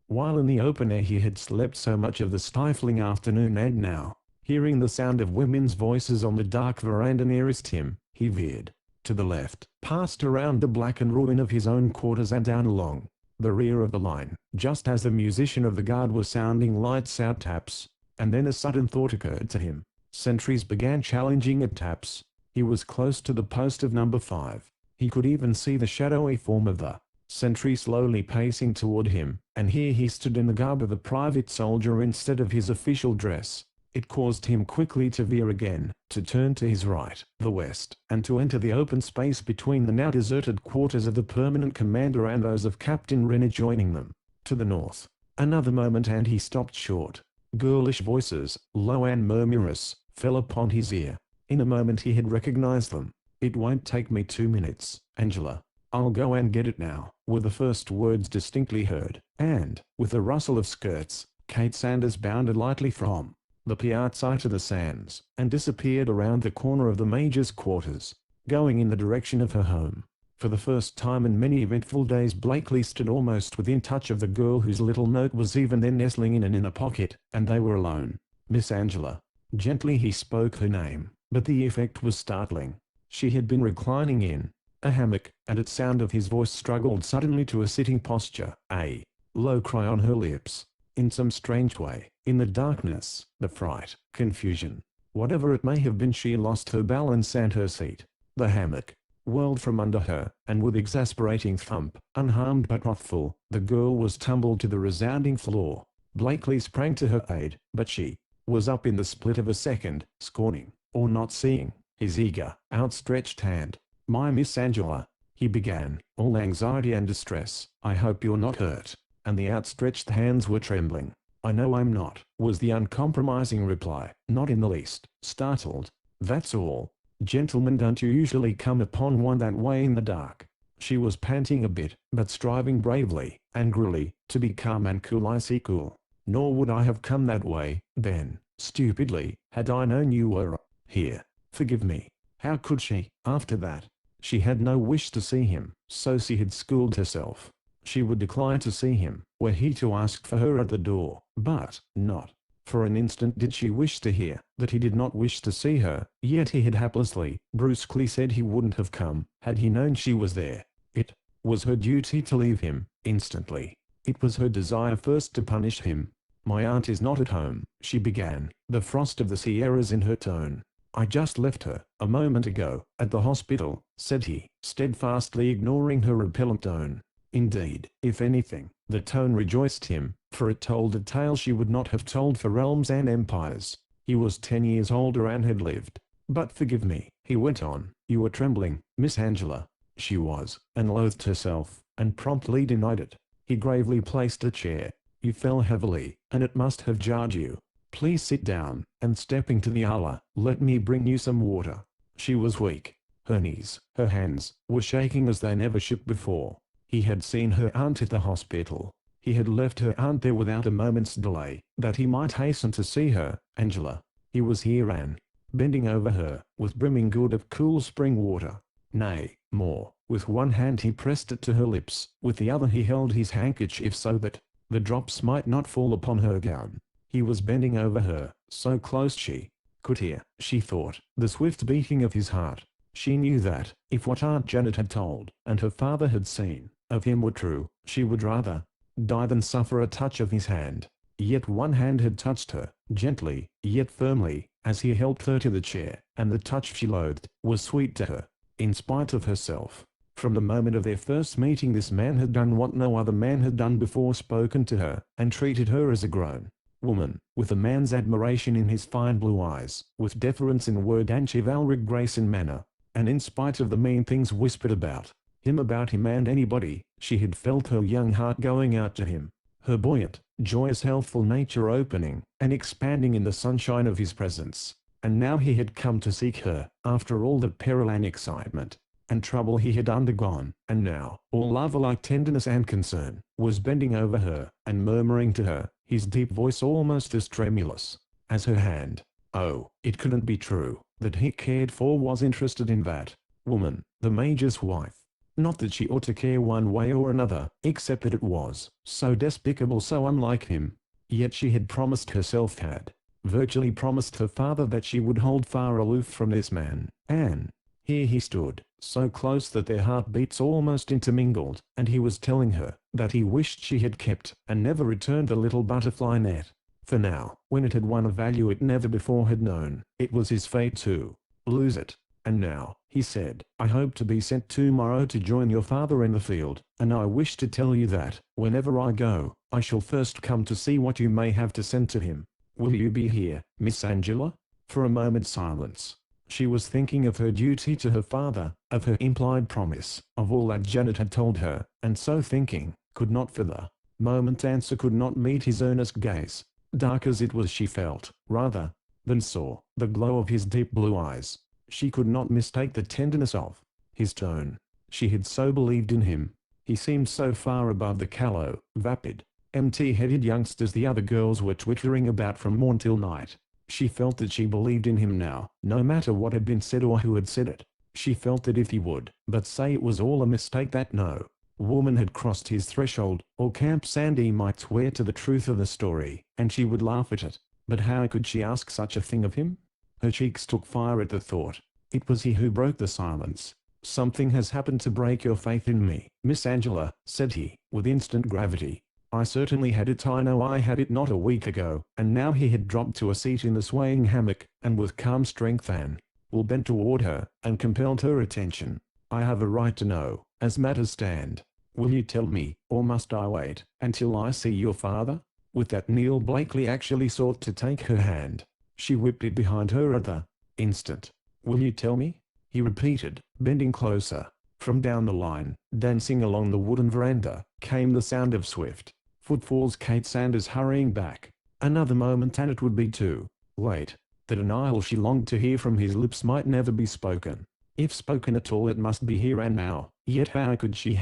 while in the open air he had slept so much of the stifling afternoon, and now, hearing the sound of women's voices on the dark veranda nearest him, he veered to the left, passed around the blackened ruin of his own quarters and down along the rear of the line, just as the musician of the guard was sounding lights out taps. And then a sudden thought occurred to him. Sentries began challenging at taps. He was close to the post of number 5. He could even see the shadowy form of the sentry slowly pacing toward him, and here he stood in the garb of a private soldier instead of his official dress. It caused him quickly to veer again, to turn to his right, the west, and to enter the open space between the now deserted quarters of the permanent commander and those of Captain Renner joining them. To the north. Another moment and he stopped short. Girlish voices, low and murmurous, fell upon his ear. In a moment he had recognized them. "It won't take me 2 minutes, Angela. I'll go and get it now," were the first words distinctly heard, and, with a rustle of skirts, Kate Sanders bounded lightly from the piazza to the sands, and disappeared around the corner of the Major's quarters, going in the direction of her home. For the first time in many eventful days Blakely stood almost within touch of the girl whose little note was even then nestling in an inner pocket, and they were alone. "Miss Angela." Gently he spoke her name, but the effect was startling. She had been reclining in a hammock, and at sound of his voice struggled suddenly to a sitting posture, a low cry on her lips. In some strange way, in the darkness, the fright, confusion, whatever it may have been, she lost her balance and her seat. The hammock whirled from under her, and with exasperating thump, unharmed but wrathful, the girl was tumbled to the resounding floor. Blakely sprang to her aid, but she was up in the split of a second, scorning, or not seeing, his eager, outstretched hand. "My Miss Angela," he began, all anxiety and distress, "I hope you're not hurt." And the outstretched hands were trembling. "I know I'm not," was the uncompromising reply, not in the least startled. "That's all. Gentlemen don't usually come upon one that way in the dark." She was panting a bit, but striving bravely, angrily, to be calm and cool. "I see cool. Nor would I have come that way, then, stupidly, had I known you were here. Forgive me." How could she, after that? She had no wish to see him, so she had schooled herself. She would decline to see him, were he to ask for her at the door, but not for an instant did she wish to hear that he did not wish to see her, yet he had haplessly, brusquely said he wouldn't have come, had he known she was there. It was her duty to leave him, instantly. It was her desire first to punish him. "My aunt is not at home," she began, the frost of the Sierras in her tone. "I just left her, a moment ago, at the hospital," said he, steadfastly ignoring her repellent tone. Indeed, if anything, the tone rejoiced him, for it told a tale she would not have told for realms and empires. He was 10 years older and had lived. "But forgive me," he went on, "you were trembling, Miss Angela." She was, and loathed herself, and promptly denied it. He gravely placed a chair. "You fell heavily, and it must have jarred you. Please sit down," and stepping to the ala, "let me bring you some water." She was weak. Her knees, her hands, were shaking as they never shook before. He had seen her aunt at the hospital. He had left her aunt there without a moment's delay, that he might hasten to see her. "Angela." He was here, and, bending over her, with brimming gourd of cool spring water. Nay, more, with one hand he pressed it to her lips, with the other he held his handkerchief so that the drops might not fall upon her gown. He was bending over her, so close she could hear, she thought, the swift beating of his heart. She knew that, if what Aunt Janet had told, and her father had seen, of him were true, she would rather die than suffer a touch of his hand. Yet one hand had touched her, gently, yet firmly, as he helped her to the chair, and the touch she loathed, was sweet to her, in spite of herself. From the moment of their first meeting this man had done what no other man had done before, spoken to her, and treated her as a grown woman, with a man's admiration in his fine blue eyes, with deference in word and chivalric grace in manner, and in spite of the mean things whispered about him and anybody, she had felt her young heart going out to him, her buoyant, joyous, healthful nature opening and expanding in the sunshine of his presence. and now he had come to seek her, after all the peril and excitement and trouble he had undergone, and now, all lover-like tenderness and concern, was bending over her, and murmuring to her, his deep voice almost as tremulous as her hand. Oh, it couldn't be true, that he cared for, was interested in that woman, the Major's wife. Not that she ought to care one way or another, except that it was so despicable, so unlike him. Yet she had promised herself, had virtually promised her father, that she would hold far aloof from this man, and here he stood, so close that their heartbeats almost intermingled, and he was telling her that he wished she had kept and never returned the little butterfly net. For now, when it had won a value it never before had known, it was his fate to lose it. And now, he said, I hope to be sent tomorrow to join your father in the field, and I wish to tell you that, whenever I go, I shall first come to see what you may have to send to him. Will you be here, Miss Angela? For a moment's silence. She was thinking of her duty to her father, of her implied promise, of all that Janet had told her, and so thinking, could not for the moment answer, could not meet his earnest gaze. Dark as it was, she felt, rather than saw, the glow of his deep blue eyes. She could not mistake the tenderness of his tone. She had so believed in him. He seemed so far above the callow, vapid, empty-headed youngsters the other girls were twittering about from morn till night. She felt that she believed in him now, no matter what had been said or who had said it. She felt that if he would but say it was all a mistake, that no woman had crossed his threshold, or Camp Sandy might swear to the truth of the story, and she would laugh at it. But how could she ask such a thing of him? Her cheeks took fire at the thought. It was he who broke the silence. Something has happened to break your faith in me, Miss Angela, said he, with instant gravity. I certainly had it. I know I had it not a week ago. And now he had dropped to a seat in the swaying hammock, and with calm strength and will bent toward her, and compelled her attention. I have a right to know, as matters stand. Will you tell me, or must I wait until I see your father? With that, Neil Blakely actually sought to take her hand. She whipped it behind her at the instant. Will you tell me? He repeated, bending closer. From down the line, dancing along the wooden veranda, came the sound of swift footfalls. Kate Sanders hurrying back. Another moment and it would be too late. The denial she longed to hear from his lips might never be spoken. If spoken at all, it must be here and now. Yet how could she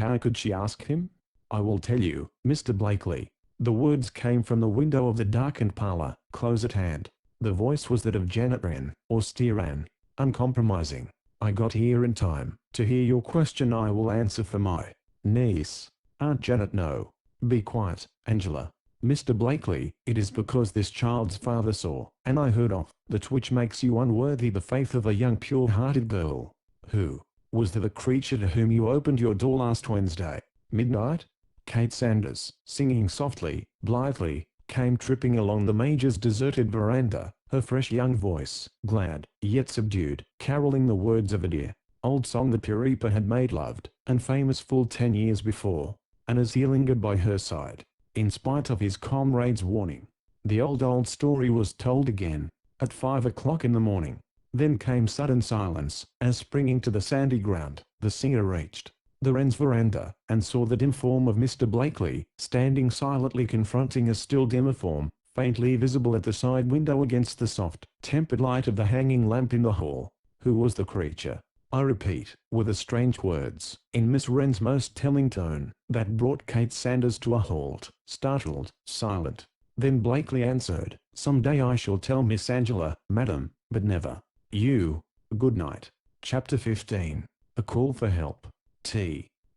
ask him? I will tell you, Mr. Blakely. The words came from the window of the darkened parlor, close at hand. The voice was that of Janet Wren, austere and uncompromising. I got here in time to hear your question. I will answer for my niece, Aunt Janet. No. Be quiet, Angela. Mr. Blakely, it is because this child's father saw, and I heard of, that which makes you unworthy the faith of a young pure-hearted girl. Who was the creature to whom you opened your door last Wednesday midnight? Kate Sanders, singing softly, blithely, came tripping along the Major's deserted veranda, her fresh young voice, glad, yet subdued, caroling the words of a dear old song that Piripa had made loved, and famous full 10 years before. And as he lingered by her side, in spite of his comrade's warning, the old story was told again, at 5 o'clock in the morning. Then came sudden silence, as springing to the sandy ground, the singer reached the Wrens' veranda, and saw the dim form of Mr. Blakely, standing silently confronting a still dimmer form, faintly visible at the side window against the soft, tempered light of the hanging lamp in the hall. Who was the creature? I repeat, were the strange words, in Miss Wren's most telling tone, that brought Kate Sanders to a halt, startled, silent. Then Blakely answered, some day I shall tell Miss Angela, madam, but never you. Good night. Chapter 15. A call for help.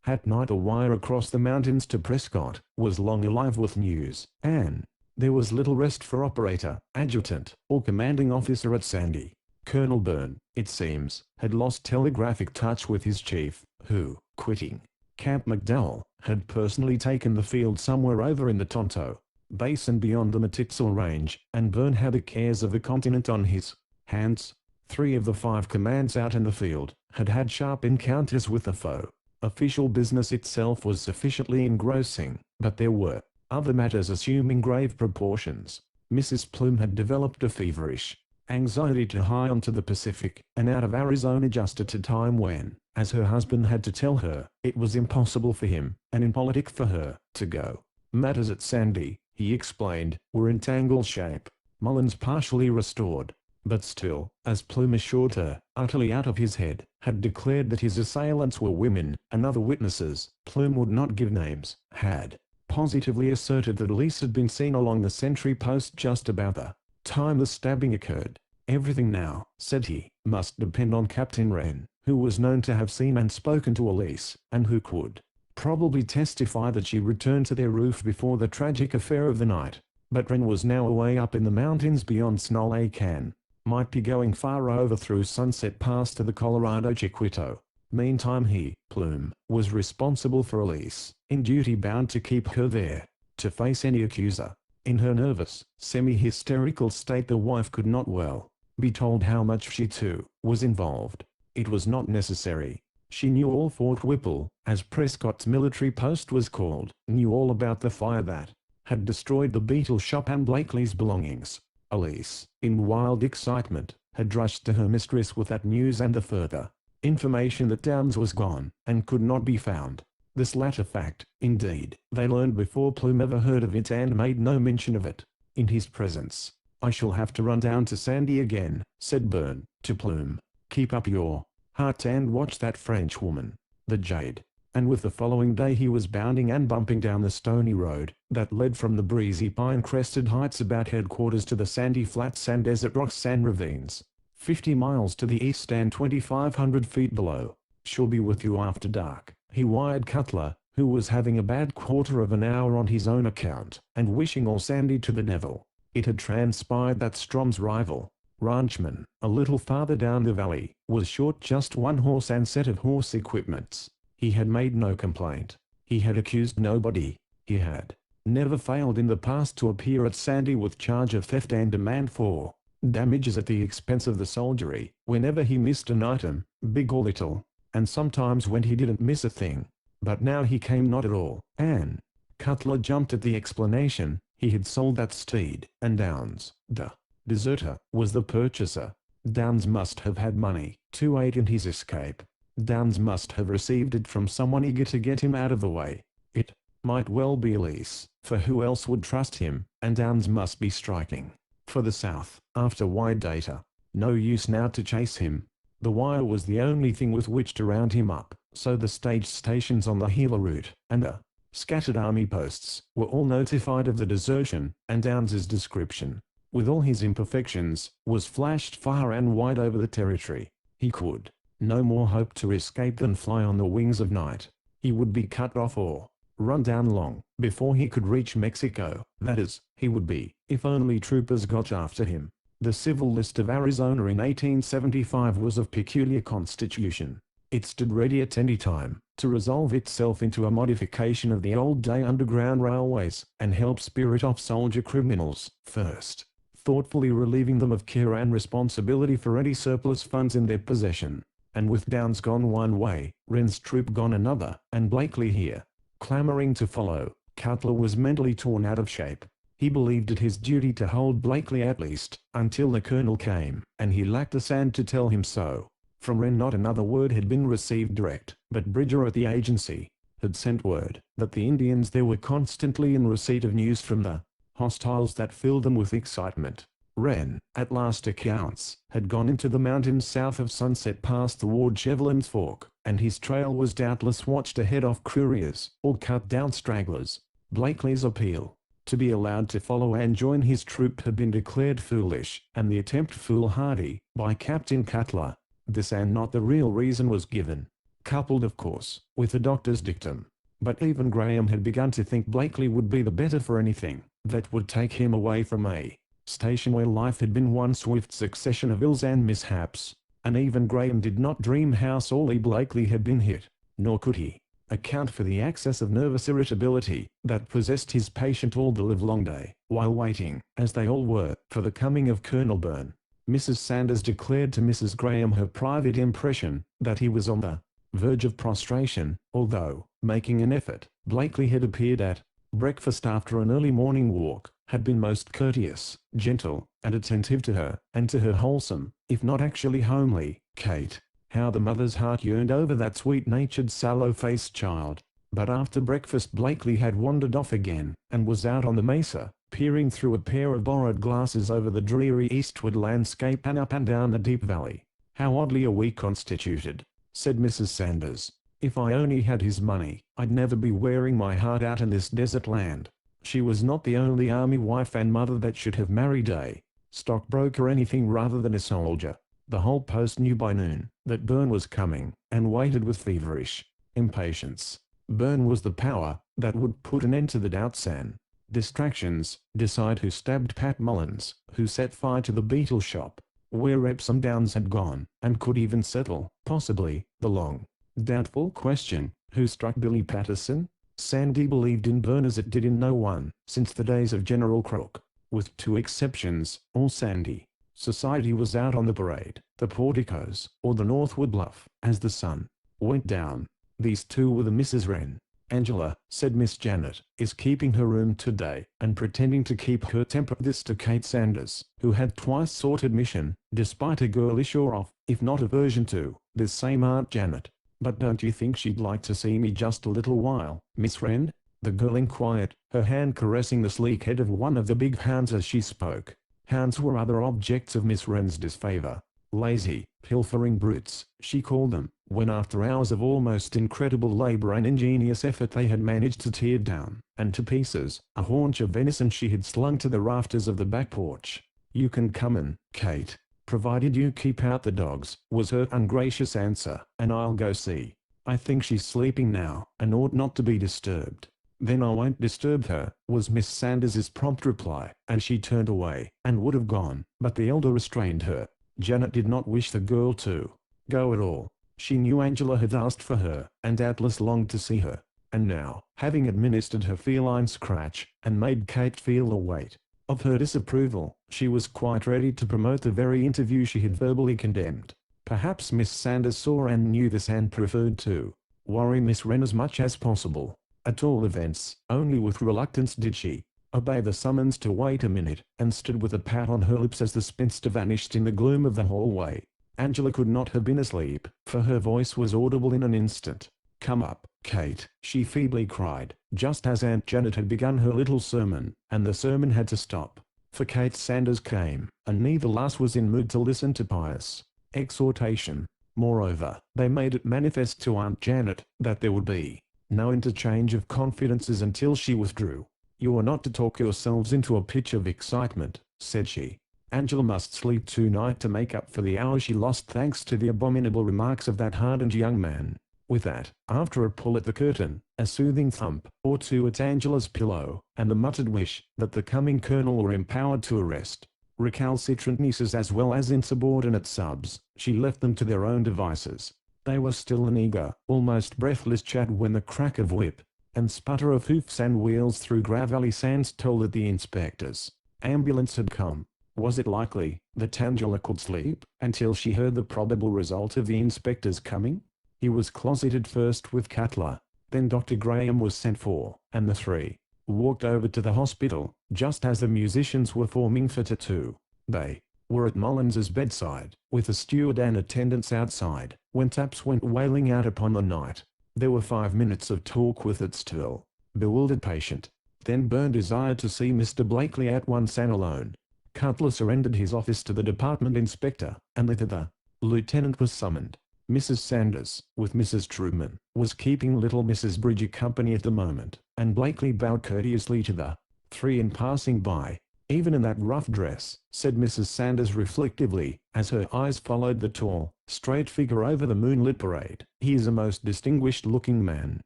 At night a wire across the mountains to Prescott was long alive with news, and there was little rest for operator, adjutant, or commanding officer at Sandy. Colonel Byrne, it seems, had lost telegraphic touch with his chief, who, quitting Camp McDowell, had personally taken the field somewhere over in the Tonto Basin beyond the Matitzel Range, and Byrne had the cares of the continent on his hands. 3 of the 5 commands out in the field had had sharp encounters with the foe. Official business itself was sufficiently engrossing, but there were other matters assuming grave proportions. Mrs. Plume had developed a feverish anxiety to hie on to the Pacific, and out of Arizona just at a time when, as her husband had to tell her, it was impossible for him, and impolitic for her, to go. Matters at Sandy, he explained, were in tangled shape. Mullins partially restored, But still, as Plume assured her, utterly out of his head, had declared that his assailants were women, and other witnesses, Plume would not give names, had positively asserted that Elise had been seen along the sentry post just about the time the stabbing occurred. Everything now, said he, must depend on Captain Wren, who was known to have seen and spoken to Elise, and who could probably testify that she returned to their roof before the tragic affair of the night. But Wren was now away up in the mountains beyond Snolacan, might be going far over through Sunset Pass to the Colorado Chiquito. Meantime he, Plume, was responsible for Elise, in duty bound to keep her there, to face any accuser. In her nervous, semi-hysterical state the wife could not well be told how much she too was involved. It was not necessary. She knew all. Fort Whipple, as Prescott's military post was called, knew all about the fire that had destroyed the Beetle shop and Blakely's belongings. Elise, in wild excitement, had rushed to her mistress with that news and the further information that Downes was gone, and could not be found. This latter fact, indeed, they learned before Plume ever heard of it and made no mention of it in his presence. "I shall have to run down to Sandy again," said Byrne to Plume. "Keep up your heart and watch that French woman, the jade." And with the following day he was bounding and bumping down the stony road that led from the breezy pine-crested heights about headquarters to the sandy flats and desert rocks and ravines, 50 miles to the east and 2,500 feet below. "She'll be with you after dark," he wired Cutler, who was having a bad quarter of an hour on his own account, and wishing all Sandy to the Neville. It had transpired that Strom's rival, ranchman, a little farther down the valley, was short just one horse and set of horse equipments. He had made no complaint. He had accused nobody. He had never failed in the past to appear at Sandy with charge of theft and demand for damages at the expense of the soldiery, whenever he missed an item, big or little, and sometimes when he didn't miss a thing. But now he came not at all, and Cutler jumped at the explanation. He had sold that steed, and Downes, the deserter, was the purchaser. Downes must have had money to aid in his escape. Downes must have received it from someone eager to get him out of the way. It might well be Elise, for who else would trust him, and Downes must be striking for the south, after wide data. No use now to chase him. The wire was the only thing with which to round him up, so the stage stations on the Gila route, and the scattered army posts, were all notified of the desertion, and Downes's description, with all his imperfections, was flashed far and wide over the territory. He could no more hope to escape than fly on the wings of night. He would be cut off or run down long before he could reach Mexico. That is, he would be, if only troopers got after him. The civil list of Arizona in 1875 was of peculiar constitution. It stood ready at any time to resolve itself into a modification of the old-day underground railways, and help spirit off soldier criminals, first thoughtfully relieving them of care and responsibility for any surplus funds in their possession. And with Downes gone one way, Wren's troop gone another, and Blakely here, clamoring to follow, Cutler was mentally torn out of shape. He believed it his duty to hold Blakely at least, until the colonel came, and he lacked the sand to tell him so. From Wren not another word had been received direct, but Bridger at the agency had sent word that the Indians there were constantly in receipt of news from the hostiles that filled them with excitement. Wren, at last accounts, had gone into the mountains south of Sunset Pass toward Chevelin's Fork, and his trail was doubtless watched to head off couriers, or cut down stragglers. Blakely's appeal to be allowed to follow and join his troop had been declared foolish, and the attempt foolhardy, by Captain Cutler. This and not the real reason was given, coupled of course, with the doctor's dictum. But even Graham had begun to think Blakely would be the better for anything that would take him away from a station where life had been one swift succession of ills and mishaps. And even Graham did not dream how sorely Blakely had been hit, nor could he account for the access of nervous irritability that possessed his patient all the livelong day, while waiting, as they all were, for the coming of Colonel Byrne. Mrs. Sanders declared to Mrs. Graham her private impression that he was on the verge of prostration, although, making an effort, Blakely had appeared at breakfast after an early morning walk, had been most courteous, gentle, and attentive to her, and to her wholesome, if not actually homely, Kate. How the mother's heart yearned over that sweet-natured sallow-faced child. But after breakfast Blakely had wandered off again, and was out on the mesa, peering through a pair of borrowed glasses over the dreary eastward landscape and up and down the deep valley. "How oddly are we constituted," said Mrs. Sanders. "If I only had his money, I'd never be wearing my heart out in this desert land." She was not the only army wife and mother that should have married a stockbroker anything rather than a soldier. The whole post knew by noon that Byrne was coming, and waited with feverish impatience. Byrne was the power that would put an end to the doubts and distractions, decide who stabbed Pat Mullins, who set fire to the beetle shop, where Epsom Downs had gone, and could even settle, possibly, the long, doubtful question, who struck Billy Patterson? Sandy believed in Byrne as it did in no one, since the days of General Crook. With two exceptions, all Sandy society was out on the parade, the porticos, or the northward bluff, as the sun went down. These two were the Mrs. Wren. "Angela," said Miss Janet, "is keeping her room today, and pretending to keep her temper." This to Kate Sanders, who had twice sought admission, despite a girlish or off, if not aversion to, this same Aunt Janet. "But don't you think she'd like to see me just a little while, Miss Wren?" the girl inquired, her hand caressing the sleek head of one of the big hounds as she spoke. Hounds were other objects of Miss Wren's disfavor. Lazy, pilfering brutes, she called them, when after hours of almost incredible labor and ingenious effort they had managed to tear down, and to pieces, a haunch of venison she had slung to the rafters of the back porch. "You can come in, Kate, provided you keep out the dogs," was her ungracious answer, "and I'll go see. I think she's sleeping now, and ought not to be disturbed." "Then I won't disturb her," was Miss Sanders's prompt reply, and she turned away, and would have gone, but the elder restrained her. Janet did not wish the girl to go at all. She knew Angela had asked for her, and doubtless longed to see her. And now, having administered her feline scratch, and made Kate feel the weight of her disapproval, she was quite ready to promote the very interview she had verbally condemned. Perhaps Miss Sanders saw and knew this and preferred to worry Miss Wren as much as possible. At all events, only with reluctance did she obey the summons to wait a minute, and stood with a pat on her lips as the spinster vanished in the gloom of the hallway. Angela could not have been asleep, for her voice was audible in an instant. "Come up, Kate," she feebly cried, just as Aunt Janet had begun her little sermon, and the sermon had to stop, for Kate Sanders came, and neither lass was in mood to listen to pious exhortation. Moreover, they made it manifest to Aunt Janet that there would be no interchange of confidences until she withdrew. "You are not to talk yourselves into a pitch of excitement," said she. "Angela must sleep tonight to make up for the hour she lost thanks to the abominable remarks of that hardened young man." With that, after a pull at the curtain, a soothing thump or two at Angela's pillow, and the muttered wish that the coming colonel were empowered to arrest recalcitrant nieces as well as insubordinate subs, she left them to their own devices. They were still in eager, almost breathless chat when the crack of whip and sputter of hoofs and wheels through gravelly sands told that the inspector's ambulance had come. Was it likely that Angela could sleep until she heard the probable result of the inspector's coming? He was closeted first with Cutler, then Dr. Graham was sent for, and the three walked over to the hospital, just as the musicians were forming for tattoo. They were at Mullins's bedside, with a steward and attendants outside, when taps went wailing out upon the night. There were 5 minutes of talk with its still bewildered patient. Then Byrne desired to see Mr. Blakely at once and alone. Cutler surrendered his office to the department inspector, and later the lieutenant was summoned. Mrs. Sanders, with Mrs. Truman, was keeping little Mrs. Bridger company at the moment, and Blakely bowed courteously to the three in passing by. "Even in that rough dress," said Mrs. Sanders reflectively, as her eyes followed the tall, straight figure over the moonlit parade, "he is a most distinguished-looking man."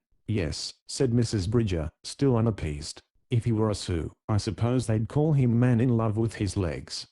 "Yes," said Mrs. Bridger, still unappeased. "If he were a Sioux, I suppose they'd call him man in love with his legs."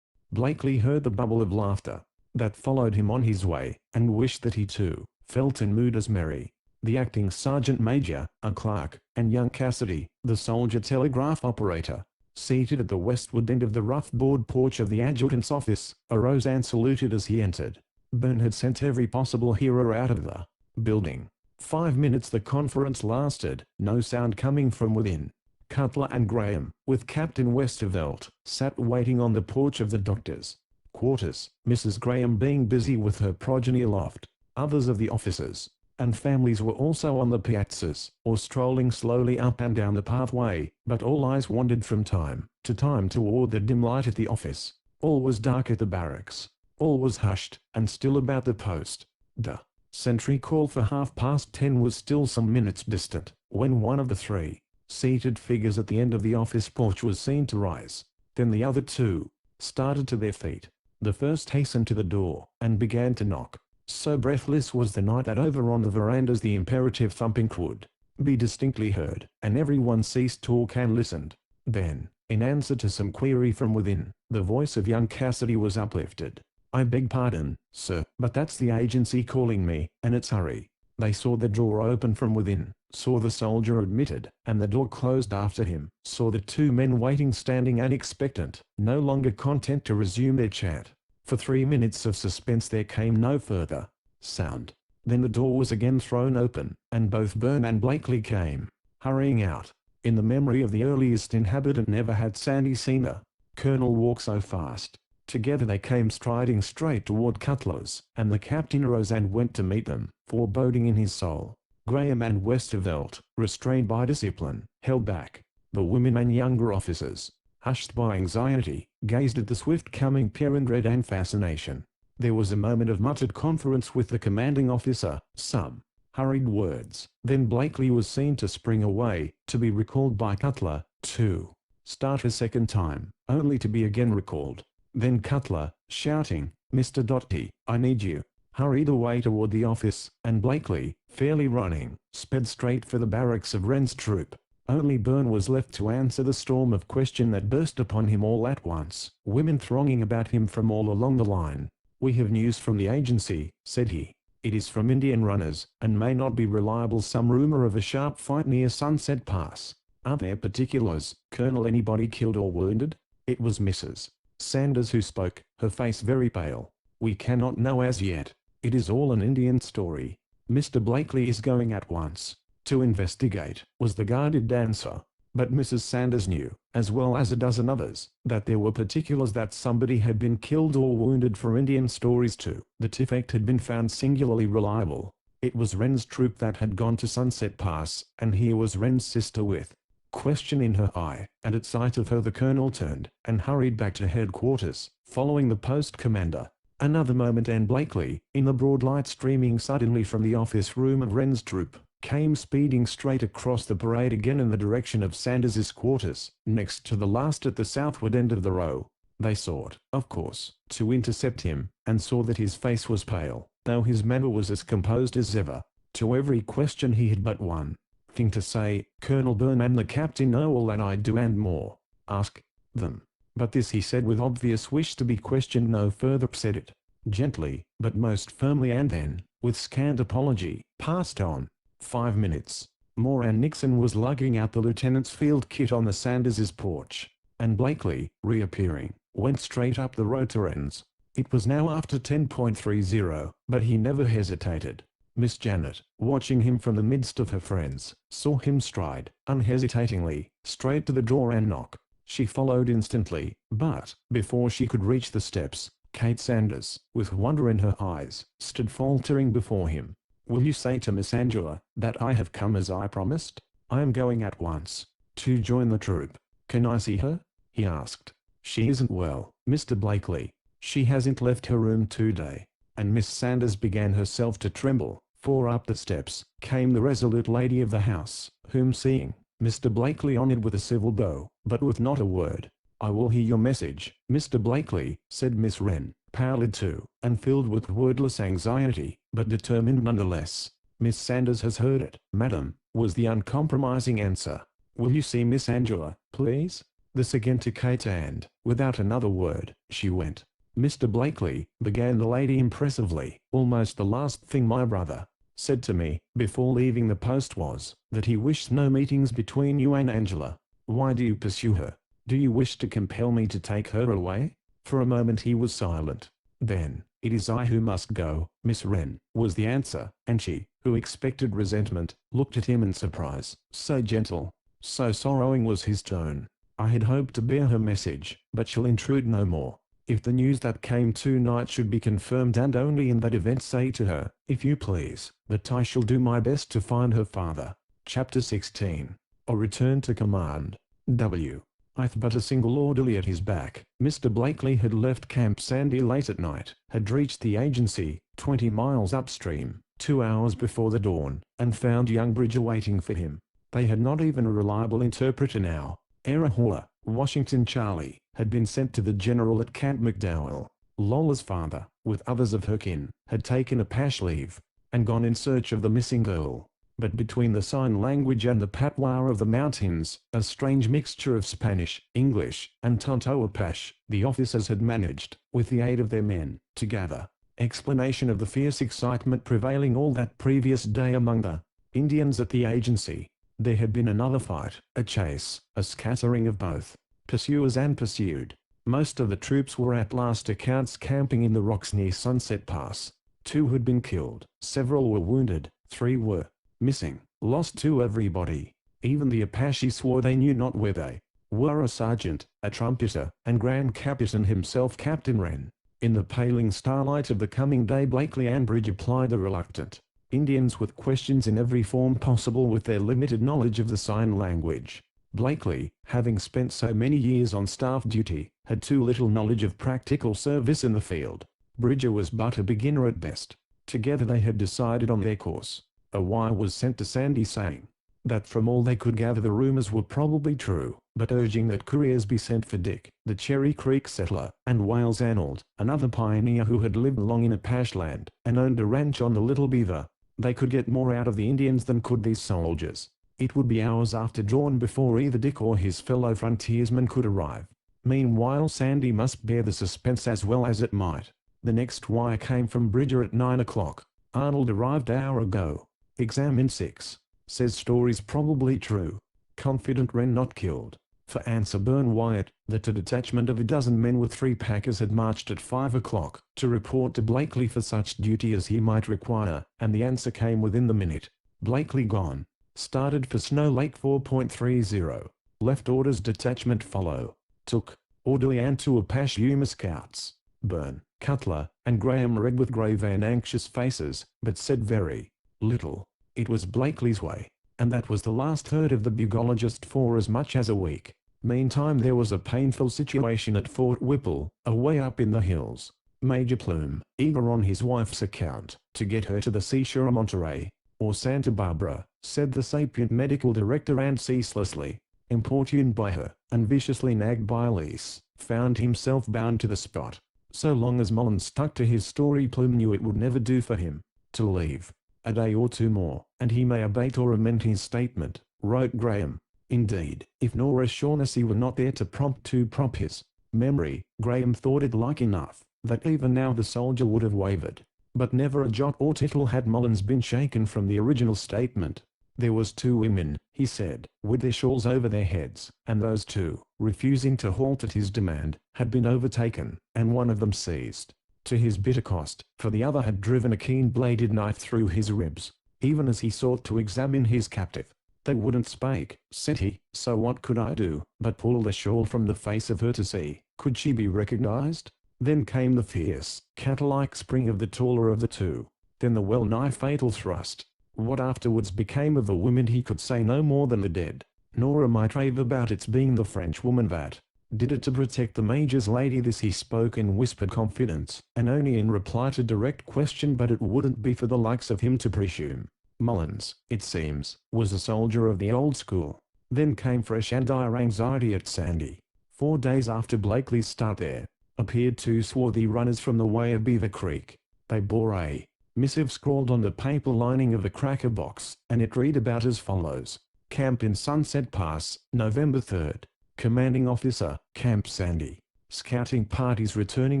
Blakely heard the bubble of laughter that followed him on his way, and wished that he too felt in mood as merry. The acting sergeant major, a clerk, and young Cassidy, the soldier telegraph operator, seated at the westward end of the rough board porch of the adjutant's office, arose and saluted as he entered. Byrne had sent every possible hearer out of the building. 5 minutes the conference lasted, no sound coming from within. Cutler and Graham, with Captain Westervelt, sat waiting on the porch of the doctor's quarters, Mrs. Graham being busy with her progeny aloft. Others of the officers and families were also on the piazzas, or strolling slowly up and down the pathway, but all eyes wandered from time to time toward the dim light at the office. All was dark at the barracks. All was hushed and still about the post. The sentry call for 10:30 was still some minutes distant, when one of the three seated figures at the end of the office porch was seen to rise. Then the other two started to their feet. The first hastened to the door and began to knock. So breathless was the night that over on the verandas the imperative thumping could be distinctly heard, and everyone ceased talk and listened. Then, in answer to some query from within, the voice of young Cassidy was uplifted. "I beg pardon, sir, but that's the agency calling me, and it's hurry." They saw the door open from within, saw the soldier admitted, and the door closed after him, saw the two men waiting standing and expectant, no longer content to resume their chat. For 3 minutes of suspense there came no further sound. Then the door was again thrown open, and both Byrne and Blakely came hurrying out. In the memory of the earliest inhabitant never had Sandy seen a colonel walk so fast. Together they came striding straight toward Cutler's, and the captain rose and went to meet them, foreboding in his soul. Graham and Westervelt, restrained by discipline, held back. The women and younger officers, hushed by anxiety, gazed at the swift-coming pair in dread and fascination. There was a moment of muttered conference with the commanding officer, some hurried words. Then Blakely was seen to spring away, to be recalled by Cutler, to start a second time, only to be again recalled. Then Cutler, shouting, "Mr. Doty, I need you," hurried away toward the office, and Blakely, fairly running, sped straight for the barracks of Wren's troop. Only Byrne was left to answer the storm of question that burst upon him all at once, women thronging about him from all along the line. "We have news from the agency," said he. "It is from Indian runners, and may not be reliable. Some rumor of a sharp fight near Sunset Pass. Are there particulars, Colonel? Anybody killed or wounded?" It was Mrs. Sanders who spoke, her face very pale. "We cannot know as yet. It is all an Indian story. Mr. Blakely is going at once to investigate," was the guarded answer. But Mrs. Sanders knew, as well as a dozen others, that there were particulars that somebody had been killed or wounded for Indian stories too. The Tifect had been found singularly reliable. It was Wren's troop that had gone to Sunset Pass, and here was Wren's sister with question in her eye, and at sight of her the colonel turned and hurried back to headquarters, following the post commander. Another moment and Blakely, in the broad light streaming suddenly from the office room of Wren's troop, came speeding straight across the parade again in the direction of Sanders's quarters, next to the last at the southward end of the row. They sought, of course, to intercept him, and saw that his face was pale, though his manner was as composed as ever. To every question he had but one thing to say: "Colonel Byrne and the captain know all that I do and more. Ask them." But this he said with obvious wish to be questioned no further, said it gently, but most firmly, and then, with scant apology, passed on. 5 minutes more and Nixon was lugging out the lieutenant's field kit on the Sanders's porch, and Blakely, reappearing, went straight up the road to Wren's. It was now after 10:30, but he never hesitated. Miss Janet, watching him from the midst of her friends, saw him stride, unhesitatingly, straight to the door and knock. She followed instantly, but, before she could reach the steps, Kate Sanders, with wonder in her eyes, stood faltering before him. "Will you say to Miss Angela that I have come as I promised? I am going at once to join the troop." "Can I see her?" he asked. "She isn't well, Mr. Blakely. She hasn't left her room today." And Miss Sanders began herself to tremble, for up the steps came the resolute lady of the house, whom seeing, Mr. Blakely honored with a civil bow, but with not a word. "I will hear your message, Mr. Blakely," said Miss Wren, pallid too, and filled with wordless anxiety, but determined nonetheless. "Miss Sanders has heard it, madam," was the uncompromising answer. "Will you see Miss Angela, please?" This again to Kate, and, without another word, she went. "Mr. Blakely," began the lady impressively, "almost the last thing my brother said to me, before leaving the post, was, that he wished no meetings between you and Angela. Why do you pursue her? Do you wish to compel me to take her away?" For a moment he was silent. Then, "It is I who must go, Miss Wren," was the answer, and she, who expected resentment, looked at him in surprise. So gentle, so sorrowing was his tone. "I had hoped to bear her message, but shall intrude no more." If the news that came tonight should be confirmed, and only in that event say to her, if you please, that I shall do my best to find her father. Chapter 16. A return to command. W. With but a single orderly at his back, Mr. Blakely had left Camp Sandy late at night, had reached the agency, 20 miles upstream, 2 hours before the dawn, and found young Bridger waiting for him. They had not even a reliable interpreter now. Error Hauler, Washington Charlie, had been sent to the general at Camp McDowell. Lola's father, with others of her kin, had taken Apache leave, and gone in search of the missing girl. But between the sign language and the patois of the mountains, a strange mixture of Spanish, English, and Tonto Apache, the officers had managed, with the aid of their men, to gather explanation of the fierce excitement prevailing all that previous day among the Indians at the agency. There had been another fight, a chase, a scattering of both pursuers and pursued. Most of the troops were at last accounts camping in the rocks near Sunset Pass. 2 had been killed, several were wounded, 3 were missing, lost to everybody. Even the Apache swore they knew not where they were. A sergeant, a trumpeter, and Grand Capitan himself, Captain Wren. In the paling starlight of the coming day, Blakely and Bridger plied the reluctant Indians with questions in every form possible with their limited knowledge of the sign language. Blakely, having spent so many years on staff duty, had too little knowledge of practical service in the field. Bridger was but a beginner at best. Together they had decided on their course. A wire was sent to Sandy saying that from all they could gather the rumors were probably true, but urging that couriers be sent for Dick, the Cherry Creek settler, and Wales Arnold, another pioneer who had lived long in Apache land, and owned a ranch on the Little Beaver. They could get more out of the Indians than could these soldiers. It would be hours after dawn before either Dick or his fellow frontiersmen could arrive. Meanwhile Sandy must bear the suspense as well as it might. The next wire came from Bridger at 9 o'clock. Arnold arrived hour ago. Examined 6. Says stories probably true. Confident Wren not killed. For answer Burn Wyatt, that a detachment of a dozen men with 3 packers had marched at 5 o'clock, to report to Blakely for such duty as he might require, and the answer came within the minute. Blakely gone. Started for Snow Lake 4.30. Left orders detachment follow. Took orderly and 2 Apache Yuma scouts. Burn, Cutler, and Graham read with grave and anxious faces, but said very little. It was Blakely's way, and that was the last heard of the bugologist for as much as a week. Meantime there was a painful situation at Fort Whipple, away up in the hills. Major Plume, eager on his wife's account, to get her to the seashore of Monterey, or Santa Barbara, said the sapient medical director, and ceaselessly importuned by her, and viciously nagged by Elise, found himself bound to the spot. So long as Mullins stuck to his story, Plume knew it would never do for him to leave. A day or 2 more, and he may abate or amend his statement, wrote Graham. Indeed, if Nora Shaughnessy were not there to prompt his memory, Graham thought it like enough that even now the soldier would have wavered. But never a jot or tittle had Mullins been shaken from the original statement. There was 2 women, he said, with their shawls over their heads, and those 2, refusing to halt at his demand, had been overtaken, and one of them seized, to his bitter cost, for the other had driven a keen-bladed knife through his ribs, even as he sought to examine his captive. They wouldn't spake, said he, so what could I do, but pull the shawl from the face of her to see, could she be recognized? Then came the fierce, cat-like spring of the taller of the 2, then the well-nigh fatal thrust. What afterwards became of the women he could say no more than the dead. Nora might rave about its being the Frenchwoman that did it to protect the Major's lady. This he spoke in whispered confidence, and only in reply to direct question, but it wouldn't be for the likes of him to presume. Mullins, it seems, was a soldier of the old school. Then came fresh and dire anxiety at Sandy. 4 days after Blakely's start there, appeared 2 swarthy runners from the way of Beaver Creek. They bore a missive scrawled on the paper lining of the cracker box, and it read about as follows. Camp in Sunset Pass, November 3rd. Commanding Officer, Camp Sandy. Scouting parties returning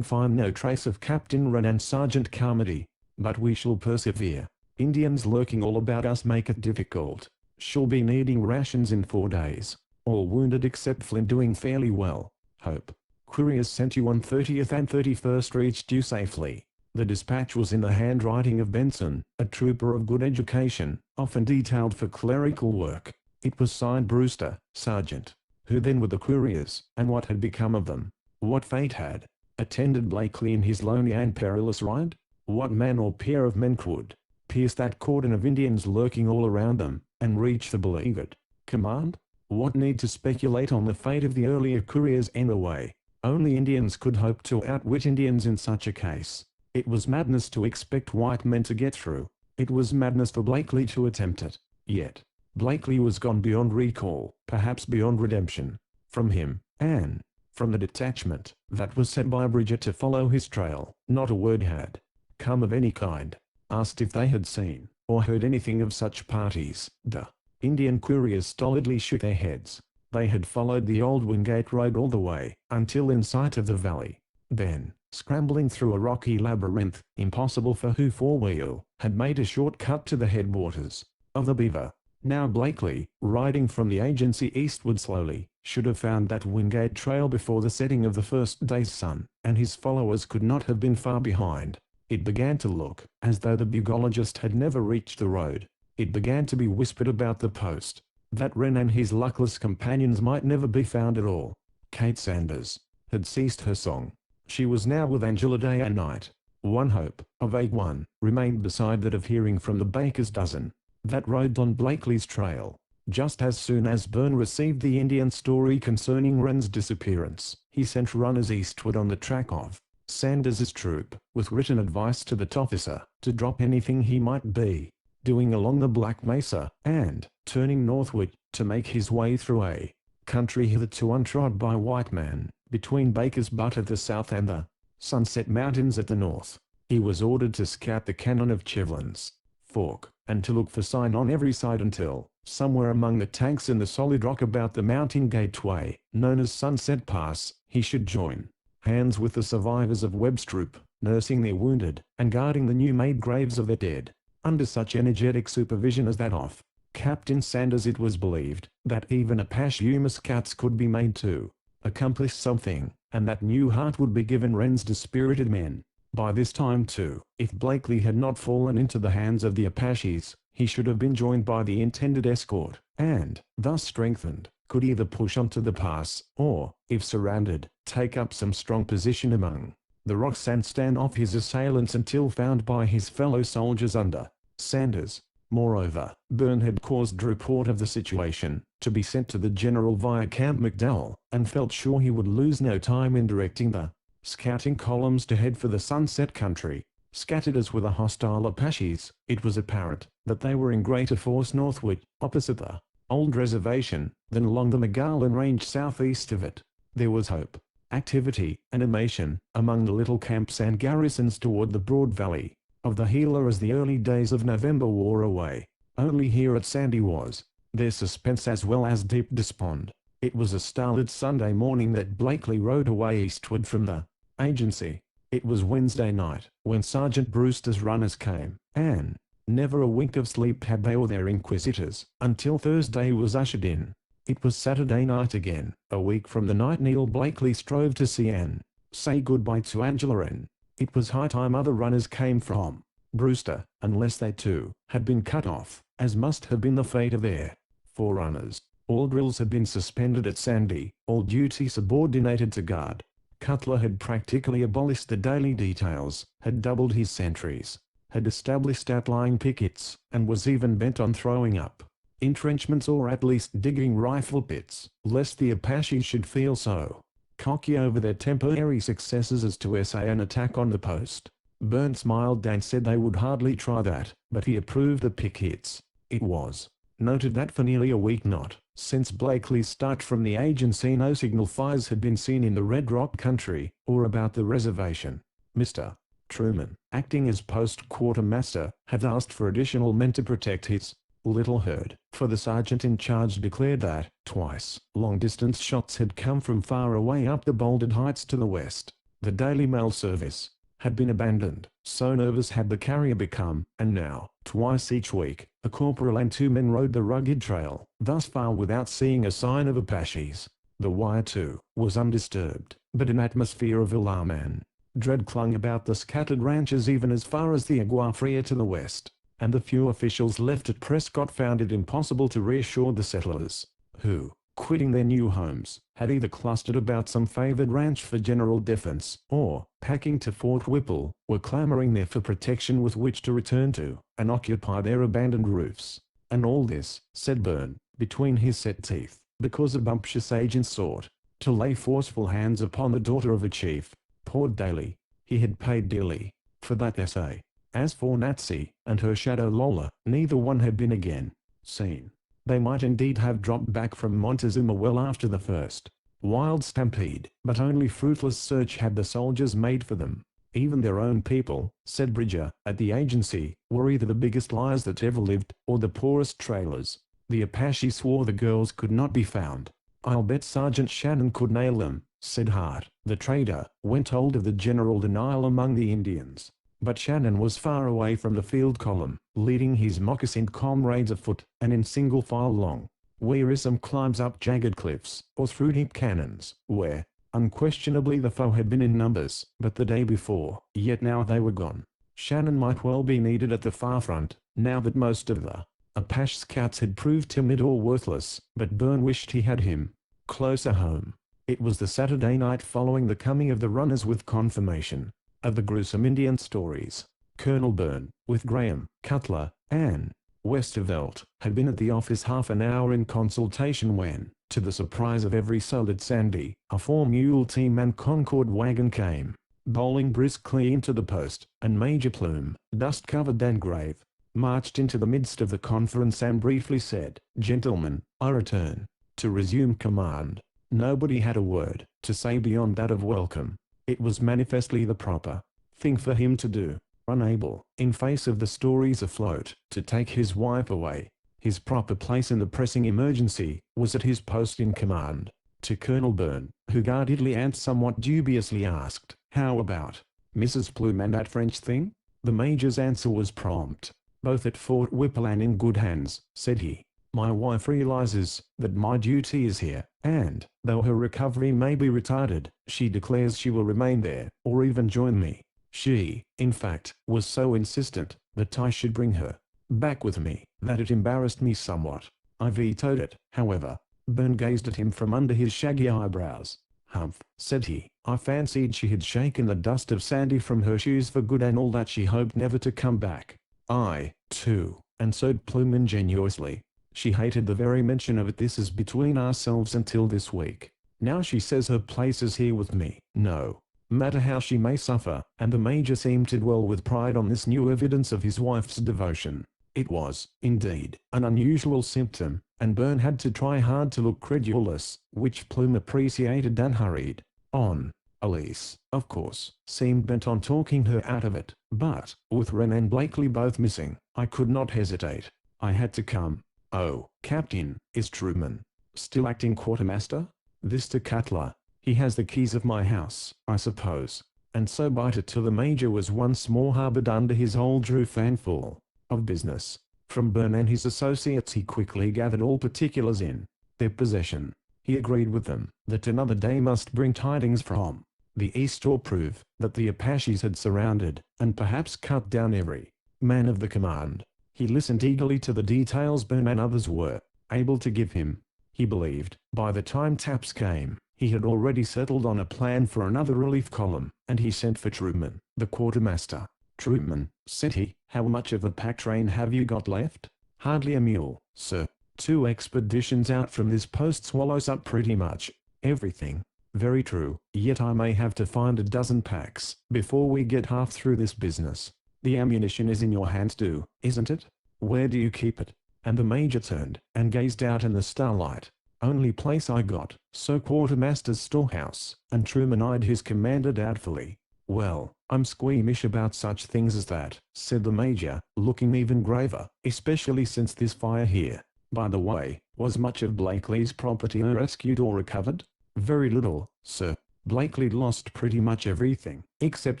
find no trace of Captain Wren and Sergeant Carmody. But we shall persevere. Indians lurking all about us make it difficult. Shall be needing rations in 4 days. All wounded except Flynn doing fairly well. Hope. Couriers sent you on 30th and 31st reached you safely. The dispatch was in the handwriting of Benson, a trooper of good education, often detailed for clerical work. It was signed Brewster, Sergeant. Who then were the couriers, and what had become of them? What fate had attended Blakely in his lonely and perilous ride? What man or pair of men could pierce that cordon of Indians lurking all around them, and reach the beleaguered command? What need to speculate on the fate of the earlier couriers anyway? Only Indians could hope to outwit Indians in such a case. It was madness to expect white men to get through. It was madness for Blakely to attempt it. Yet, Blakely was gone beyond recall, perhaps beyond redemption. From him, and from the detachment that was sent by Bridger to follow his trail, not a word had come of any kind. Asked if they had seen or heard anything of such parties, the Indian couriers stolidly shook their heads. They had followed the old Wingate road all the way, until in sight of the valley. Then, scrambling through a rocky labyrinth, impossible for hoof or wheel, had made a short cut to the headwaters of the Beaver. Now Blakely, riding from the agency eastward slowly, should have found that Wingate trail before the setting of the first day's sun, and his followers could not have been far behind. It began to look as though the bugologist had never reached the road. It began to be whispered about the post that Wren and his luckless companions might never be found at all. Kate Sanders had ceased her song. She was now with Angela day and night. One hope, a vague one, remained beside that of hearing from the baker's dozen that rode on Blakely's trail. Just as soon as Byrne received the Indian story concerning Wren's disappearance, he sent runners eastward on the track of Sanders's troop, with written advice to that officer to drop anything he might be doing along the Black Mesa, and, turning northward, to make his way through a country hitherto untrod by white man, between Baker's Butte at the south and the Sunset Mountains at the north. He was ordered to scout the canyon of Chivlin's Fork, and to look for sign on every side until, somewhere among the tanks in the solid rock about the mountain gateway, known as Sunset Pass, he should join hands with the survivors of Webb's troop, nursing their wounded, and guarding the new-made graves of their dead. Under such energetic supervision as that of Captain Sanders, it was believed that even Apache Yuma scouts could be made to accomplish something, and that new heart would be given Wren's dispirited men. By this time too, if Blakely had not fallen into the hands of the Apaches, he should have been joined by the intended escort, and, thus strengthened, could either push on to the pass, or, if surrounded, take up some strong position among the rocks and stand off his assailants until found by his fellow soldiers under Sanders. Moreover, Byrne had caused a report of the situation to be sent to the general via Camp McDowell, and felt sure he would lose no time in directing the scouting columns to head for the Sunset Country. Scattered as were the hostile Apaches, it was apparent that they were in greater force northward, opposite the old reservation, than along the Mogollon Range southeast of it. There was hope, activity, animation among the little camps and garrisons toward the broad valley of the Gila as the early days of November wore away. Only here at Sandy was there suspense as well as deep despond. It was a starlit Sunday morning that Blakely rode away eastward from the agency. It was Wednesday night when Sergeant Brewster's runners came, and never a wink of sleep had they or their inquisitors, until Thursday was ushered in. It was Saturday night again, a week from the night Neil Blakely strove to see Anne say goodbye to Angela, and it was high time other runners came from Brewster, unless they too had been cut off, as must have been the fate of their forerunners. All drills had been suspended at Sandy, all duty subordinated to guard. Cutler had practically abolished the daily details, had doubled his sentries, had established outlying pickets, and was even bent on throwing up entrenchments or at least digging rifle pits, lest the Apaches should feel so cocky over their temporary successes as to essay an attack on the post. Byrne smiled and said they would hardly try that, but he approved the pickets. It was noted that for nearly a week not since Blakely's start from the agency no signal fires had been seen in the Red Rock country, or about the reservation. Mr. Truman, acting as post quartermaster, had asked for additional men to protect his little herd, for the sergeant in charge declared that, twice, long-distance shots had come from far away up the bouldered heights to the west. The Daily Mail service had been abandoned, so nervous had the carrier become, and now, twice each week, a corporal and 2 men rode the rugged trail, thus far without seeing a sign of Apaches. The wire too was undisturbed, but an atmosphere of alarm and dread clung about the scattered ranches even as far as the Agua Fria to the west, and the few officials left at Prescott found it impossible to reassure the settlers, who quitting their new homes, had either clustered about some favored ranch for general defense, or, packing to Fort Whipple, were clamoring there for protection with which to return to, and occupy their abandoned roofs. And all this, said Byrne, between his set teeth, because a bumptious agent sought to lay forceful hands upon the daughter of a chief. Poor Daly. He had paid dearly for that essay. As for Natsy and her shadow Lola, neither one had been again seen. They might indeed have dropped back from Montezuma well after the first wild stampede, but only fruitless search had the soldiers made for them. Even their own people, said Bridger, at the agency, were either the biggest liars that ever lived, or the poorest trailers. The Apache swore the girls could not be found. I'll bet Sergeant Shannon could nail them, said Hart, the trader, when told of the general denial among the Indians. But Shannon was far away from the field column, leading his moccasined comrades afoot, and in single file along wearisome climbs up jagged cliffs, or through deep canyons, where, unquestionably the foe had been in numbers, but the day before, yet now they were gone. Shannon might well be needed at the far front, now that most of the Apache scouts had proved timid or worthless, but Byrne wished he had him closer home. It was the Saturday night following the coming of the runners with confirmation of the gruesome Indian stories. Colonel Byrne, with Graham, Cutler, and Westervelt, had been at the office half an hour in consultation when, to the surprise of every soul at Sandy, a 4-mule team and Concord wagon came bowling briskly into the post, and Major Plume, dust-covered and grave, marched into the midst of the conference and briefly said, "Gentlemen, I return to resume command." Nobody had a word to say beyond that of welcome. It was manifestly the proper thing for him to do. Unable, in face of the stories afloat, to take his wife away, his proper place in the pressing emergency was at his post in command. To Colonel Byrne, who guardedly and somewhat dubiously asked, "How about Mrs. Plume and that French thing?" The Major's answer was prompt. "Both at Fort Whipple and in good hands," said he. "My wife realizes that my duty is here, and, though her recovery may be retarded, she declares she will remain there, or even join me. She, in fact, was so insistent that I should bring her back with me, that it embarrassed me somewhat. I vetoed it, however." Byrne gazed at him from under his shaggy eyebrows. "Humph," said he. "I fancied she had shaken the dust of Sandy from her shoes for good and all that she hoped never to come back." "I, too," answered Plume ingenuously. "She hated the very mention of it. This is between ourselves until this week. Now she says her place is here with me. No matter how she may suffer," and the Major seemed to dwell with pride on this new evidence of his wife's devotion. It was, indeed, an unusual symptom, and Byrne had to try hard to look credulous, which Plume appreciated and hurried on. Elise, of course, seemed bent on talking her out of it, but, with Wren and Blakely both missing, I could not hesitate. I had to come. "Oh, Captain, is Truman still acting quartermaster?" This to Cutler. "He has the keys of my house, I suppose." And so Biter to the Major was once more harbored under his old roof and full of business. From Byrne and his associates he quickly gathered all particulars in their possession. He agreed with them that another day must bring tidings from the east or prove that the Apaches had surrounded, and perhaps cut down every man of the command. He listened eagerly to the details Byrne and others were able to give him. He believed, by the time taps came, he had already settled on a plan for another relief column, and he sent for Truman, the quartermaster. "Truman," said he, "how much of a pack train have you got left?" "Hardly a mule, sir. 2 expeditions out from this post swallows up pretty much everything." "Very true, yet I may have to find a dozen packs before we get half through this business. The ammunition is in your hands too, isn't it? Where do you keep it?" And the Major turned and gazed out in the starlight. "Only place I got, so quartermaster's storehouse," and Truman eyed his commander doubtfully. "Well, I'm squeamish about such things as that," said the Major, looking even graver, "especially since this fire here. By the way, was much of Blakely's property rescued or recovered?" "Very little, sir. Blakely lost pretty much everything, except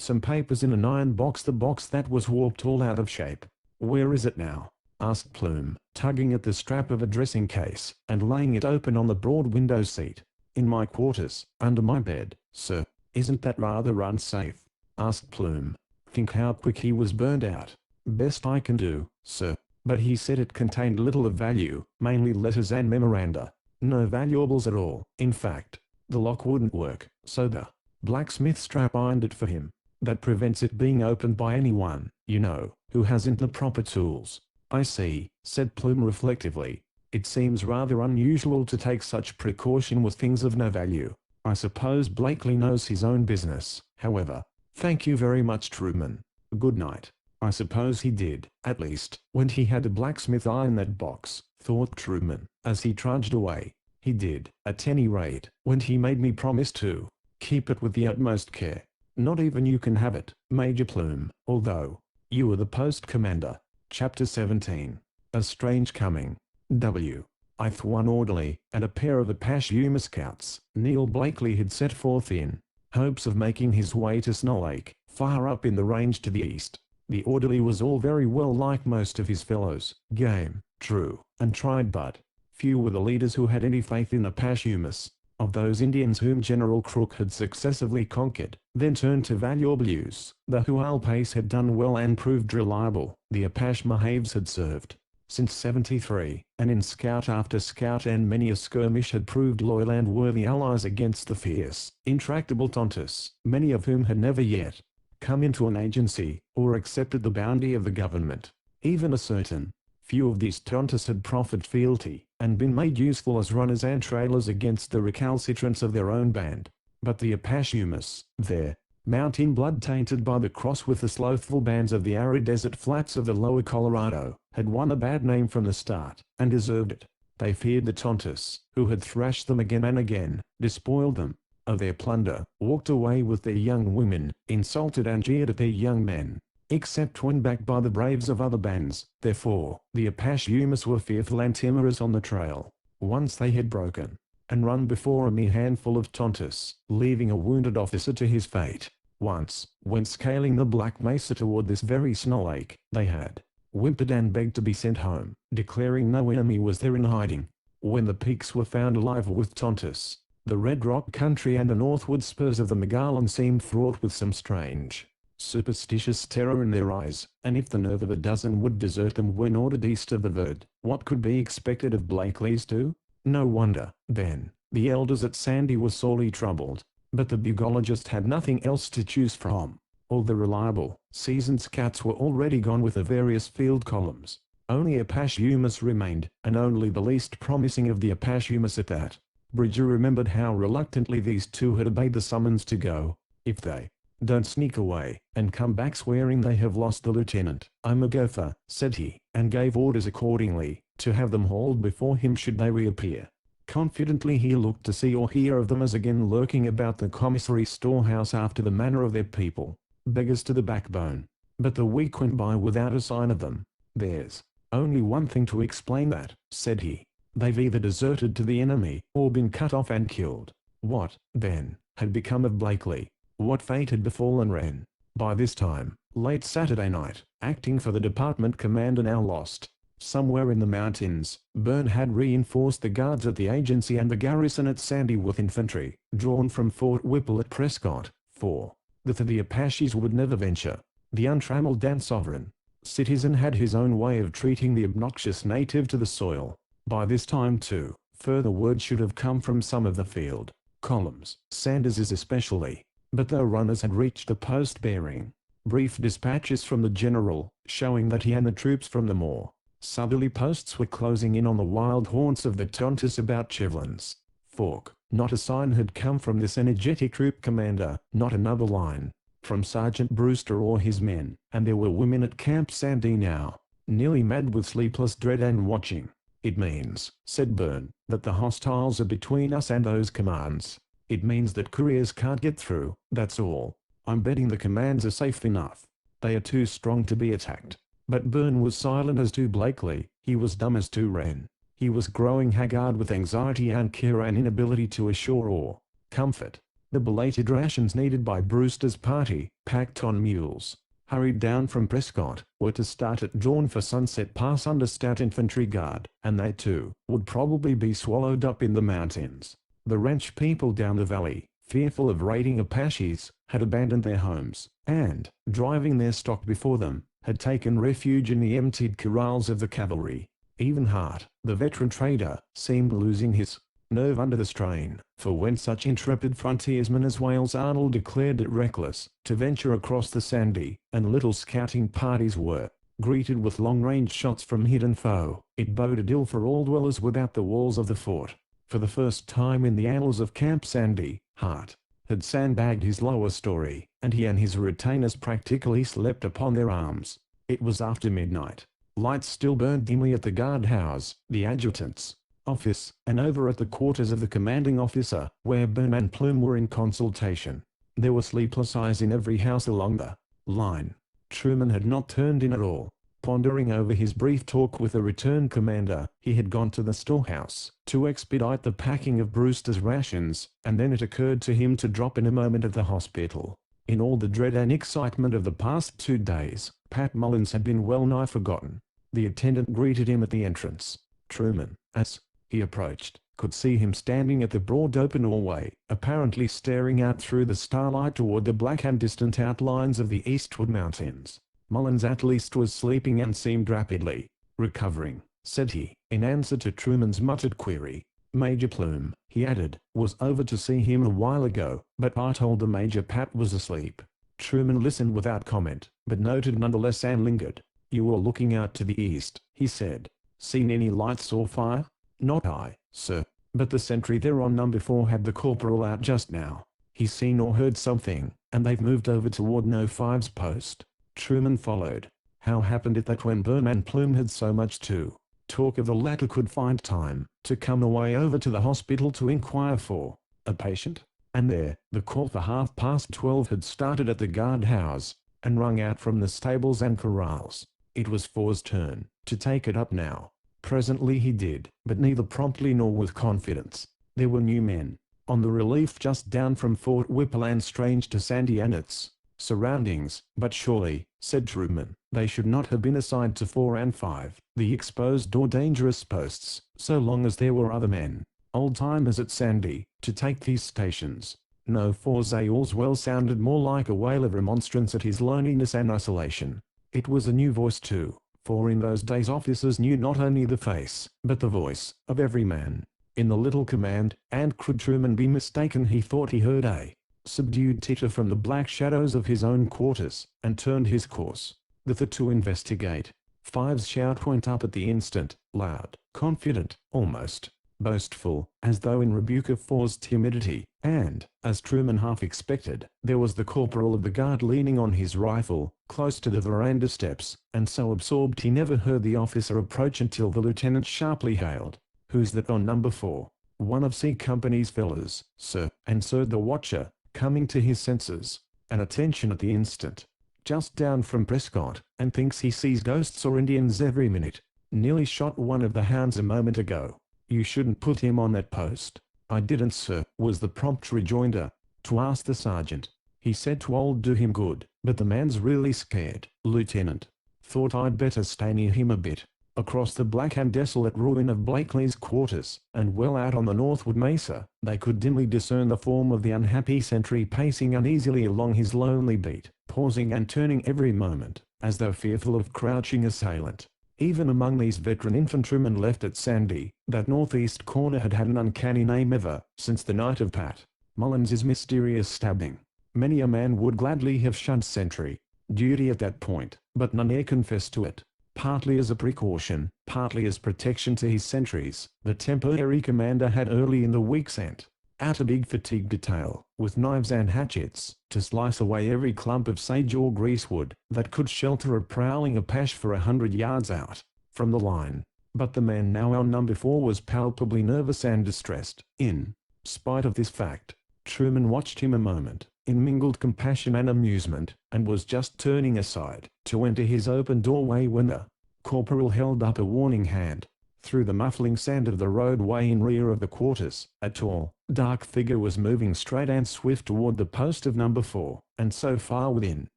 some papers in an iron box, the box that was warped all out of shape." "Where is it now?" asked Plume, tugging at the strap of a dressing case, and laying it open on the broad window seat. "In my quarters, under my bed, sir." "Isn't that rather unsafe?" asked Plume. "Think how quick he was burned out." "Best I can do, sir. But he said it contained little of value, mainly letters and memoranda." No valuables at all. In fact, the lock wouldn't work, so the blacksmith strap-ironed it for him. That prevents it being opened by anyone, you know, who hasn't the proper tools. I see, said Plume reflectively. It seems rather unusual to take such precaution with things of no value. I suppose Blakely knows his own business, however. Thank you very much, Truman. Good night. I suppose he did, at least, when he had a blacksmith iron that box, thought Truman, as he trudged away. He did, at any rate, when he made me promise to keep it with the utmost care. Not even you can have it, Major Plume, although you are the post commander. Chapter 17. A Strange Coming. With one orderly and a pair of Apache Yuma scouts, Neil Blakely had set forth in hopes of making his way to Snow Lake, far up in the range to the east. The orderly was all very well like most of his fellows, game, true, and tried, but few were the leaders who had any faith in Apache Yumas. Of those Indians whom General Crook had successively conquered, then turned to valuable use, the Hualpais had done well and proved reliable. The Apache Mahaves had served since '73, and in scout after scout and many a skirmish had proved loyal and worthy allies against the fierce, intractable Tontus, many of whom had never yet come into an agency, or accepted the bounty of the government. Even a certain few of these Tontus had proffered fealty, and been made useful as runners and trailers against the recalcitrants of their own band. But the Apache Yumas, their mountain blood tainted by the cross with the slothful bands of the arid desert flats of the lower Colorado, had won a bad name from the start, and deserved it. They feared the Tontus, who had thrashed them again and again, despoiled them of their plunder, walked away with their young women, insulted and jeered at their young men, except when backed by the braves of other bands. Therefore, the Apache Yumas were fearful and timorous on the trail. Once they had broken and run before a mere handful of Tontus, leaving a wounded officer to his fate. Once, when scaling the Black Mesa toward this very Snow Lake, they had whimpered and begged to be sent home, declaring no enemy was there in hiding. When the peaks were found alive with Tontus, the Red Rock country and the northward spurs of the Magellan seemed fraught with some strange, superstitious terror in their eyes, and if the nerve of a dozen would desert them when ordered east of the Verd, what could be expected of Blakely's too? No wonder, then, the elders at Sandy were sorely troubled. But the bugologist had nothing else to choose from. All the reliable, seasoned scouts were already gone with the various field columns. Only Apache Yumas remained, and only the least promising of the Apache Yumas at that. Bridger remembered how reluctantly these two had obeyed the summons to go. If they don't sneak away, and come back swearing they have lost the lieutenant, I'm a gopher, said he, and gave orders accordingly, to have them hauled before him should they reappear. Confidently he looked to see or hear of them as again lurking about the commissary storehouse after the manner of their people, beggars to the backbone. But the week went by without a sign of them. There's only one thing to explain that, said he. They've either deserted to the enemy, or been cut off and killed. What, then, had become of Blakely? What fate had befallen Wren? By this time, late Saturday night, acting for the department commander now lost, somewhere in the mountains, Byrne had reinforced the guards at the agency and the garrison at Sandy with infantry, drawn from Fort Whipple at Prescott, for the Apaches would never venture. The untrammeled and sovereign citizen had his own way of treating the obnoxious native to the soil. By this time too, further word should have come from some of the field columns, Sanders's especially, but though runners had reached the post bearing brief dispatches from the general, showing that he and the troops from the more southerly posts were closing in on the wild haunts of the Tontus about Chivlin's Fork, not a sign had come from this energetic troop commander, not another line from Sergeant Brewster or his men, and there were women at Camp Sandy now, nearly mad with sleepless dread and watching. It means, said Byrne, that the hostiles are between us and those commands. It means that couriers can't get through, that's all. I'm betting the commands are safe enough. They are too strong to be attacked. But Byrne was silent as to Blakely, he was dumb as to Wren. He was growing haggard with anxiety and care and inability to assure or comfort. The belated rations needed by Brewster's party, packed on mules, hurried down from Prescott, were to start at dawn for Sunset Pass under stout infantry guard, and they too would probably be swallowed up in the mountains. The ranch people down the valley, fearful of raiding Apaches, had abandoned their homes, and, driving their stock before them, had taken refuge in the emptied corrals of the cavalry. Even Hart, the veteran trader, seemed losing his nerve under the strain, for when such intrepid frontiersmen as Wales Arnold declared it reckless to venture across the sandy, and little scouting parties were greeted with long-range shots from hidden foe, it boded ill for all dwellers without the walls of the fort. For the first time in the annals of Camp Sandy, Hart had sandbagged his lower story, and he and his retainers practically slept upon their arms. It was after midnight. Lights still burned dimly at the guardhouse, the adjutant's office, and over at the quarters of the commanding officer, where Byrne and Plume were in consultation. There were sleepless eyes in every house along the line. Truman had not turned in at all. Pondering over his brief talk with the returned commander, he had gone to the storehouse to expedite the packing of Brewster's rations, and then it occurred to him to drop in a moment at the hospital. In all the dread and excitement of the past 2 days, Pat Mullins had been well nigh forgotten. The attendant greeted him at the entrance. Truman, as he approached, could see him standing at the broad open doorway, apparently staring out through the starlight toward the black and distant outlines of the eastward mountains. Mullins at least was sleeping and seemed rapidly recovering, said he, in answer to Truman's muttered query. Major Plume, he added, was over to see him a while ago, but I told the Major Pat was asleep. Truman listened without comment, but noted nonetheless and lingered. You were looking out to the east, he said. Seen any lights or fire? Not I, sir, but the sentry there on number 4 had the corporal out just now. He's seen or heard something, and they've moved over toward No. 5's post. Truman followed. How happened it that when Byrne and Plume had so much to talk of, the latter could find time to come away over to the hospital to inquire for a patient? And there, the call for 12:30 had started at the guardhouse, and rung out from the stables and corrals. It was Four's turn to take it up now. Presently he did, but neither promptly nor with confidence. There were new men on the relief just down from Fort Whipple and strange to Sandy and its surroundings, but surely, said Truman, they should not have been assigned to 4 and 5, the exposed or dangerous posts, so long as there were other men, old-timers at Sandy, to take these stations. No. 4's Allswell sounded more like a wail of remonstrance at his loneliness and isolation. It was a new voice too, for in those days officers knew not only the face, but the voice, of every man in the little command, and could Truman be mistaken, he thought he heard a subdued titter from the black shadows of his own quarters, and turned his course thither to investigate. 5's shout went up at the instant, loud, confident, almost boastful, as though in rebuke of 4's timidity, and, as Truman half expected, there was the corporal of the guard leaning on his rifle, close to the veranda steps, and so absorbed he never heard the officer approach until the lieutenant sharply hailed, "Who's that on number 4? One of C Company's fellas, sir," answered the watcher, coming to his senses and attention at the instant. "Just down from Prescott, and thinks he sees ghosts or Indians every minute. Nearly shot one of the hounds a moment ago. You shouldn't put him on that post." "I didn't, sir," was the prompt rejoinder. "To ask the sergeant. He said 'twould do him good, but the man's really scared, Lieutenant. Thought I'd better stay near him a bit." Across the black and desolate ruin of Blakely's quarters, and well out on the northward mesa, they could dimly discern the form of the unhappy sentry pacing uneasily along his lonely beat, pausing and turning every moment, as though fearful of crouching assailant. Even among these veteran infantrymen left at Sandy, that northeast corner had had an uncanny name ever since the night of Pat Mullins's mysterious stabbing. Many a man would gladly have shunned sentry duty at that point, but none e'er confessed to it. Partly as a precaution, partly as protection to his sentries, the temporary commander had early in the week sent out a big fatigue detail, with knives and hatchets, to slice away every clump of sage or greasewood that could shelter a prowling Apache for 100 yards out from the line. But the man now on number 4 was palpably nervous and distressed. In spite of this fact, Truman watched him a moment, in mingled compassion and amusement, and was just turning aside to enter his open doorway when the corporal held up a warning hand. Through the muffling sand of the roadway in rear of the quarters, a tall, dark figure was moving straight and swift toward the post of number 4, and so far within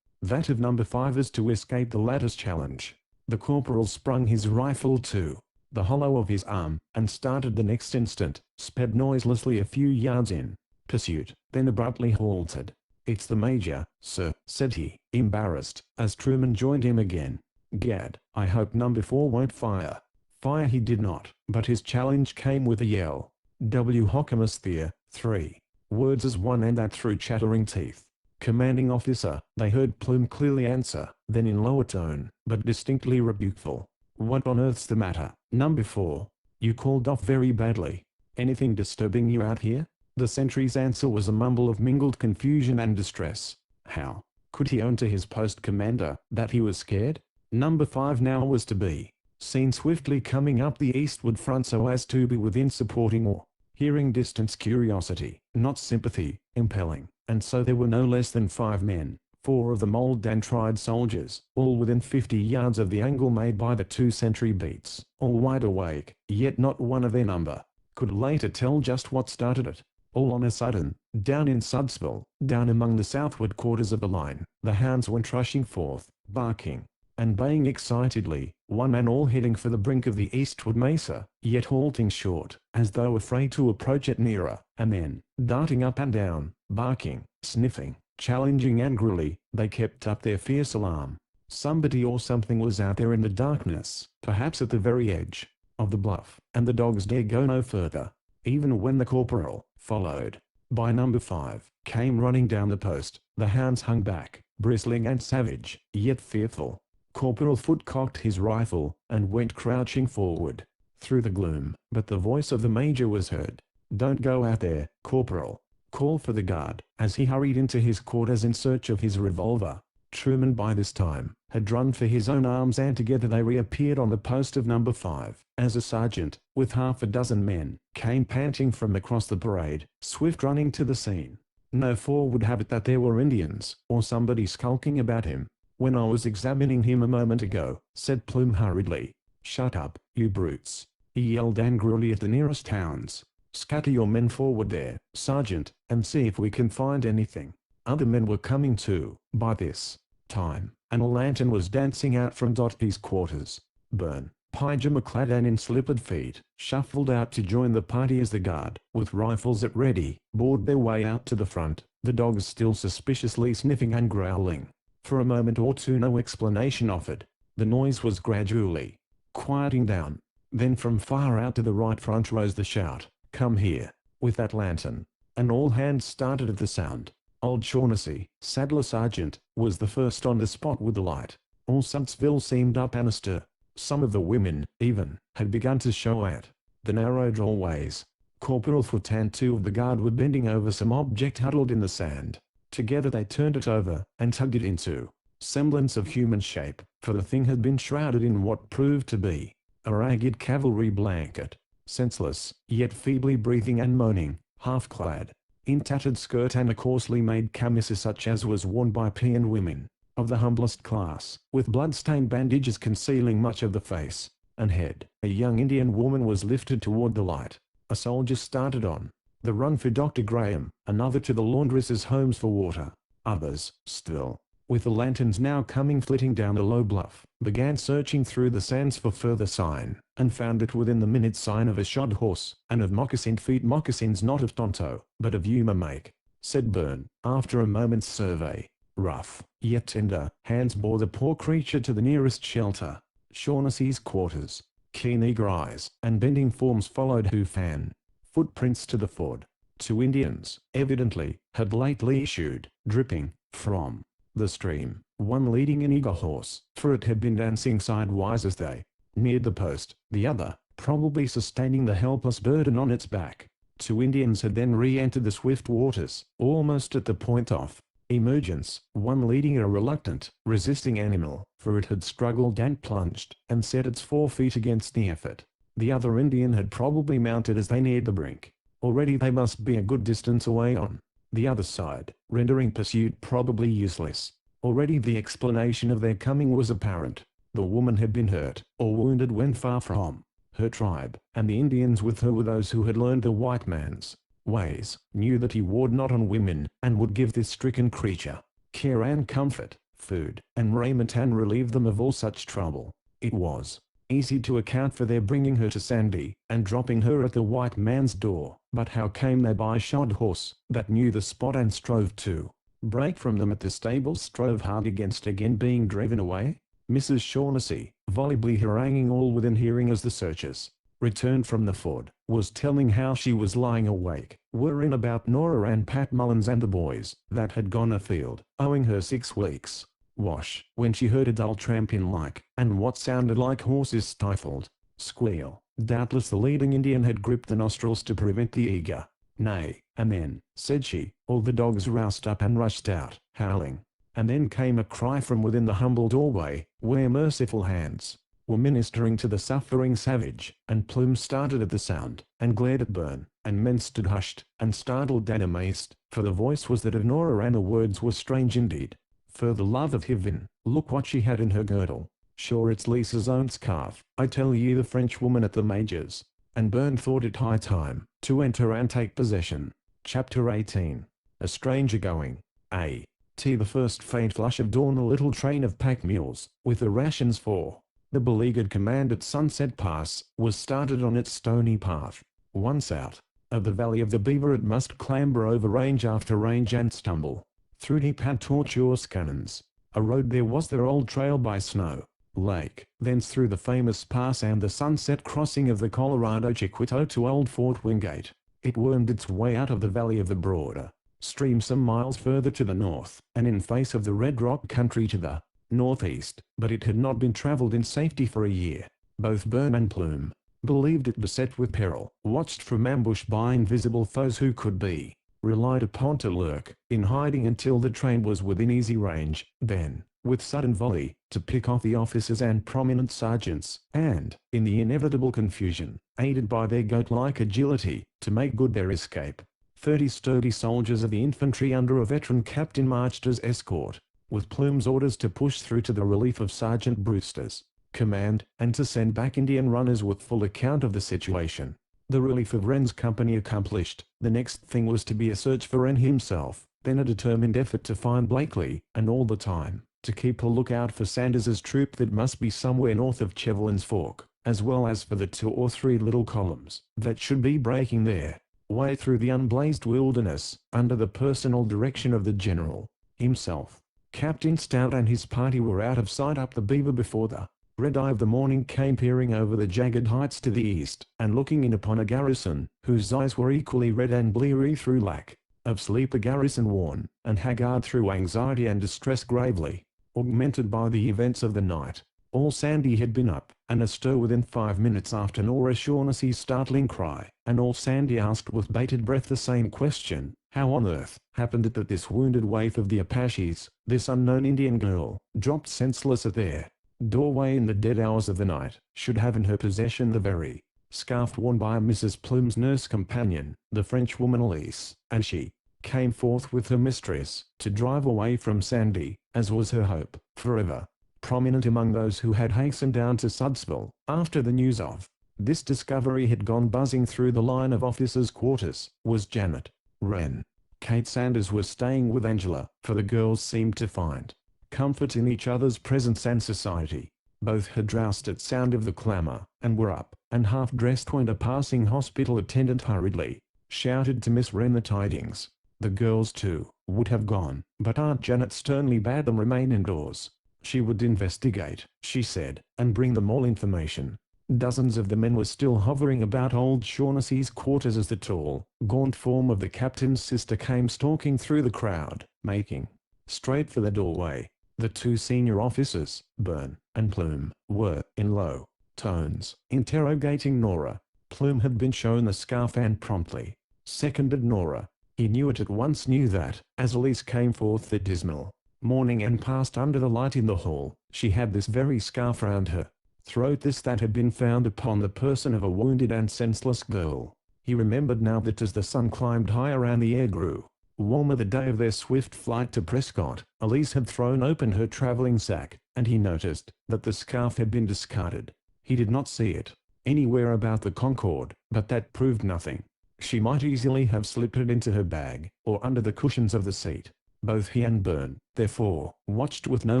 that of number 5 as to escape the latter's challenge. The corporal sprung his rifle to the hollow of his arm, and started the next instant, sped noiselessly a few yards in pursuit, then abruptly halted. "It's the Major, sir," said he, embarrassed, as Truman joined him again. "Gad, I hope number 4 won't fire." Fire he did not, but his challenge came with a yell. W. Hockamusthea, 3. Words as one and that through chattering teeth. Commanding officer, they heard Plume clearly answer, then in lower tone, but distinctly rebukeful. What on earth's the matter, number 4? You called off very badly. Anything disturbing you out here? The sentry's answer was a mumble of mingled confusion and distress. How could he own to his post commander that he was scared? Number 5 now was to be seen swiftly coming up the eastward front so as to be within supporting or hearing distance curiosity, not sympathy, impelling, and so there were no less than 5 men, 4 of them old and tried soldiers, all within 50 yards of the angle made by the 2 sentry beats, all wide awake, yet not one of their number could later tell just what started it. All on a sudden, down in Sudsville, down among the southward quarters of the line, the hounds went rushing forth, barking and baying excitedly, one and all heading for the brink of the eastward mesa, yet halting short, as though afraid to approach it nearer, and then, darting up and down, barking, sniffing, challenging angrily, they kept up their fierce alarm. Somebody or something was out there in the darkness, perhaps at the very edge of the bluff, and the dogs dared go no further. Even when the corporal, followed by number 5, came running down the post, the hounds hung back, bristling and savage, yet fearful. Corporal Foot cocked his rifle, and went crouching forward, through the gloom, but the voice of the major was heard. Don't go out there, Corporal. Call for the guard, as he hurried into his quarters in search of his revolver. Truman by this time had run for his own arms, and together they reappeared on the post of number 5, as a sergeant, with half a dozen men, came panting from across the parade, swift running to the scene. No 4 would have it that there were Indians, or somebody skulking about him. When I was examining him a moment ago, said Plume hurriedly. Shut up, you brutes. He yelled angrily at the nearest hounds. Scatter your men forward there, Sergeant, and see if we can find anything. Other men were coming too, by this time, and a lantern was dancing out from Dotty's quarters. Burn, pyjama clad and in slippered feet, shuffled out to join the party as the guard, with rifles at ready, bored their way out to the front, the dogs still suspiciously sniffing and growling. For a moment or two no explanation offered. The noise was gradually quieting down. Then from far out to the right front rose the shout, "Come here, with that lantern." And all hands started at the sound. Old Shaughnessy, Saddler Sergeant, was the first on the spot with the light. All Sudsville seemed up and astir. Some of the women, even, had begun to show at the narrow doorways. Corporal Foot and 2 of the guard were bending over some object huddled in the sand. Together they turned it over, and tugged it into semblance of human shape, for the thing had been shrouded in what proved to be a ragged cavalry blanket, senseless, yet feebly breathing and moaning, half-clad in tattered skirt and a coarsely made camise such as was worn by peon women of the humblest class, with blood-stained bandages concealing much of the face and head. A young Indian woman was lifted toward the light. A soldier started on the run for Dr. Graham, another to the laundresses' homes for water. Others, still, with the lanterns now coming flitting down the low bluff, began searching through the sands for further sign, and found it within the minute sign of a shod horse, and of moccasined feet, moccasins not of Tonto, but of Yuma make, said Byrne, after a moment's survey. Rough, yet tender, hands bore the poor creature to the nearest shelter. Shaughnessy's quarters. Keen eager eyes, and bending forms followed hoof and footprints to the ford. 2 Indians, evidently, had lately issued, dripping, from the stream, one leading an eager horse, for it had been dancing sidewise as they neared the post, the other, probably sustaining the helpless burden on its back. 2 Indians had then re-entered the swift waters, almost at the point of emergence, one leading a reluctant, resisting animal, for it had struggled and plunged, and set its 4 feet against the effort. The other Indian had probably mounted as they neared the brink. Already they must be a good distance away on the other side, rendering pursuit probably useless. Already the explanation of their coming was apparent. The woman had been hurt or wounded when far from her tribe, and the Indians with her were those who had learned the white man's ways, knew that he warred not on women, and would give this stricken creature care and comfort, food and raiment, and relieve them of all such trouble. It was easy to account for their bringing her to Sandy, and dropping her at the white man's door, but how came they by shod horse, that knew the spot and strove to break from them at the stables, strove hard against again being driven away? Mrs. Shaughnessy, volubly haranguing all within hearing as the searchers returned from the fort, was telling how she was lying awake, worrying about Nora and Pat Mullins and the boys that had gone afield, owing her 6 weeks' wash, when she heard a dull tramping like, and what sounded like horses stifled squeal. Doubtless the leading Indian had gripped the nostrils to prevent the eager neigh, and then, said she, all the dogs roused up and rushed out, howling. And then came a cry from within the humble doorway, where merciful hands were ministering to the suffering savage, and Plume started at the sound, and glared at Byrne, and men stood hushed, and startled and amazed, for the voice was that of Nora and the words were strange indeed. For the love of heaven, look what she had in her girdle. Sure it's Lisa's own scarf, I tell ye, the French woman at the Major's. And Byrne thought it high time to enter and take possession. Chapter 18. A stranger going. The first faint flush of dawn, a little train of pack mules, with the rations for the beleaguered command at Sunset Pass, was started on its stony path. Once out of the valley of the Beaver, it must clamber over range after range and stumble through deep and tortuous canyons. A road there was, their old trail by Snow Lake, thence through the famous pass and the sunset crossing of the Colorado Chiquito to Old Fort Wingate. It wormed its way out of the valley of the broader stream some miles further to the north, and in face of the Red Rock country to the northeast, but it had not been traveled in safety for a year. Both Byrne and Plume believed it beset with peril, watched from ambush by invisible foes who could be relied upon to lurk in hiding until the train was within easy range, then, with sudden volley, to pick off the officers and prominent sergeants, and, in the inevitable confusion, aided by their goat-like agility, to make good their escape. 30 sturdy soldiers of the infantry under a veteran captain marched as escort, with Plume's orders to push through to the relief of Sergeant Brewster's command, and to send back Indian runners with full account of the situation. The relief of Wren's company accomplished, the next thing was to be a search for Wren himself, then a determined effort to find Blakely, and all the time, to keep a lookout for Sanders's troop that must be somewhere north of Chevellin's Fork, as well as for the 2 or 3 little columns that should be breaking their way through the unblazed wilderness, under the personal direction of the general himself. Captain Stout and his party were out of sight up the Beaver before the red eye of the morning came peering over the jagged heights to the east, and looking in upon a garrison, whose eyes were equally red and bleary through lack of sleep, a garrison worn and haggard through anxiety and distress, gravely augmented by the events of the night. All Sandy had been up and astir within 5 minutes after Nora Shaughnessy's startling cry, and all Sandy asked with bated breath the same question: how on earth happened it that this wounded waif of the Apaches, this unknown Indian girl, dropped senseless at their doorway in the dead hours of the night, should have in her possession the very scarf worn by Mrs. Plume's nurse companion, the Frenchwoman Elise, and she came forth with her mistress, to drive away from Sandy, as was her hope, forever. Prominent among those who had hastened down to Sudsville, after the news of this discovery had gone buzzing through the line of officers' quarters, was Janet Wren. Kate Sanders was staying with Angela, for the girls seemed to find comfort in each other's presence and society. Both had roused at sound of the clamor, and were up, and half-dressed when a passing hospital attendant hurriedly shouted to Miss Wren the tidings. The girls too would have gone, but Aunt Janet sternly bade them remain indoors. She would investigate, she said, and bring them all information. Dozens of the men were still hovering about old Shaughnessy's quarters as the tall, gaunt form of the captain's sister came stalking through the crowd, making straight for the doorway. The 2 senior officers, Byrne and Plume, were, in low tones, interrogating Nora. Plume had been shown the scarf and promptly seconded Nora. He knew it at once, knew that, as Elise came forth that dismal morning and passed under the light in the hall, she had this very scarf round her throat, this that had been found upon the person of a wounded and senseless girl. He remembered now that as the sun climbed higher and the air grew warmer the day of their swift flight to Prescott, Elise had thrown open her traveling sack, and he noticed that the scarf had been discarded. He did not see it anywhere about the Concord, but that proved nothing. She might easily have slipped it into her bag, or under the cushions of the seat. Both he and Byrne, therefore, watched with no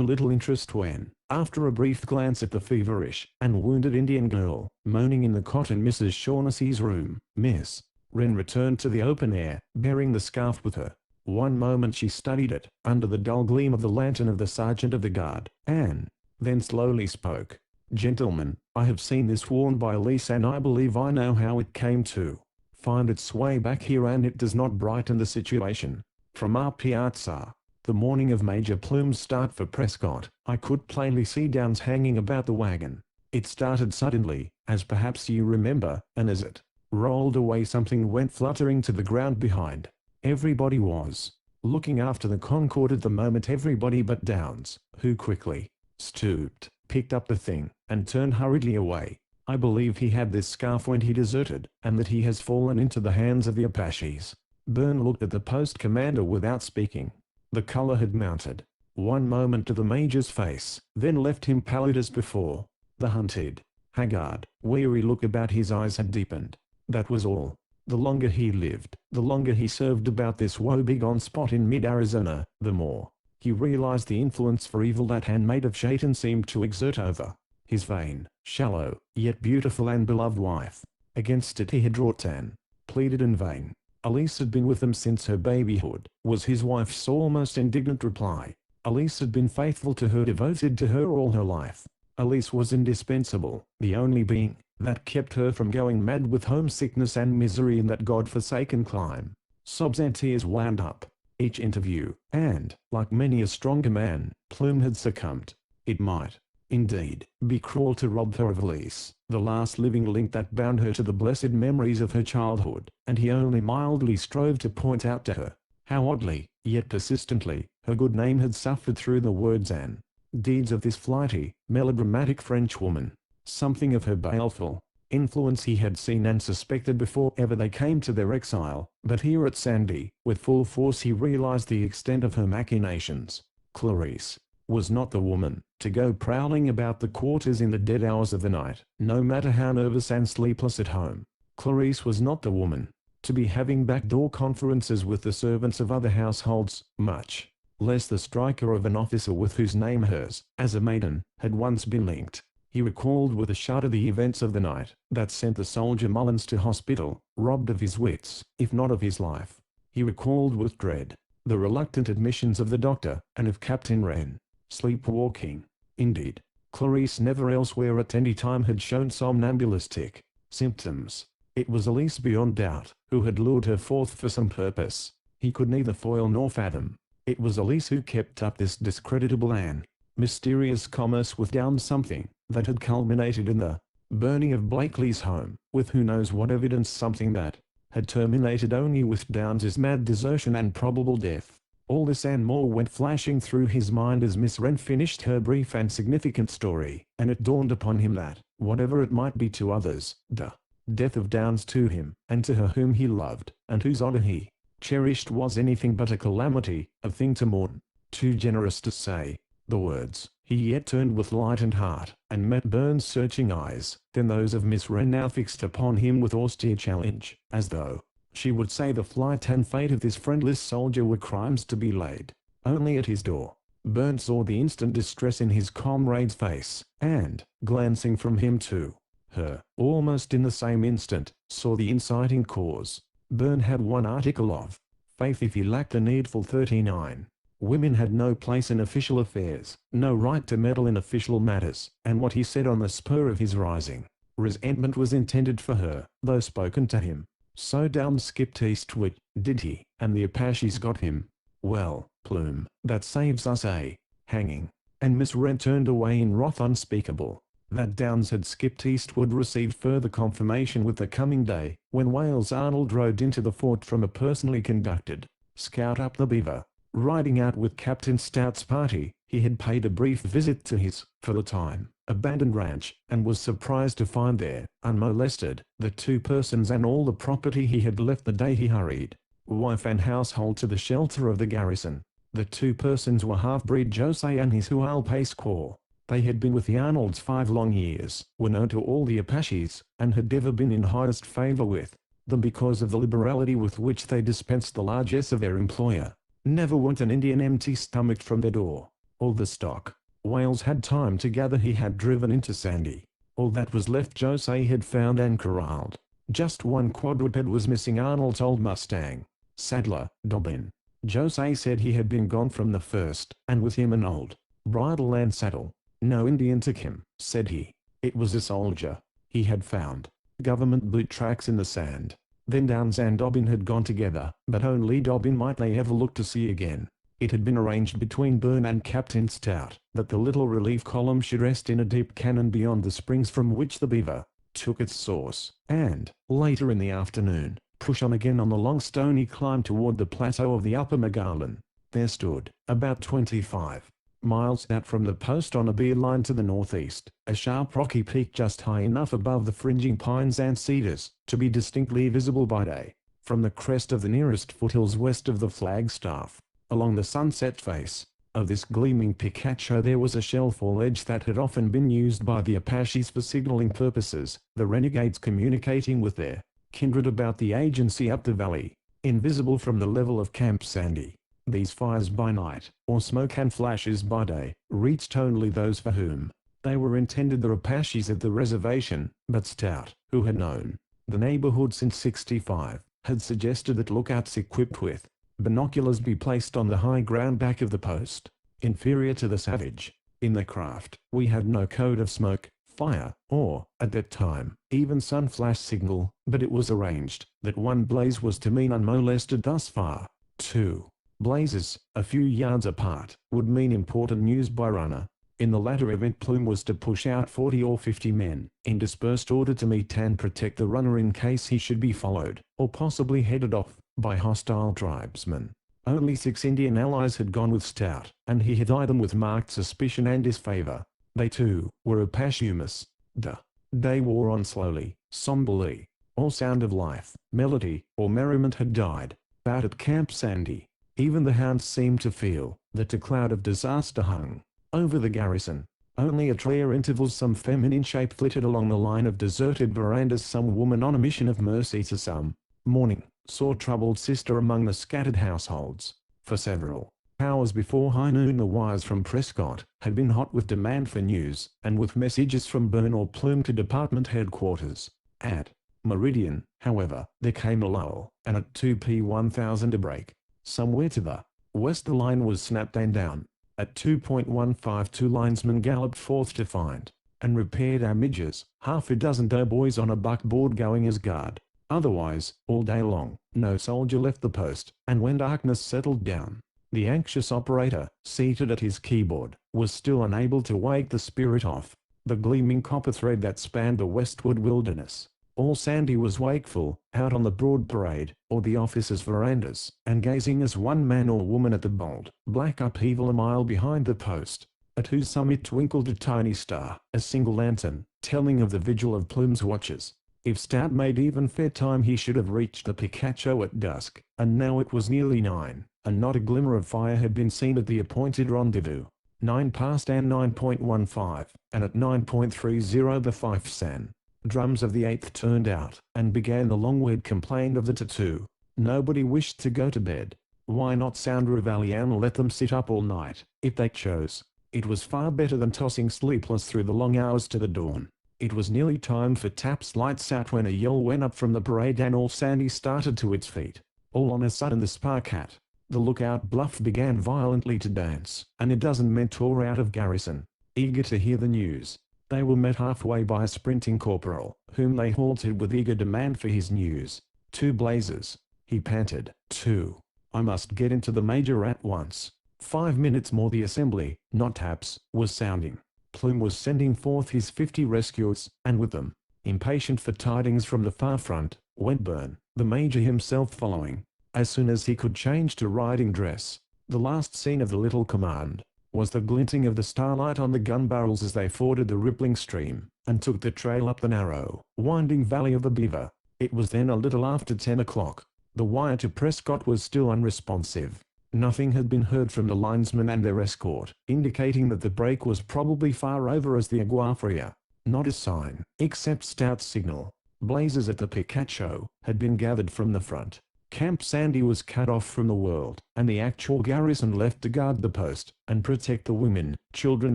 little interest when, after a brief glance at the feverish and wounded Indian girl, moaning in the cot in Mrs. Shaughnessy's room, Miss Wren returned to the open air, bearing the scarf with her. One moment she studied it, under the dull gleam of the lantern of the sergeant of the guard, and then slowly spoke. Gentlemen, I have seen this worn by Elise and I believe I know how it came to find its way back here, and it does not brighten the situation. From our piazza, the morning of Major Plume's start for Prescott, I could plainly see Downs hanging about the wagon. It started suddenly, as perhaps you remember, and as it rolled away something went fluttering to the ground behind. Everybody was looking after the Concorde at the moment, everybody but Downs, who quickly stooped, picked up the thing, and turned hurriedly away. I believe he had this scarf when he deserted, and that he has fallen into the hands of the Apaches. Byrne looked at the post commander without speaking. The color had mounted one moment to the major's face, then left him pallid as before. The hunted, haggard, weary look about his eyes had deepened. That was all. The longer he lived, the longer he served about this woebegone spot in mid-Arizona, the more he realized the influence for evil that handmaid of Shaitan seemed to exert over his vain, shallow, yet beautiful and beloved wife. Against it he had wrought and pleaded in vain. Elise had been with them since her babyhood, was his wife's almost indignant reply. Elise had been faithful to her, devoted to her all her life. Elise was indispensable, the only being that kept her from going mad with homesickness and misery in that God-forsaken clime. Sobs and tears wound up each interview, and, like many a stronger man, Plume had succumbed. It might, indeed, be cruel to rob her of Elise, the last living link that bound her to the blessed memories of her childhood, and he only mildly strove to point out to her how oddly, yet persistently, her good name had suffered through the words and deeds of this flighty, melodramatic Frenchwoman. Something of her baleful influence he had seen and suspected before ever they came to their exile, but here at Sandy, with full force he realized the extent of her machinations. Clarice was not the woman to go prowling about the quarters in the dead hours of the night, no matter how nervous and sleepless at home. Clarice was not the woman to be having backdoor conferences with the servants of other households, much less the striker of an officer with whose name hers, as a maiden, had once been linked. He recalled with a shudder the events of the night that sent the soldier Mullins to hospital, robbed of his wits, if not of his life. He recalled with dread the reluctant admissions of the doctor, and of Captain Wren, sleepwalking. Indeed, Clarice never elsewhere at any time had shown somnambulistic symptoms. It was Elise beyond doubt, who had lured her forth for some purpose he could neither foil nor fathom. It was Elise who kept up this discreditable and mysterious commerce with Downs, something that had culminated in the burning of Blakely's home, with who knows what evidence, something that had terminated only with Downs's mad desertion and probable death. All this and more went flashing through his mind as Miss Wren finished her brief and significant story, and it dawned upon him that, whatever it might be to others, the death of Downs to him, and to her whom he loved, and whose honor he cherished, was anything but a calamity, a thing to mourn. Too generous to say the words, he yet turned with lightened heart, and met Byrne's searching eyes, then those of Miss Wren now fixed upon him with austere challenge, as though she would say the flight and fate of this friendless soldier were crimes to be laid only at his door. Byrne saw the instant distress in his comrade's face, and, glancing from him to her, almost in the same instant, saw the inciting cause. Byrne had one article of faith if he lacked the needful 39. Women had no place in official affairs, no right to meddle in official matters, and what he said on the spur of his rising resentment was intended for her, though spoken to him. So Downs skipped eastward, did he, and the Apaches got him? Well, Plume, that saves us a hanging. And Miss Wren turned away in wrath unspeakable. That Downs had skipped eastward received further confirmation with the coming day, when Wales Arnold rode into the fort from a personally conducted scout up the Beaver. Riding out with Captain Stout's party, he had paid a brief visit to his, for the time, abandoned ranch, and was surprised to find there, unmolested, the 2 persons and all the property he had left the day he hurried, wife and household, to the shelter of the garrison. The 2 persons were half-breed Jose and his Hualpay squaw. They had been with the Arnolds 5 long years, were known to all the Apaches, and had ever been in highest favor with them because of the liberality with which they dispensed the largesse of their employer. Never went an Indian empty-stomached from their door. All the stock Wales had time to gather he had driven into Sandy. All that was left Jose had found and corralled. Just one quadruped was missing: Arnold's old Mustang. Saddler, Dobbin. Jose said he had been gone from the first, and with him an old bridle and saddle. No Indian took him, said he. It was a soldier. He had found government boot tracks in the sand. Then Downes and Dobbin had gone together, but only Dobbin might they ever look to see again. It had been arranged between Byrne and Captain Stout that the little relief column should rest in a deep canon beyond the springs from which the Beaver took its source, and, later in the afternoon, push on again on the long stony climb toward the plateau of the Upper Magallan. There stood, about 25 miles out from the post on a beer line to the northeast, a sharp rocky peak just high enough above the fringing pines and cedars to be distinctly visible by day. From the crest of the nearest foothills west of the Flagstaff, along the sunset face of this gleaming Picacho, there was a shellfall edge that had often been used by the Apaches for signaling purposes, the renegades communicating with their kindred about the agency up the valley, invisible from the level of Camp Sandy. These fires by night, or smoke and flashes by day, reached only those for whom they were intended, the Apaches at the reservation, but Stout, who had known the neighborhood since '65, had suggested that lookouts equipped with binoculars be placed on the high ground back of the post. Inferior to the savage in the craft, we had no code of smoke, fire, or, at that time, even sun flash signal, but it was arranged that one blaze was to mean unmolested thus far. 2 blazes, a few yards apart, would mean important news by runner. In the latter event, Plume was to push out 40 or 50 men, in dispersed order to meet and protect the runner in case he should be followed, or possibly headed off, by hostile tribesmen. Only 6 Indian allies had gone with Stout, and he had eyed them with marked suspicion and disfavor. They too were Apache-humous. The day wore on slowly, somberly. All sound of life, melody, or merriment had died out at Camp Sandy. Even the hounds seemed to feel that a cloud of disaster hung over the garrison. Only at rare intervals some feminine shape flitted along the line of deserted verandas, some woman on a mission of mercy to some mourning, sore troubled sister among the scattered households. For several hours before high noon the wires from Prescott had been hot with demand for news, and with messages from Byrne or Plume to department headquarters. At Meridian, however, there came a lull, and at 2 p.1000 a break. Somewhere to the west the line was snapped and down. At 2.152 linesmen galloped forth to find and repaired our midges, half a dozen doughboys on a buckboard going as guard. Otherwise, all day long, no soldier left the post, and when darkness settled down, the anxious operator, seated at his keyboard, was still unable to wake the spirit of the gleaming copper thread that spanned the westward wilderness. All Sandy was wakeful, out on the broad parade, or the officers' verandas, and gazing as one man or woman at the bold, black upheaval a mile behind the post, at whose summit twinkled a tiny star, a single lantern, telling of the vigil of Plume's watchers. If Stout made even fair time he should have reached the Picacho at dusk, and now it was nearly 9, and not a glimmer of fire had been seen at the appointed rendezvous. 9 past and 9.15, and at 9.30 the fife-san drums of the 8th turned out, and began the long word complained of the tattoo. Nobody wished to go to bed. Why not sound Reveille and let them sit up all night, if they chose? It was far better than tossing sleepless through the long hours to the dawn. It was nearly time for Tap's lights out when a yell went up from the parade and all Sandy started to its feet. All on a sudden the Spark Hat, the lookout bluff, began violently to dance, and a dozen men tore out of garrison, eager to hear the news. They were met halfway by a sprinting corporal, whom they halted with eager demand for his news. 2 blazes, he panted. 2. I must get into the major at once. 5 minutes more the assembly, not Taps, was sounding. Plume was sending forth his 50 rescuers, and with them, impatient for tidings from the far front, went Byrne, the major himself following. As soon as he could change to riding dress, the last scene of the little command was the glinting of the starlight on the gun barrels as they forded the rippling stream, and took the trail up the narrow, winding valley of the Beaver. It was then a little after 10 o'clock. The wire to Prescott was still unresponsive. Nothing had been heard from the linesmen and their escort, indicating that the break was probably far over as the Agua Fria. Not a sign, except Stout's signal. Blazes at the Picacho had been gathered from the front. Camp Sandy was cut off from the world, and the actual garrison left to guard the post and protect the women, children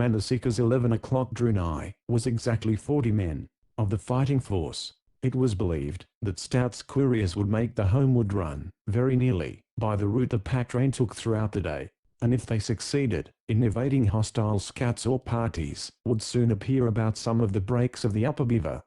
and the sick as 11 o'clock drew nigh. Was exactly 40 men of the fighting force. It was believed that Stout's couriers would make the homeward run, very nearly, by the route the pack train took throughout the day. and if they succeeded in evading hostile scouts or parties, would soon appear about some of the breaks of the upper river.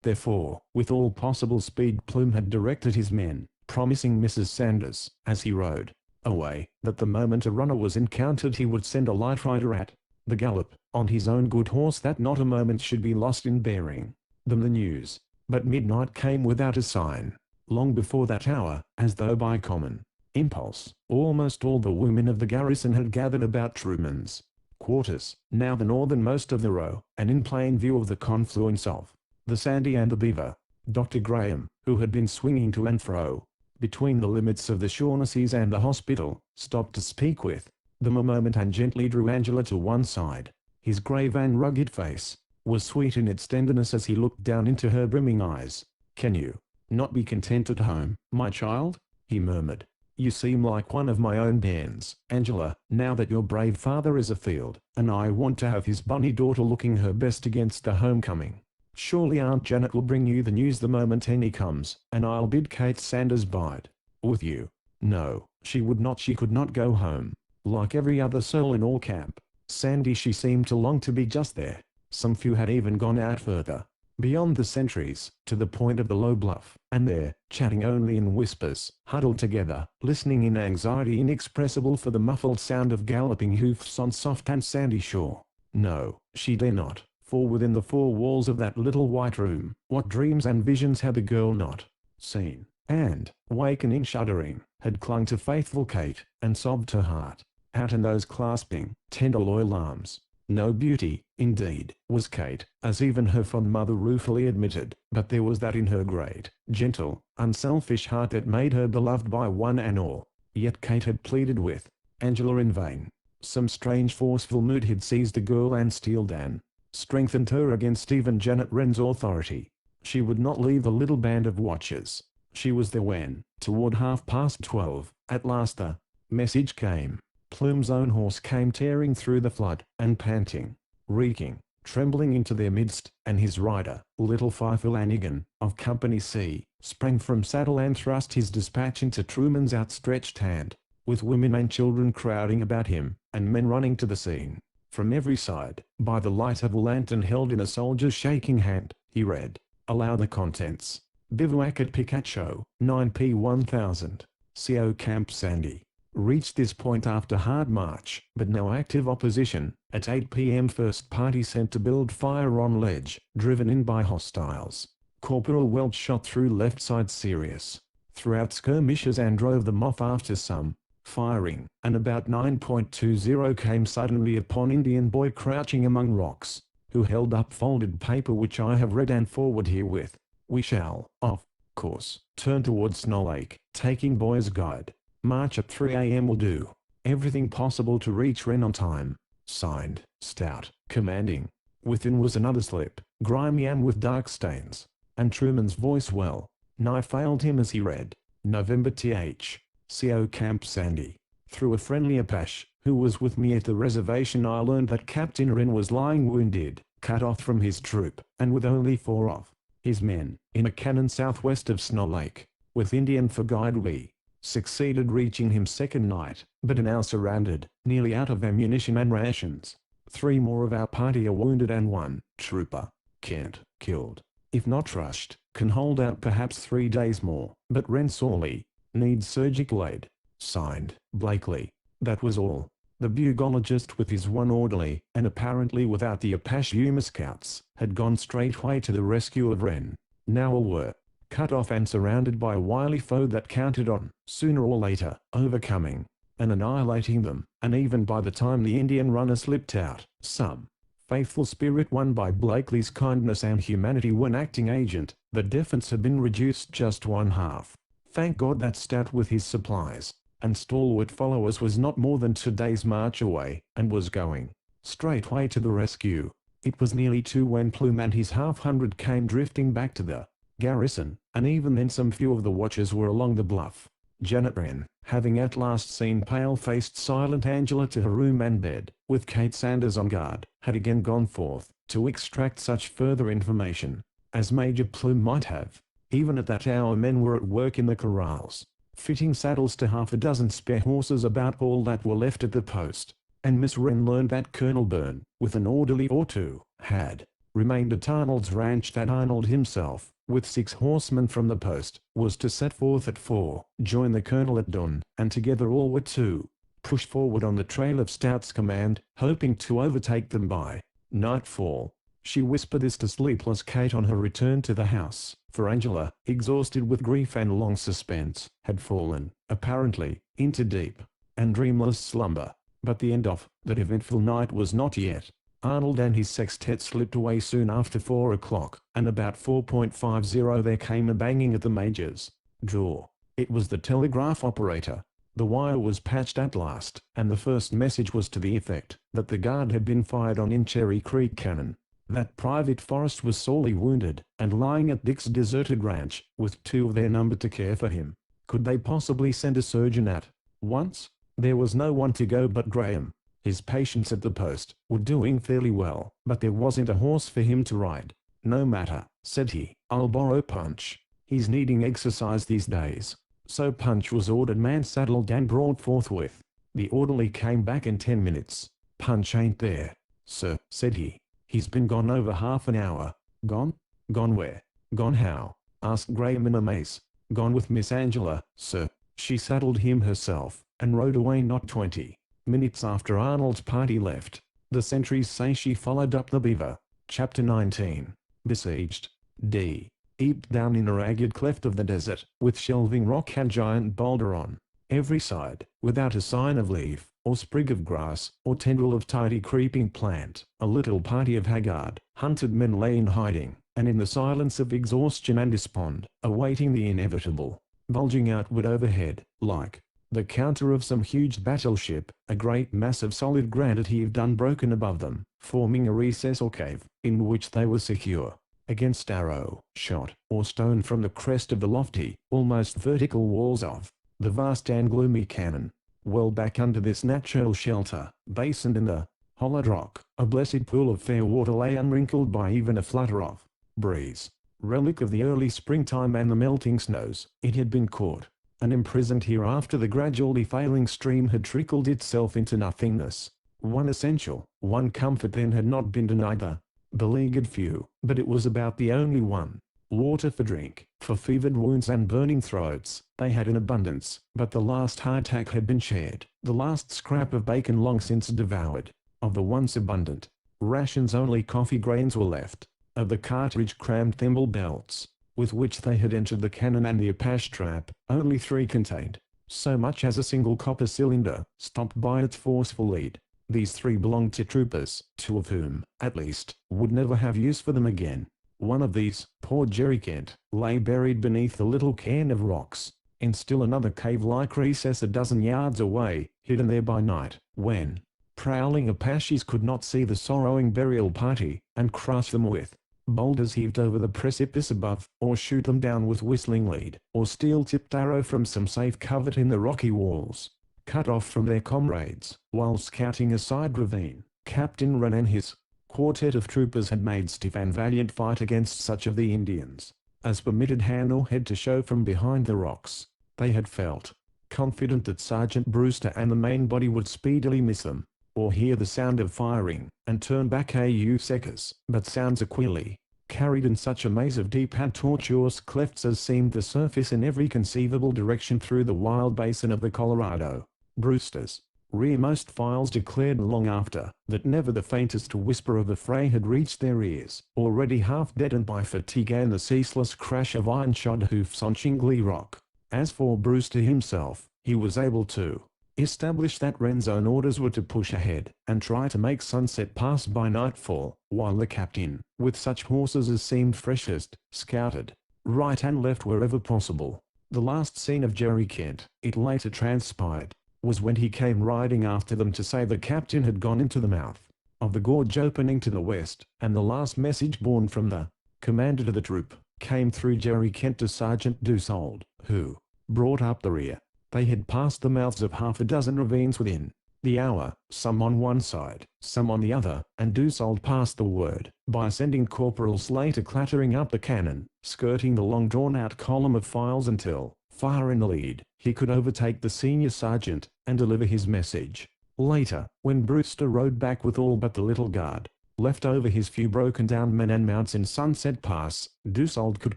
Therefore, with all possible speed Plume had directed his men, promising Mrs. Sanders, as he rode away, that the moment a runner was encountered he would send a light rider at the gallop, on his own good horse, that not a moment should be lost in bearing them the news. But midnight came without a sign. Long before that hour, as though by common impulse, almost all the women of the garrison had gathered about Truman's quarters, now the northernmost of the row, and in plain view of the confluence of the Sandy and the Beaver. Dr. Graham, who had been swinging to and fro between the limits of the Shaughnessy's and the hospital, stopped to speak with them a moment and gently drew Angela to one side. His grave and rugged face was sweet in its tenderness as he looked down into her brimming eyes. "Can you not be content at home, my child?" he murmured. "You seem like one of my own bairns, Angela, now that your brave father is afield, and I want to have his bonny daughter looking her best against the homecoming. Surely Aunt Janet will bring you the news the moment Henny comes, and I'll bid Kate Sanders bide with you." No, she would not. She could not go home. Like every other soul in all camp, Sandy, she seemed to long to be just there. Some few had even gone out further, beyond the sentries, to the point of the low bluff, and there, chatting only in whispers, huddled together, listening in anxiety inexpressible for the muffled sound of galloping hoofs on soft and sandy shore. No, she dare not, for within the four walls of that little white room, what dreams and visions had the girl not seen, and, wakening shuddering, had clung to faithful Kate, and sobbed her heart out in those clasping, tender loyal arms. No beauty, indeed, was Kate, as even her fond mother ruefully admitted, but there was that in her great, gentle, unselfish heart that made her beloved by one and all. Yet Kate had pleaded with Angela in vain. Some strange forceful mood had seized the girl and steeled and strengthened her against even Janet Wren's authority. She would not leave the little band of watchers. She was there when, toward 12:30, at last the message came. Plume's own horse came tearing through the flood, and panting, reeking, trembling into their midst, and his rider, little Fife Lanigan, of Company C, sprang from saddle and thrust his dispatch into Truman's outstretched hand, with women and children crowding about him, and men running to the scene. From every side, by the light of a lantern held in a soldier's shaking hand, he read aloud the contents. Bivouac at Picacho, 9p 1000. CO Camp Sandy. Reached this point after hard march, but no active opposition. At 8 p.m. first party sent to build fire on ledge, driven in by hostiles. Corporal Welch shot through left side Sirius throughout skirmishes and drove them off after some firing, and about 9:20 came suddenly upon Indian boy crouching among rocks, who held up folded paper which I have read and forward herewith. We shall, of course, turn towards Snow Lake, taking boy's guide. March at 3 a.m. will do. Everything possible to reach Wren on time. Signed, Stout, commanding. Within was another slip, grimy and with dark stains, and Truman's voice well nigh failed him as he read. November th. CO Camp Sandy. Through a friendly Apache, who was with me at the reservation, I learned that Captain Wren was lying wounded, cut off from his troop, and with only 4 of his men, in a cannon southwest of Snow Lake. With Indian for guide we succeeded reaching him second night, but are now surrounded, nearly out of ammunition and rations. 3 more of our party are wounded and 1 trooper, Kent, killed. If not crushed, can hold out perhaps 3 days more, but Wren sorely needs surgical aid. Signed, Blakely. That was all. The bugologist with his 1 orderly, and apparently without the Apache Yuma scouts, had gone straightway to the rescue of Wren. Now all were cut off and surrounded by a wily foe that counted on, sooner or later, overcoming and annihilating them, and even by the time the Indian runner slipped out, some faithful spirit won by Blakely's kindness and humanity when acting agent, the defense had been reduced just 1/2. Thank God that Stout with his supplies and stalwart followers was not more than 2 days' march away, and was going straightway to the rescue. It was nearly 2 when Plume and his 1/2 came drifting back to the garrison, and even then some few of the watchers were along the bluff. Janet Wren, having at last seen pale-faced silent Angela to her room and bed, with Kate Sanders on guard, had again gone forth, to extract such further information as Major Plume might have. Even at that hour men were at work in the corrals, fitting saddles to half a dozen spare horses, about all that were left at the post. And Miss Wren learned that Colonel Byrne, with an orderly or two, had remained at Arnold's ranch, that Arnold himself, with 6 horsemen from the post, was to set forth at 4, join the colonel at dawn, and together all were to push forward on the trail of Stout's command, hoping to overtake them by nightfall. She whispered this to sleepless Kate on her return to the house, for Angela, exhausted with grief and long suspense, had fallen, apparently, into deep and dreamless slumber. But the end of that eventful night was not yet. Arnold and his sextet slipped away soon after 4 o'clock, and about 4:50 there came a banging at the Major's door. It was the telegraph operator. The wire was patched at last, and the first message was to the effect that the guard had been fired on in Cherry Creek Cannon, that Private Forrest was sorely wounded, and lying at Dick's deserted ranch, with 2 of their number to care for him. Could they possibly send a surgeon at once? There was no one to go but Graham. His patients at the post were doing fairly well, but there wasn't a horse for him to ride. "No matter," said he, "I'll borrow Punch. He's needing exercise these days." So Punch was ordered man-saddled and brought forthwith. The orderly came back in 10 minutes. "Punch ain't there, sir," said he. "He's been gone over half an hour." "Gone? Gone where? Gone how?" asked Graham in amaze. "Gone with Miss Angela, sir. She saddled him herself, and rode away not 20 minutes after Arnold's party left. The sentries say she followed up the Beaver." Chapter 19. Besieged. D. Deep down in a ragged cleft of the desert, with shelving rock and giant boulder on every side, without a sign of leaf, or sprig of grass, or tendril of tidy creeping plant, a little party of haggard, hunted men lay in hiding, and in the silence of exhaustion and despond, awaiting the inevitable. Bulging outward overhead, like the counter of some huge battleship, a great mass of solid granite heaved unbroken above them, forming a recess or cave, in which they were secure against arrow, shot, or stone from the crest of the lofty, almost vertical walls of the vast and gloomy cannon. Well back under this natural shelter, basined in the hollowed rock, a blessed pool of fair water lay unwrinkled by even a flutter of breeze. Relic of the early springtime and the melting snows, it had been caught and imprisoned here after the gradually failing stream had trickled itself into nothingness. One essential, one comfort then had not been denied the beleaguered few, but it was about the only one. Water for drink, for fevered wounds and burning throats, they had in abundance, but the last hardtack had been shared, the last scrap of bacon long since devoured. Of the once abundant rations only coffee grains were left. Of the cartridge-crammed thimble belts, with which they had entered the cannon and the Apache trap, only 3 contained so much as a single copper cylinder, stopped by its forceful lead. These 3 belonged to troopers, 2 of whom, at least, would never have use for them again. One of these, poor Jerry Kent, lay buried beneath a little cairn of rocks, in still another cave-like recess a dozen yards away, hidden there by night, when prowling Apaches could not see the sorrowing burial party, and crush them with boulders heaved over the precipice above, or shoot them down with whistling lead, or steel-tipped arrow from some safe covert in the rocky walls. Cut off from their comrades, while scouting a side ravine, Captain Wren and his quartet of troopers had made stiff and valiant fight against such of the Indians as permitted hand or head to show from behind the rocks. They had felt confident that Sergeant Brewster and the main body would speedily miss them, or hear the sound of firing, and turn back au seconds. But sounds are queerly carried in such a maze of deep and tortuous clefts as seemed to surface in every conceivable direction through the wild basin of the Colorado. Brewster's rearmost files declared long after that never the faintest whisper of the fray had reached their ears, already half deadened by fatigue and the ceaseless crash of iron-shod hoofs on shingly rock. As for Brewster himself, he was able to establish that Wren's own orders were to push ahead and try to make Sunset Pass by nightfall, while the captain, with such horses as seemed freshest, scouted right and left wherever possible. The last scene of Jerry Kent, it later transpired, was when he came riding after them to say the captain had gone into the mouth of the gorge opening to the west, and the last message borne from the commander to the troop came through Jerry Kent to Sergeant Dussault, who brought up the rear. They had passed the mouths of half a dozen ravines within the hour, some on one side, some on the other, and Dussault passed the word by sending Corporal Slater clattering up the cannon, skirting the long drawn-out column of files until far in the lead, he could overtake the senior sergeant and deliver his message. Later, when Brewster rode back with all but the little guard left over, his few broken-down men and mounts in Sunset Pass, Dussault could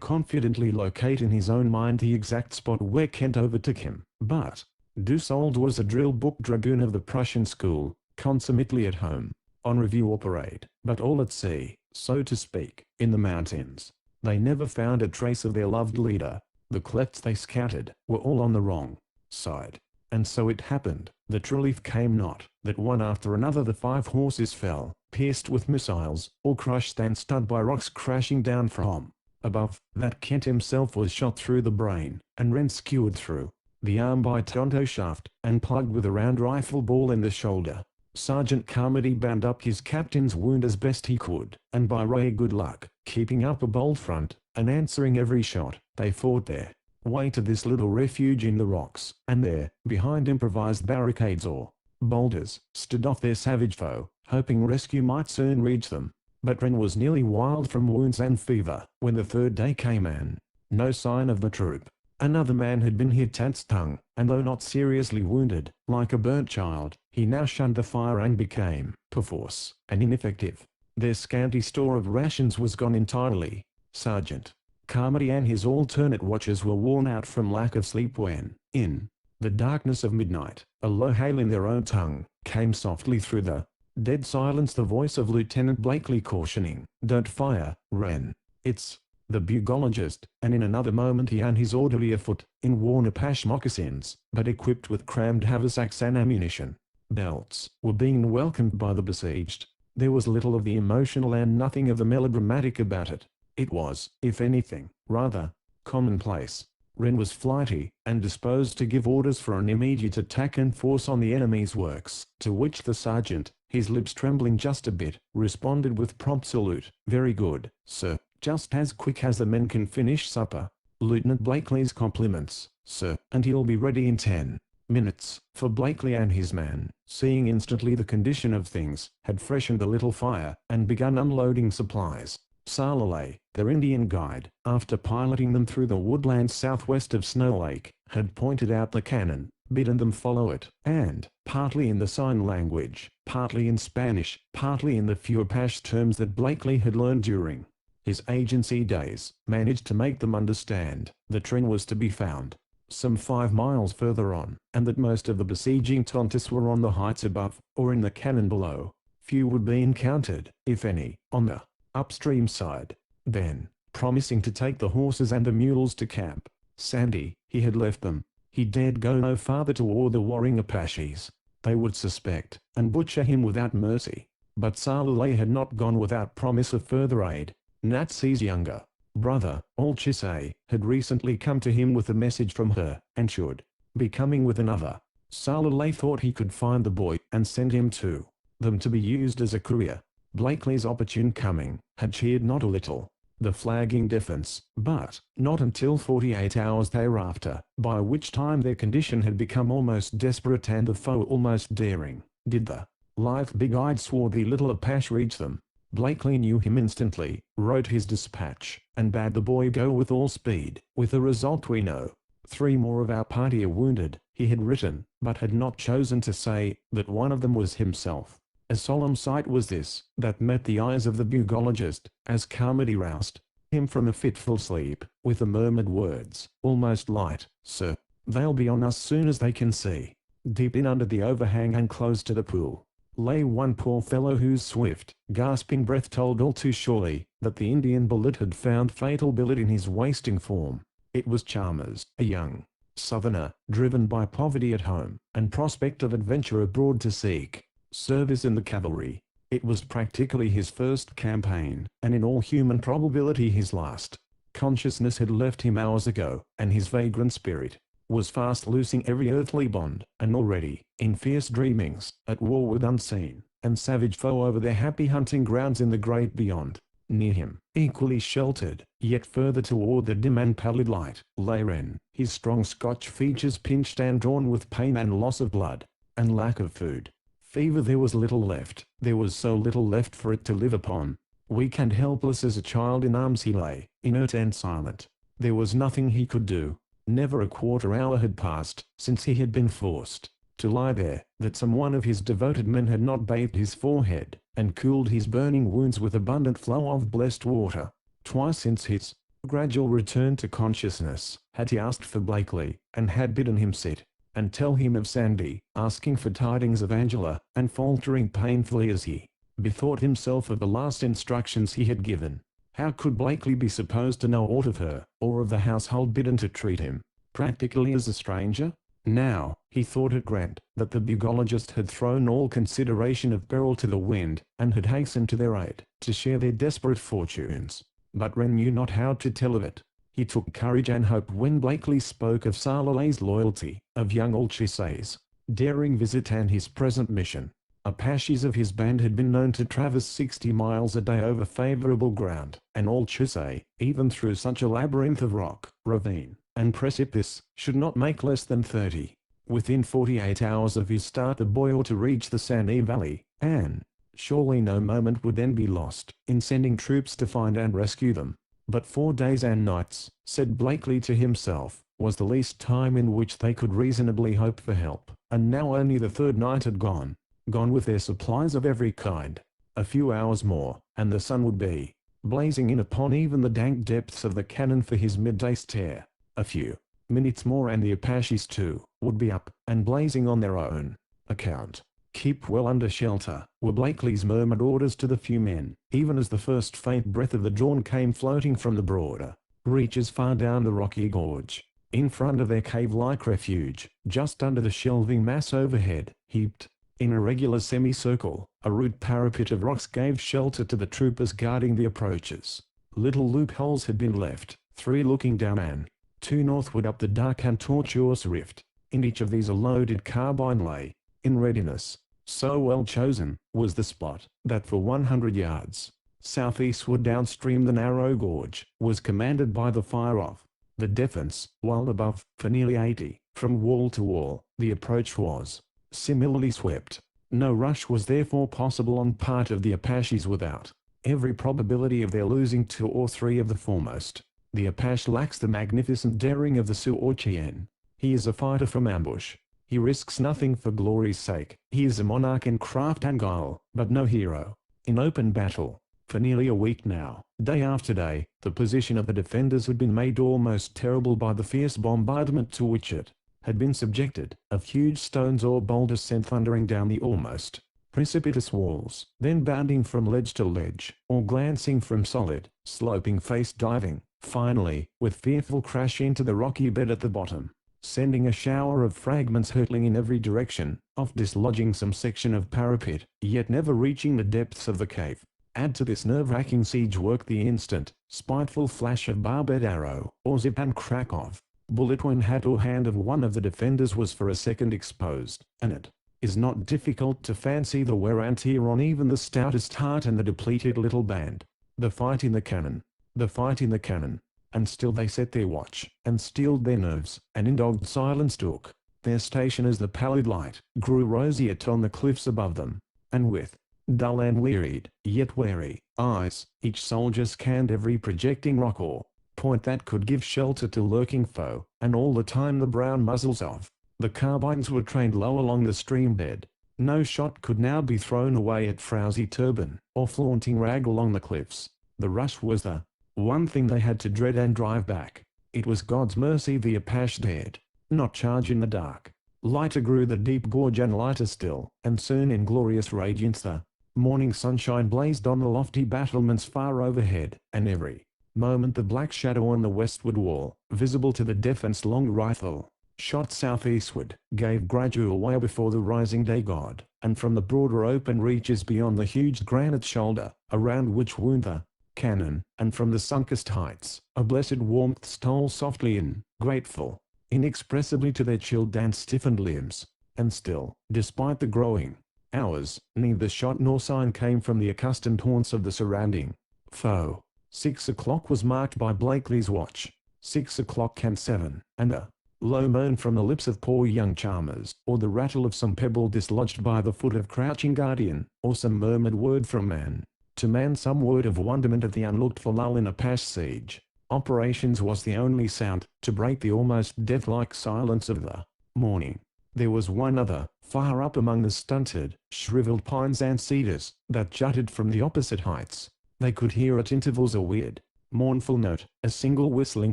confidently locate in his own mind the exact spot where Kent overtook him. But Dussault was a drill-book dragoon of the Prussian school, consummately at home, on review or parade, but all at sea, so to speak, in the mountains. They never found a trace of their loved leader. The clefts they scattered were all on the wrong side. And so it happened that relief came not, that one after another the 5 horses fell, pierced with missiles, or crushed and stunned by rocks crashing down from above, that Kent himself was shot through the brain, and rent skewered through the arm by Tonto shaft, and plugged with a round rifle ball in the shoulder. Sergeant Carmody bound up his captain's wound as best he could, and by rare good luck, keeping up a bold front, and answering every shot, they fought their way to this little refuge in the rocks, and there, behind improvised barricades or boulders, stood off their savage foe, hoping rescue might soon reach them. But Wren was nearly wild from wounds and fever when the 3rd day came, and no sign of the troop. Another man had been hit at tongue, and though not seriously wounded, like a burnt child, he now shunned the fire and became, perforce, an ineffective. Their scanty store of rations was gone entirely. Sergeant Carmody and his alternate watchers were worn out from lack of sleep when, in the darkness of midnight, a low hail in their own tongue came softly through the dead silence, the voice of Lieutenant Blakely cautioning, "Don't fire, Wren. It's the bugologist," and in another moment he and his orderly afoot, in worn Apache moccasins, but equipped with crammed haversacks and ammunition belts, were being welcomed by the besieged. There was little of the emotional and nothing of the melodramatic about it. It was, if anything, rather commonplace. Wren was flighty, and disposed to give orders for an immediate attack and force on the enemy's works, to which the sergeant, his lips trembling just a bit, responded with prompt salute. "Very good, sir. Just as quick as the men can finish supper. Lieutenant Blakely's compliments, sir, and he'll be ready in 10 minutes." For Blakely and his man, seeing instantly the condition of things, had freshened the little fire, and begun unloading supplies. Salalay, their Indian guide, after piloting them through the woodlands southwest of Snow Lake, had pointed out the cannon, bidden them follow it, and, partly in the sign language, partly in Spanish, partly in the few Apache terms that Blakely had learned during his agency days, managed to make them understand the train was to be found some 5 miles further on, and that most of the besieging Tontis were on the heights above, or in the cannon below. Few would be encountered, if any, on the upstream side. Then, promising to take the horses and the mules to Camp Sandy, he had left them. He dared go no farther toward the warring Apaches. They would suspect, and butcher him without mercy. But Salalay had not gone without promise of further aid. Natsi's younger brother, Olchisay, had recently come to him with a message from her, and should be coming with another. Salalay thought he could find the boy, and send him to them to be used as a courier. Blakely's opportune coming had cheered not a little the flagging defense, but not until 48 hours thereafter, by which time their condition had become almost desperate and the foe almost daring, did the lithe, big-eyed, swarthy little Apache reach them. Blakely knew him instantly, wrote his dispatch, and bade the boy go with all speed. "With the result we know. 3 more of our party are wounded," he had written, but had not chosen to say that one of them was himself. A solemn sight was this, that met the eyes of the bugologist, as Carmody roused him from a fitful sleep, with the murmured words, almost light, "Sir, they'll be on us soon as they can see." Deep in under the overhang and close to the pool, lay one poor fellow whose swift, gasping breath told all too surely that the Indian bullet had found fatal billet in his wasting form. It was Chalmers, a young Southerner, driven by poverty at home, and prospect of adventure abroad to seek service in the cavalry. It was practically his first campaign, and in all human probability his last. Consciousness had left him hours ago, and his vagrant spirit was fast loosing every earthly bond, and already, in fierce dreamings, at war with unseen and savage foe over their happy hunting grounds in the great beyond. Near him, equally sheltered, yet further toward the dim and pallid light, lay Wren, his strong Scotch features pinched and drawn with pain and loss of blood, and lack of food. Fever. There was little left, there was so little left for it to live upon. Weak and helpless as a child in arms he lay, inert and silent. There was nothing he could do. Never a quarter hour had passed since he had been forced to lie there, that some one of his devoted men had not bathed his forehead, and cooled his burning wounds with abundant flow of blessed water. Twice since his gradual return to consciousness had he asked for Blakely, and had bidden him sit and tell him of Sandy, asking for tidings of Angela, and faltering painfully as he bethought himself of the last instructions he had given. How could Blakely be supposed to know aught of her, or of the household bidden to treat him practically as a stranger? Now, he thought it grand that the bugologist had thrown all consideration of peril to the wind, and had hastened to their aid, to share their desperate fortunes. But Wren knew not how to tell of it. He took courage and hope when Blakely spoke of Sarlalay's loyalty, of young old Chisay's daring visit and his present mission. Apaches of his band had been known to traverse 60 miles a day over favorable ground, and old Chisay, even through such a labyrinth of rock, ravine, and precipice, should not make less than 30. Within 48 hours of his start the boy ought to reach the Sandy Valley, and surely no moment would then be lost in sending troops to find and rescue them. But 4 days and nights, said Blakely to himself, was the least time in which they could reasonably hope for help, and now only the third night had gone with their supplies of every kind. A few hours more, and the sun would be blazing in upon even the dank depths of the canon for his midday stare. A few minutes more and the Apaches too would be up, and blazing on their own account. Keep well under shelter, were Blakely's murmured orders to the few men, even as the first faint breath of the dawn came floating from the broader reaches far down the rocky gorge. In front of their cave-like refuge, just under the shelving mass overhead, heaped in a regular semicircle, a rude parapet of rocks gave shelter to the troopers guarding the approaches. Little loopholes had been left, 3 looking down and 2 northward up the dark and tortuous rift. In each of these a loaded carbine lay, in readiness. So well chosen was the spot, that for 100 yards southeastward downstream the narrow gorge was commanded by the fire of the defense, while above, for nearly 80, from wall to wall, the approach was similarly swept. No rush was therefore possible on part of the Apaches without every probability of their losing 2 or 3 of the foremost. The Apache lacks the magnificent daring of the Sioux or Cheyenne. He is a fighter from ambush. He risks nothing for glory's sake. He is a monarch in craft and guile, but no hero in open battle. For nearly a week now, day after day, the position of the defenders had been made almost terrible by the fierce bombardment to which it had been subjected, of huge stones or boulders sent thundering down the almost precipitous walls, then bounding from ledge to ledge, or glancing from solid, sloping face diving, finally, with fearful crash into the rocky bed at the bottom, sending a shower of fragments hurtling in every direction, oft dislodging some section of parapet, yet never reaching the depths of the cave. Add to this nerve-wracking siege work the instant, spiteful flash of barbed arrow, or zip and crack of bullet when hat or hand of one of the defenders was for a second exposed, and it is not difficult to fancy the wear and tear on even the stoutest heart and the depleted little band. The fight in the cannon, the fight in the cannon, and still they set their watch, and steeled their nerves, and in dogged silence took their station as the pallid light grew roseate on the cliffs above them, and with dull and wearied, yet wary, eyes, each soldier scanned every projecting rock or point that could give shelter to lurking foe, and all the time the brown muzzles of the carbines were trained low along the stream bed. No shot could now be thrown away at frowsy turban, or flaunting rag along the cliffs. The rush was the one thing they had to dread and drive back. It was God's mercy the Apache dared not charge in the dark. Lighter grew the deep gorge and lighter still, and soon in glorious radiance the morning sunshine blazed on the lofty battlements far overhead, and every moment the black shadow on the westward wall, visible to the defense long rifle shot southeastward, gave gradual way before the rising day god, and from the broader open reaches beyond the huge granite shoulder, around which wound the cannon, and from the sunkest heights, a blessed warmth stole softly in, grateful, inexpressibly to their chilled and stiffened limbs. And still, despite the growing hours, neither shot nor sign came from the accustomed haunts of the surrounding foe. 6 o'clock was marked by Blakely's watch. 6 o'clock and 7, and a low moan from the lips of poor young Chalmers, or the rattle of some pebble dislodged by the foot of crouching guardian, or some murmured word from man to man, some word of wonderment at the unlooked-for lull in Apache siege. Operations was the only sound to break the almost death-like silence of the morning. There was one other, far up among the stunted, shriveled pines and cedars that jutted from the opposite heights. They could hear at intervals a weird, mournful note, a single whistling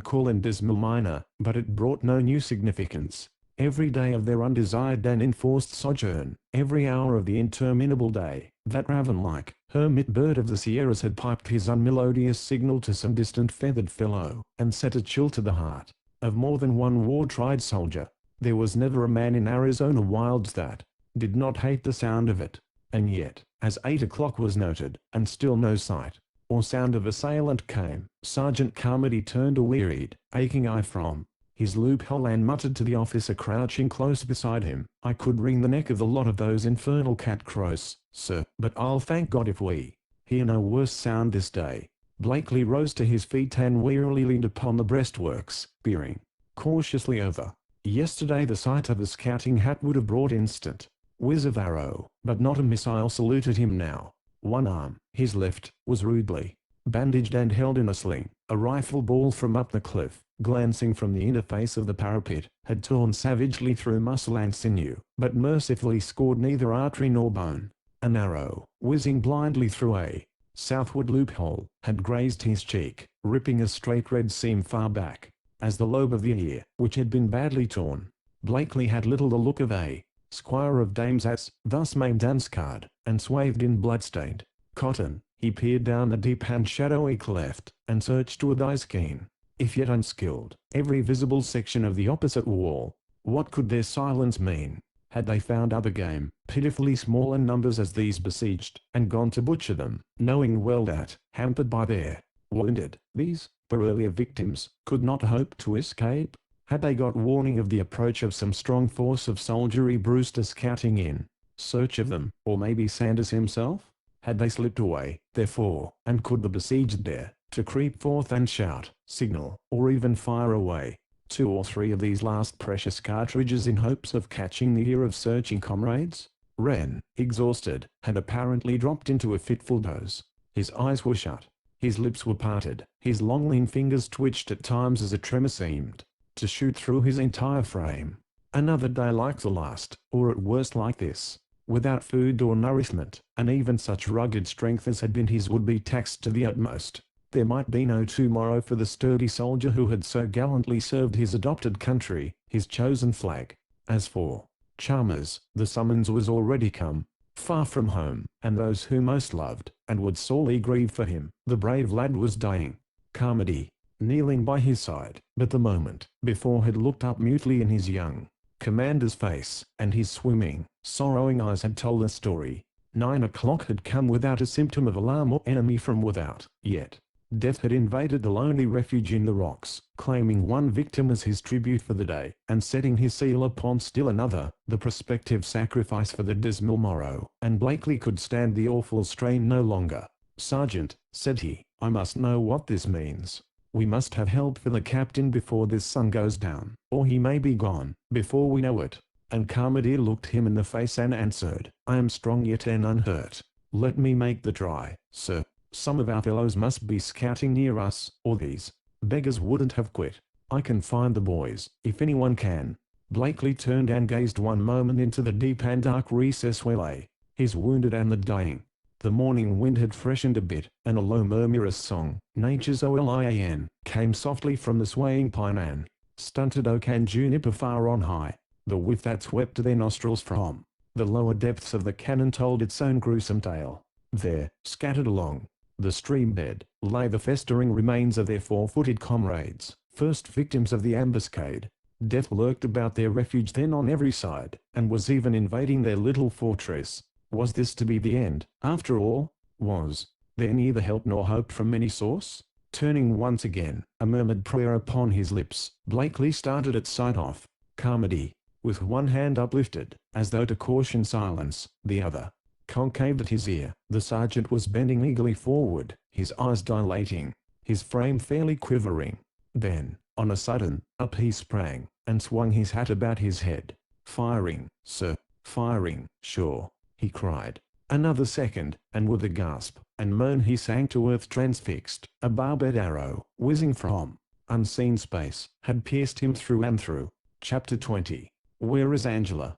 call in dismal minor, but it brought no new significance. Every day of their undesired and enforced sojourn, every hour of the interminable day, that raven-like, hermit bird of the Sierras had piped his unmelodious signal to some distant feathered fellow, and set a chill to the heart of more than one war-tried soldier. There was never a man in Arizona wilds that did not hate the sound of it. And yet, as 8 o'clock was noted, and still no sight or sound of assailant came, Sergeant Carmody turned a wearied, aching eye from his loophole and muttered to the officer crouching close beside him, "I could wring the neck of the lot of those infernal cat-crows, sir, but I'll thank God if we hear no worse sound this day." Blakely rose to his feet and wearily leaned upon the breastworks, peering cautiously over. Yesterday the sight of a scouting hat would have brought instant whiz of arrow, but not a missile saluted him now. One arm, his left, was rudely bandaged and held in a sling. A rifle ball from up the cliff, glancing from the inner face of the parapet, had torn savagely through muscle and sinew, but mercifully scored neither artery nor bone. An arrow, whizzing blindly through a southward loophole, had grazed his cheek, ripping a straight red seam far back, as the lobe of the ear, which had been badly torn. Blakely had little the look of a squire of dames as, thus maimed and scarred, and swathed in blood-stained cotton. He peered down the deep and shadowy cleft, and searched with eyes keen, if yet unskilled, every visible section of the opposite wall. What could their silence mean? Had they found other game, pitifully small in numbers as these besieged, and gone to butcher them, knowing well that, hampered by their wounded, these, their earlier victims, could not hope to escape? Had they got warning of the approach of some strong force of soldiery Brewster scouting in search of them, or maybe Sanders himself? Had they slipped away, therefore, and could the besieged dare to creep forth and shout, signal, or even fire away 2 or 3 of these last precious cartridges in hopes of catching the ear of searching comrades? Wren, exhausted, had apparently dropped into a fitful doze. His eyes were shut, his lips were parted, his long lean fingers twitched at times as a tremor seemed to shoot through his entire frame. Another day like the last, or at worst like this, without food or nourishment, and even such rugged strength as had been his would be taxed to the utmost. There might be no tomorrow for the sturdy soldier who had so gallantly served his adopted country, his chosen flag. As for Chalmers, the summons was already come, far from home, and those who most loved, and would sorely grieve for him. The brave lad was dying. Carmody, kneeling by his side, but the moment before had looked up mutely in his young commander's face, and his swimming, sorrowing eyes had told the story. 9 o'clock had come without a symptom of alarm or enemy from without, yet death had invaded the lonely refuge in the rocks, claiming one victim as his tribute for the day, and setting his seal upon still another, the prospective sacrifice for the dismal morrow, and Blakely could stand the awful strain no longer. "Sergeant," said he, "I must know what this means. We must have help for the captain before this sun goes down, or he may be gone before we know it." And Carmody looked him in the face and answered, "I am strong yet and unhurt. Let me make the try, sir. Some of our fellows must be scouting near us, or these beggars wouldn't have quit. I can find the boys, if anyone can." Blakely turned and gazed one moment into the deep and dark recess where lay his wounded and the dying. The morning wind had freshened a bit, and a low murmurous song, nature's OLIAN, came softly from the swaying pine and stunted oak and juniper far on high. The whiff that swept to their nostrils from the lower depths of the canon told its own gruesome tale. There, scattered along the stream bed, lay the festering remains of their 4-footed comrades, first victims of the ambuscade. Death lurked about their refuge then on every side, and was even invading their little fortress. Was this to be the end, after all? Was there neither help nor hope from any source? Turning once again, a murmured prayer upon his lips, Blakely started at sight of Carmody, with one hand uplifted, as though to caution silence, the other concave at his ear. The sergeant was bending eagerly forward, his eyes dilating, his frame fairly quivering. Then, on a sudden, up he sprang, and swung his hat about his head. "Firing, sir, firing, sure," he cried. Another second, and with a gasp and moan he sank to earth transfixed. A barbed arrow, whizzing from unseen space, had pierced him through and through. Chapter 20. Where is Angela?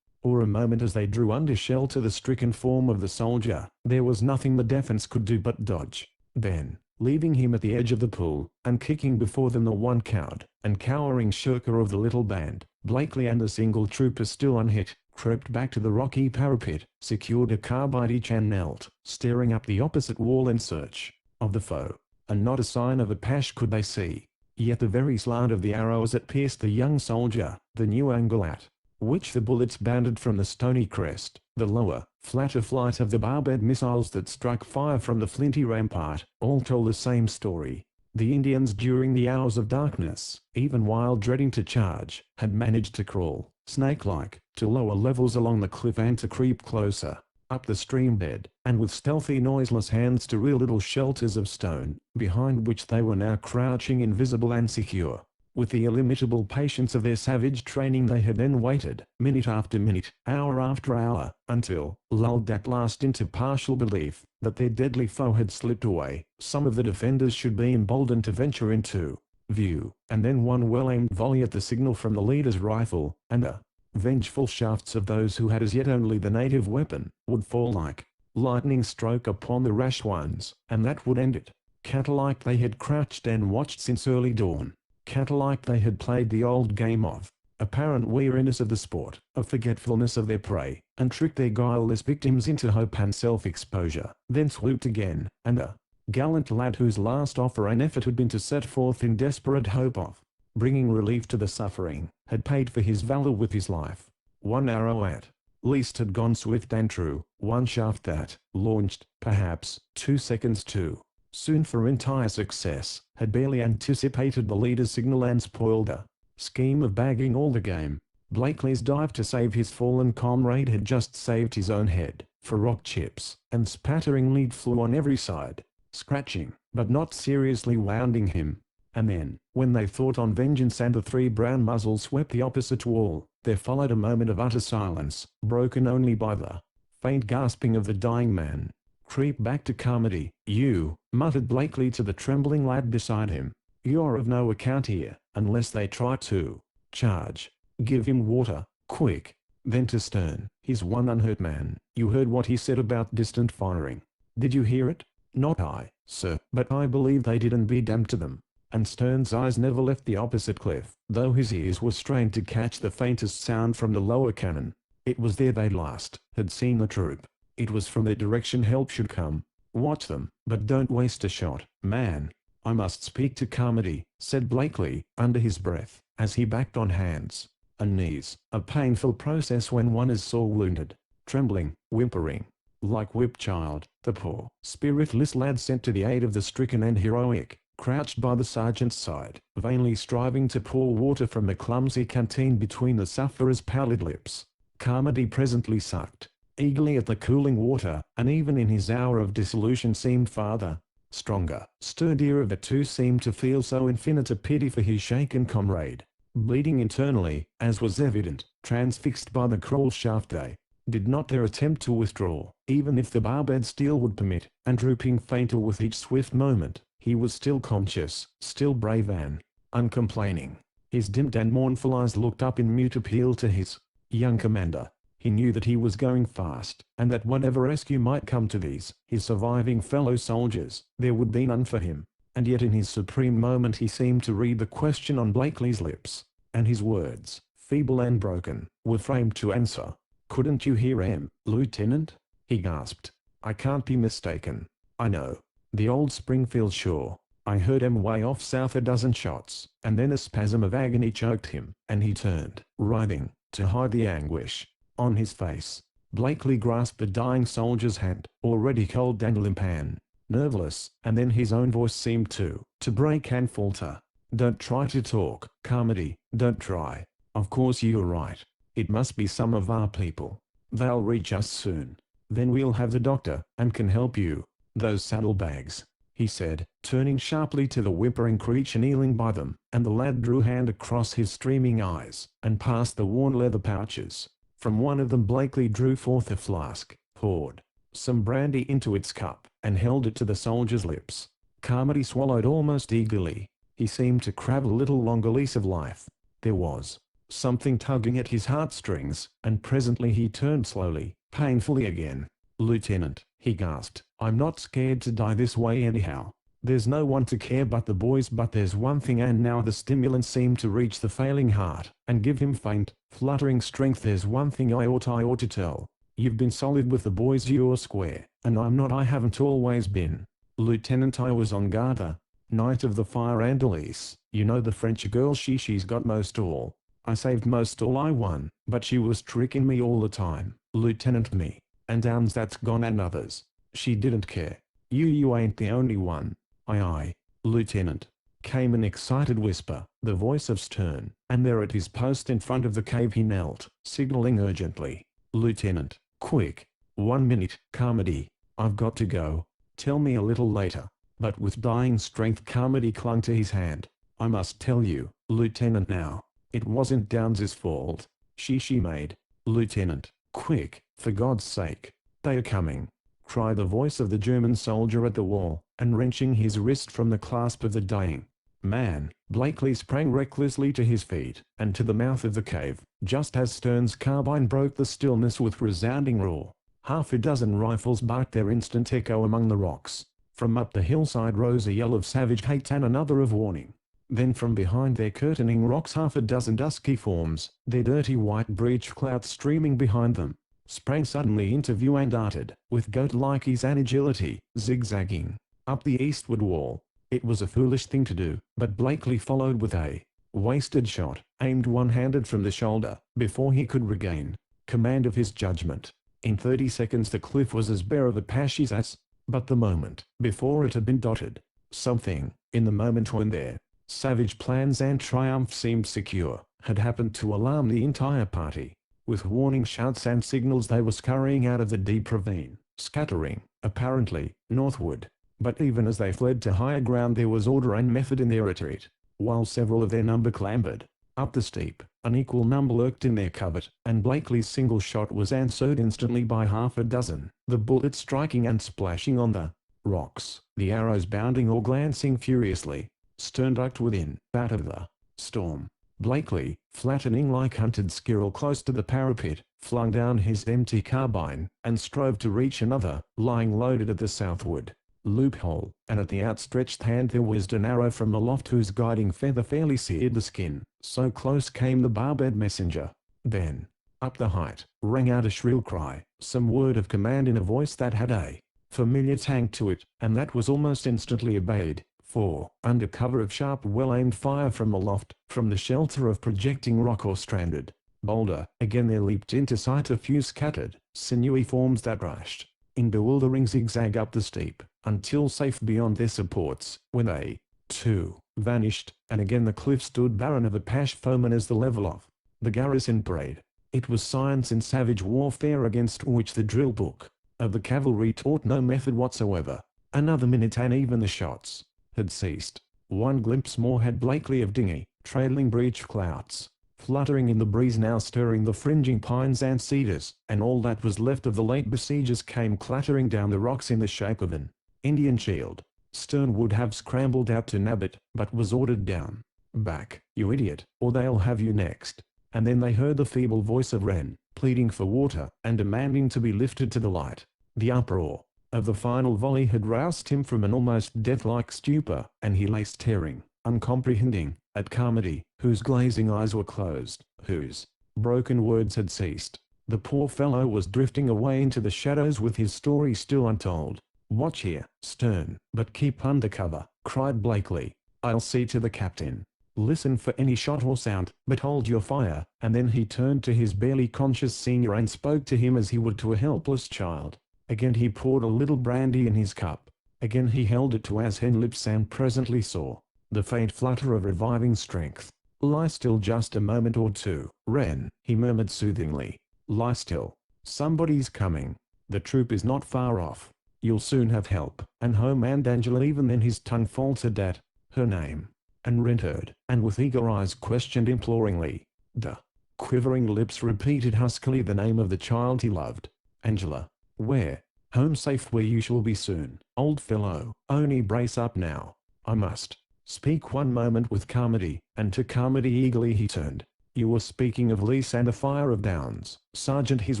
For a moment as they drew under shelter the stricken form of the soldier, there was nothing the defense could do but dodge. Then, leaving him at the edge of the pool, and kicking before them the one cowed and cowering shirker of the little band, Blakely and the single trooper still unhit, crept back to the rocky parapet, secured a carbine each and knelt, staring up the opposite wall in search of the foe. And not a sign of Apache could they see. Yet the very slant of the arrows that pierced the young soldier, the new angle at which the bullets bounded from the stony crest, the lower, flatter flight of the barbed missiles that struck fire from the flinty rampart, all told the same story. The Indians during the hours of darkness, even while dreading to charge, had managed to crawl, snake-like, to lower levels along the cliff and to creep closer up the stream bed, and with stealthy noiseless hands to rear little shelters of stone, behind which they were now crouching invisible and secure. With the illimitable patience of their savage training they had then waited, minute after minute, hour after hour, until, lulled at last into partial belief that their deadly foe had slipped away, some of the defenders should be emboldened to venture into view, and then one well-aimed volley at the signal from the leader's rifle, and the vengeful shafts of those who had as yet only the native weapon, would fall like lightning stroke upon the rash ones, and that would end it. Cattle-like they had crouched and watched since early dawn. Cattle-like they had played the old game of apparent weariness of the sport, of forgetfulness of their prey, and tricked their guileless victims into hope and self-exposure, then swooped again, and a gallant lad whose last offer and effort had been to set forth in desperate hope of bringing relief to the suffering, had paid for his valor with his life. One arrow at least had gone swift and true, one shaft that, launched, perhaps, 2 seconds too soon for entire success, had barely anticipated the leader's signal and spoiled a scheme of bagging all the game. Blakely's dive to save his fallen comrade had just saved his own head, for rock chips and spattering lead flew on every side, scratching, but not seriously wounding him. And then, when they thought on vengeance and the 3 brown muzzles swept the opposite wall, there followed a moment of utter silence, broken only by the faint gasping of the dying man. "Creep back to Carmody, you," muttered Blakely to the trembling lad beside him. "You're of no account here, unless they try to charge. Give him water, quick." Then to Stern, his one unhurt man, "You heard what he said about distant firing. Did you hear it?" "Not I, sir, but I believe they did, and be damned to them." And Stern's eyes never left the opposite cliff, though his ears were strained to catch the faintest sound from the lower cannon. It was there they last had seen the troop. It was from their direction help should come. "Watch them, but don't waste a shot, man." "I must speak to Carmody," said Blakely, under his breath, as he backed on hands and knees, a painful process when one is sore wounded. Trembling, whimpering, like whipped child, the poor, spiritless lad sent to the aid of the stricken and heroic, crouched by the sergeant's side, vainly striving to pour water from a clumsy canteen between the sufferer's pallid lips. Carmody presently sucked eagerly at the cooling water, and even in his hour of dissolution seemed farther, stronger, sturdier. The two seemed to feel so infinite a pity for his shaken comrade. Bleeding internally, as was evident, transfixed by the cruel shaft, they did not dare attempt to withdraw, even if the barbed steel would permit, and drooping fainter with each swift moment, he was still conscious, still brave and uncomplaining. His dimmed and mournful eyes looked up in mute appeal to his young commander. He knew that he was going fast, and that whatever rescue might come to these, his surviving fellow soldiers, there would be none for him. And yet in his supreme moment he seemed to read the question on Blakely's lips, and his words, feeble and broken, were framed to answer. "Couldn't you hear him, Lieutenant?" he gasped. "I can't be mistaken. I know. The old Springfield shore. I heard him way off south a dozen shots." And then a spasm of agony choked him, and he turned, writhing, to hide the anguish on his face. Blakely grasped the dying soldier's hand, already cold and limp and nerveless, and then his own voice seemed to break and falter. "Don't try to talk, Carmody, don't try. Of course you're right. It must be some of our people. They'll reach us soon. Then we'll have the doctor, and can help you. Those saddlebags," he said, turning sharply to the whimpering creature kneeling by them, and the lad drew a hand across his streaming eyes, and passed the worn leather pouches. From one of them Blakely drew forth a flask, poured some brandy into its cup, and held it to the soldier's lips. Carmody swallowed almost eagerly. He seemed to crave a little longer lease of life. There was something tugging at his heartstrings, and presently he turned slowly, painfully again. "Lieutenant," he gasped, "I'm not scared to die this way anyhow. There's no one to care but the boys, but there's one thing," and now the stimulant seemed to reach the failing heart, and give him faint, fluttering strength. "There's one thing I ought to tell. You've been solid with the boys, you're square, and I'm not. I haven't always been. Lieutenant, I was on Garda, night of the fire, Andelise, you know the French girl, she's got most all. I saved most all I won, but she was tricking me all the time, Lieutenant, me, and downs that's gone and others. She didn't care. You ain't the only one." Aye, Lieutenant," came an excited whisper, the voice of Stern, and there at his post in front of the cave he knelt, signaling urgently. "Lieutenant, quick, 1 minute, Carmody, I've got to go. Tell me a little later." But with dying strength Carmody clung to his hand. "I must tell you, Lieutenant, now. It wasn't Downes's fault. She made. Lieutenant, quick, for God's sake. They are coming," cried the voice of the German soldier at the wall, and wrenching his wrist from the clasp of the dying man, Blakely sprang recklessly to his feet, and to the mouth of the cave, just as Stern's carbine broke the stillness with resounding roar. Half a dozen rifles barked their instant echo among the rocks. From up the hillside rose a yell of savage hate and another of warning. Then from behind their curtaining rocks half a dozen dusky forms, their dirty white breech clouds streaming behind them, sprang suddenly into view and darted, with goat-like ease and agility, zigzagging up the eastward wall. It was a foolish thing to do, but Blakely followed with a wasted shot, aimed one-handed from the shoulder, before he could regain command of his judgment. In 30 seconds the cliff was as bare of Apaches as, but the moment before it had been dotted. Something, in the moment when their savage plans and triumph seemed secure, had happened to alarm the entire party. With warning shouts and signals they were scurrying out of the deep ravine, scattering, apparently, northward. But even as they fled to higher ground there was order and method in their retreat. While several of their number clambered up the steep, an equal number lurked in their covert, and Blakely's single shot was answered instantly by half a dozen, the bullets striking and splashing on the rocks, the arrows bounding or glancing furiously. Stern ducked within bout of the storm. Blakely, flattening like hunted squirrel close to the parapet, flung down his empty carbine, and strove to reach another, lying loaded at the southward loophole, and at the outstretched hand there whizzed an arrow from aloft whose guiding feather fairly seared the skin, so close came the barbed messenger. Then, up the height, rang out a shrill cry, some word of command in a voice that had a familiar tang to it, and that was almost instantly obeyed, for, under cover of sharp well-aimed fire from aloft, from the shelter of projecting rock or stranded boulder, again there leaped into sight a few scattered, sinewy forms that rushed in bewildering zigzag up the steep, until safe beyond their supports, when they, too, vanished, and again the cliff stood barren of Apache foemen as the level of the garrison prayed. It was science in savage warfare against which the drill book of the cavalry taught no method whatsoever. Another minute and even the shots had ceased. One glimpse more had Blakely of dinghy, trailing breech clouds, fluttering in the breeze now stirring the fringing pines and cedars, and all that was left of the late besiegers came clattering down the rocks in the shape of an Indian shield. Stern would have scrambled out to nab it, but was ordered down. "Back, you idiot, or they'll have you next." And then they heard the feeble voice of Wren, pleading for water, and demanding to be lifted to the light. The uproar of the final volley had roused him from an almost death-like stupor, and he lay staring, uncomprehending, at Carmody, whose glazing eyes were closed, whose broken words had ceased. The poor fellow was drifting away into the shadows with his story still untold. "Watch here, Stern, but keep under cover," cried Blakely. "I'll see to the captain. Listen for any shot or sound, but hold your fire." And then he turned to his barely conscious senior and spoke to him as he would to a helpless child. Again he poured a little brandy in his cup. Again he held it to his hen lips and presently saw the faint flutter of reviving strength. "Lie still just a moment or two, Wren," he murmured soothingly. "Lie still. Somebody's coming. The troop is not far off. You'll soon have help." And home and Angela. Even then his tongue faltered at her name, and Wren heard, and with eager eyes questioned imploringly. The quivering lips repeated huskily the name of the child he loved. "Angela." Where? Home safe where you shall be soon, old fellow. Only brace up now. I must speak one moment with Carmody. And to Carmody eagerly he turned. You were speaking of Lise and the fire of Downs. Sergeant, his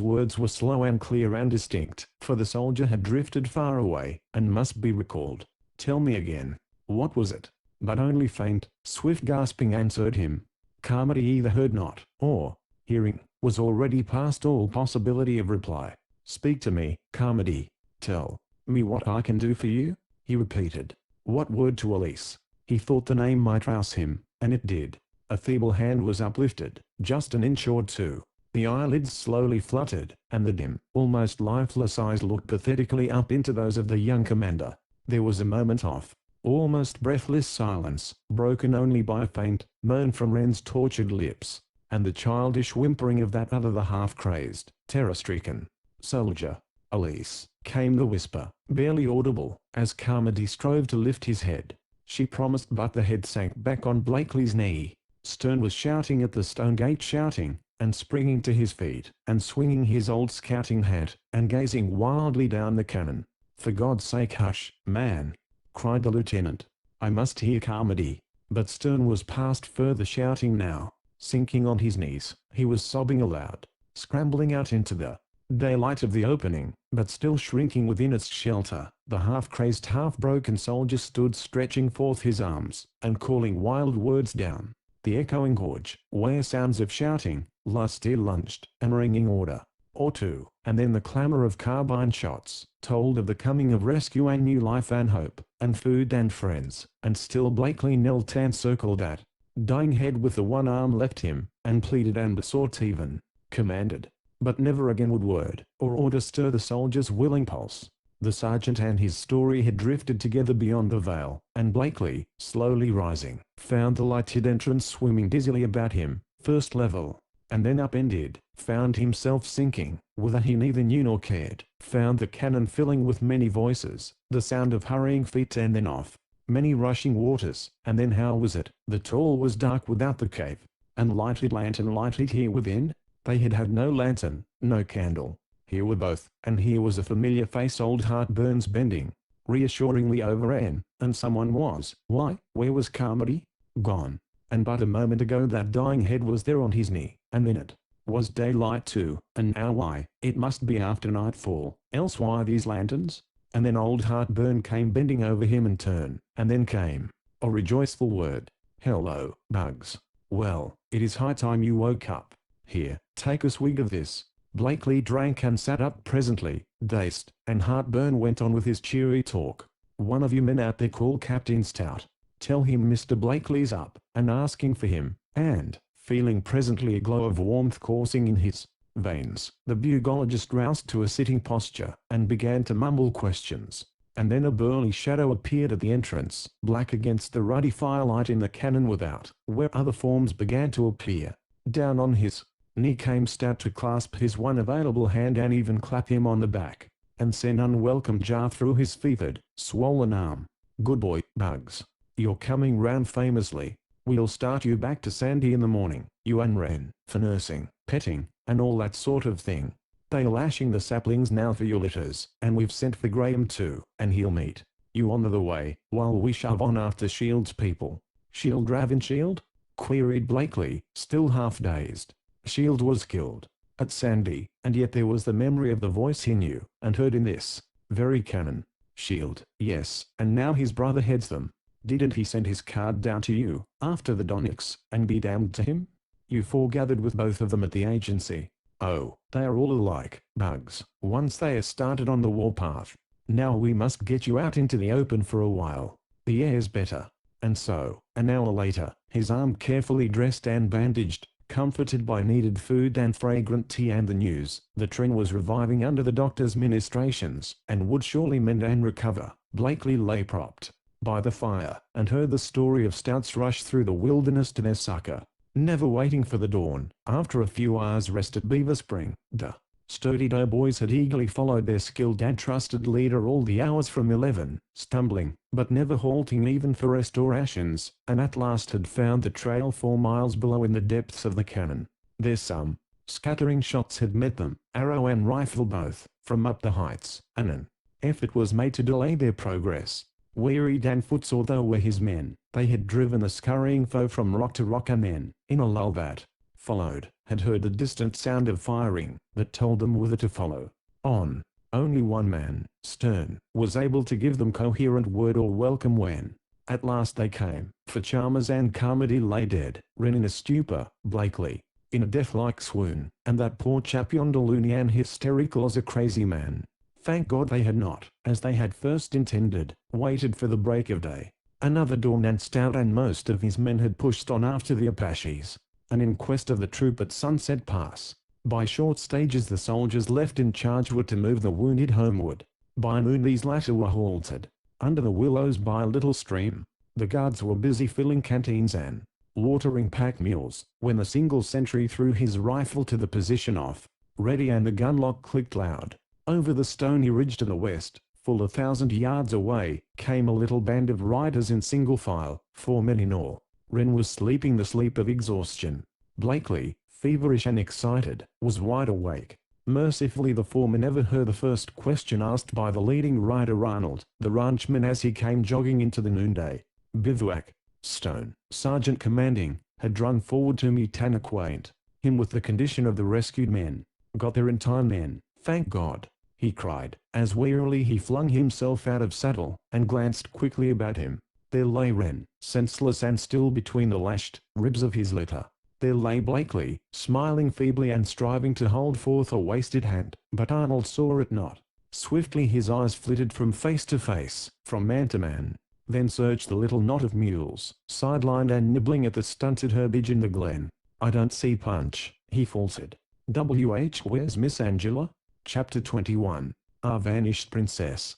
words were slow and clear and distinct, for the soldier had drifted far away, and must be recalled. Tell me again. What was it? But only faint, swift gasping answered him. Carmody either heard not, or, hearing, was already past all possibility of reply. Speak to me, Carmody. Tell me what I can do for you, he repeated. What word to Elise? He thought the name might rouse him, and it did. A feeble hand was uplifted, just an inch or two. The eyelids slowly fluttered, and the dim, almost lifeless eyes looked pathetically up into those of the young commander. There was a moment of almost breathless silence, broken only by a faint moan from Wren's tortured lips, and the childish whimpering of that other, the half-crazed, terror-stricken soldier. Elise, came the whisper, barely audible, as Carmody strove to lift his head. She promised, but the head sank back on Blakely's knee. Stern was shouting at the stone gate, shouting, and springing to his feet, and swinging his old scouting hat, and gazing wildly down the cannon. For God's sake, hush, man! Cried the lieutenant. I must hear Carmody. But Stern was past further shouting now. Sinking on his knees, he was sobbing aloud, scrambling out into the daylight of the opening, but still shrinking within its shelter. The half-crazed, half-broken soldier stood stretching forth his arms, and calling wild words down the echoing gorge, where sounds of shouting, lusty lunched, and ringing order or two, and then the clamor of carbine shots, told of the coming of rescue and new life and hope, and food and friends. And still Blakely knelt and circled that dying head with the one arm left him, and pleaded and besought, even commanded. But never again would word or order stir the soldier's willing pulse. The sergeant and his story had drifted together beyond the vale, and Blakely, slowly rising, found the lighted entrance swimming dizzily about him, first level, and then upended, found himself sinking, whither he neither knew nor cared, found the cannon filling with many voices, the sound of hurrying feet, and then off many rushing waters, and then how was it that all was dark without the cave, and lighted lantern lighted here within? They had had no lantern, no candle. Here were both, and here was a familiar face, old Heartburns bending reassuringly over Anne, and someone was. Why, where was Carmody? Gone. And but a moment ago that dying head was there on his knee, and then it was daylight too, and now why, it must be after nightfall, else why these lanterns? And then old Heartburn came bending over him in turn, and then came a rejoiceful word. Hello, Bugs. Well, it is high time you woke up. Here, take a swig of this. Blakely drank and sat up presently, dazed, and Heartburn went on with his cheery talk. One of you men out there call Captain Stout. Tell him Mr. Blakely's up, and asking for him, and, feeling presently a glow of warmth coursing in his veins, the bugologist roused to a sitting posture, and began to mumble questions. And then a burly shadow appeared at the entrance, black against the ruddy firelight in the cannon without, where other forms began to appear. Down on his knee came Stout to clasp his one available hand and even clap him on the back, and send unwelcome jar through his fevered, swollen arm. Good boy, Bugs. You're coming round famously. We'll start you back to Sandy in the morning, you and Wren, for nursing, petting, and all that sort of thing. They're lashing the saplings now for your litters, and we've sent for Graham too, and he'll meet you on the way, while we shove on after Shield's people. Shield Ravenshield? Queried Blakely, still half dazed. Shield was killed at Sandy, and yet there was the memory of the voice he knew and heard in this very cannon. Shield, yes, and now his brother heads them. Didn't he send his card down to you, after the Donics, and be damned to him? You foregathered with both of them at the agency. Oh, they are all alike, Bugs, once they are started on the warpath. Now we must get you out into the open for a while. The air's better. And so, an hour later, his arm carefully dressed and bandaged, comforted by needed food and fragrant tea and the news, the train was reviving under the doctor's ministrations, and would surely mend and recover, Blakely lay propped by the fire, and heard the story of Stout's rush through the wilderness to their succor, never waiting for the dawn. After a few hours' rest at Beaver Spring, the sturdy doughboys had eagerly followed their skilled and trusted leader all the hours from 11, stumbling, but never halting even for rest or rations, and at last had found the trail 4 miles below in the depths of the canyon. There some Scattering shots had met them, arrow and rifle both, from up the heights, and an effort was made to delay their progress. Wearied and footsore though were his men, they had driven the scurrying foe from rock to rock, and then, in a lull that followed, had heard the distant sound of firing that told them whither to follow on. Only one man, Stern, was able to give them coherent word or welcome when at last they came, for Chalmers and Carmody lay dead, Wren in a stupor, Blakely in a death-like swoon, and that poor chap yonder loony and hysterical as a crazy man. Thank God they had not, as they had first intended, waited for the break of day. Another dawn and Stout and most of his men had pushed on after the Apaches, and in quest of the troop at Sunset Pass. By short stages the soldiers left in charge were to move the wounded homeward. By noon these latter were halted under the willows by a little stream. The guards were busy filling canteens and watering pack mules, when the single sentry threw his rifle to the position off ready, and the gunlock clicked loud. Over the stony ridge to the west, full 1,000 yards away, came a little band of riders in single file, 4 men in all. Wren was sleeping the sleep of exhaustion. Blakely, feverish and excited, was wide awake. Mercifully the foreman never heard the first question asked by the leading rider Arnold, the ranchman, as he came jogging into the noonday bivouac. Stone, sergeant commanding, had run forward to meet and acquaint him with the condition of the rescued men. "Got there in time then, thank God," he cried, as wearily he flung himself out of saddle, and glanced quickly about him. There lay Wren, senseless and still between the lashed ribs of his litter. There lay Blakely, smiling feebly and striving to hold forth a wasted hand, but Arnold saw it not. Swiftly his eyes flitted from face to face, from man to man, then searched the little knot of mules, sidelined and nibbling at the stunted herbage in the glen. "I don't see Punch," he faltered. Where's Miss Angela? Chapter 21. Our Vanished Princess.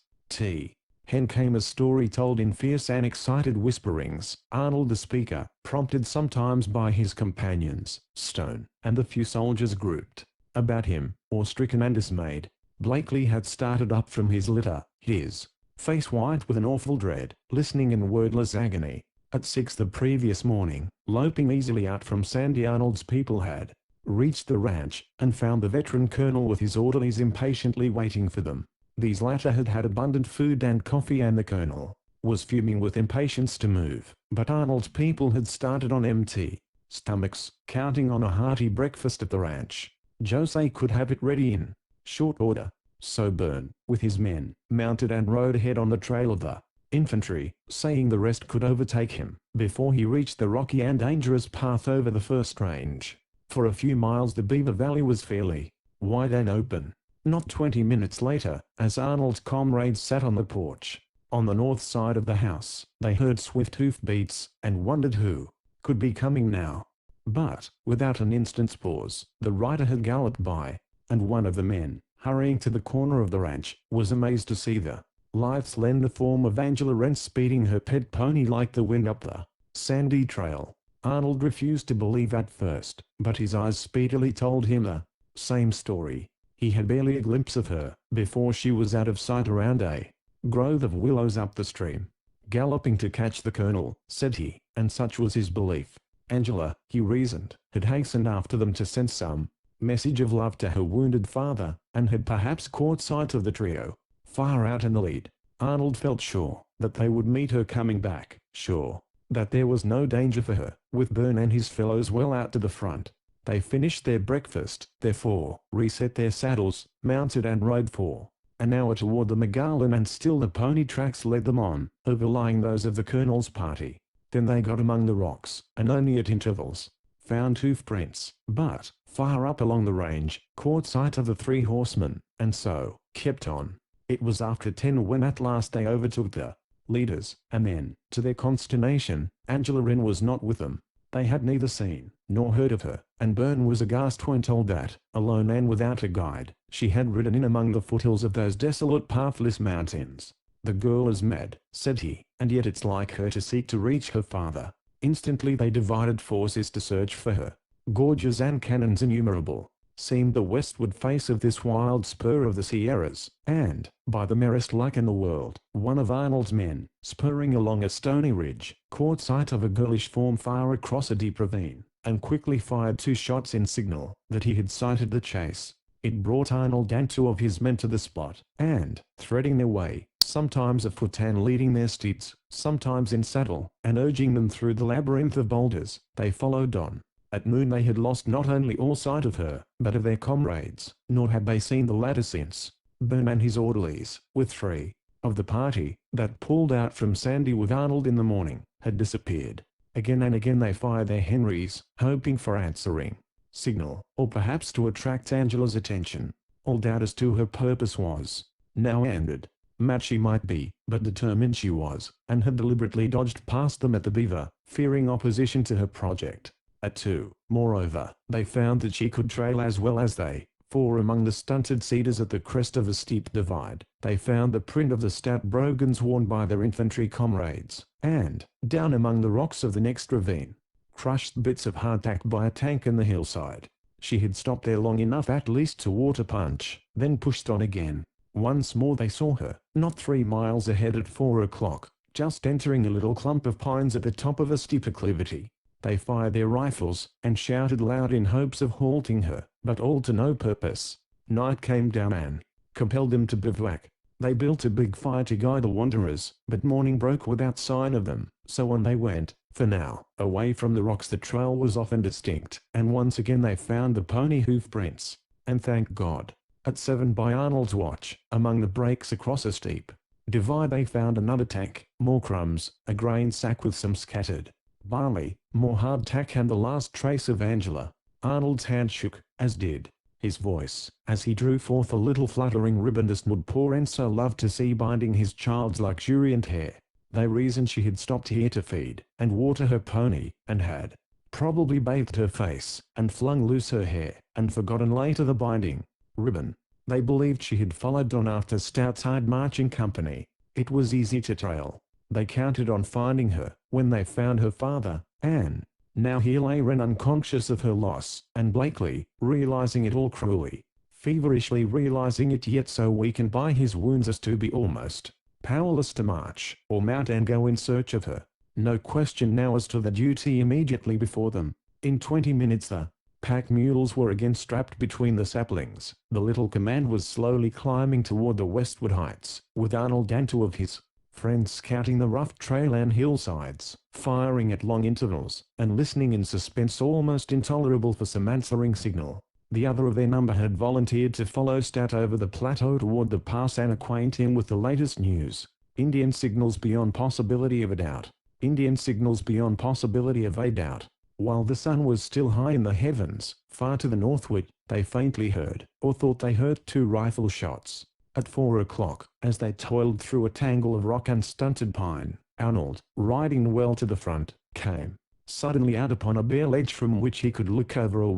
Hen came a story told in fierce and excited whisperings. Arnold the speaker, prompted sometimes by his companions, Stone, and the few soldiers grouped about him, or stricken and dismayed. Blakely had started up from his litter, his face white with an awful dread, listening in wordless agony. At 6 the previous morning, loping easily out from Sandy, Arnold's people had reached the ranch, and found the veteran colonel with his orderlies impatiently waiting for them. These latter had had abundant food and coffee, and the colonel was fuming with impatience to move, but Arnold's people had started on empty stomachs, counting on a hearty breakfast at the ranch. Jose could have it ready in short order. So Byrne, with his men, mounted and rode ahead on the trail of the infantry, saying the rest could overtake him before he reached the rocky and dangerous path over the first range. For a few miles the Beaver Valley was fairly wide and open. Not 20 minutes later, as Arnold's comrades sat on the porch on the north side of the house, they heard swift hoofbeats, and wondered who could be coming now. But, without an instant's pause, the rider had galloped by, and one of the men, hurrying to the corner of the ranch, was amazed to see the lithe slender form of Angela Wren speeding her pet pony like the wind up the sandy trail. Arnold refused to believe at first, but his eyes speedily told him the same story. He had barely a glimpse of her, before she was out of sight around a grove of willows up the stream. "Galloping to catch the colonel," said he, and such was his belief. Angela, he reasoned, had hastened after them to send some message of love to her wounded father, and had perhaps caught sight of the trio far out in the lead. Arnold felt sure that they would meet her coming back, sure that there was no danger for her, with Byrne and his fellows well out to the front. They finished their breakfast, therefore, reset their saddles, mounted and rode for an hour toward the Magallan, and still the pony tracks led them on, overlying those of the colonel's party. Then they got among the rocks, and only at intervals found hoof prints, but, far up along the range, caught sight of the 3 horsemen, and so kept on. It was after 10 when at last they overtook the leaders, and then, to their consternation, Angela Wren was not with them. They had neither seen nor heard of her, and Byrne was aghast when told that, alone and without a guide, she had ridden in among the foothills of those desolate pathless mountains. "The girl is mad," said he, "and yet it's like her to seek to reach her father." Instantly they divided forces to search for her. Gorges and canyons innumerable seemed the westward face of this wild spur of the Sierras, and, by the merest luck in the world, one of Arnold's men, spurring along a stony ridge, caught sight of a girlish form far across a deep ravine. and quickly fired 2 shots in signal that he had sighted the chase. It brought Arnold and 2 of his men to the spot, and, threading their way, sometimes afoot and leading their steeds, sometimes in saddle, and urging them through the labyrinth of boulders, they followed on. At noon they had lost not only all sight of her, but of their comrades, nor had they seen the latter since. Byrne and his orderlies, with 3 of the party that pulled out from Sandy with Arnold in the morning, had disappeared. Again and again they fired their Henrys, hoping for answering signal, or perhaps to attract Angela's attention. All doubt as to her purpose was now ended. Mad she might be, but determined she was, and had deliberately dodged past them at the Beaver, fearing opposition to her project. At 2, moreover, they found that she could trail as well as they, for among the stunted cedars at the crest of a steep divide, they found the print of the stout brogans worn by their infantry comrades, and, down among the rocks of the next ravine, crushed bits of hardtack by a tank in the hillside. She had stopped there long enough at least to water punch, then pushed on again. Once more they saw her, not 3 miles ahead at 4 o'clock, just entering a little clump of pines at the top of a steep acclivity. They fired their rifles, and shouted loud in hopes of halting her, but all to no purpose. Night came down and compelled them to bivouac. They built a big fire to guide the wanderers, but morning broke without sign of them, so on they went. For now, away from the rocks the trail was often distinct, and once again they found the pony hoof prints. And thank God. At 7 by Arnold's watch, among the breaks across a steep divide they found another tank, more crumbs, a grain sack with some scattered barley, more hardtack and the last trace of Angela. Arnold's hand shook, as did his voice, as he drew forth a little fluttering ribbon as would poor Enso loved to see binding his child's luxuriant hair. They reasoned she had stopped here to feed and water her pony, and had probably bathed her face, and flung loose her hair, and forgotten later the binding ribbon. They believed she had followed on after stout-eyed marching company. It was easy to trail. They counted on finding her, when they found her father, and now here lay Wren unconscious of her loss, and Blakely, realizing it all cruelly, feverishly realizing it, yet so weakened by his wounds as to be almost powerless to march, or mount and go in search of her. No question now as to the duty immediately before them. In 20 minutes the pack mules were again strapped between the saplings. The little command was slowly climbing toward the westward heights, with Arnold and 2 of his friends scouting the rough trail and hillsides, firing at long intervals, and listening in suspense almost intolerable for some answering signal. The other of their number had volunteered to follow Stout over the plateau toward the pass and acquaint him with the latest news. Indian signals beyond possibility of a doubt. Indian signals beyond possibility of a doubt. While the sun was still high in the heavens, far to the northward, they faintly heard, or thought they heard, 2 rifle shots. At 4 o'clock, as they toiled through a tangle of rock and stunted pine, Arnold, riding well to the front, came suddenly out upon a bare ledge from which he could look over a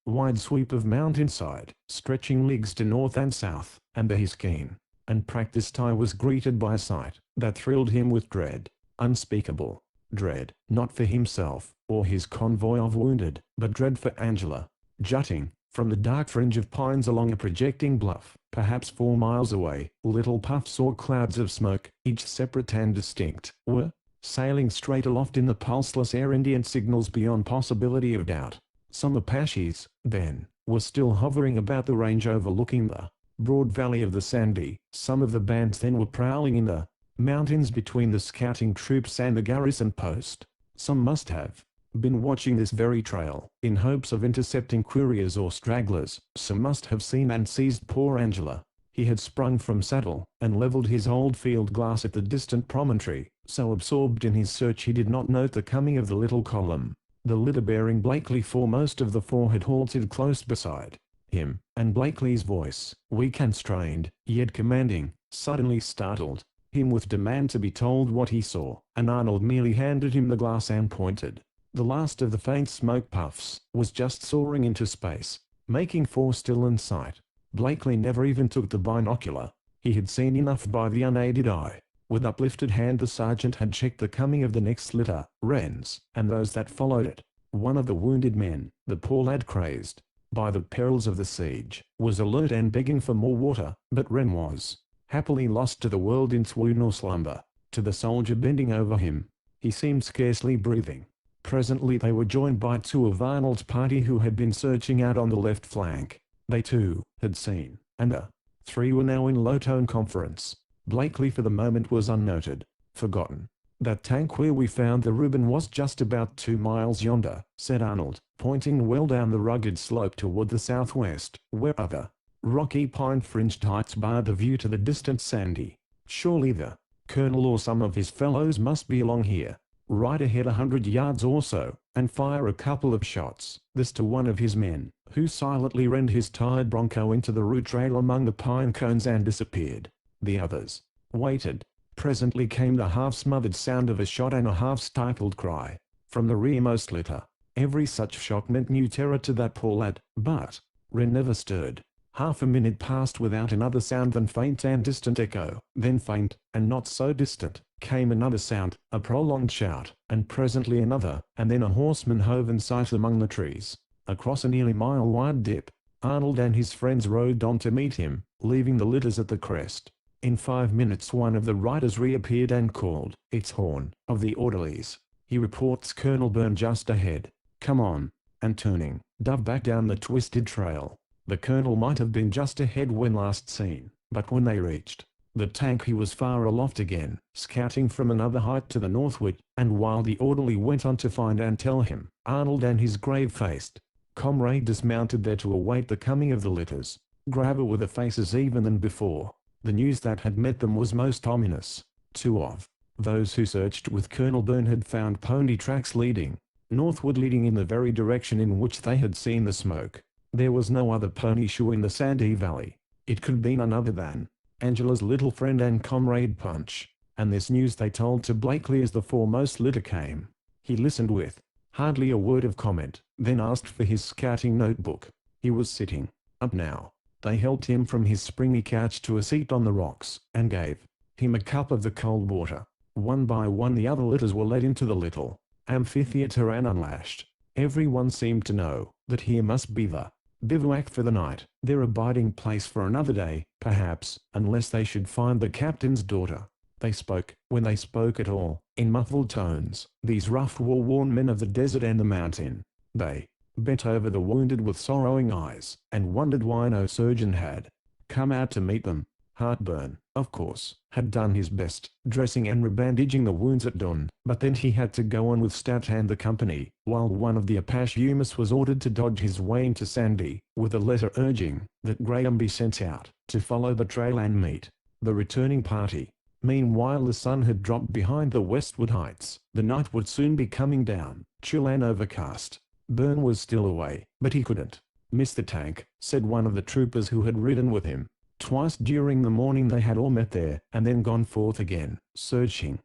wide sweep of mountainside, stretching leagues to north and south, and his keen and practiced eye was greeted by a sight that thrilled him with dread, unspeakable dread, not for himself, or his convoy of wounded, but dread for Angela. Jutting from the dark fringe of pines along a projecting bluff, perhaps 4 miles away, little puffs or clouds of smoke, each separate and distinct, were sailing straight aloft in the pulseless air. Indian signals beyond possibility of doubt. Some Apaches, then, were still hovering about the range overlooking the broad valley of the Sandy. Some of the bands then were prowling in the mountains between the scouting troops and the garrison post. Some must have been watching this very trail, in hopes of intercepting couriers or stragglers. Some must have seen and seized poor Angela. He had sprung from saddle, and leveled his old field glass at the distant promontory. So absorbed in his search he did not note the coming of the little column. The litter bearing Blakely foremost of the 4 had halted close beside him, and Blakely's voice, weak and strained, yet commanding, suddenly startled him with demand to be told what he saw, and Arnold merely handed him the glass and pointed. The last of the faint smoke puffs was just soaring into space, making 4 still in sight. Blakely never even took the binocular. He had seen enough by the unaided eye. With uplifted hand the sergeant had checked the coming of the next litter, Wren's, and those that followed it. One of the wounded men, the poor lad crazed by the perils of the siege, was alert and begging for more water, but Wren was happily lost to the world in swoon or slumber. To the soldier bending over him, he seemed scarcely breathing. Presently they were joined by two of Arnold's party who had been searching out on the left flank. They too had seen, and the three were now in low-tone conference. Blakely for the moment was unnoted, forgotten. "That tank where we found the Reuben was just about 2 miles yonder," said Arnold, pointing well down the rugged slope toward the southwest, where other rocky pine-fringed heights barred the view to the distant Sandy. "Surely the colonel or some of his fellows must be along here. Right ahead 100 yards or so, and fire a couple of shots." This to one of his men, who silently reined his tired bronco into the route trail among the pine cones and disappeared. The others waited. Presently came the half-smothered sound of a shot and a half-stifled cry from the rearmost litter. Every such shot meant new terror to that poor lad, but Wren never stirred. Half a minute passed without another sound than faint and distant echo. Then faint, and not so distant, came another sound, a prolonged shout, and presently another, and then a horseman hove in sight among the trees. Across a nearly mile-wide dip, Arnold and his friends rode on to meet him, leaving the litters at the crest. In 5 minutes one of the riders reappeared and called. "It's Horn, of the orderlies. He reports Colonel Byrne just ahead. Come on," and turning, dove back down the twisted trail. The colonel might have been just ahead when last seen, but when they reached the tank he was far aloft again, scouting from another height to the northward, and while the orderly went on to find and tell him, Arnold and his grave-faced comrade dismounted there to await the coming of the litters. Graver were the faces even than before. The news that had met them was most ominous. Two of those who searched with Colonel Byrne had found pony tracks leading northward, leading in the very direction in which they had seen the smoke. There was no other pony shoe in the Sandy Valley. It could be none other than Angela's little friend and comrade Punch, and this news they told to Blakely as the foremost litter came. He listened with hardly a word of comment, then asked for his scouting notebook. He was sitting up now. They helped him from his springy couch to a seat on the rocks, and gave him a cup of the cold water. One by one the other litters were led into the little amphitheater and unlashed. Everyone seemed to know that here must be the bivouac for the night, their abiding place for another day, perhaps, unless they should find the captain's daughter. They spoke, when they spoke at all, in muffled tones, these rough war-worn men of the desert and the mountain. They bent over the wounded with sorrowing eyes, and wondered why no surgeon had come out to meet them. Heartburn, of course, had done his best, dressing and rebandaging the wounds at dawn, but then he had to go on with Stout and the company, while one of the Apache was ordered to dodge his way into Sandy, with a letter urging that Graham be sent out to follow the trail and meet the returning party. Meanwhile the sun had dropped behind the westward heights. The night would soon be coming down, chill and overcast. Byrne was still away, but he couldn't miss the tank, said one of the troopers who had ridden with him. Twice during the morning they had all met there, and then gone forth again, searching.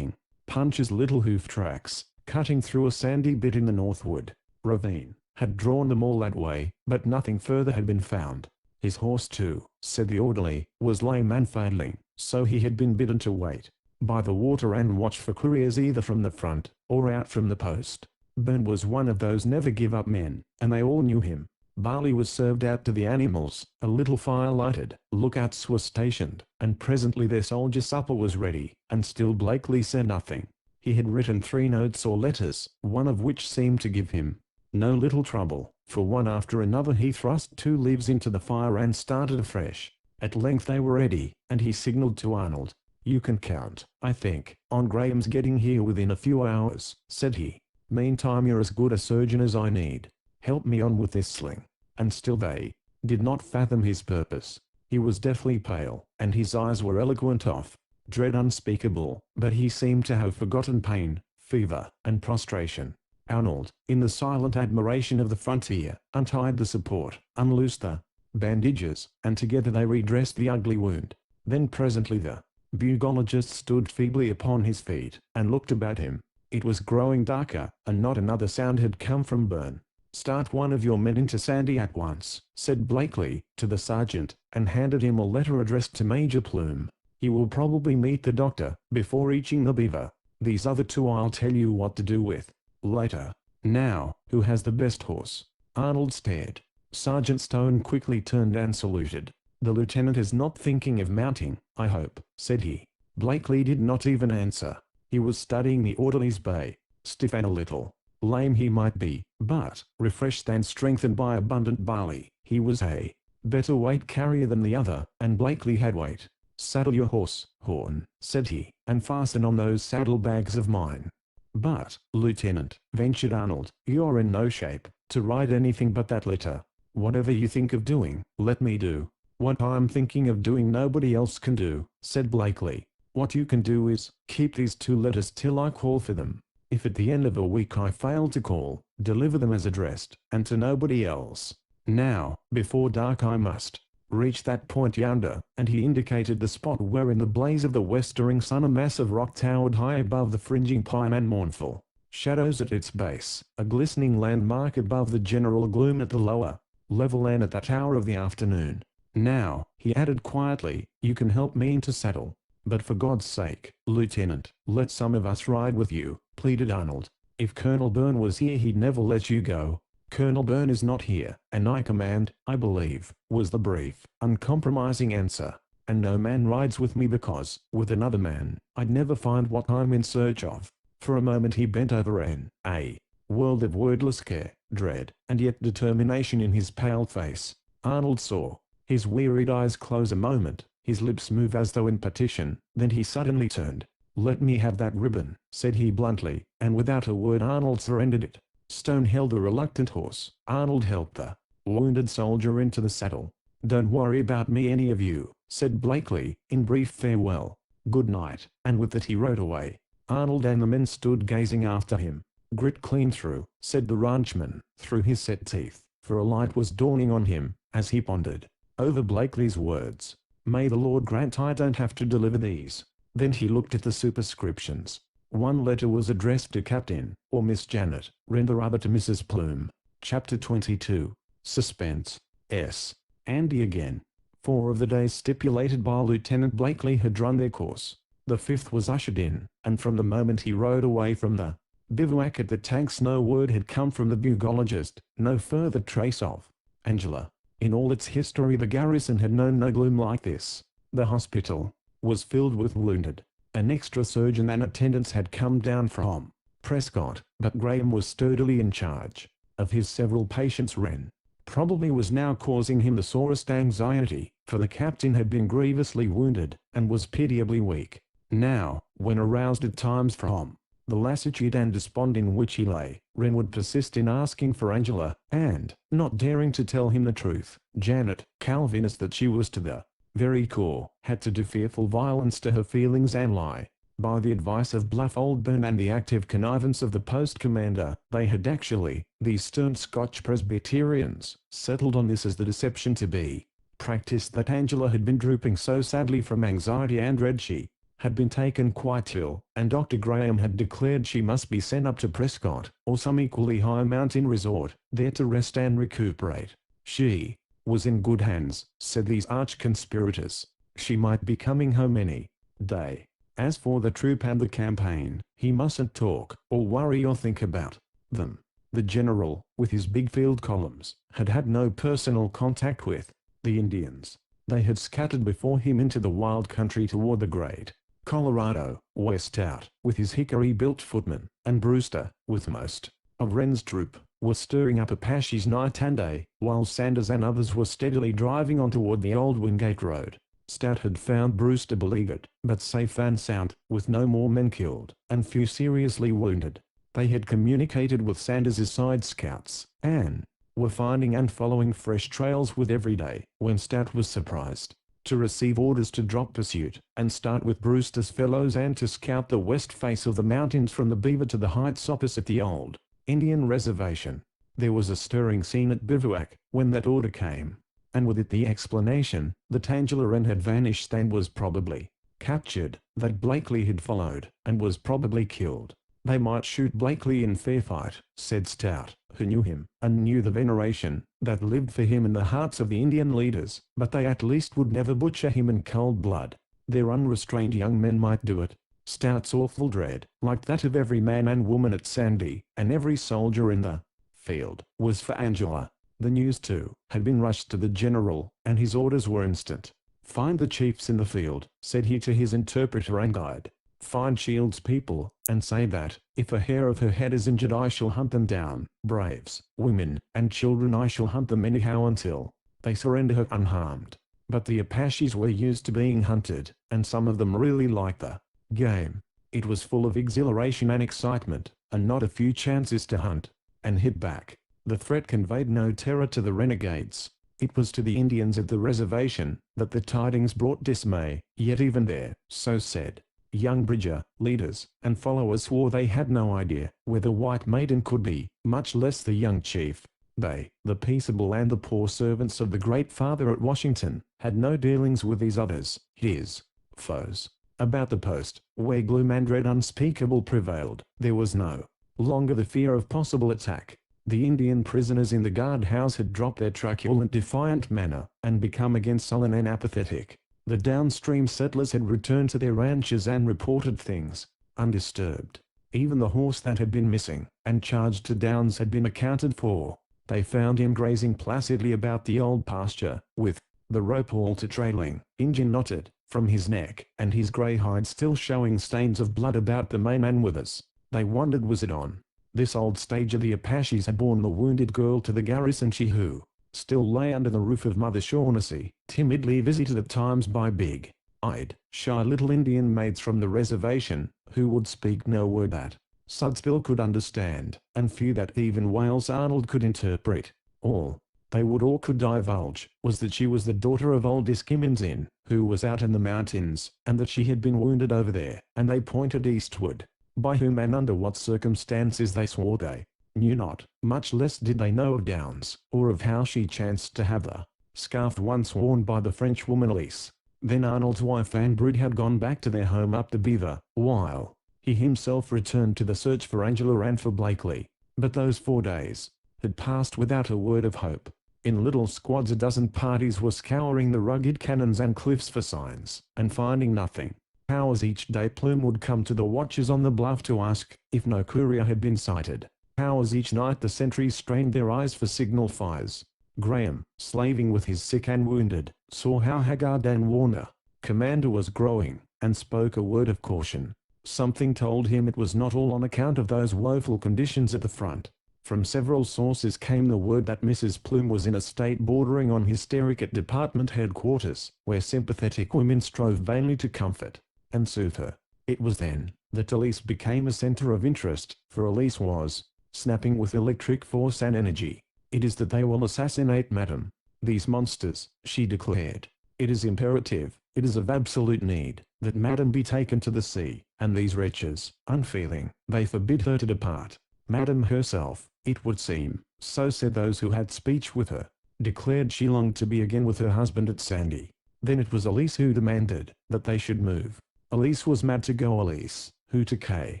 Punch's little hoof tracks, cutting through a sandy bit in the northward ravine, had drawn them all that way, but nothing further had been found. His horse too, said the orderly, was lame and failing, so he had been bidden to wait by the water and watch for couriers either from the front, or out from the post. Byrne was one of those never-give-up men, and they all knew him. Barley was served out to the animals, a little fire lighted, lookouts were stationed, and presently their soldier supper was ready, and still Blakely said nothing. He had written 3 notes or letters, one of which seemed to give him no little trouble, for one after another he thrust 2 leaves into the fire and started afresh. At length they were ready, and he signaled to Arnold. "You can count, I think, on Graham's getting here within a few hours," said he. "Meantime you're as good a surgeon as I need. Help me on with this sling." And still they did not fathom his purpose. He was deathly pale, and his eyes were eloquent of dread unspeakable, but he seemed to have forgotten pain, fever, and prostration. Arnold, in the silent admiration of the frontier, untied the support, unloosed the bandages, and together they redressed the ugly wound. Then presently the bugologist stood feebly upon his feet, and looked about him. It was growing darker, and not another sound had come from Byrne. "Start one of your men into Sandy at once," said Blakely to the sergeant, and handed him a letter addressed to Major Plume. "He will probably meet the doctor before reaching the beaver. These other 2 I'll tell you what to do with later. Now, who has the best horse?" Arnold stared. Sergeant Stone quickly turned and saluted. "The lieutenant is not thinking of mounting, I hope," said he. Blakely did not even answer. He was studying the orderly's bay. Stiff and a little lame he might be, but, refreshed and strengthened by abundant barley, he was a better weight carrier than the other, and Blakely had weight. "Saddle your horse, Horn," said he, "and fasten on those saddlebags of mine." "But, Lieutenant," ventured Arnold, "you're in no shape to ride anything but that litter. Whatever you think of doing, let me do." "What I'm thinking of doing nobody else can do," said Blakely. "What you can do is, keep these 2 letters till I call for them. If at the end of a week I fail to call, deliver them as addressed, and to nobody else. Now, before dark I must reach that point yonder," and he indicated the spot where in the blaze of the westering sun a massive rock towered high above the fringing pine and mournful shadows at its base, a glistening landmark above the general gloom at the lower level and at that hour of the afternoon. "Now," he added quietly, "you can help me into saddle. But for God's sake, Lieutenant, let some of us ride with you," pleaded Arnold. "If Colonel Byrne was here he'd never let you go." "Colonel Byrne is not here, and I command, I believe," was the brief, uncompromising answer. "And no man rides with me because, with another man, I'd never find what I'm in search of." For a moment he bent over in a world of wordless care, dread, and yet determination in his pale face. Arnold saw his wearied eyes close a moment, his lips move as though in petition, then he suddenly turned. "Let me have that ribbon," said he bluntly, and without a word Arnold surrendered it. Stone held the reluctant horse. Arnold helped the wounded soldier into the saddle. "Don't worry about me any of you," said Blakely, in brief farewell. "Good night," and with that he rode away. Arnold and the men stood gazing after him. "Grit clean through," said the ranchman, through his set teeth, for a light was dawning on him, as he pondered over Blakely's words. "May the Lord grant I don't have to deliver these." Then he looked at the superscriptions. One letter was addressed to Captain, or Miss Janet, Wren, the other to Mrs. Plume. Chapter 22. Suspense. S. Andy again. 4 of the days stipulated by Lieutenant Blakely had run their course. The 5th was ushered in, and from the moment he rode away from the bivouac at the tanks no word had come from the bugologist, no further trace of Angela. In all its history the garrison had known no gloom like this. The hospital was filled with wounded. An extra surgeon and attendants had come down from Prescott, but Graham was sturdily in charge of his several patients. Wren probably was now causing him the sorest anxiety, for the captain had been grievously wounded, and was pitiably weak. Now, when aroused at times from the lassitude and despond in which he lay, Wren would persist in asking for Angela, and, not daring to tell him the truth, Janet, Calvinist that she was to the very core, had to do fearful violence to her feelings and lie. By the advice of bluff old Byrne and the active connivance of the post commander, they had actually, these stern Scotch Presbyterians, settled on this as the deception to be practiced that Angela had been drooping so sadly from anxiety and dread she had been taken quite ill, and Dr. Graham had declared she must be sent up to Prescott, or some equally high mountain resort, there to rest and recuperate. She was in good hands, said these arch conspirators. She might be coming home any day. As for the troop and the campaign, he mustn't talk, or worry or think about them. The general, with his big field columns, had had no personal contact with the Indians. They had scattered before him into the wild country toward the great Colorado. West out, with his hickory-built footmen, and Brewster, with most of Wren's troop, was stirring up Apaches night and day, while Sanders and others were steadily driving on toward the old Wingate Road. Stout had found Brewster beleaguered, but safe and sound, with no more men killed, and few seriously wounded. They had communicated with Sanders's side scouts, and were finding and following fresh trails with every day, when Stout was surprised to receive orders to drop pursuit, and start with Brewster's fellows and to scout the west face of the mountains from the Beaver to the heights opposite the old Indian reservation. There was a stirring scene at bivouac, when that order came, and with it the explanation that Angela Wren had vanished and was probably captured, that Blakely had followed, and was probably killed. They might shoot Blakely in fair fight, said Stout, who knew him, and knew the veneration that lived for him in the hearts of the Indian leaders, but they at least would never butcher him in cold blood. Their unrestrained young men might do it. Stout's awful dread, like that of every man and woman at Sandy, and every soldier in the field, was for Angela. The news, too, had been rushed to the general, and his orders were instant. "Find the chiefs in the field," said he to his interpreter and guide. find Shield's people, and say that, if a hair of her head is injured I shall hunt them down. Braves, women, and children I shall hunt them anyhow until they surrender her unharmed. But the Apaches were used to being hunted, and some of them really liked the game. It was full of exhilaration and excitement, and not a few chances to hunt and hit back. The threat conveyed no terror to the renegades. It was to the Indians at the reservation that the tidings brought dismay, yet even there, so said young Bridger, leaders, and followers swore they had no idea where the white maiden could be, much less the young chief. They, the peaceable and the poor servants of the Great Father at Washington, had no dealings with these others, his foes. About the post, where gloom and dread unspeakable prevailed, there was no longer the fear of possible attack. The Indian prisoners in the guardhouse had dropped their truculent defiant manner, and become again sullen and apathetic. The downstream settlers had returned to their ranches and reported things undisturbed. Even the horse that had been missing, and charged to Downs had been accounted for. They found him grazing placidly about the old pasture, with the rope all to trailing, engine knotted, from his neck, and his grey hide still showing stains of blood about the mane and withers. They wondered, was it on this old stage of the Apaches had borne the wounded girl to the garrison, she who still lay under the roof of Mother Shaughnessy, timidly visited at times by big-eyed, shy little Indian maids from the reservation, who would speak no word that Sudspill could understand, and few that even Wales Arnold could interpret. All they would or could divulge was that she was the daughter of old Iskimmins Inn, who was out in the mountains, and that she had been wounded over there, and they pointed eastward. By whom and under what circumstances they swore they knew not, much less did they know of Downs, or of how she chanced to have the scarf once worn by the Frenchwoman Elise. Then Arnold's wife and brood had gone back to their home up the Beaver, while he himself returned to the search for Angela and for Blakely. But those 4 days had passed without a word of hope. In little squads a dozen parties were scouring the rugged canyons and cliffs for signs, and finding nothing. Hours each day Plume would come to the watchers on the bluff to ask if no courier had been sighted. Hours each night the sentries strained their eyes for signal fires. Graham, slaving with his sick and wounded, saw how haggard and worn the commander was growing, and spoke a word of caution. Something told him it was not all on account of those woeful conditions at the front. From several sources came the word that Mrs. Plume was in a state bordering on hysteric at department headquarters, where sympathetic women strove vainly to comfort and soothe her. It was then that Elise became a center of interest, for Elise was snapping with electric force and energy. "It is that they will assassinate Madame. These monsters," she declared. "It is imperative, it is of absolute need, that Madame be taken to the sea, and these wretches, unfeeling, they forbid her to depart. Madame herself, it would seem, so said those who had speech with her, declared she longed to be again with her husband at Sandy." Then it was Elise who demanded that they should move. Elise was mad to go. Elise, who took a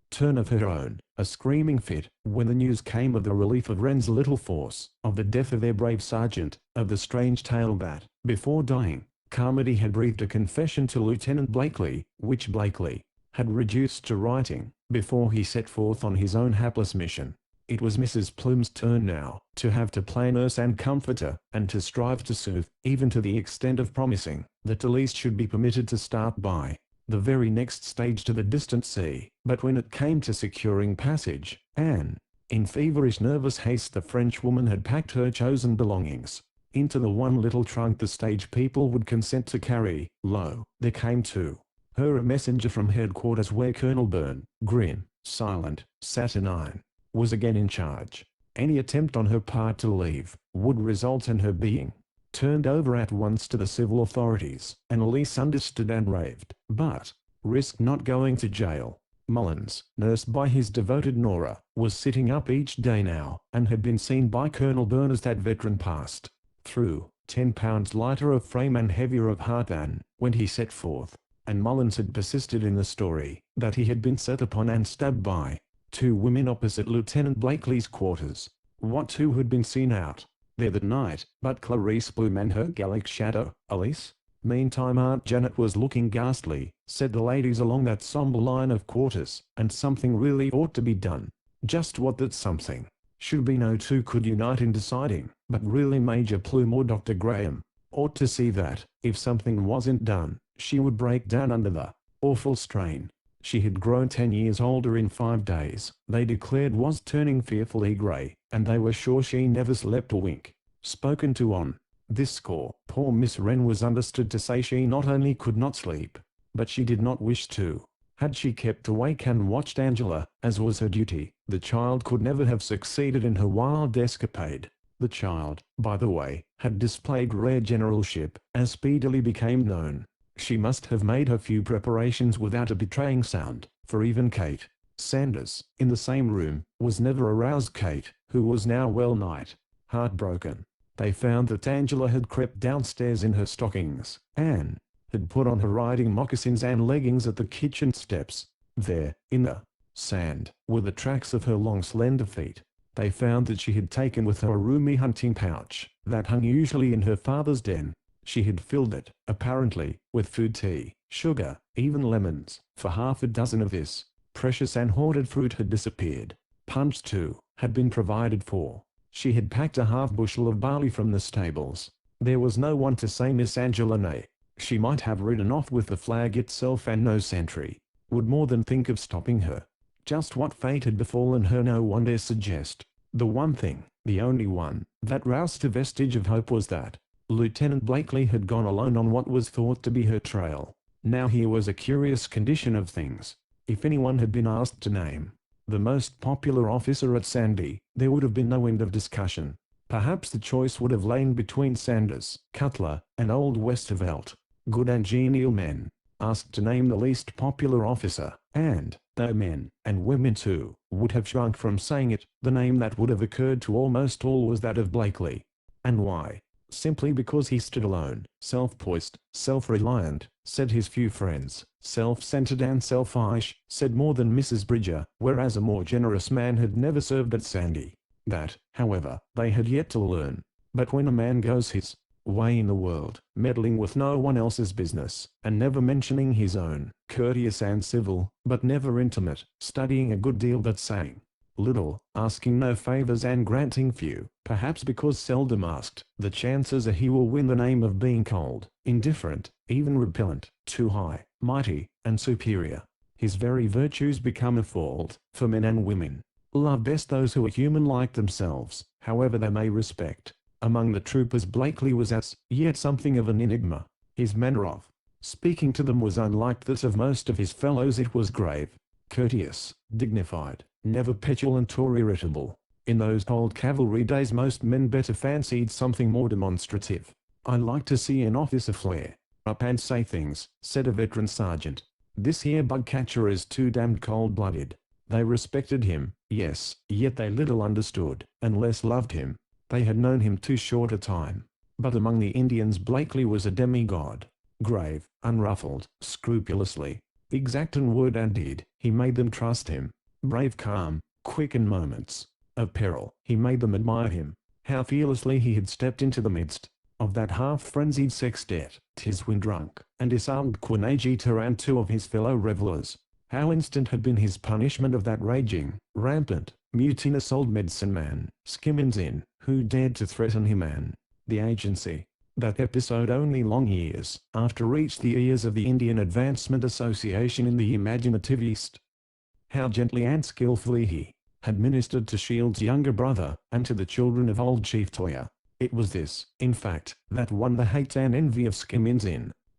turn of her own, a screaming fit, when the news came of the relief of Wren's little force, of the death of their brave sergeant, of the strange tale that, before dying, Carmody had breathed a confession to Lieutenant Blakely, which Blakely had reduced to writing, before he set forth on his own hapless mission. It was Mrs. Plume's turn now, to have to play nurse and comforter, and to strive to soothe, even to the extent of promising that Elise should be permitted to start by the very next stage to the distant sea. But when it came to securing passage, in feverish nervous haste the Frenchwoman had packed her chosen belongings into the one little trunk the stage people would consent to carry. Lo, there came to her a messenger from headquarters, where Colonel Byrne, grim, silent, saturnine, was again in charge. Any attempt on her part to leave would result in her being turned over at once to the civil authorities, and Elise understood and raved, but risked not going to jail. Mullins, nursed by his devoted Nora, was sitting up each day now, and had been seen by Colonel Byrne as that veteran passed through, 10 pounds lighter of frame and heavier of heart than when he set forth, and Mullins had persisted in the story that he had been set upon and stabbed by 2 women opposite Lieutenant Blakely's quarters. What 2 had been seen out there that night but Clarice Plume and her Gallic shadow, Elise? Meantime Aunt Janet was looking ghastly, said the ladies along that sombre line of quarters, and something really ought to be done. Just what that something should be no 2 could unite in deciding, but really Major Plume or Dr. Graham ought to see that, if something wasn't done, she would break down under the awful strain. She had grown 10 years older in 5 days, they declared, was turning fearfully grey, and they were sure she never slept a wink. Spoken to on this score, poor Miss Wren was understood to say she not only could not sleep, but she did not wish to. Had she kept awake and watched Angela, as was her duty, the child could never have succeeded in her wild escapade. The child, by the way, had displayed rare generalship, as speedily became known. She must have made her few preparations without a betraying sound, for even Kate Sanders, in the same room, was never aroused. Kate, who was now well-nigh heartbroken. They found that Angela had crept downstairs in her stockings, and had put on her riding moccasins and leggings at the kitchen steps. There, in the sand, were the tracks of her long slender feet. They found that she had taken with her a roomy hunting pouch, that hung usually in her father's den. She had filled it, apparently, with food, tea, sugar, even lemons, for half a dozen of this precious and hoarded fruit had disappeared. Punch, too, had been provided for. She had packed a half bushel of barley from the stables. There was no one to say Miss Angela nay. She might have ridden off with the flag itself, and no sentry would more than think of stopping her. Just what fate had befallen her no one dare suggest. The one thing, the only one, that roused a vestige of hope was that Lieutenant Blakely had gone alone on what was thought to be her trail. Now here was a curious condition of things. If anyone had been asked to name the most popular officer at Sandy, there would have been no end of discussion. Perhaps the choice would have lain between Sanders, Cutler, and old Westervelt. Good and genial men, asked to name the least popular officer, and, though men, and women too, would have shrunk from saying it, the name that would have occurred to almost all was that of Blakely. And why? Simply because he stood alone, self-poised, self-reliant, said his few friends, self-centered and selfish, said more than Mrs. Bridger, whereas a more generous man had never served at Sandy. That, however, they had yet to learn. But when a man goes his way in the world, meddling with no one else's business, and never mentioning his own, courteous and civil, but never intimate, studying a good deal but saying little, asking no favors and granting few, perhaps because seldom asked, the chances are he will win the name of being cold, indifferent, even repellent, too high, mighty, and superior. His very virtues become a fault, for men and women love best those who are human like themselves, however they may respect. Among the troopers Blakely was as yet something of an enigma. His manner of speaking to them was unlike that of most of his fellows. It was grave, courteous, dignified, never petulant or irritable. In those old cavalry days most men better fancied something more demonstrative. "I like to see an officer flare up and say things," said a veteran sergeant. "This here bug catcher is too damned cold-blooded." They respected him, yes, yet they little understood, and less loved him. They had known him too short a time. But among the Indians Blakely was a demigod. Grave, unruffled, scrupulously exact in word and deed, he made them trust him. Brave, calm, quick in moments of peril, he made them admire him. How fearlessly he had stepped into the midst of that half-frenzied sextet, Tiswin-drunk, and disarmed Quinageta and 2 of his fellow revelers. How instant had been his punishment of that raging, rampant, mutinous old medicine man, Skimmins, who dared to threaten him, and the agency. That episode only long years after reached the ears of the Indian Advancement Association in the imaginative East. How gently and skillfully he had ministered to Shield's younger brother, and to the children of old Chief Toya. It was this, in fact, that won the hate and envy of Skimmins.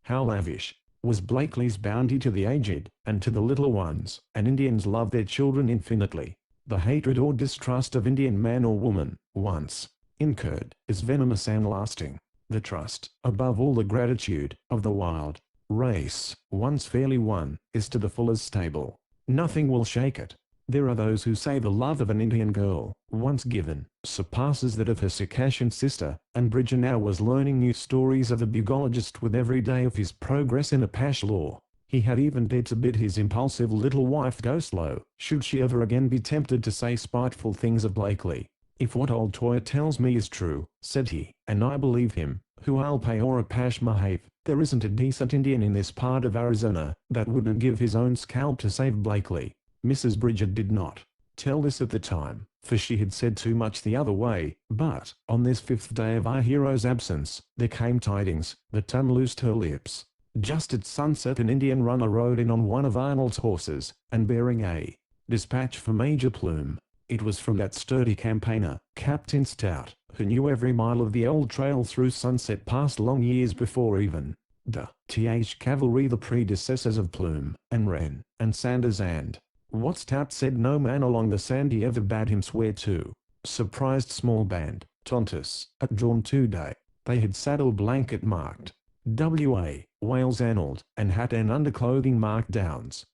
How lavish was Blakely's bounty to the aged, and to the little ones, and Indians love their children infinitely. The hatred or distrust of Indian man or woman, once incurred, is venomous and lasting. The trust, above all the gratitude, of the wild race, once fairly won, is to the full as stable. Nothing will shake it. There are those who say the love of an Indian girl, once given, surpasses that of her Circassian sister, and Bridger now was learning new stories of the bugologist with every day of his progress in Apache law. He had even dared to bid his impulsive little wife go slow, should she ever again be tempted to say spiteful things of Blakely. "If what old Toya tells me is true," said he, "and I believe him, who I'll pay or Apache Mahave, there isn't a decent Indian in this part of Arizona that wouldn't give his own scalp to save Blakely." Mrs. Bridger did not tell this at the time, for she had said too much the other way, but, on this 5th day of our hero's absence, there came tidings that unloosed her lips. Just at sunset an Indian runner rode in on one of Arnold's horses, and bearing a dispatch for Major Plume. It was from that sturdy campaigner, Captain Stout, who knew every mile of the old trail through Sunset Pass long years before even the cavalry, the predecessors of Plume, and Wren, and Sanders, and what Stout said no man along the Sandy ever bade him swear to. Surprised small band, Tontus, at dawn today. They had saddle blanket marked W.A., Wales Arnold, and hat and underclothing marked Downs.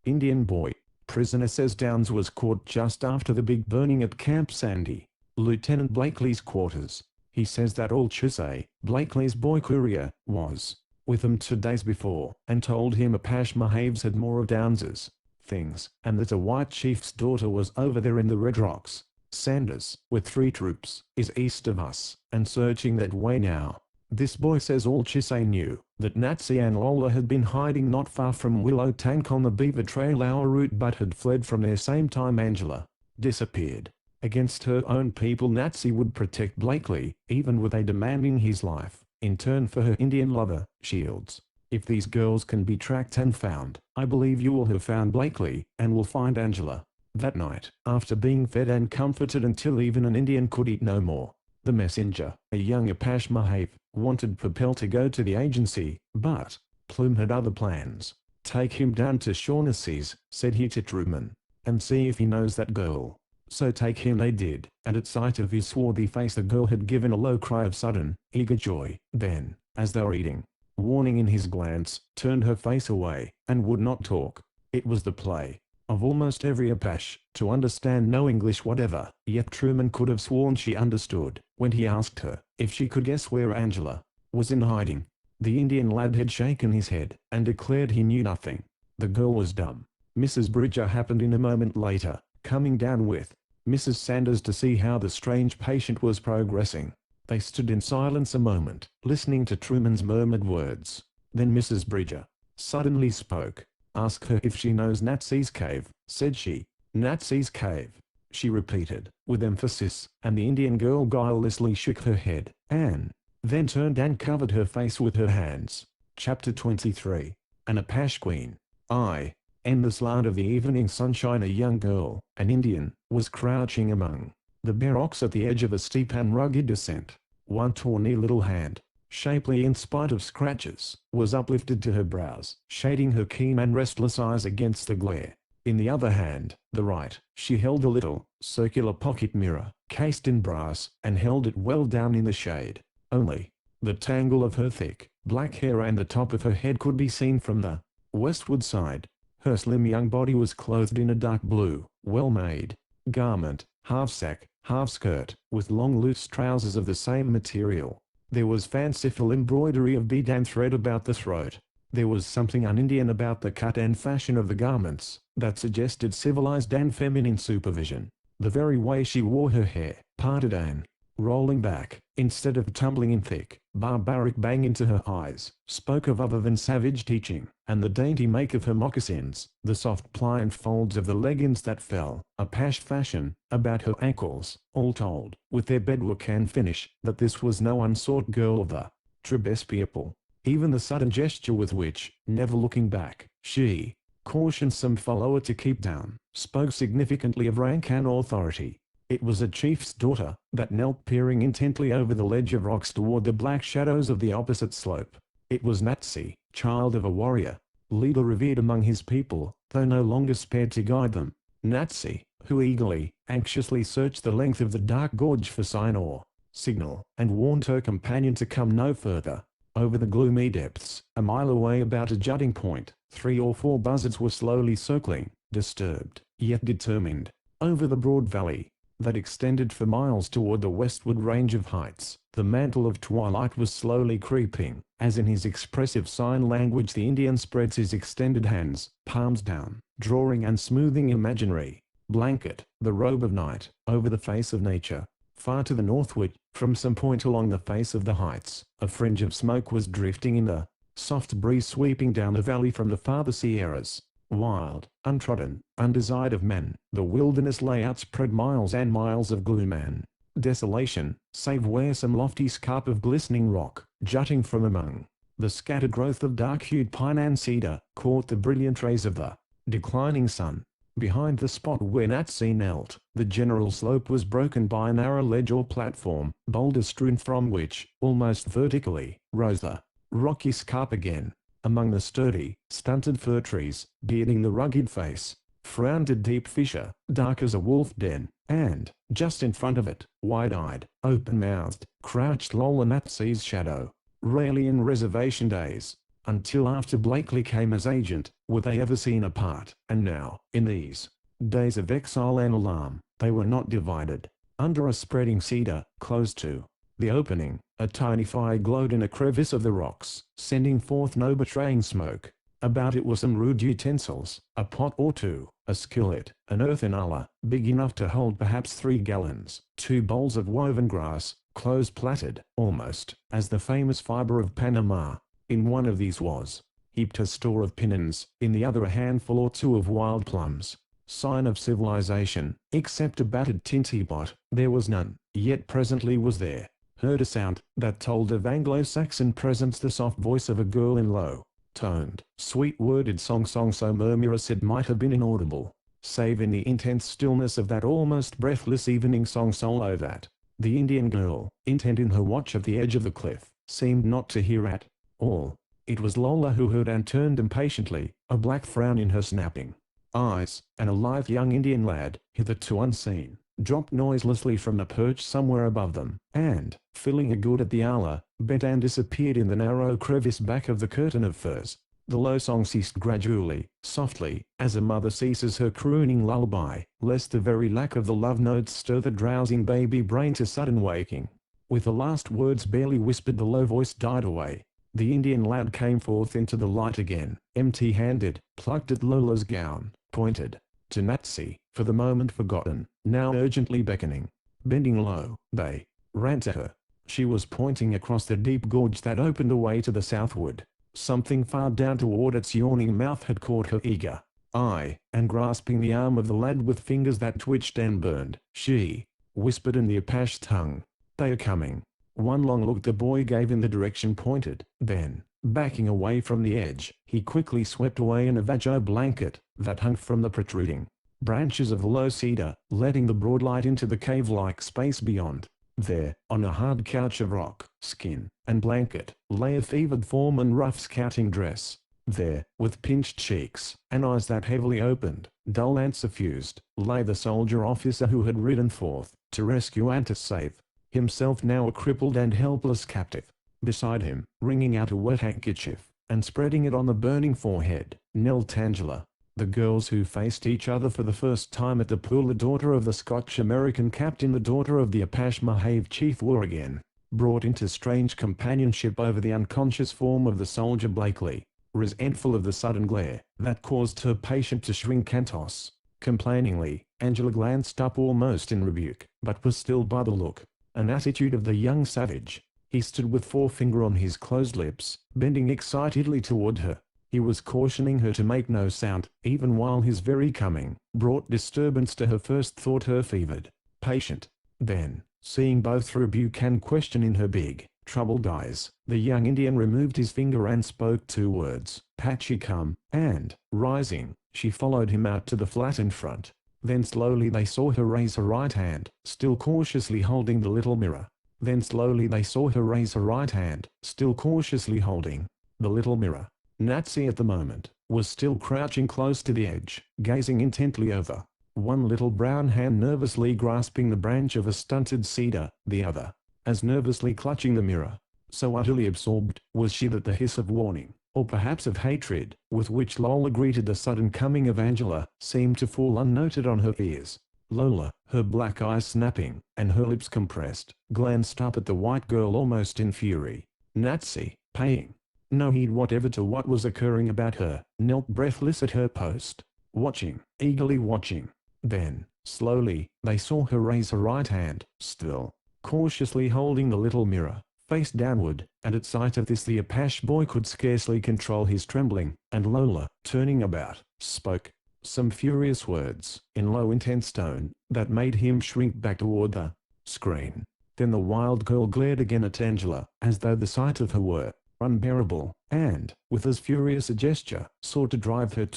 Indian boy. Prisoner says Downs was caught just after the big burning at Camp Sandy, Lieutenant Blakely's quarters. He says that old Chisay, Blakely's boy courier, was with him 2 days before, and told him Apache Mahaves had more of Downs's things, and that a white chief's daughter was over there in the Red Rocks. Sanders, with 3 troops, is east of us, and searching that way now. This boy says all Chisay knew that Nazi and Lola had been hiding not far from Willow Tank on the Beaver Trail our route, but had fled from there same time Angela disappeared. Against her own people Nazi would protect Blakely, even with a demanding his life, in turn for her Indian lover, Shields. If these girls can be tracked and found, I believe you will have found Blakely, and will find Angela. That night, after being fed and comforted until even an Indian could eat no more, the messenger, a young Apache Mahave, wanted Papel to go to the agency, but Plume had other plans. Take him down to Shaughnessy's, said he to Truman, and see if he knows that girl. So take him they did, and at sight of his swarthy face the girl had given a low cry of sudden, eager joy. Then, as they were eating, warning in his glance, turned her face away, and would not talk. It was the play of almost every Apache to understand no English whatever, yet Truman could have sworn she understood when he asked her if she could guess where Angela was in hiding. The Indian lad had shaken his head and declared he knew nothing. The girl was dumb. Mrs. Bridger happened in a moment later, coming down with Mrs. Sanders to see how the strange patient was progressing. They stood in silence a moment, listening to Truman's murmured words. Then Mrs. Bridger suddenly spoke. Ask her if she knows Natsi's cave, said she. Natsi's cave, she repeated, with emphasis, and the Indian girl guilelessly shook her head, and then turned and covered her face with her hands. Chapter 23. An Apache Queen. In the slant of the evening sunshine a young girl, an Indian, was crouching among the bare rocks at the edge of a steep and rugged descent. One tawny little hand, shapely in spite of scratches, was uplifted to her brows, shading her keen and restless eyes against the glare. In the other hand, the right, she held a little, circular pocket mirror, cased in brass, and held it well down in the shade. Only the tangle of her thick, black hair and the top of her head could be seen from the westward side. Her slim young body was clothed in a dark blue, well-made garment, half-sack, half-skirt, with long loose trousers of the same material. There was fanciful embroidery of bead and thread about the throat. There was something un-Indian about the cut and fashion of the garments, that suggested civilized and feminine supervision. The very way she wore her hair, parted and rolling back, instead of tumbling in thick, barbaric bang into her eyes, spoke of other than savage teaching, and the dainty make of her moccasins, the soft pliant folds of the leggings that fell, Apache fashion, about her ankles, all told, with their bedwork and finish, that this was no unsought girl of the Trebes people. Even the sudden gesture with which, never looking back, she cautioned some follower to keep down, spoke significantly of rank and authority. It was a chief's daughter, that knelt peering intently over the ledge of rocks toward the black shadows of the opposite slope. It was Natsi, child of a warrior, leader revered among his people, though no longer spared to guide them. Natsi, who eagerly, anxiously searched the length of the dark gorge for sign or signal, and warned her companion to come no further. Over the gloomy depths, a mile away about a jutting point, 3 or 4 buzzards were slowly circling, disturbed, yet determined, over the broad valley that extended for miles toward the westward range of heights. The mantle of twilight was slowly creeping, as in his expressive sign language the Indian spreads his extended hands, palms down, drawing and smoothing imaginary blanket, the robe of night, over the face of nature. Far to the northward, from some point along the face of the heights, a fringe of smoke was drifting in the soft breeze sweeping down the valley from the farther Sierras. Wild, untrodden, undesired of men, the wilderness lay outspread miles and miles of gloom and desolation, save where some lofty scarp of glistening rock, jutting from among The scattered growth of dark-hued pine and cedar caught the brilliant rays of the declining sun. Behind the spot where Natsy knelt, the general slope was broken by a narrow ledge or platform, boulder-strewn, from which, almost vertically, rose the rocky scarp again. Among the sturdy, stunted fir trees, bearding the rugged face, frowned a deep fissure, dark as a wolf den, and, just in front of it, wide-eyed, open-mouthed, crouched Lola Natsy's shadow. Rarely in reservation days, until after Blakely came as agent, were they ever seen apart, and now, in these days of exile and alarm, they were not divided. Under a spreading cedar, close to the opening, a tiny fire glowed in a crevice of the rocks, sending forth no betraying smoke. About it were some rude utensils, a pot or two, a skillet, an earthen olla, big enough to hold perhaps 3 gallons, 2 bowls of woven grass, close-plaited, almost, as the famous fiber of Panama. In one of these was heaped a store of pinnons, in the other a handful or two of wild plums. Sign of civilization, except a battered tin teapot, there was none. Yet presently was there heard a sound that told of Anglo-Saxon presence, the soft voice of a girl in low-toned, sweet-worded song so murmurous it might have been inaudible, save in the intense stillness of that almost breathless evening song solo that the Indian girl, intent in her watch at the edge of the cliff, seemed not to hear at all. It was Lola who heard and turned impatiently, a black frown in her snapping eyes, and a lithe young Indian lad, hitherto unseen, dropped noiselessly from a perch somewhere above them, and, filling a gourd at the hour, bent and disappeared in the narrow crevice back of the curtain of firs. The low song ceased gradually, softly, as a mother ceases her crooning lullaby, lest the very lack of the love notes stir the drowsing baby brain to sudden waking. With the last words barely whispered, the low voice died away. The Indian lad came forth into the light again, empty-handed, plucked at Lola's gown, pointed to Natsy, for the moment forgotten, now urgently beckoning. Bending low, they ran to her. She was pointing across the deep gorge that opened away to the southward. Something far down toward its yawning mouth had caught her eager eye, and grasping the arm of the lad with fingers that twitched and burned, she whispered in the Apache tongue, "They are coming." One long look the boy gave in the direction pointed, then, backing away from the edge, he quickly swept away an Navajo blanket that hung from the protruding branches of the low cedar, letting the broad light into the cave-like space beyond. There, on a hard couch of rock, skin, and blanket, lay a fevered form and rough scouting dress. There, with pinched cheeks, and eyes that heavily opened, dull and suffused, lay the soldier officer who had ridden forth to rescue and to save himself, now a crippled and helpless captive. Beside him, wringing out a wet handkerchief, and spreading it on the burning forehead, knelt Angela. The girls who faced each other for the first time at the pool, the daughter of the Scotch-American captain, the daughter of the Apache Mahave chief, were again brought into strange companionship over the unconscious form of the soldier Blakely. Resentful of the sudden glare that caused her patient to shrink and toss complainingly, Angela glanced up almost in rebuke, but was stilled by the look, an attitude of the young savage. He stood with forefinger on his closed lips, bending excitedly toward her. He was cautioning her to make no sound, even while his very coming brought disturbance to her first thought, her fevered patient. Then, seeing both rebuke and question in her big, troubled eyes, the young Indian removed his finger and spoke 2 words, "Apache, come," and, rising, she followed him out to the flat in front. Then slowly they saw her raise her right hand, still cautiously holding the little mirror. Then slowly they saw her raise her right hand, still cautiously holding the little mirror. Natsy at the moment was still crouching close to the edge, gazing intently over, one little brown hand nervously grasping the branch of a stunted cedar, the other as nervously clutching the mirror. So utterly absorbed was she that the hiss of warning, or perhaps of hatred, with which Lola greeted the sudden coming of Angela, seemed to fall unnoted on her ears. Lola, her black eyes snapping, and her lips compressed, glanced up at the white girl almost in fury. Natsy, paying no heed whatever to what was occurring about her, knelt breathless at her post, watching, eagerly watching. Then, slowly, they saw her raise her right hand, still cautiously holding the little mirror, face downward, and at sight of this the Apache boy could scarcely control his trembling, and Lola, turning about, spoke some furious words, in low intense tone, that made him shrink back toward the screen. Then the wild girl glared again at Angela, as though the sight of her were unbearable, and, with as furious a gesture, sought to drive her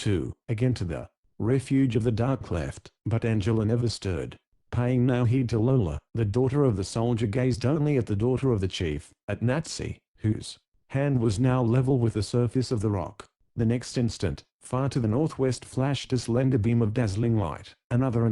again to the refuge of the dark cleft, but Angela never stirred. Paying no heed to Lola, the daughter of the soldier gazed only at the daughter of the chief, at Natsy, whose hand was now level with the surface of the rock. The next instant, far to the northwest flashed a slender beam of dazzling light, another,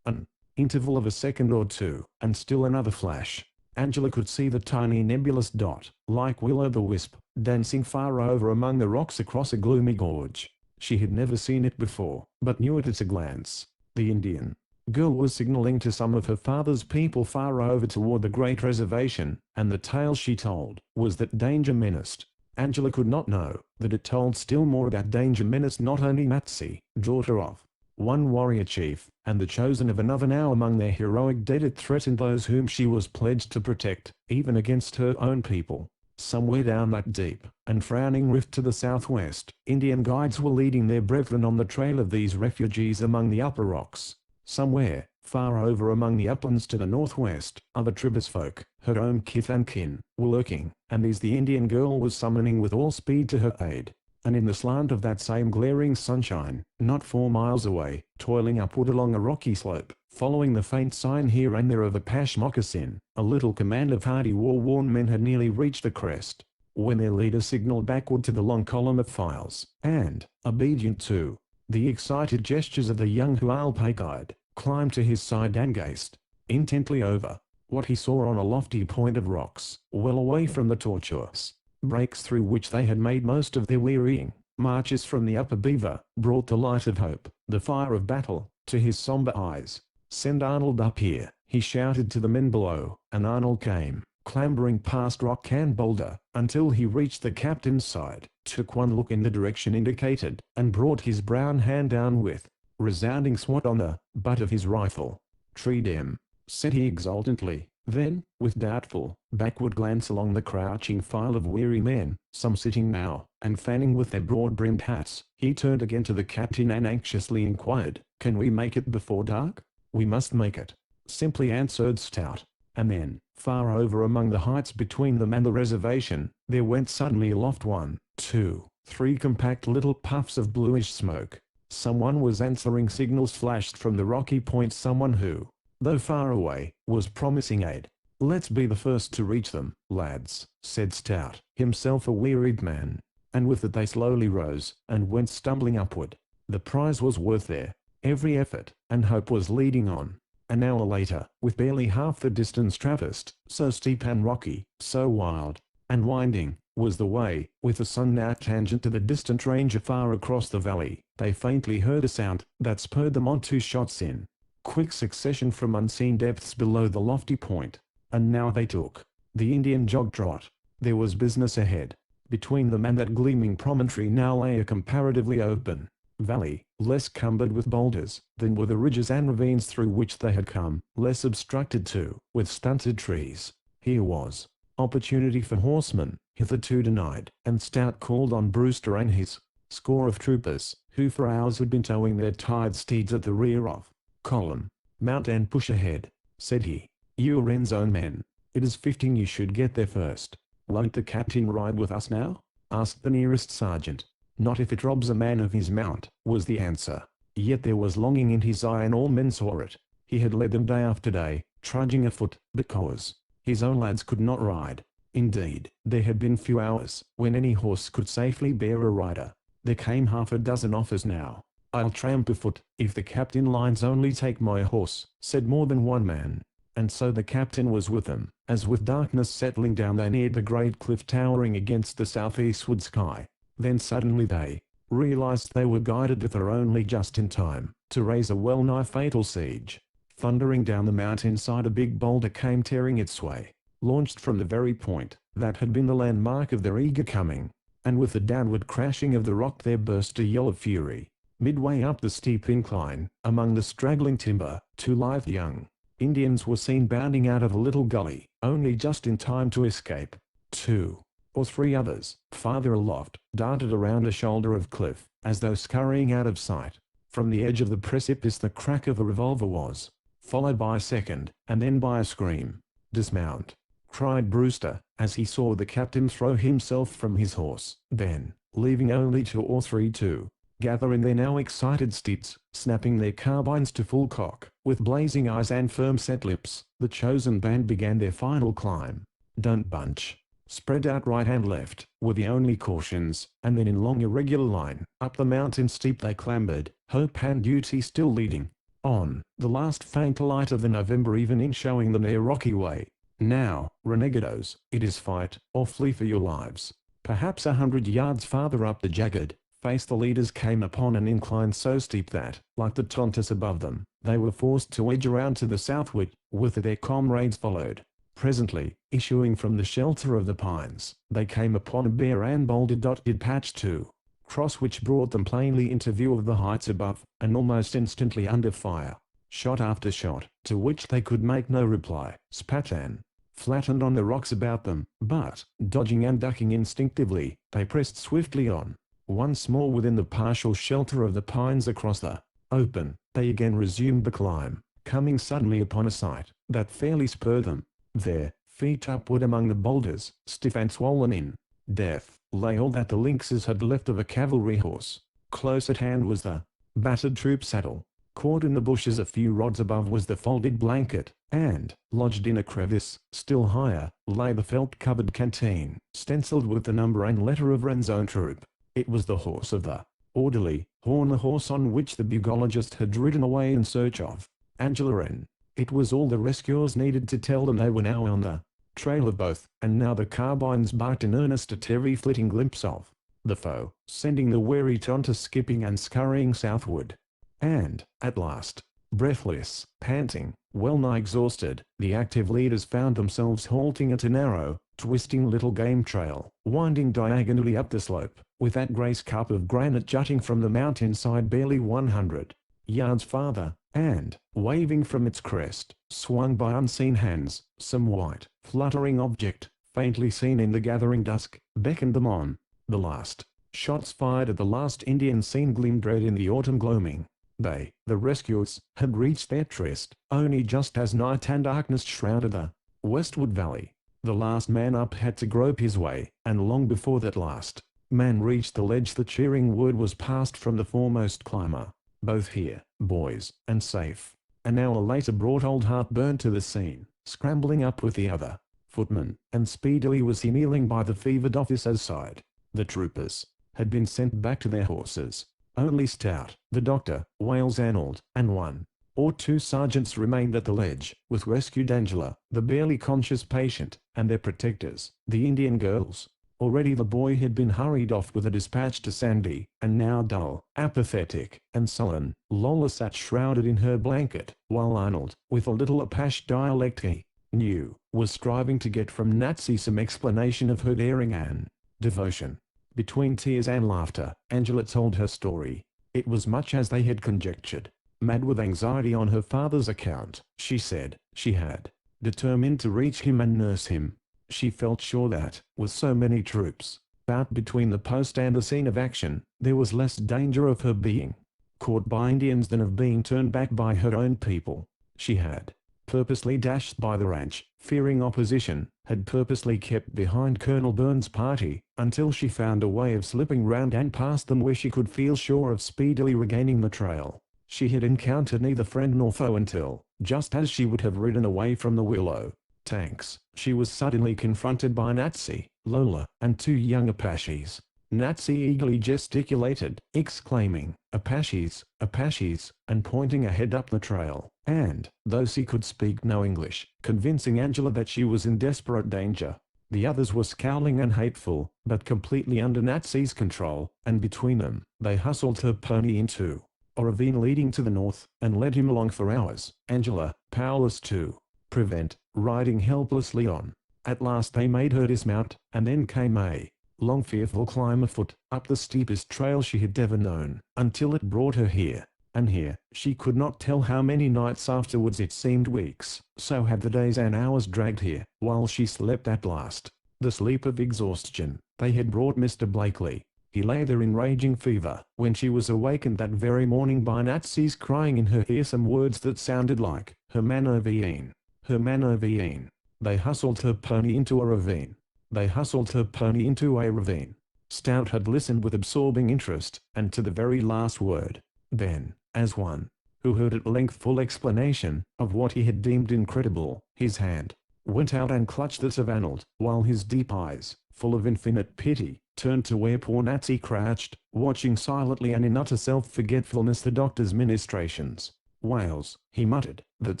an interval of a second or two, and still another flash. Angela could see the tiny nebulous dot, like will-o'-the-wisp, dancing far over among the rocks across a gloomy gorge. She had never seen it before, but knew it at a glance. The Indian girl was signaling to some of her father's people far over toward the great reservation, and the tale she told was that danger menaced. Angela could not know that it told still more about danger menaced not only Natsy, daughter of one warrior chief, and the chosen of another. Now among their heroic dead it threatened those whom she was pledged to protect, even against her own people. Somewhere down that deep and frowning rift to the southwest, Indian guides were leading their brethren on the trail of these refugees among the upper rocks. Somewhere, far over among the uplands to the northwest, other tribesfolk, her own kith and kin, were lurking, and these the Indian girl was summoning with all speed to her aid. And in the slant of that same glaring sunshine, not 4 miles away, toiling upward along a rocky slope, following the faint sign here and there of Apache moccasin, a little command of hardy war-worn men had nearly reached the crest, when their leader signaled backward to the long column of files, and, obedient to the excited gestures of the young Hualpai guide, climbed to his side and gazed intently over what he saw on a lofty point of rocks, well away from the tortuous breaks through which they had made most of their wearying marches from the upper beaver, brought the light of hope, the fire of battle, to his somber eyes. "Send Arnold up here," he shouted to the men below, and Arnold came, clambering past rock and boulder, until he reached the captain's side, took one look in the direction indicated, and brought his brown hand down with resounding swat on the butt of his rifle. "Treat him," said he exultantly. Then, with doubtful, backward glance along the crouching file of weary men, some sitting now, and fanning with their broad-brimmed hats, he turned again to the captain and anxiously inquired, "Can we make it before dark?" "We must make it," simply answered Stout. And then, far over among the heights between them and the reservation, there went suddenly aloft 1, 2, 3 compact little puffs of bluish smoke. Someone was answering. Signals flashed from the rocky point. Someone who, though far away, was promising aid. "Let's be the first to reach them, lads," said Stout, himself a wearied man. And with it they slowly rose, and went stumbling upward. The prize was worth their every effort, and hope was leading on. An hour later, with barely half the distance traversed, so steep and rocky, so wild and winding, was the way, with the sun now tangent to the distant range afar across the valley, they faintly heard a sound that spurred them on. 2 shots in quick succession from unseen depths below the lofty point. And now they took the Indian jog-trot. There was business ahead. Between them and that gleaming promontory now lay a comparatively open valley, less cumbered with boulders than were the ridges and ravines through which they had come, less obstructed too with stunted trees. Here was opportunity for horsemen, hitherto denied, and Stout called on Brewster and his score of troopers, who for hours had been towing their tired steeds at the rear of column. "Mount and push ahead," said he. "You are Wren's own men. It is 15 you should get there first." "Won't the captain ride with us now?" asked the nearest sergeant. "Not if it robs a man of his mount," was the answer. Yet there was longing in his eye, and all men saw it. He had led them day after day, trudging afoot, because his own lads could not ride. Indeed, there had been few hours when any horse could safely bear a rider. There came half a dozen offers now. "I'll tramp afoot, if the captain lines only take my horse," said more than one man. And so the captain was with them, as with darkness settling down they neared the great cliff towering against the southeastward sky. Then suddenly they realized they were guided thither only just in time to raise a well-nigh fatal siege. Thundering down the mountainside a big boulder came tearing its way, launched from the very point that had been the landmark of their eager coming, and with the downward crashing of the rock there burst a yell of fury. Midway up the steep incline, among the straggling timber, 2 lithe young Indians were seen bounding out of a little gully, only just in time to escape. 2 or 3 others, farther aloft, darted around a shoulder of cliff, as though scurrying out of sight. From the edge of the precipice the crack of a revolver was followed by a second, and then by a scream. "Dismount!" cried Brewster, as he saw the captain throw himself from his horse. Then, leaving only 2 or 3 to gather in their now excited steeds, snapping their carbines to full cock, with blazing eyes and firm-set lips, the chosen band began their final climb. "Don't bunch. Spread out right and left," were the only cautions, and then in long irregular line, up the mountain steep they clambered, hope and duty still leading on, the last faint light of the November evening showing them their rocky way. "Now, renegados, it is fight, or flee for your lives." Perhaps 100 yards farther up the jagged face the leaders came upon an incline so steep that, like the Tontus above them, they were forced to edge around to the southward, whither their comrades followed. Presently, issuing from the shelter of the pines, they came upon a bare and boulder-dotted patch to cross, which brought them plainly into view of the heights above, and almost instantly under fire. Shot after shot, to which they could make no reply, spat and flattened on the rocks about them, but, dodging and ducking instinctively, they pressed swiftly on. Once more within the partial shelter of the pines across the open, they again resumed the climb, coming suddenly upon a sight that fairly spurred them. There, feet upward among the boulders, stiff and swollen in death, lay all that the lynxes had left of a cavalry horse. Close at hand was the battered troop saddle. Caught in the bushes a few rods above was the folded blanket, and, lodged in a crevice, still higher, lay the felt-covered canteen, stenciled with the number and letter of Wren's own troop. It was the horse of the orderly, Horn, the horse on which the bugologist had ridden away in search of Angela Wren. It was all the rescuers needed to tell them they were now on the trail of both, and now the carbines barked in earnest at every flitting glimpse of the foe, sending the wary Tontus skipping and scurrying southward. And, at last, breathless, panting, well-nigh exhausted, the active leaders found themselves halting at a narrow, twisting little game trail, winding diagonally up the slope, with that grey cup of granite jutting from the mountainside barely 100 yards farther, and, waving from its crest, swung by unseen hands, some white, fluttering object, faintly seen in the gathering dusk, beckoned them on. The last shots fired at the last Indian scene gleamed red in the autumn gloaming. They, the rescuers, had reached their tryst, only just as night and darkness shrouded the westward valley. The last man up had to grope his way, and long before that last man reached the ledge the cheering word was passed from the foremost climber. "Both here, boys, and safe." An hour later brought old Heartburn to the scene, scrambling up with the other footman, and speedily was he kneeling by the fevered officer's side. The troopers had been sent back to their horses. Only Stout, the doctor, Wales Arnold, and 1 or 2 sergeants remained at the ledge, with rescued Angela, the barely conscious patient, and their protectors, the Indian girls. Already the boy had been hurried off with a dispatch to Sandy, and now dull, apathetic, and sullen, Lola sat shrouded in her blanket, while Arnold, with a little Apache dialect he knew, was striving to get from Natsy some explanation of her daring and devotion. Between tears and laughter, Angela told her story. It was much as they had conjectured. Mad with anxiety on her father's account, she said, she had determined to reach him and nurse him. She felt sure that, with so many troops about between the post and the scene of action, there was less danger of her being caught by Indians than of being turned back by her own people. She had purposely dashed by the ranch, fearing opposition, had purposely kept behind Colonel Burns' party, until she found a way of slipping round and past them where she could feel sure of speedily regaining the trail. She had encountered neither friend nor foe until, just as she would have ridden away from the willow tanks, she was suddenly confronted by Natsy, Lola, and 2 young Apaches. Natsy eagerly gesticulated, exclaiming, "Apaches, Apaches," and pointing ahead up the trail, and, though she could speak no English, convincing Angela that she was in desperate danger. The others were scowling and hateful, but completely under Natsy's control, and between them, they hustled her pony into a ravine leading to the north, and led him along for hours, Angela, powerless to prevent, riding helplessly on. At last they made her dismount, and then came a long fearful climb afoot, up the steepest trail she had ever known, until it brought her here. And here, she could not tell how many nights afterwards, it seemed weeks, so had the days and hours dragged here, while she slept at last. The sleep of exhaustion. They had brought Mr. Blakely. He lay there in raging fever, when she was awakened that very morning by Natsy's crying in her ear some words that sounded like, "Hermanoveen, Hermanoveen." They hustled her pony into a ravine. They hustled her pony into a ravine. Stout had listened with absorbing interest, and to the very last word. Then, as one who heard at length full explanation of what he had deemed incredible, his hand went out and clutched that of Arnold, while his deep eyes, full of infinite pity, turned to where poor Natsy crouched, watching silently and in utter self-forgetfulness the doctor's ministrations. "Wales," he muttered, "that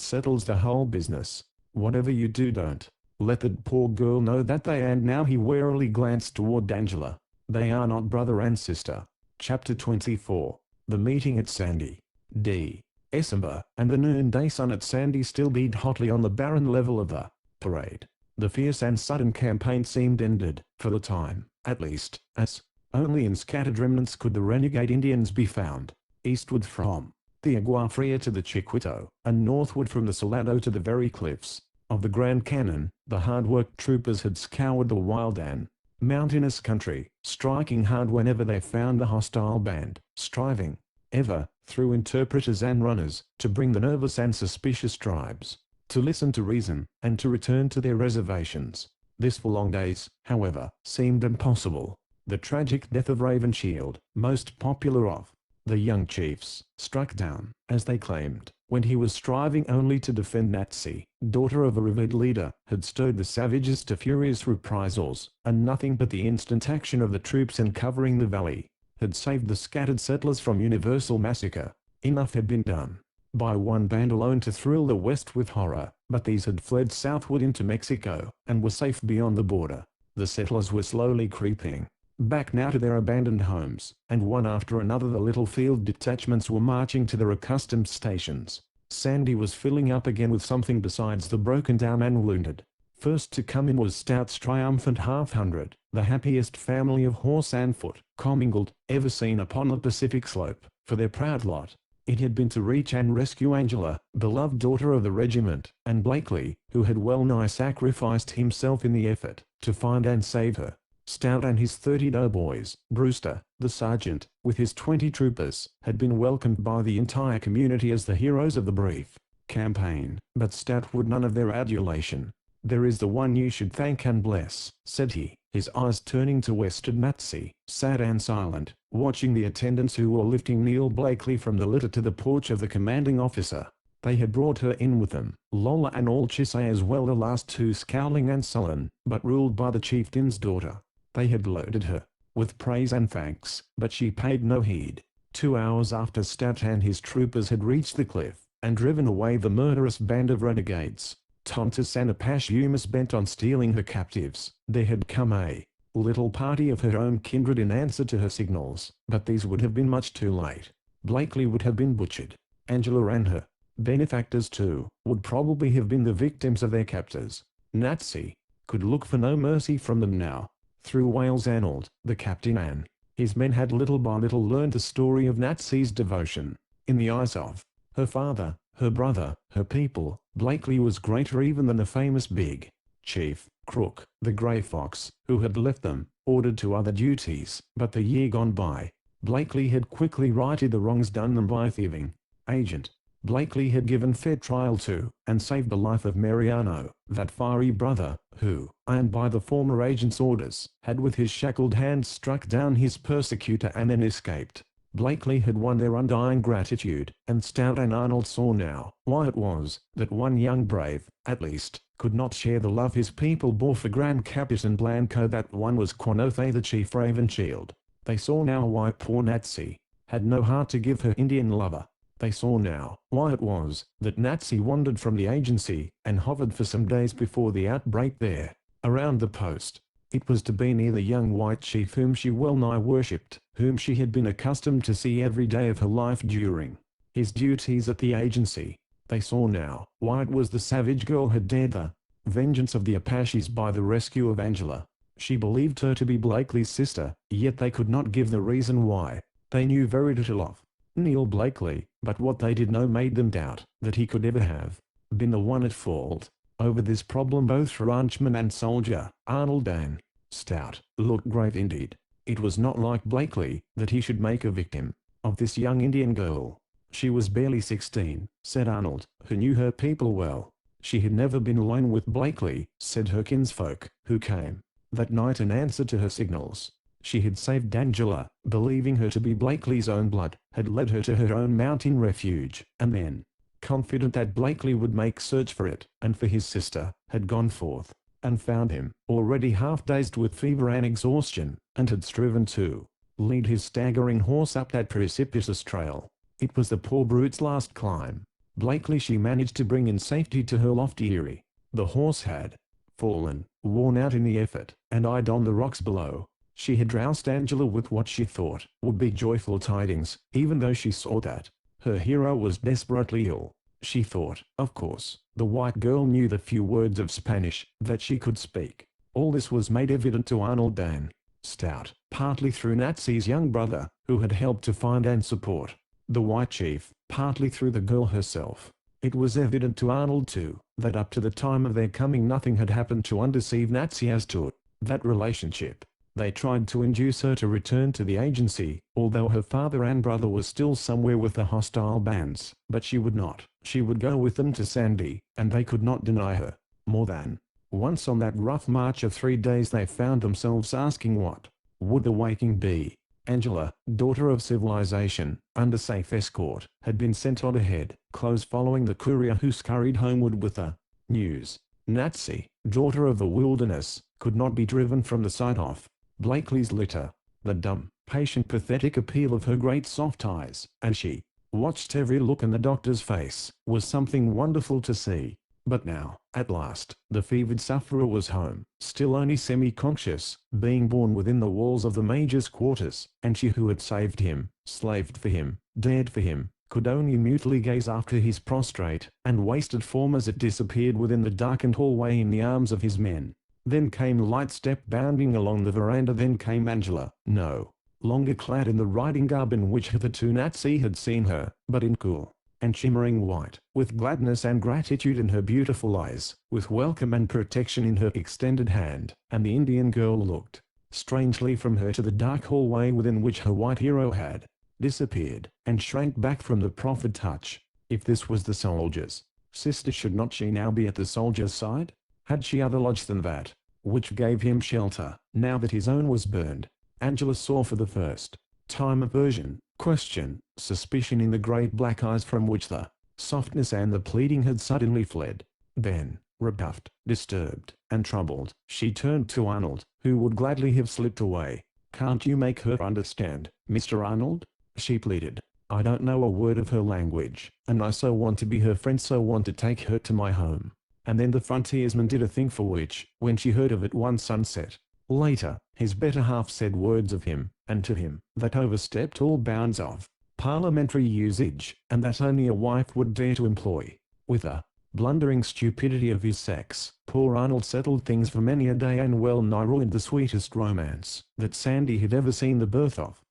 settles the whole business. Whatever you do, don't let that poor girl know that they..." And now he warily glanced toward Angela. "They are not brother and sister." Chapter 24. The meeting at Sandy. D. December, and the noonday sun at Sandy still beat hotly on the barren level of the parade. The fierce and sudden campaign seemed ended, for the time, at least, as only in scattered remnants could the renegade Indians be found. Eastward from the Agua Fria to the Chiquito, and northward from the Salado to the very cliffs of the Grand Canyon, the hard-worked troopers had scoured the wild and mountainous country, striking hard whenever they found the hostile band, striving ever, through interpreters and runners, to bring the nervous and suspicious tribes to listen to reason, and to return to their reservations. This for long days, however, seemed impossible. The tragic death of Raven Shield, most popular of the young chiefs, struck down, as they claimed, when he was striving only to defend Natsy, daughter of a revered leader, had stirred the savages to furious reprisals, and nothing but the instant action of the troops uncovering the valley had saved the scattered settlers from universal massacre. Enough had been done by one band alone to thrill the West with horror, but these had fled southward into Mexico, and were safe beyond the border. The settlers were slowly creeping back now to their abandoned homes, and one after another the little field detachments were marching to their accustomed stations. Sandy was filling up again with something besides the broken down and wounded. First to come in was Stout's triumphant half-hundred, the happiest family of horse and foot, commingled, ever seen upon the Pacific slope, for their proud lot it had been to reach and rescue Angela, beloved daughter of the regiment, and Blakely, who had well-nigh sacrificed himself in the effort to find and save her. Stout and his 30 doughboys, Brewster, the sergeant, with his 20 troopers, had been welcomed by the entire community as the heroes of the brief campaign, but Stout would none of their adulation. "There is the one you should thank and bless," said he, his eyes turning to westward. Natsy, sad and silent, watching the attendants who were lifting Neil Blakely from the litter to the porch of the commanding officer. They had brought her in with them, Lola and all Chisay as well, the last two scowling and sullen, but ruled by the chieftain's daughter. They had loaded her with praise and thanks, but she paid no heed. 2 hours after Stout and his troopers had reached the cliff, and driven away the murderous band of renegades, Tontus and Apache bent on stealing her captives, there had come a little party of her own kindred in answer to her signals, but these would have been much too late. Blakely would have been butchered. Angela and her benefactors too would probably have been the victims of their captors. Natsy could look for no mercy from them now. Through Wales Arnold, the captain and his men had little by little learned the story of Natsy's devotion. In the eyes of her father, her brother, her people, Blakely was greater even than the famous Big Chief, Crook, the Grey Fox, who had left them, ordered to other duties. But the year gone by, Blakely had quickly righted the wrongs done them by a thieving agent. Blakely had given fair trial to, and saved the life of Mariano, that fiery brother, who, and by the former agent's orders, had with his shackled hands struck down his persecutor and then escaped. Blakely had won their undying gratitude, and Stout and Arnold saw now why it was that one young brave, at least, could not share the love his people bore for Grand Capitan Blanco, that one was Quanothe the chief Raven Shield. They saw now why poor Natsy had no heart to give her Indian lover. They saw now why it was that Natsy wandered from the agency, and hovered for some days before the outbreak there, around the post. It was to be near the young white chief whom she well-nigh worshipped, whom she had been accustomed to see every day of her life during his duties at the agency. They saw now why it was the savage girl had dared the vengeance of the Apaches by the rescue of Angela. She believed her to be Blakely's sister, yet they could not give the reason why. They knew very little of Neil Blakely, but what they did know made them doubt that he could ever have been the one at fault. Over this problem both ranchman and soldier, Arnold and Stout, looked grave indeed. It was not like Blakely that he should make a victim of this young Indian girl. She was barely 16, said Arnold, who knew her people well. She had never been alone with Blakely, said her kinsfolk, who came that night in answer to her signals. She had saved Angela, believing her to be Blakely's own blood, had led her to her own mountain refuge, and then, confident that Blakely would make search for it, and for his sister, had gone forth, and found him, already half-dazed with fever and exhaustion, and had striven to lead his staggering horse up that precipitous trail. It was the poor brute's last climb. Blakely she managed to bring in safety to her lofty eyrie. The horse had fallen, worn out in the effort, and eyed on the rocks below. She had roused Angela with what she thought would be joyful tidings, even though she saw that her hero was desperately ill. She thought, of course, the white girl knew the few words of Spanish that she could speak. All this was made evident to Arnold Dan Stout, partly through Natsy's young brother, who had helped to find and support the white chief, partly through the girl herself. It was evident to Arnold too, that up to the time of their coming nothing had happened to undeceive Natsy as to that relationship. They tried to induce her to return to the agency, although her father and brother were still somewhere with the hostile bands, but she would not. She would go with them to Sandy, and they could not deny her. More than once on that rough march of 3 days they found themselves asking what would the waking be. Angela, daughter of civilization, under safe escort, had been sent on ahead, close following the courier who scurried homeward with the news. Natsy, daughter of the wilderness, could not be driven from the sight of Blakely's litter. The dumb, patient, pathetic appeal of her great soft eyes, and she watched every look in the doctor's face, was something wonderful to see. But now, at last, the fevered sufferer was home, still only semi-conscious, being born within the walls of the Major's quarters, and she who had saved him, slaved for him, dared for him, could only mutely gaze after his prostrate and wasted form as it disappeared within the darkened hallway in the arms of his men. Then came light step bounding along the veranda. Then came Angela, no longer clad in the riding garb in which hitherto Natsy had seen her, but in cool and shimmering white, with gladness and gratitude in her beautiful eyes, with welcome and protection in her extended hand, and the Indian girl looked strangely from her to the dark hallway within which her white hero had disappeared, and shrank back from the proffered touch. If this was the soldier's sister, should not she now be at the soldier's side? Had she other lodge than that which gave him shelter, now that his own was burned? Angela saw for the first time aversion, question, suspicion in the great black eyes from which the softness and the pleading had suddenly fled. Then, rebuffed, disturbed, and troubled, she turned to Arnold, who would gladly have slipped away. "Can't you make her understand, Mr. Arnold?" she pleaded. "I don't know a word of her language, and I so want to be her friend, so want to take her to my home." And then the frontiersman did a thing for which, when she heard of it one sunset later, his better half said words of him, and to him, that overstepped all bounds of parliamentary usage, and that only a wife would dare to employ. With the blundering stupidity of his sex, poor Arnold settled things for many a day and well nigh ruined the sweetest romance that Sandy had ever seen the birth of.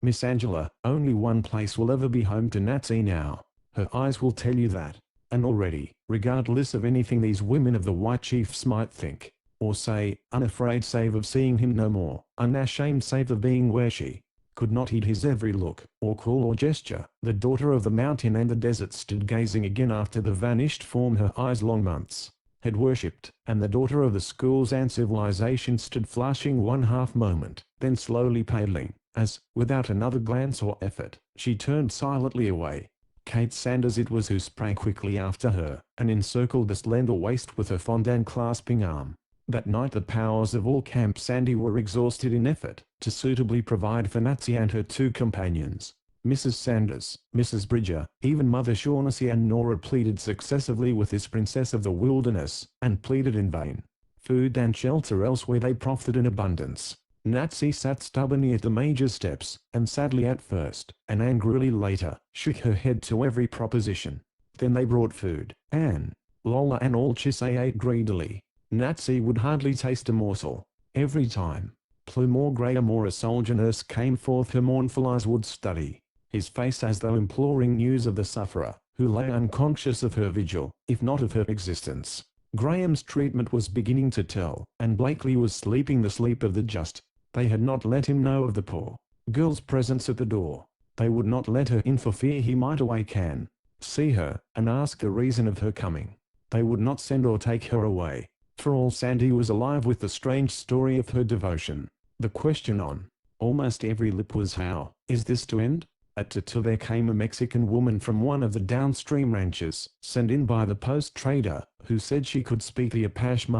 Miss Angela, only one place will ever be home to Natsy now. Her eyes will tell you that. And already, regardless of anything these women of the White Chiefs might think or say, unafraid save of seeing him no more, unashamed save of being where she could not heed his every look, or call or gesture, the daughter of the mountain and the desert stood gazing again after the vanished form her eyes long months had worshipped, and the daughter of the schools and civilization stood flashing one half moment, then slowly paling, as, without another glance or effort, she turned silently away. Kate Sanders it was who sprang quickly after her, and encircled the slender waist with her fond and clasping arm. That night the powers of all Camp Sandy were exhausted in effort to suitably provide for Natsy and her two companions. Mrs. Sanders, Mrs. Bridger, even Mother Shaughnessy and Nora pleaded successively with this princess of the wilderness, and pleaded in vain. Food and shelter elsewhere they proffered in abundance. Natsy sat stubbornly at the Major's steps, and sadly at first, and angrily later, shook her head to every proposition. Then they brought food, and Lola and all Chisay ate greedily. Natsy would hardly taste a morsel. Every time Plume or Graham or a soldier nurse came forth, her mournful eyes would study his face as though imploring news of the sufferer, who lay unconscious of her vigil, if not of her existence. Graham's treatment was beginning to tell, and Blakely was sleeping the sleep of the just. They had not let him know of the poor girl's presence at the door. They would not let her in for fear he might awake and see her, and ask the reason of her coming. They would not send or take her away. For all Sandy was alive with the strange story of her devotion. The question on almost every lip was, how is this to end? Till there came a Mexican woman from one of the downstream ranches, sent in by the post trader, who said she could speak the Apache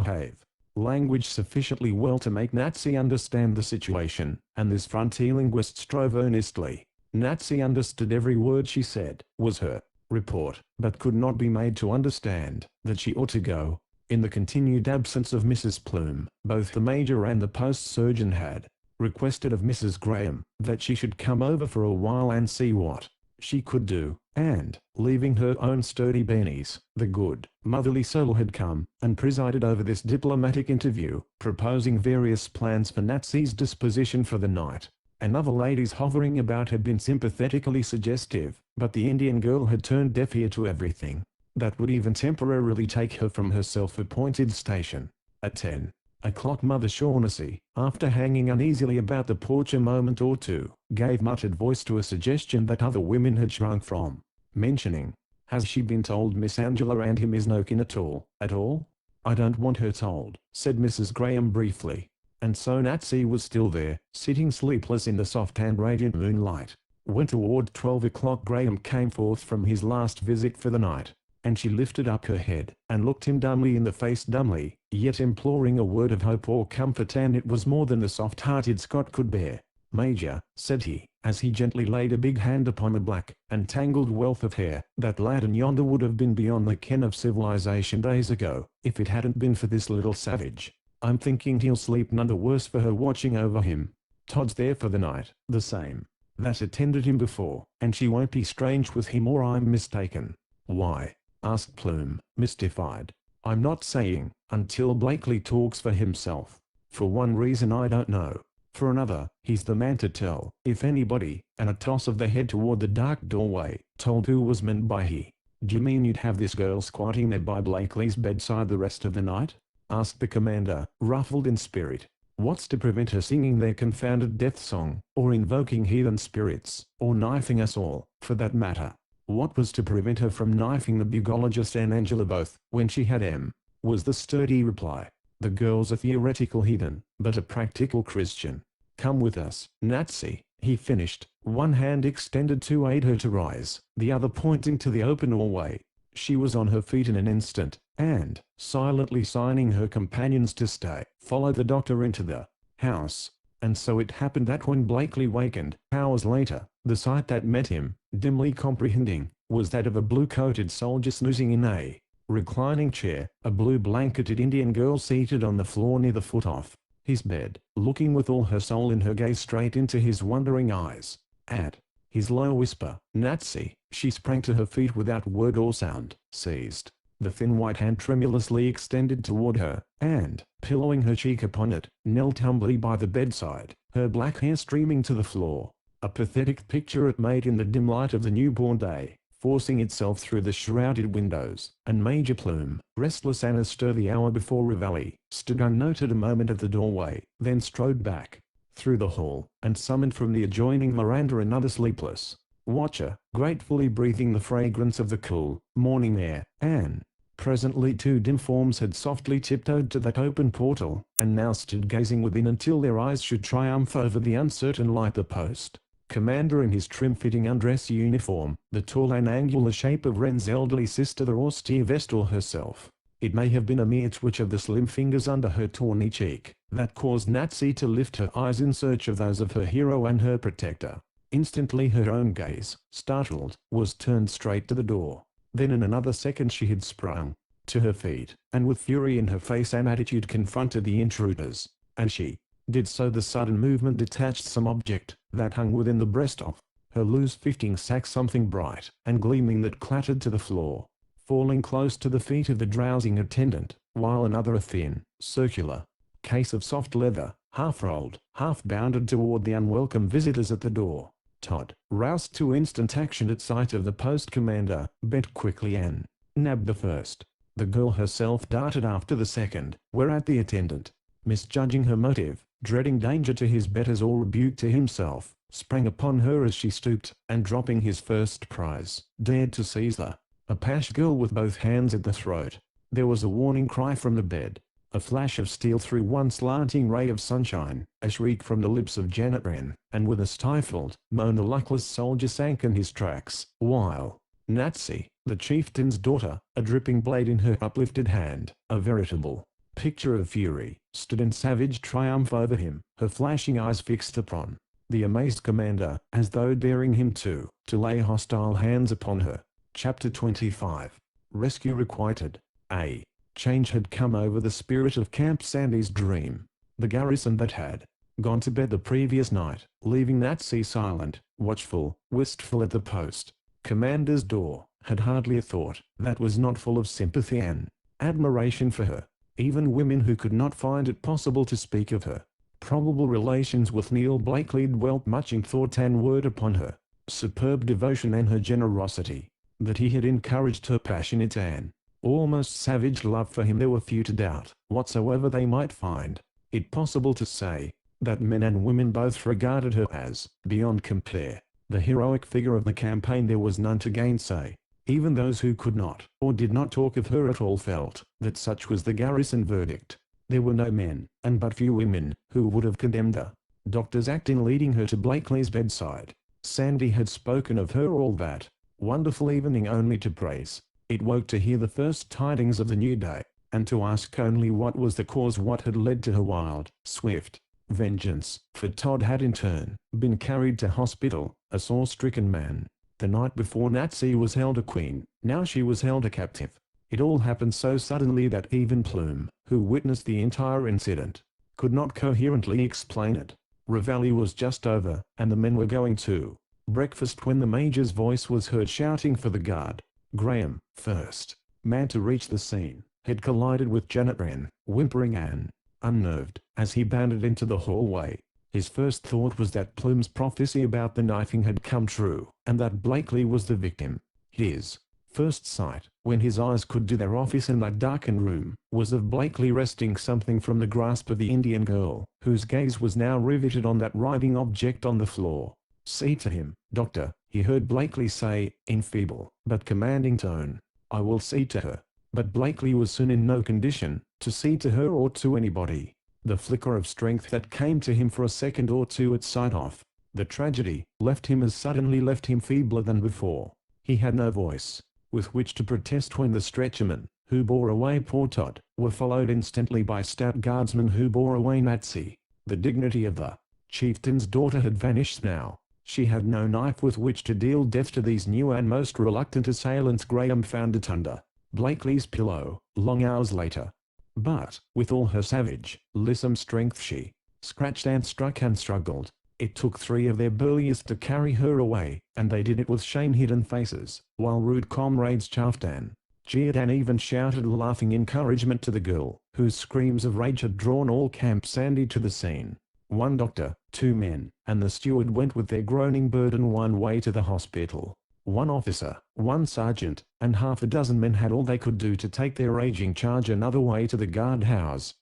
language sufficiently well to make Nazi understand the situation, and this frontier linguist strove earnestly. Nazi understood every word she said, was her report, but could not be made to understand that she ought to go. In the continued absence of Mrs. Plume, both the major and the post surgeon had requested of Mrs. Graham that she should come over for a while and see what she could do, and, leaving her own sturdy Bennies, the good, motherly soul had come and presided over this diplomatic interview, proposing various plans for Natsy's disposition for the night. And other ladies hovering about had been sympathetically suggestive, but the Indian girl had turned deaf ear to everything that would even temporarily take her from her self-appointed station. At 10 o'clock Mother Shaughnessy, after hanging uneasily about the porch a moment or two, gave muttered voice to a suggestion that other women had shrunk from mentioning. "Has she been told Miss Angela and him is no kin at all, at all?" "I don't want her told," said Mrs. Graham briefly. And so Natsy was still there, sitting sleepless in the soft and radiant moonlight. When toward 12 o'clock Graham came forth from his last visit for the night, and she lifted up her head, and looked him dumbly in the face, dumbly, yet imploring a word of hope or comfort, and it was more than the soft-hearted Scot could bear. "Major," said he, as he gently laid a big hand upon a black and tangled wealth of hair, "that lad in yonder would have been beyond the ken of civilization days ago, if it hadn't been for this little savage. I'm thinking he'll sleep none the worse for her watching over him. Todd's there for the night, the same that attended him before, and she won't be strange with him, or I'm mistaken." "Why?" asked Plume, mystified. "I'm not saying, until Blakely talks for himself. For one reason I don't know. For another, he's the man to tell, if anybody," and a toss of the head toward the dark doorway, told who was meant by he. "D'you mean you'd have this girl squatting there by Blakely's bedside the rest of the night?" asked the commander, ruffled in spirit. "What's to prevent her singing their confounded death song, or invoking heathen spirits, or knifing us all, for that matter?" "What was to prevent her from knifing the bugologist and Angela both, when she had M?" was the sturdy reply. "The girl's a theoretical heathen, but a practical Christian. Come with us, Natsy," he finished, one hand extended to aid her to rise, the other pointing to the open doorway. She was on her feet in an instant, and, silently signing her companions to stay, followed the doctor into the house. And so it happened that when Blakely wakened, hours later, the sight that met him, dimly comprehending, was that of a blue-coated soldier snoozing in a reclining chair, a blue-blanketed Indian girl seated on the floor near the foot of his bed, looking with all her soul in her gaze straight into his wondering eyes. At his low whisper, "Natsy," she sprang to her feet without word or sound, seized the thin white hand tremulously extended toward her, and, pillowing her cheek upon it, knelt humbly by the bedside, her black hair streaming to the floor. A pathetic picture it made in the dim light of the newborn day, forcing itself through the shrouded windows, and Major Plume, restless and astir the hour before Reveille, stood unnoted a moment at the doorway, then strode back through the hall, and summoned from the adjoining veranda another sleepless watcher, gratefully breathing the fragrance of the cool morning air, and presently two dim forms had softly tiptoed to that open portal, and now stood gazing within until their eyes should triumph over the uncertain light. The post commander in his trim-fitting undress uniform, the tall and angular shape of Wren's elderly sister, the austere Vestal herself. It may have been a mere twitch of the slim fingers under her tawny cheek that caused Natsy to lift her eyes in search of those of her hero and her protector. Instantly her own gaze, startled, was turned straight to the door. Then in another second she had sprung to her feet, and with fury in her face and attitude confronted the intruders. As she did so the sudden movement detached some object that hung within the breast of her loose-fitting sack, something bright and gleaming that clattered to the floor, falling close to the feet of the drowsing attendant, while another, a thin, circular case of soft leather, half rolled, half bounded toward the unwelcome visitors at the door. Todd, roused to instant action at sight of the post commander, bent quickly and nabbed the first. The girl herself darted after the second, whereat the attendant, misjudging her motive, dreading danger to his betters or rebuke to himself, sprang upon her as she stooped, and dropping his first prize, dared to seize the Apache girl with both hands at the throat. There was a warning cry from the bed. A flash of steel through one slanting ray of sunshine, a shriek from the lips of Janet Wren, and with a stifled moan the luckless soldier sank in his tracks, while Natsy, the chieftain's daughter, a dripping blade in her uplifted hand, a veritable picture of fury, stood in savage triumph over him, her flashing eyes fixed upon the amazed commander, as though daring him to lay hostile hands upon her. Chapter 25. Rescue requited. A change had come over the spirit of Camp Sandy's dream. The garrison that had gone to bed the previous night, leaving Natsy silent, watchful, wistful at the post commander's door, had hardly a thought that was not full of sympathy and admiration for her. Even women who could not find it possible to speak of her probable relations with Neil Blakely dwelt much in thought and word upon her superb devotion and her generosity, that he had encouraged her passionate and almost savage love for him. There were few to doubt, whatsoever they might find it possible to say, that men and women both regarded her as, beyond compare, the heroic figure of the campaign. There was none to gainsay. Even those who could not, or did not talk of her at all, felt that such was the garrison verdict. There were no men, and but few women, who would have condemned the doctor's act in leading her to Blakely's bedside. Sandy had spoken of her all that wonderful evening only to praise. It woke to hear the first tidings of the new day, and to ask only what was the cause, what had led to her wild, swift vengeance. For Todd had in turn been carried to hospital, a sore-stricken man. The night before Natsy was held a queen, now she was held a captive. It all happened so suddenly that even Plume, who witnessed the entire incident, could not coherently explain it. Reveille was just over, and the men were going to breakfast when the major's voice was heard shouting for the guard. Graham, first man to reach the scene, had collided with Janet Wren, whimpering and unnerved, as he bounded into the hallway. His first thought was that Plume's prophecy about the knifing had come true, and that Blakely was the victim. His first sight, when his eyes could do their office in that darkened room, was of Blakely wresting something from the grasp of the Indian girl, whose gaze was now riveted on that writhing object on the floor. "See to him, doctor," he heard Blakely say, in feeble but commanding tone. "I will see to her." But Blakely was soon in no condition to see to her or to anybody. The flicker of strength that came to him for a second or two at sight of the tragedy left him as suddenly left him feebler than before. He had no voice with which to protest when the stretchermen, who bore away poor Todd, were followed instantly by stout guardsmen who bore away Natsy. The dignity of the chieftain's daughter had vanished now. She had no knife with which to deal death to these new and most reluctant assailants. Graham found it under Blakely's pillow, long hours later. But, with all her savage, lissom strength, she scratched and struck and struggled. It took 3 of their burliest to carry her away, and they did it with shame-hidden faces, while rude comrades chaffed and jeered and even shouted laughing encouragement to the girl, whose screams of rage had drawn all Camp Sandy to the scene. 1 doctor, 2 men, and the steward went with their groaning burden one way to the hospital. 1 officer, 1 sergeant, and half a dozen men had all they could do to take their raging charge another way to the guardhouse.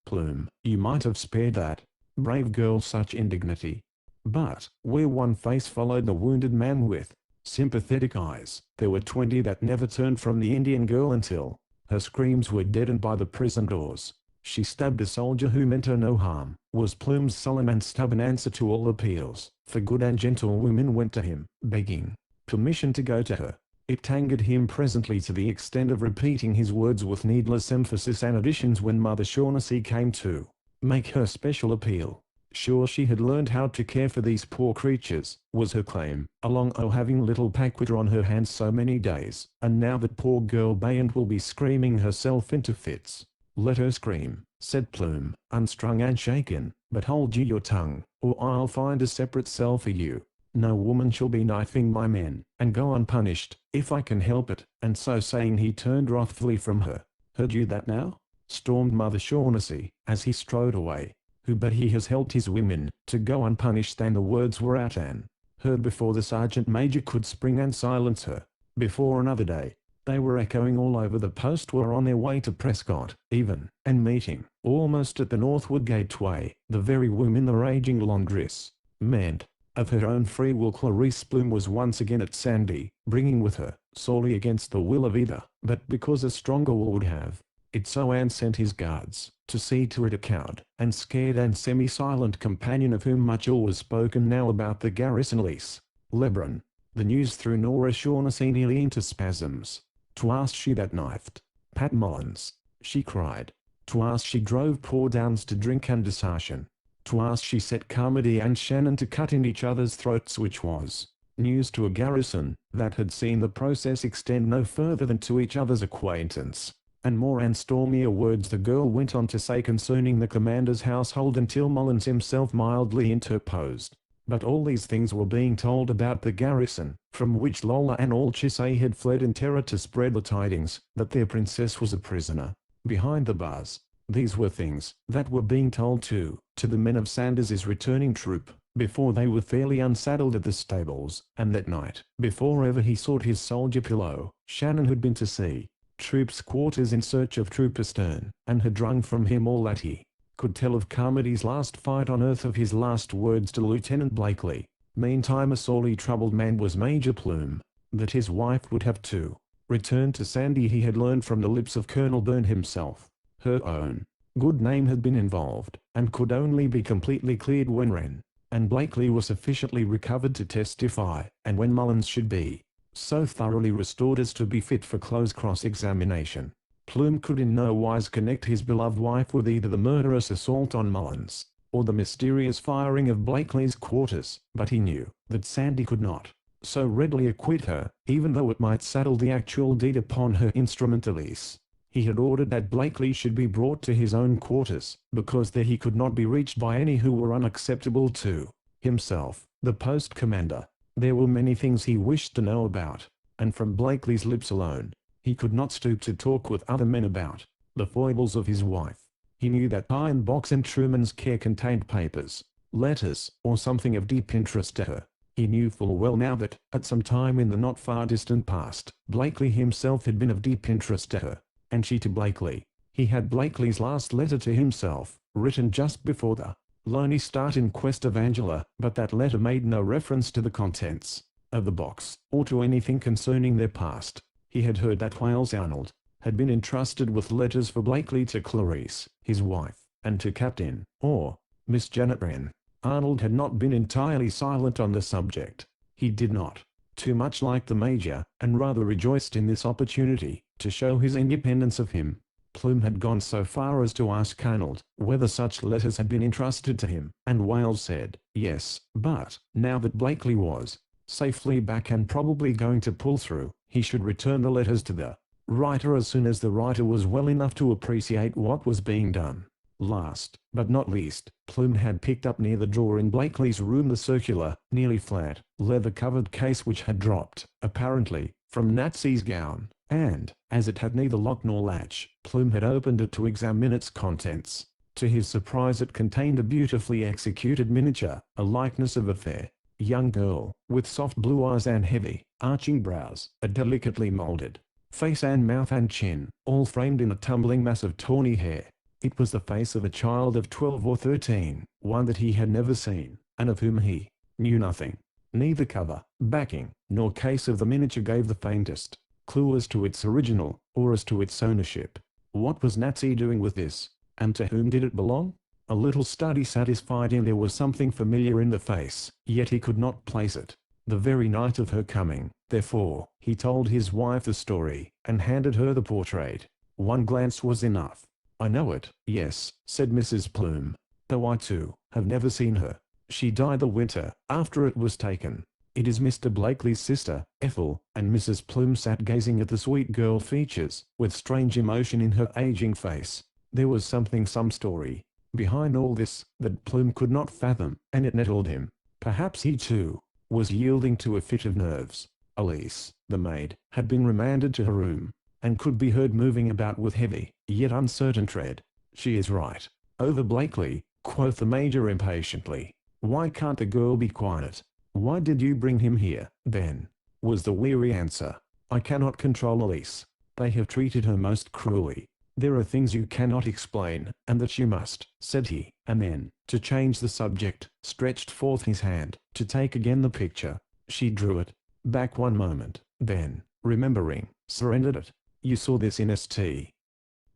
Plume, you might have spared that brave girl such indignity. But, where one face followed the wounded man with sympathetic eyes, there were 20 that never turned from the Indian girl until her screams were deadened by the prison doors. "She stabbed a soldier who meant her no harm," was Plume's sullen and stubborn answer to all appeals for good and gentle women went to him, begging permission to go to her. It angered him presently to the extent of repeating his words with needless emphasis and additions when Mother Shaughnessy came to make her special appeal. Sure she had learned how to care for these poor creatures, was her claim, along having little Paquita on her hands so many days, and now that poor girl Bayant will be screaming herself into fits. "Let her scream," said Plume, unstrung and shaken, "but hold you your tongue, or I'll find a separate cell for you. No woman shall be knifing my men, and go unpunished, if I can help it." And so saying he turned wrathfully from her. "Heard you that now?" stormed Mother Shaughnessy, as he strode away. "Who but he has helped his women to go unpunished?" And the words were out and heard before the sergeant major could spring and silence her. Before another day, they were echoing all over the post, were on their way to Prescott, even, and meeting, almost at the Northwood Gateway, the very women the raging laundress meant. Of her own free will, Clarice Bloom was once again at Sandy, bringing with her, sorely against the will of either, but because a stronger will would have it so, Anne sent his guards to see to it a cowed and scared and semi-silent companion of whom much ill was spoken now about the garrison lease. Lebaron. The news threw Nora Shaughnessy nearly into spasms. "'Twas she that knifed Pat Mullins," she cried. "'Twas she drove poor Downs to drink and desertion. 'Twas she set Carmody and Shannon to cut in each other's throats," which was news to a garrison that had seen the process extend no further than to each other's acquaintance. And more and stormier words the girl went on to say concerning the commander's household until Mullins himself mildly interposed. But all these things were being told about the garrison, from which Lola and all Chisay had fled in terror to spread the tidings that their princess was a prisoner behind the bars. These were things that were being told to the men of Sanders's returning troop, before they were fairly unsaddled at the stables, and that night, before ever he sought his soldier pillow, Shannon had been to see Troop's quarters in search of Trooper Stern, and had wrung from him all that he could tell of Carmody's last fight on earth, of his last words to Lieutenant Blakely. Meantime a sorely troubled man was Major Plume. That his wife would have to return to Sandy he had learned from the lips of Colonel Byrne himself. Her own good name had been involved, and could only be completely cleared when Wren and Blakely were sufficiently recovered to testify, and when Mullins should be so thoroughly restored as to be fit for close cross-examination. Plume could in no wise connect his beloved wife with either the murderous assault on Mullins, or the mysterious firing of Blakely's quarters, but he knew that Sandy could not so readily acquit her, even though it might saddle the actual deed upon her instrumentalities. He had ordered that Blakely should be brought to his own quarters, because there he could not be reached by any who were unacceptable to himself, the post commander. There were many things he wished to know about, and from Blakely's lips alone, he could not stoop to talk with other men about the foibles of his wife. He knew that iron box in Truman's care contained papers, letters, or something of deep interest to her. He knew full well now that, at some time in the not far distant past, Blakely himself had been of deep interest to her, and she to Blakely. He had Blakely's last letter to himself, written just before the lonely start in quest of Angela, but that letter made no reference to the contents of the box, or to anything concerning their past. He had heard that Wales Arnold had been entrusted with letters for Blakely to Clarice, his wife, and to Captain, or Miss Janet Wren. Arnold had not been entirely silent on the subject. He did not too much like the Major, and rather rejoiced in this opportunity to show his independence of him. Plume had gone so far as to ask Arnold whether such letters had been entrusted to him, and Wales said, yes, but, now that Blakely was safely back and probably going to pull through, he should return the letters to the writer as soon as the writer was well enough to appreciate what was being done. Last, but not least, Plume had picked up near the drawer in Blakely's room the circular, nearly flat, leather-covered case which had dropped, apparently, from Natsy's gown, and, as it had neither lock nor latch, Plume had opened it to examine its contents. To his surprise it contained a beautifully executed miniature, a likeness of a fair young girl, with soft blue eyes and heavy, arching brows, a delicately molded face and mouth and chin, all framed in a tumbling mass of tawny hair. It was the face of a child of 12 or 13, one that he had never seen, and of whom he knew nothing. Neither cover, backing, nor case of the miniature gave the faintest clue as to its original, or as to its ownership. What was Natsy doing with this, and to whom did it belong? A little study satisfied him there was something familiar in the face, yet he could not place it. The very night of her coming, therefore, he told his wife the story, and handed her the portrait. One glance was enough. I know it, yes, said Mrs. Plume, though I too have never seen her. She died the winter after it was taken. It is Mr. Blakely's sister, Ethel, and Mrs. Plume sat gazing at the sweet girl features, with strange emotion in her aging face. There was some story behind all this, that Plume could not fathom, and it nettled him. Perhaps he too was yielding to a fit of nerves. Elise, the maid, had been remanded to her room, and could be heard moving about with heavy, yet uncertain tread. She is right. Over Blakely, quoth the Major impatiently. Why can't the girl be quiet? Why did you bring him here, then? Was the weary answer. I cannot control Elise. They have treated her most cruelly. There are things you cannot explain, and that you must, said he, and then, to change the subject, stretched forth his hand, to take again the picture. She drew it back one moment, then, remembering, surrendered it. You saw this in St.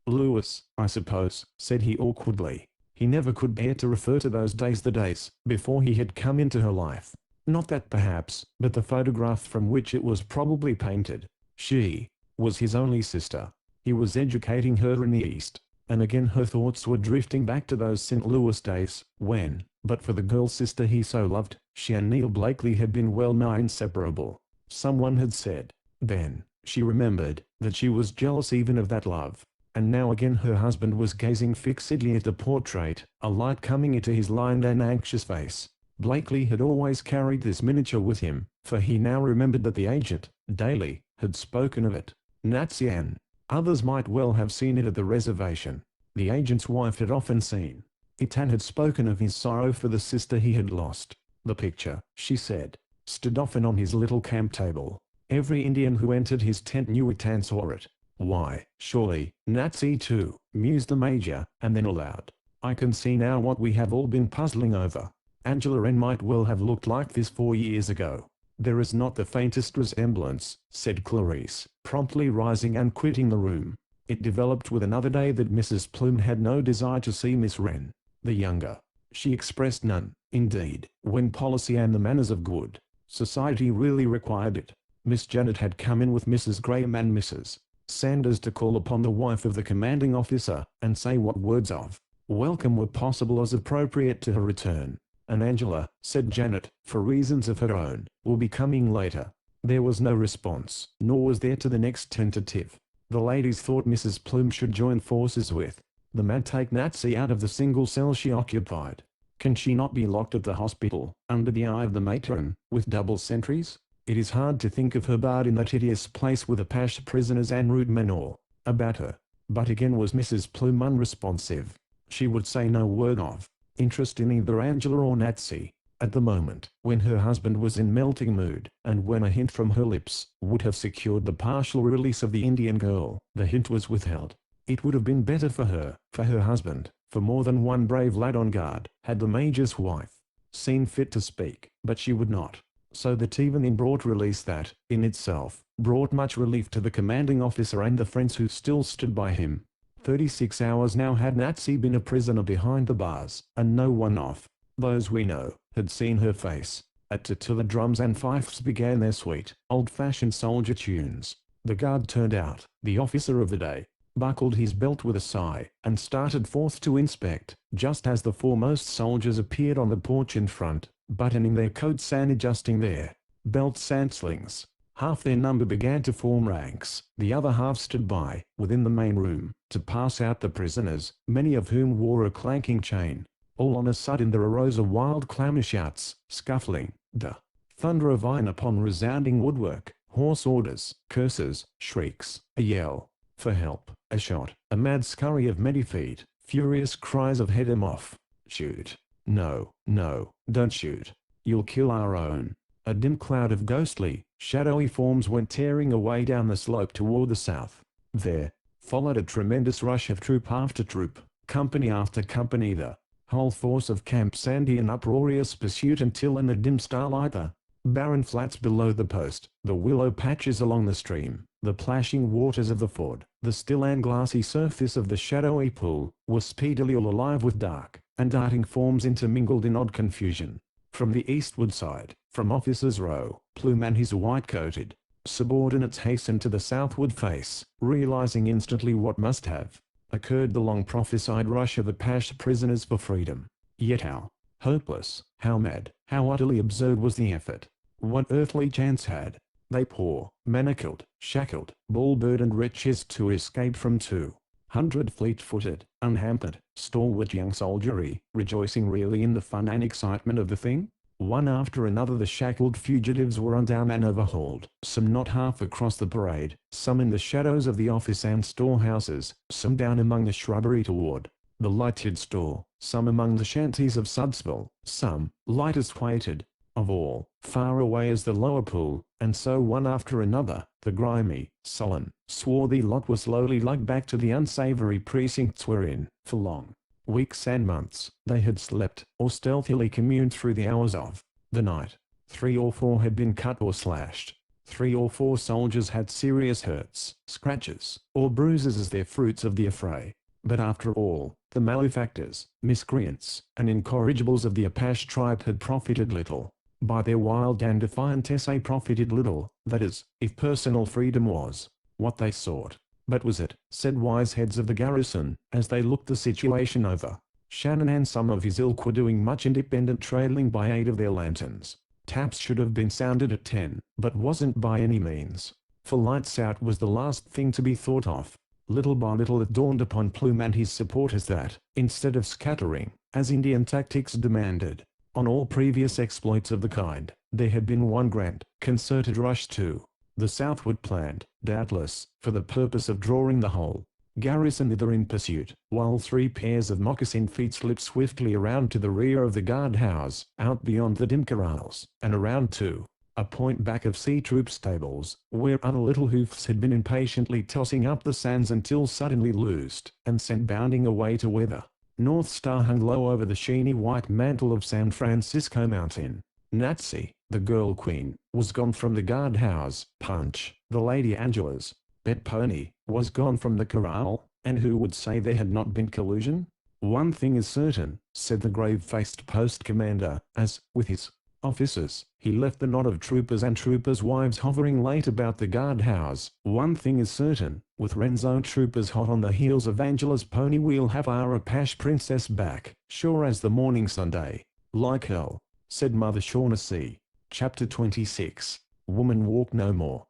Louis, I suppose, said he awkwardly. He never could bear to refer to those days, the days before he had come into her life. Not that perhaps, but the photograph from which it was probably painted. She was his only sister. He was educating her in the East, and again her thoughts were drifting back to those St. Louis days, when, but for the girl sister he so loved, she and Neil Blakely had been well nigh inseparable. Someone had said. Then, she remembered, that she was jealous even of that love. And now again her husband was gazing fixedly at the portrait, a light coming into his lined and anxious face. Blakely had always carried this miniature with him, for he now remembered that the agent, Daly, had spoken of it. Nancy and others might well have seen it at the reservation. The agent's wife had often seen it and had spoken of his sorrow for the sister he had lost. The picture, she said, stood often on his little camp table. Every Indian who entered his tent knew it and saw it. Why, surely, Nazi too, mused the Major, and then aloud. I can see now what we have all been puzzling over. Angela Wren might well have looked like this 4 years ago. There is not the faintest resemblance, said Clarice, promptly rising and quitting the room. It developed with another day that Mrs. Plume had no desire to see Miss Wren, the younger. She expressed none, indeed, when policy and the manners of good society really required it. Miss Janet had come in with Mrs. Graham and Mrs. Sanders to call upon the wife of the commanding officer, and say what words of welcome were possible as appropriate to her return. And Angela, said Janet, for reasons of her own, will be coming later. There was no response, nor was there to the next tentative. The ladies thought Mrs. Plume should join forces with the man, take Nazi out of the single cell she occupied. Can she not be locked at the hospital, under the eye of the matron, with double sentries? It is hard to think of her barred in that hideous place with Apache prisoners and rude men all about her. But again was Mrs. Plume unresponsive. She would say no word of interest in either Angela or Nazi. At the moment, when her husband was in melting mood, and when a hint from her lips would have secured the partial release of the Indian girl, the hint was withheld. It would have been better for her husband, for more than one brave lad on guard, had the Major's wife seen fit to speak, but she would not. So that even in brought release that, in itself, brought much relief to the commanding officer and the friends who still stood by him. 36 hours now had Nazi been a prisoner behind the bars, and no one of those we know had seen her face. At two the drums and fifes began their sweet, old-fashioned soldier tunes. The guard turned out, the officer of the day, buckled his belt with a sigh, and started forth to inspect, just as the foremost soldiers appeared on the porch in front, buttoning their coats and adjusting their belts and slings. Half their number began to form ranks, the other half stood by, within the main room, to pass out the prisoners, many of whom wore a clanking chain. All on a sudden there arose a wild clamour, shouts, scuffling, the thunder of iron upon resounding woodwork, hoarse orders, curses, shrieks, a yell for help, a shot, a mad scurry of many feet, furious cries of head him off, shoot, no, no, don't shoot, you'll kill our own. A dim cloud of ghostly, shadowy forms went tearing away down the slope toward the south. There followed a tremendous rush of troop after troop, company after company, the whole force of Camp Sandy in uproarious pursuit until in the dim starlight the barren flats below the post, the willow patches along the stream, the plashing waters of the ford, the still and glassy surface of the shadowy pool, were speedily all alive with dark and darting forms intermingled in odd confusion. From the eastward side, from Officers' Row, Plume and his white-coated subordinates hastened to the southward face, realizing instantly what must have occurred, the long prophesied rush of Apache prisoners for freedom. Yet how hopeless, how mad, how utterly absurd was the effort. What earthly chance had they, poor, manacled, shackled, ball-burdened wretches, to escape from 200 fleet-footed, unhampered, stalwart young soldiery, rejoicing really in the fun and excitement of the thing? One after another the shackled fugitives were undone and overhauled, some not half across the parade, some in the shadows of the office and storehouses, some down among the shrubbery toward the lighted store, some among the shanties of Sudsville, some, lightest weighted, of all, far away as the lower pool, and so one after another, the grimy, sullen, swarthy lot were slowly lugged back to the unsavory precincts wherein, for long weeks and months, they had slept, or stealthily communed through the hours of the night. 3 or 4 had been cut or slashed. 3 or 4 soldiers had serious hurts, scratches, or bruises as their fruits of the affray. But after all, the malefactors, miscreants, and incorrigibles of the Apache tribe had profited little. By their wild and defiant essay profited little, that is, if personal freedom was what they sought. But was it, said wise heads of the garrison, as they looked the situation over. Shannon and some of his ilk were doing much independent trailing by aid of their lanterns. Taps should have been sounded at 10, but wasn't by any means. For lights out was the last thing to be thought of. Little by little it dawned upon Plume and his supporters that, instead of scattering, as Indian tactics demanded, on all previous exploits of the kind, there had been one grand, concerted rush to the southward planned, doubtless, for the purpose of drawing the whole garrison thither in pursuit, while 3 pairs of moccasined feet slipped swiftly around to the rear of the guardhouse, out beyond the dim corrals, and around to a point back of sea troop stables, where other little hoofs had been impatiently tossing up the sands until suddenly loosed, and sent bounding away to where the North Star hung low over the sheeny white mantle of San Francisco Mountain. Natsy, the girl queen, was gone from the guardhouse. Punch, the Lady Angela's pet pony, was gone from the corral, and who would say there had not been collusion? One thing is certain, said the grave-faced post commander, as, with his officers, he left the knot of troopers and troopers' wives hovering late about the guardhouse. One thing is certain, with Renzo troopers hot on the heels of Angela's pony, we'll have our Apache princess back, sure as the morning Sunday. Like hell, said Mother Shaughnessy. Chapter 26. Woman walk no more.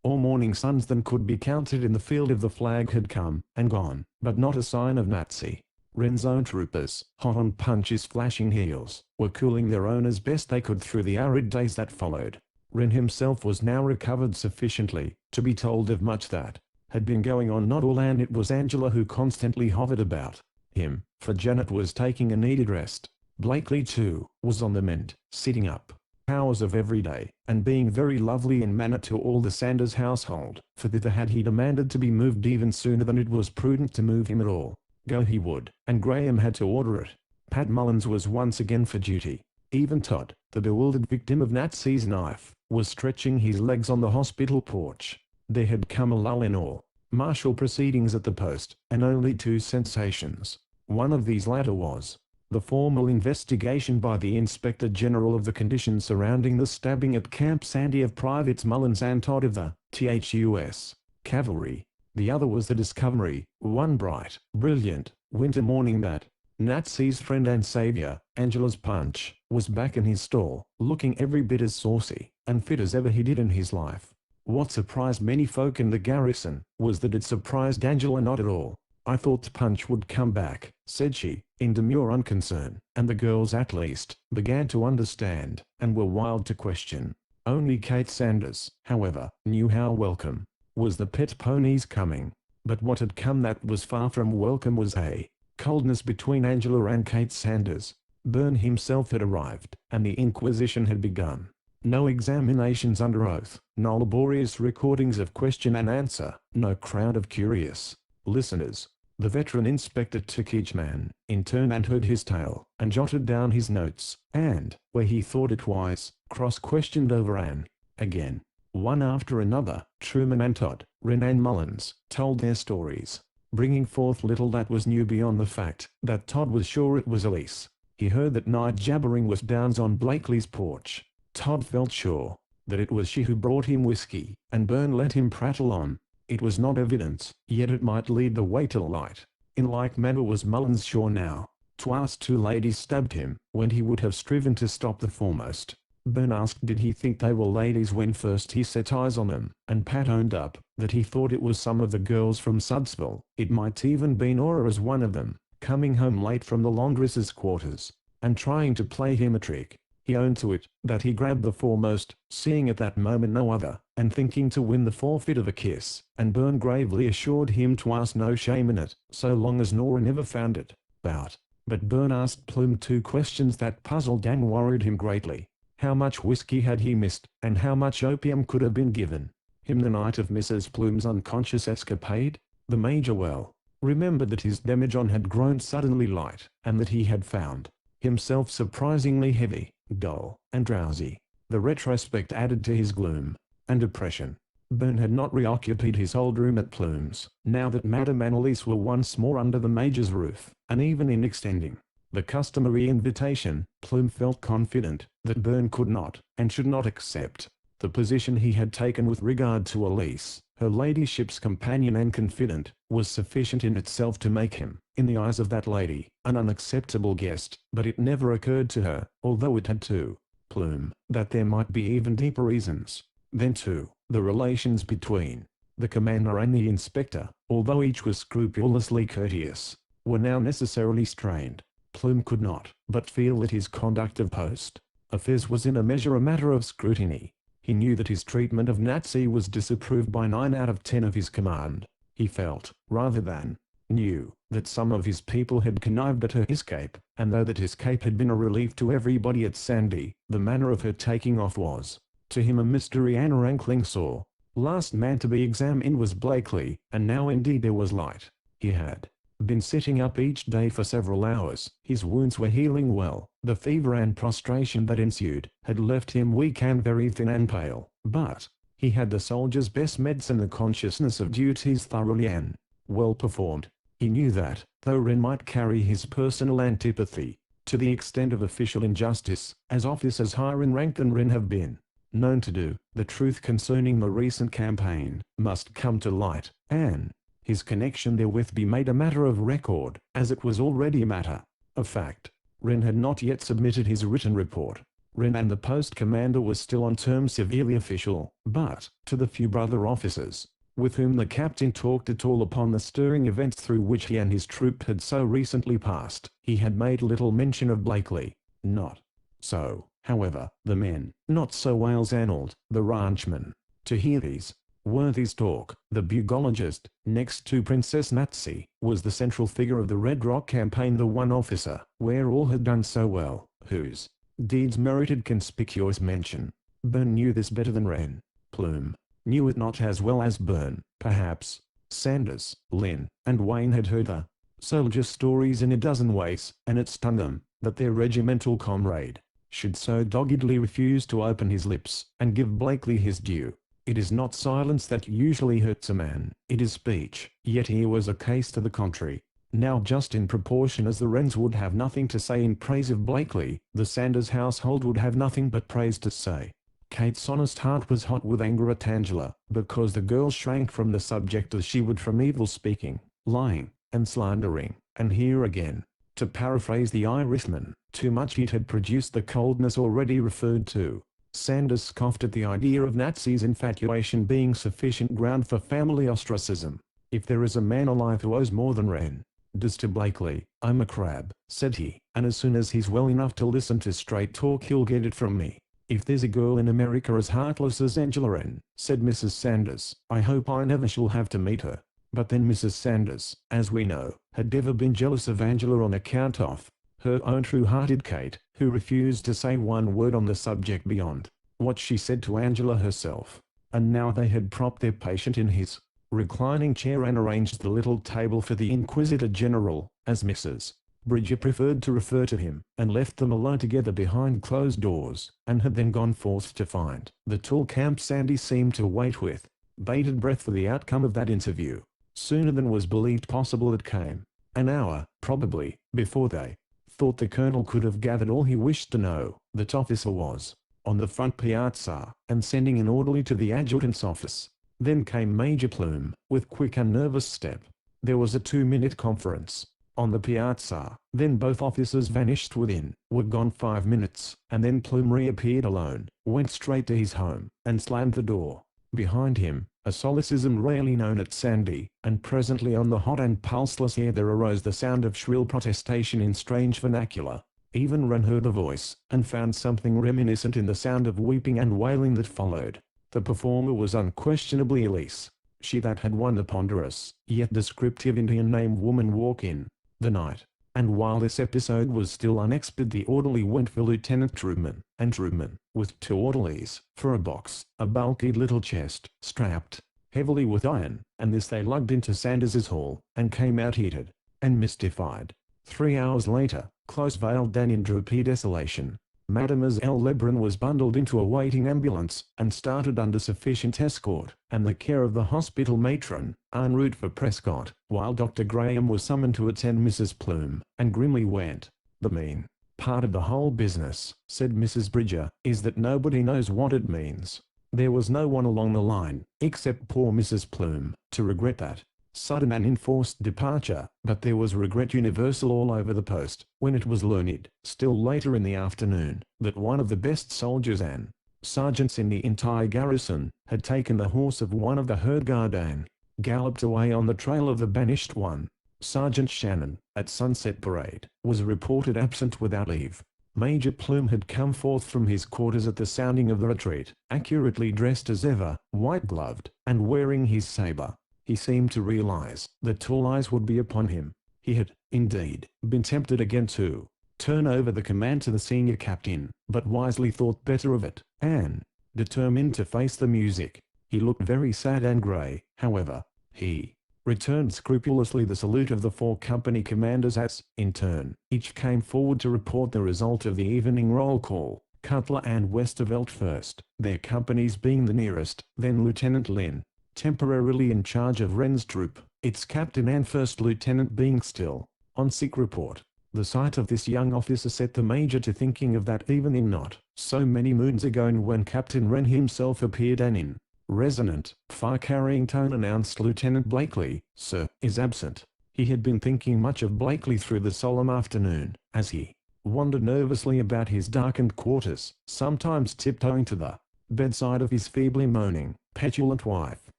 Or morning suns than could be counted in the field if the flag had come and gone, but not a sign of Nazi. Renzo troopers, hot on Punch's flashing heels, were cooling their own as best they could through the arid days that followed. Ren himself was now recovered sufficiently to be told of much that had been going on not all, and it was Angela who constantly hovered about him, for Janet was taking a needed rest. Blakely too was on the mend, sitting up hours of every day, and being very lovely in manner to all the Sanders household, for thither had he demanded to be moved even sooner than it was prudent to move him at all. Go he would, and Graham had to order it. Pat Mullins was once again for duty. Even Todd, the bewildered victim of Natsy's knife, was stretching his legs on the hospital porch. There had come a lull in all martial proceedings at the post, and only 2 sensations. One of these latter was the formal investigation by the Inspector General of the conditions surrounding the stabbing at Camp Sandy of Privates Mullins and Todd of the THUS Cavalry. The other was the discovery, one bright, brilliant, winter morning, that Natsy's friend and savior, Angela's Punch, was back in his stall, looking every bit as saucy and fit as ever he did in his life. What surprised many folk in the garrison was that it surprised Angela not at all. I thought Punch would come back, said she, in demure unconcern, and the girls at least began to understand, and were wild to question. Only Kate Sanders, however, knew how welcome was the pet pony's coming. But what had come that was far from welcome was a coldness between Angela and Kate Sanders. Byrne himself had arrived, and the inquisition had begun. No examinations under oath, no laborious recordings of question and answer, no crowd of curious listeners. The veteran inspector took each man in turn and heard his tale, and jotted down his notes, and, where he thought it wise, cross-questioned over and again. One after another, Truman and Todd, Ren and Mullins, told their stories, bringing forth little that was new beyond the fact that Todd was sure it was Elise. He heard that night jabbering was Downs on Blakely's porch. Todd felt sure that it was she who brought him whiskey, and Byrne let him prattle on. It was not evidence, yet it might lead the way to light. In like manner was Mullins sure now. Twice 2 ladies stabbed him, when he would have striven to stop the foremost. Byrne asked did he think they were ladies when first he set eyes on them, and Pat owned up that he thought it was some of the girls from Sudsville. It might even be Nora as one of them, coming home late from the laundress's quarters, and trying to play him a trick. He owned to it, that he grabbed the foremost, seeing at that moment no other, and thinking to win the forfeit of a kiss, and Byrne gravely assured him 'twas no shame in it, so long as Nora never found it out. But Byrne asked Plume 2 questions that puzzled and worried him greatly. How much whiskey had he missed, and how much opium could have been given him the night of Mrs. Plume's unconscious escapade? The Major well remembered that his demijohn had grown suddenly light, and that he had found himself surprisingly heavy, dull, and drowsy. The retrospect added to his gloom and depression. Byrne had not reoccupied his old room at Plume's, now that Madame and Elise were once more under the Major's roof, and even in extending the customary invitation, Plume felt confident that Byrne could not, and should not accept the position he had taken with regard to Elise. Her ladyship's companion and confidant was sufficient in itself to make him, in the eyes of that lady, an unacceptable guest, but it never occurred to her, although it had to Plume, that there might be even deeper reasons. Then too, the relations between the commander and the inspector, although each was scrupulously courteous, were now necessarily strained. Plume could not but feel that his conduct of post affairs was in a measure a matter of scrutiny. He knew that his treatment of Natsy was disapproved by 9 out of 10 of his command. He felt, rather than knew, that some of his people had connived at her escape, and though that escape had been a relief to everybody at Sandy, the manner of her taking off was, to him, a mystery and a rankling sore. Last man to be examined was Blakely, and now indeed there was light. He had been sitting up each day for several hours. His wounds were healing well. The fever and prostration that ensued had left him weak and very thin and pale, but he had the soldier's best medicine, the consciousness of duties thoroughly and well performed. He knew that, though Wren might carry his personal antipathy to the extent of official injustice, as officers higher in rank than Wren have been known to do, the truth concerning the recent campaign must come to light, and his connection therewith be made a matter of record, as it was already a matter of fact. Wren had not yet submitted his written report. Wren and the post commander were still on terms severely official, but, to the few brother officers with whom the captain talked at all upon the stirring events through which he and his troop had so recently passed, he had made little mention of Blakely. Not so, however, the men, not so Wales Arnold, the ranchmen. To hear these worthies talk, the bugologist, next to Princess Natsy, was the central figure of the Red Rock campaign, the one officer, where all had done so well, whose deeds merited conspicuous mention. Byrne knew this better than Wren. Plume knew it not as well as Byrne, perhaps. Sanders, Lynn, and Wayne had heard the soldier stories in a dozen ways, and it stunned them that their regimental comrade should so doggedly refuse to open his lips and give Blakely his due. It is not silence that usually hurts a man, it is speech. Yet here was a case to the contrary. Now, just in proportion as the Wrens would have nothing to say in praise of Blakely, the Sanders household would have nothing but praise to say. Kate's honest heart was hot with anger at Angela, because the girl shrank from the subject as she would from evil speaking, lying, and slandering. And here again, to paraphrase the Irishman, too much heat had produced the coldness already referred to. Sanders scoffed at the idea of Natsy's infatuation being sufficient ground for family ostracism. If there is a man alive who owes more than Wren does to Blakely, I'm a crab, said he, and as soon as he's well enough to listen to straight talk he'll get it from me. If there's a girl in America as heartless as Angela Wren, said Mrs. Sanders, I hope I never shall have to meet her. But then Mrs. Sanders, as we know, had never been jealous of Angela on account of her own true-hearted Kate, who refused to say one word on the subject beyond what she said to Angela herself. And now they had propped their patient in his reclining chair and arranged the little table for the Inquisitor General, as Mrs. Bridger preferred to refer to him, and left them alone together behind closed doors, and had then gone forth to find the tall Camp Sandy seemed to wait with bated breath for the outcome of that interview. Sooner than was believed possible it came. An hour, probably, before they thought the colonel could have gathered all he wished to know. That officer was on the front piazza, and sending an orderly to the adjutant's office. Then came Major Plume, with quick and nervous step. There was a 2-minute conference on the piazza, then both officers vanished within, were gone 5 minutes, and then Plume reappeared alone, went straight to his home, and slammed the door behind him, a solecism rarely known at Sandy, and presently on the hot and pulseless air there arose the sound of shrill protestation in strange vernacular. Even Wren heard a voice, and found something reminiscent in the sound of weeping and wailing that followed. The performer was unquestionably Elise, she that had won the ponderous, yet descriptive Indian name Woman Walk In the Night. And while this episode was still unexpected, the orderly went for Lieutenant Truman, and Truman, with 2 orderlies, for a box, a bulky little chest, strapped heavily with iron, and this they lugged into Sanders's hall, and came out heated and mystified. 3 hours later, close veiled and in droopy desolation, Mademoiselle Lebrun was bundled into a waiting ambulance, and started under sufficient escort, and the care of the hospital matron, en route for Prescott, while Dr. Graham was summoned to attend Mrs. Plume, and grimly went. "The mean part of the whole business," said Mrs. Bridger, "is that nobody knows what it means. There was no one along the line, except poor Mrs. Plume, to regret that sudden and enforced departure, but there was regret universal all over the post, when it was learned, still later in the afternoon, that one of the best soldiers and sergeants in the entire garrison had taken the horse of one of the herd guard and galloped away on the trail of the banished one. Sergeant Shannon, at sunset parade, was reported absent without leave. Major Plume had come forth from his quarters at the sounding of the retreat, accurately dressed as ever, white-gloved, and wearing his saber. He seemed to realize that all eyes would be upon him. He had, indeed, been tempted again to turn over the command to the senior captain, but wisely thought better of it, and determined to face the music. He looked very sad and grey, however. He returned scrupulously the salute of the 4 company commanders as, in turn, each came forward to report the result of the evening roll call. Cutler and Westervelt first, their companies being the nearest, then Lieutenant Lynn, temporarily in charge of Wren's troop, its captain and first lieutenant being still on sick report. The sight of this young officer set the major to thinking of that evening not so many moons ago when Captain Wren himself appeared and in resonant, far-carrying tone announced, "Lieutenant Blakely, sir, is absent." He had been thinking much of Blakely through the solemn afternoon, as he wandered nervously about his darkened quarters, sometimes tiptoeing to the bedside of his feebly moaning, petulant wife,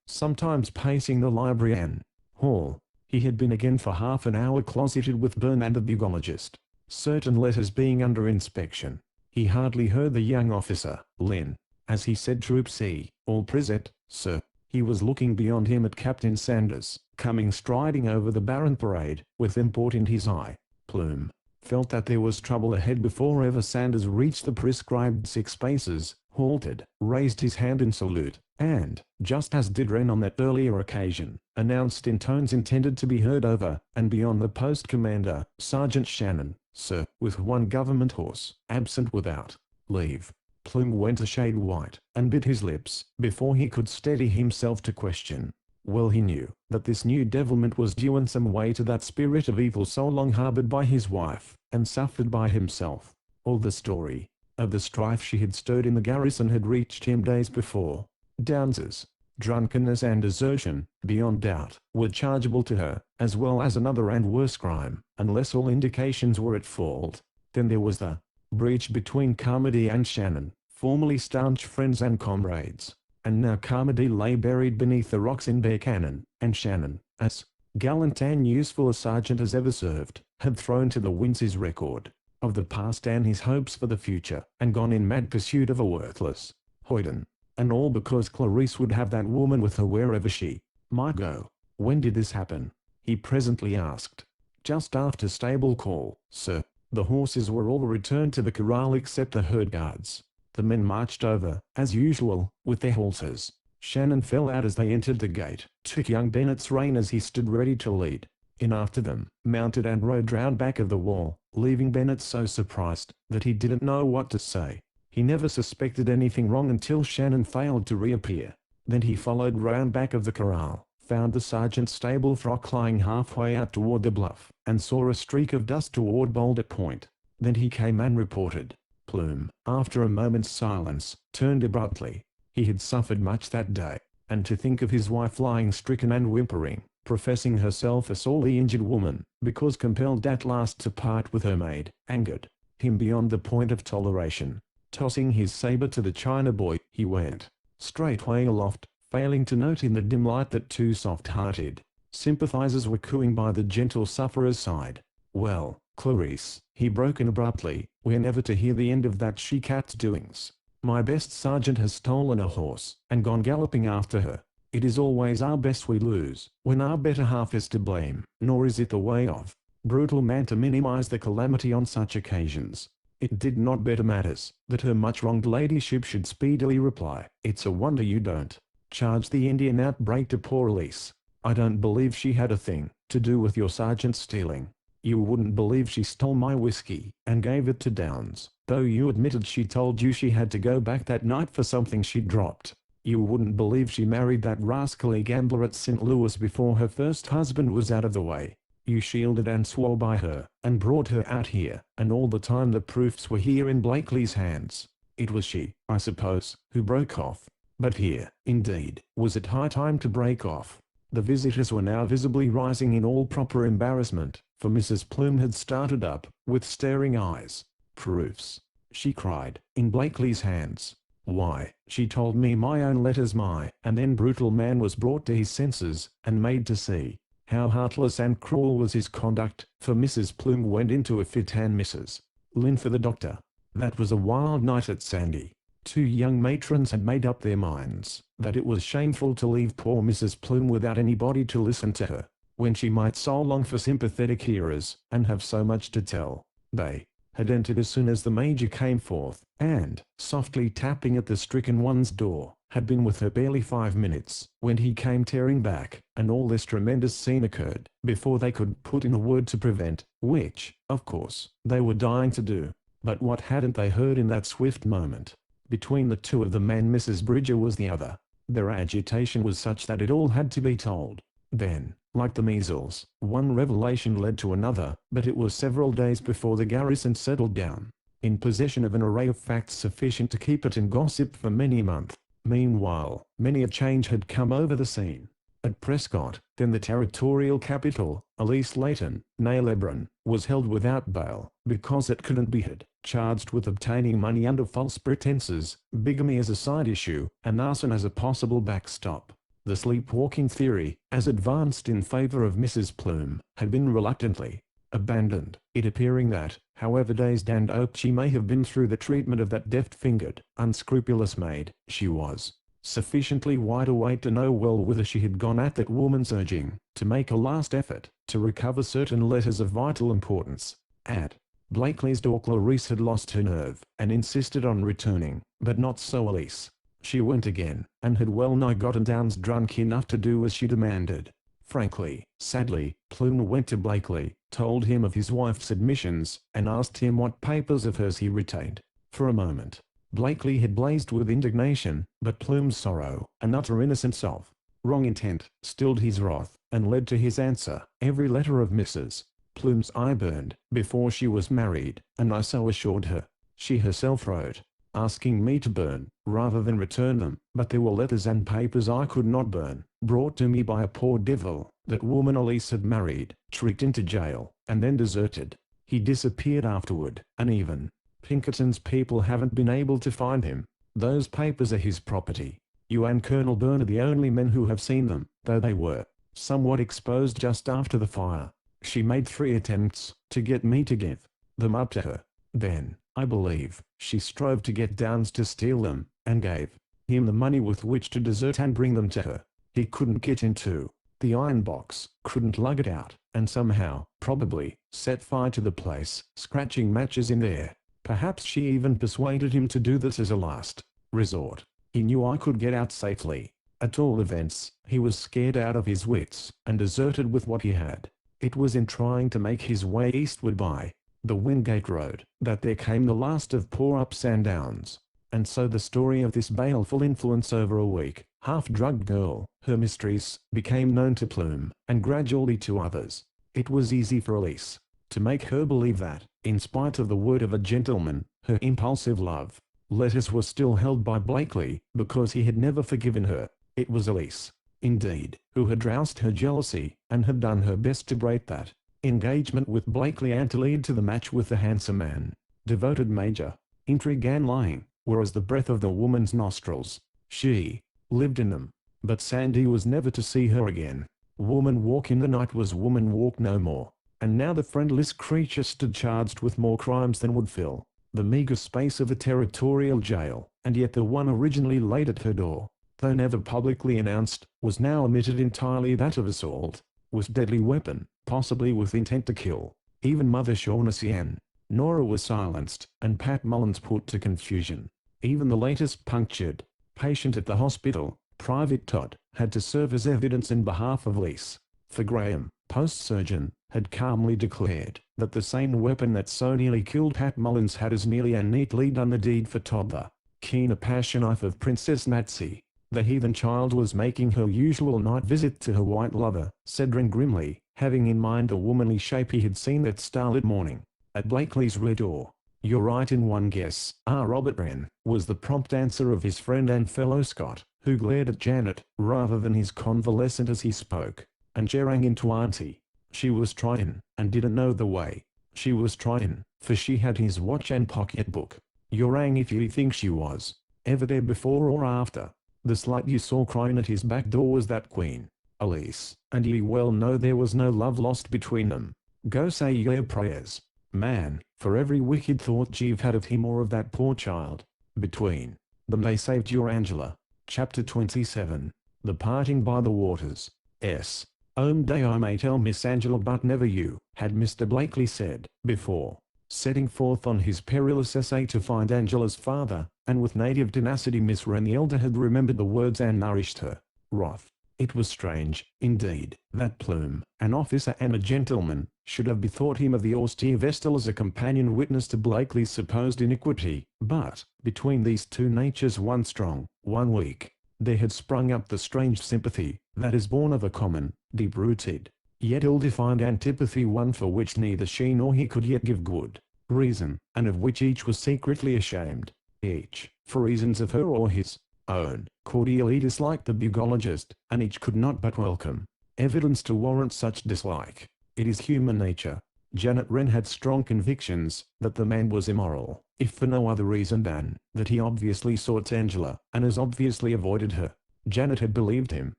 sometimes pacing the library and hall. He had been again for half an hour closeted with Byrne and the bugologist, certain letters being under inspection. He hardly heard the young officer, Lynn, as he said, "Troop C, all present, sir." He was looking beyond him at Captain Sanders, coming striding over the barren parade, with import in his eye. Plume felt that there was trouble ahead before ever Sanders reached the prescribed 6 paces, halted, raised his hand in salute, and, just as did Wren on that earlier occasion, announced in tones intended to be heard over and beyond the post commander, "Sergeant Shannon, sir, with 1 government horse, absent without leave." Plume went a shade white, and bit his lips, before he could steady himself to question. Well he knew that this new devilment was due in some way to that spirit of evil so long harbored by his wife, and suffered by himself. All the story of the strife she had stirred in the garrison had reached him days before. Downes's drunkenness and desertion, beyond doubt, were chargeable to her, as well as another and worse crime, unless all indications were at fault. Then there was the breach between Carmody and Shannon, formerly staunch friends and comrades, and now Carmody lay buried beneath the rocks in Bear Canyon, and Shannon, as gallant and useful a sergeant as ever served, had thrown to the winds his record of the past and his hopes for the future, and gone in mad pursuit of a worthless hoyden. And all because Clarice would have that woman with her wherever she might go. "When did this happen?" he presently asked. "Just after stable call, sir. The horses were all returned to the corral except the herd guards. The men marched over, as usual, with their horses. Shannon fell out as they entered the gate, took young Bennett's rein as he stood ready to lead in after them, mounted and rode round back of the wall, leaving Bennett so surprised that he didn't know what to say. He never suspected anything wrong until Shannon failed to reappear. Then he followed round back of the corral, found the sergeant's stable frock lying halfway out toward the bluff, and saw a streak of dust toward Boulder Point. Then he came and reported. Plume, after a moment's silence, turned abruptly. He had suffered much that day, and to think of his wife lying stricken and whimpering, professing herself a sorely injured woman, because compelled at last to part with her maid, angered him beyond the point of toleration. Tossing his saber to the China boy, he went straightway aloft, failing to note in the dim light that 2 soft-hearted sympathizers were cooing by the gentle sufferer's side. "Well, Clarice," he broke in abruptly, "we're never to hear the end of that she-cat's doings. My best sergeant has stolen a horse, and gone galloping after her. It is always our best we lose, when our better half is to blame, nor is it the way of brutal man to minimize the calamity on such occasions. It did not better matters that her much-wronged ladyship should speedily reply, "It's a wonder you don't charge the Indian outbreak to poor Elise. I don't believe she had a thing to do with your sergeant stealing. You wouldn't believe she stole my whiskey and gave it to Downs, though you admitted she told you she had to go back that night for something she'd dropped. You wouldn't believe she married that rascally gambler at St. Louis before her first husband was out of the way. You shielded and swore by her, and brought her out here, and all the time the proofs were here in Blakely's hands. It was she, I suppose, who broke off." But here, indeed, was it high time to break off. The visitors were now visibly rising in all proper embarrassment, for Mrs. Plume had started up, with staring eyes. "Proofs!" she cried, "in Blakely's hands. Why, she told me my own letters and then brutal man was brought to his senses, and made to see how heartless and cruel was his conduct, for Mrs. Plume went into a fit and Mrs. Lynn for the doctor. That was a wild night at Sandy. Two young matrons had made up their minds that it was shameful to leave poor Mrs. Plume without anybody to listen to her, when she might so long for sympathetic hearers, and have so much to tell. They had entered as soon as the Major came forth, and, softly tapping at the stricken one's door, had been with her barely 5 minutes, when he came tearing back, and all this tremendous scene occurred, before they could put in a word to prevent, which, of course, they were dying to do. But what hadn't they heard in that swift moment? Between the two of them and Mrs. Bridger was the other. Their agitation was such that it all had to be told. Then, like the measles, one revelation led to another, but it was several days before the garrison settled down, in possession of an array of facts sufficient to keep it in gossip for many months. Meanwhile, many a change had come over the scene. At Prescott, then the territorial capital, Elise Layton, née Lebrun, was held without bail, because it couldn't be had, charged with obtaining money under false pretenses, bigamy as a side issue, and arson as a possible backstop. The sleepwalking theory, as advanced in favor of Mrs. Plume, had been reluctantly abandoned, it appearing that, however dazed and oped she may have been through the treatment of that deft-fingered, unscrupulous maid, she was sufficiently wide awake to know well whither she had gone at that woman's urging, to make a last effort to recover certain letters of vital importance. At Blakely's door Clarice had lost her nerve, and insisted on returning, but not so Elise. She went again, and had well nigh gotten Downs drunk enough to do as she demanded. Frankly, sadly, Plume went to Blakely, told him of his wife's admissions, and asked him what papers of hers he retained. For a moment, Blakely had blazed with indignation, but Plume's sorrow, and utter innocence of wrong intent, stilled his wrath, and led to his answer. Every letter of Mrs. Plume's I burned before she was married, and I so assured her. She herself wrote, asking me to burn, rather than return them, but there were letters and papers I could not burn, brought to me by a poor devil that woman Elise had married, tricked into jail, and then deserted. He disappeared afterward, and even Pinkerton's people haven't been able to find him. Those papers are his property. You and Colonel Byrne are the only men who have seen them, though they were somewhat exposed just after the fire. She made 3 attempts to get me to give them up to her. Then, I believe, she strove to get Downs to steal them, and gave him the money with which to desert and bring them to her. He couldn't get into the iron box, couldn't lug it out, and somehow, probably, set fire to the place, scratching matches in there. Perhaps she even persuaded him to do this as a last resort. He knew I could get out safely. At all events, he was scared out of his wits, and deserted with what he had. It was in trying to make his way eastward by the Wingate Road that there came the last of poor ups and downs. And so the story of this baleful influence over a weak, half-drugged girl, her mistress, became known to Plume, and gradually to others. It was easy for Elise to make her believe that, in spite of the word of a gentleman, her impulsive love letters were still held by Blakely, because he had never forgiven her. It was Elise, indeed, who had roused her jealousy, and had done her best to break that engagement with Blakely and to lead to the match with the handsome man. Devoted Major. Intrigue and lying, were as the breath of the woman's nostrils. She lived in them. But Sandy was never to see her again. Woman walk in the night was woman walk no more. And now the friendless creature stood charged with more crimes than would fill the meagre space of a territorial jail, and yet the one originally laid at her door, though never publicly announced, was now omitted entirely, that of assault with deadly weapon. possibly with intent to kill. Even Mother Shaughnessy and Nora was silenced, and Pat Mullins put to confusion. Even the latest punctured patient at the hospital, Private Todd, had to serve as evidence in behalf of Lise. For Graham, post-surgeon, had calmly declared that the same weapon that so nearly killed Pat Mullins had as nearly and neatly done the deed for Todd, the keen Apache knife of Princess Natsy. The heathen child was making her usual night visit to her white lover, said Wren grimly, having in mind the womanly shape he had seen that starlit morning at Blakely's rear door. "You're right in one guess, Robert Wren," was the prompt answer of his friend and fellow Scot, who glared at Janet, rather than his convalescent as he spoke, and Gerang into Auntie. She was trying, and didn't know the way. She was trying, for she had his watch and pocketbook. "Yorang if you think she was ever there before or after. The slut you saw crying at his back door was that Queen Elise, and ye well know there was no love lost between them. Go say your prayers, man, for every wicked thought you've had of him or of that poor child. Between them they saved your Angela." Chapter 27. The Parting by the Waters. Day I may tell Miss Angela but never you, had Mr. Blakely said, before setting forth on his perilous essay to find Angela's father, and with native tenacity Miss Wren the elder had remembered the words and nourished her wrath. It was strange, indeed, that Plume, an officer and a gentleman, should have bethought him of the austere Vestal as a companion witness to Blakely's supposed iniquity, but, between these two natures, one strong, one weak, there had sprung up the strange sympathy, that is born of a common, deep-rooted, yet ill-defined antipathy, one for which neither she nor he could yet give good reason, and of which each was secretly ashamed. Each, for reasons of her or his own, cordially disliked the bugologist, and each could not but welcome evidence to warrant such dislike. It is human nature. Janet Wren had strong convictions that the man was immoral, if for no other reason than that he obviously sought Angela, and as obviously avoided her. Janet had believed him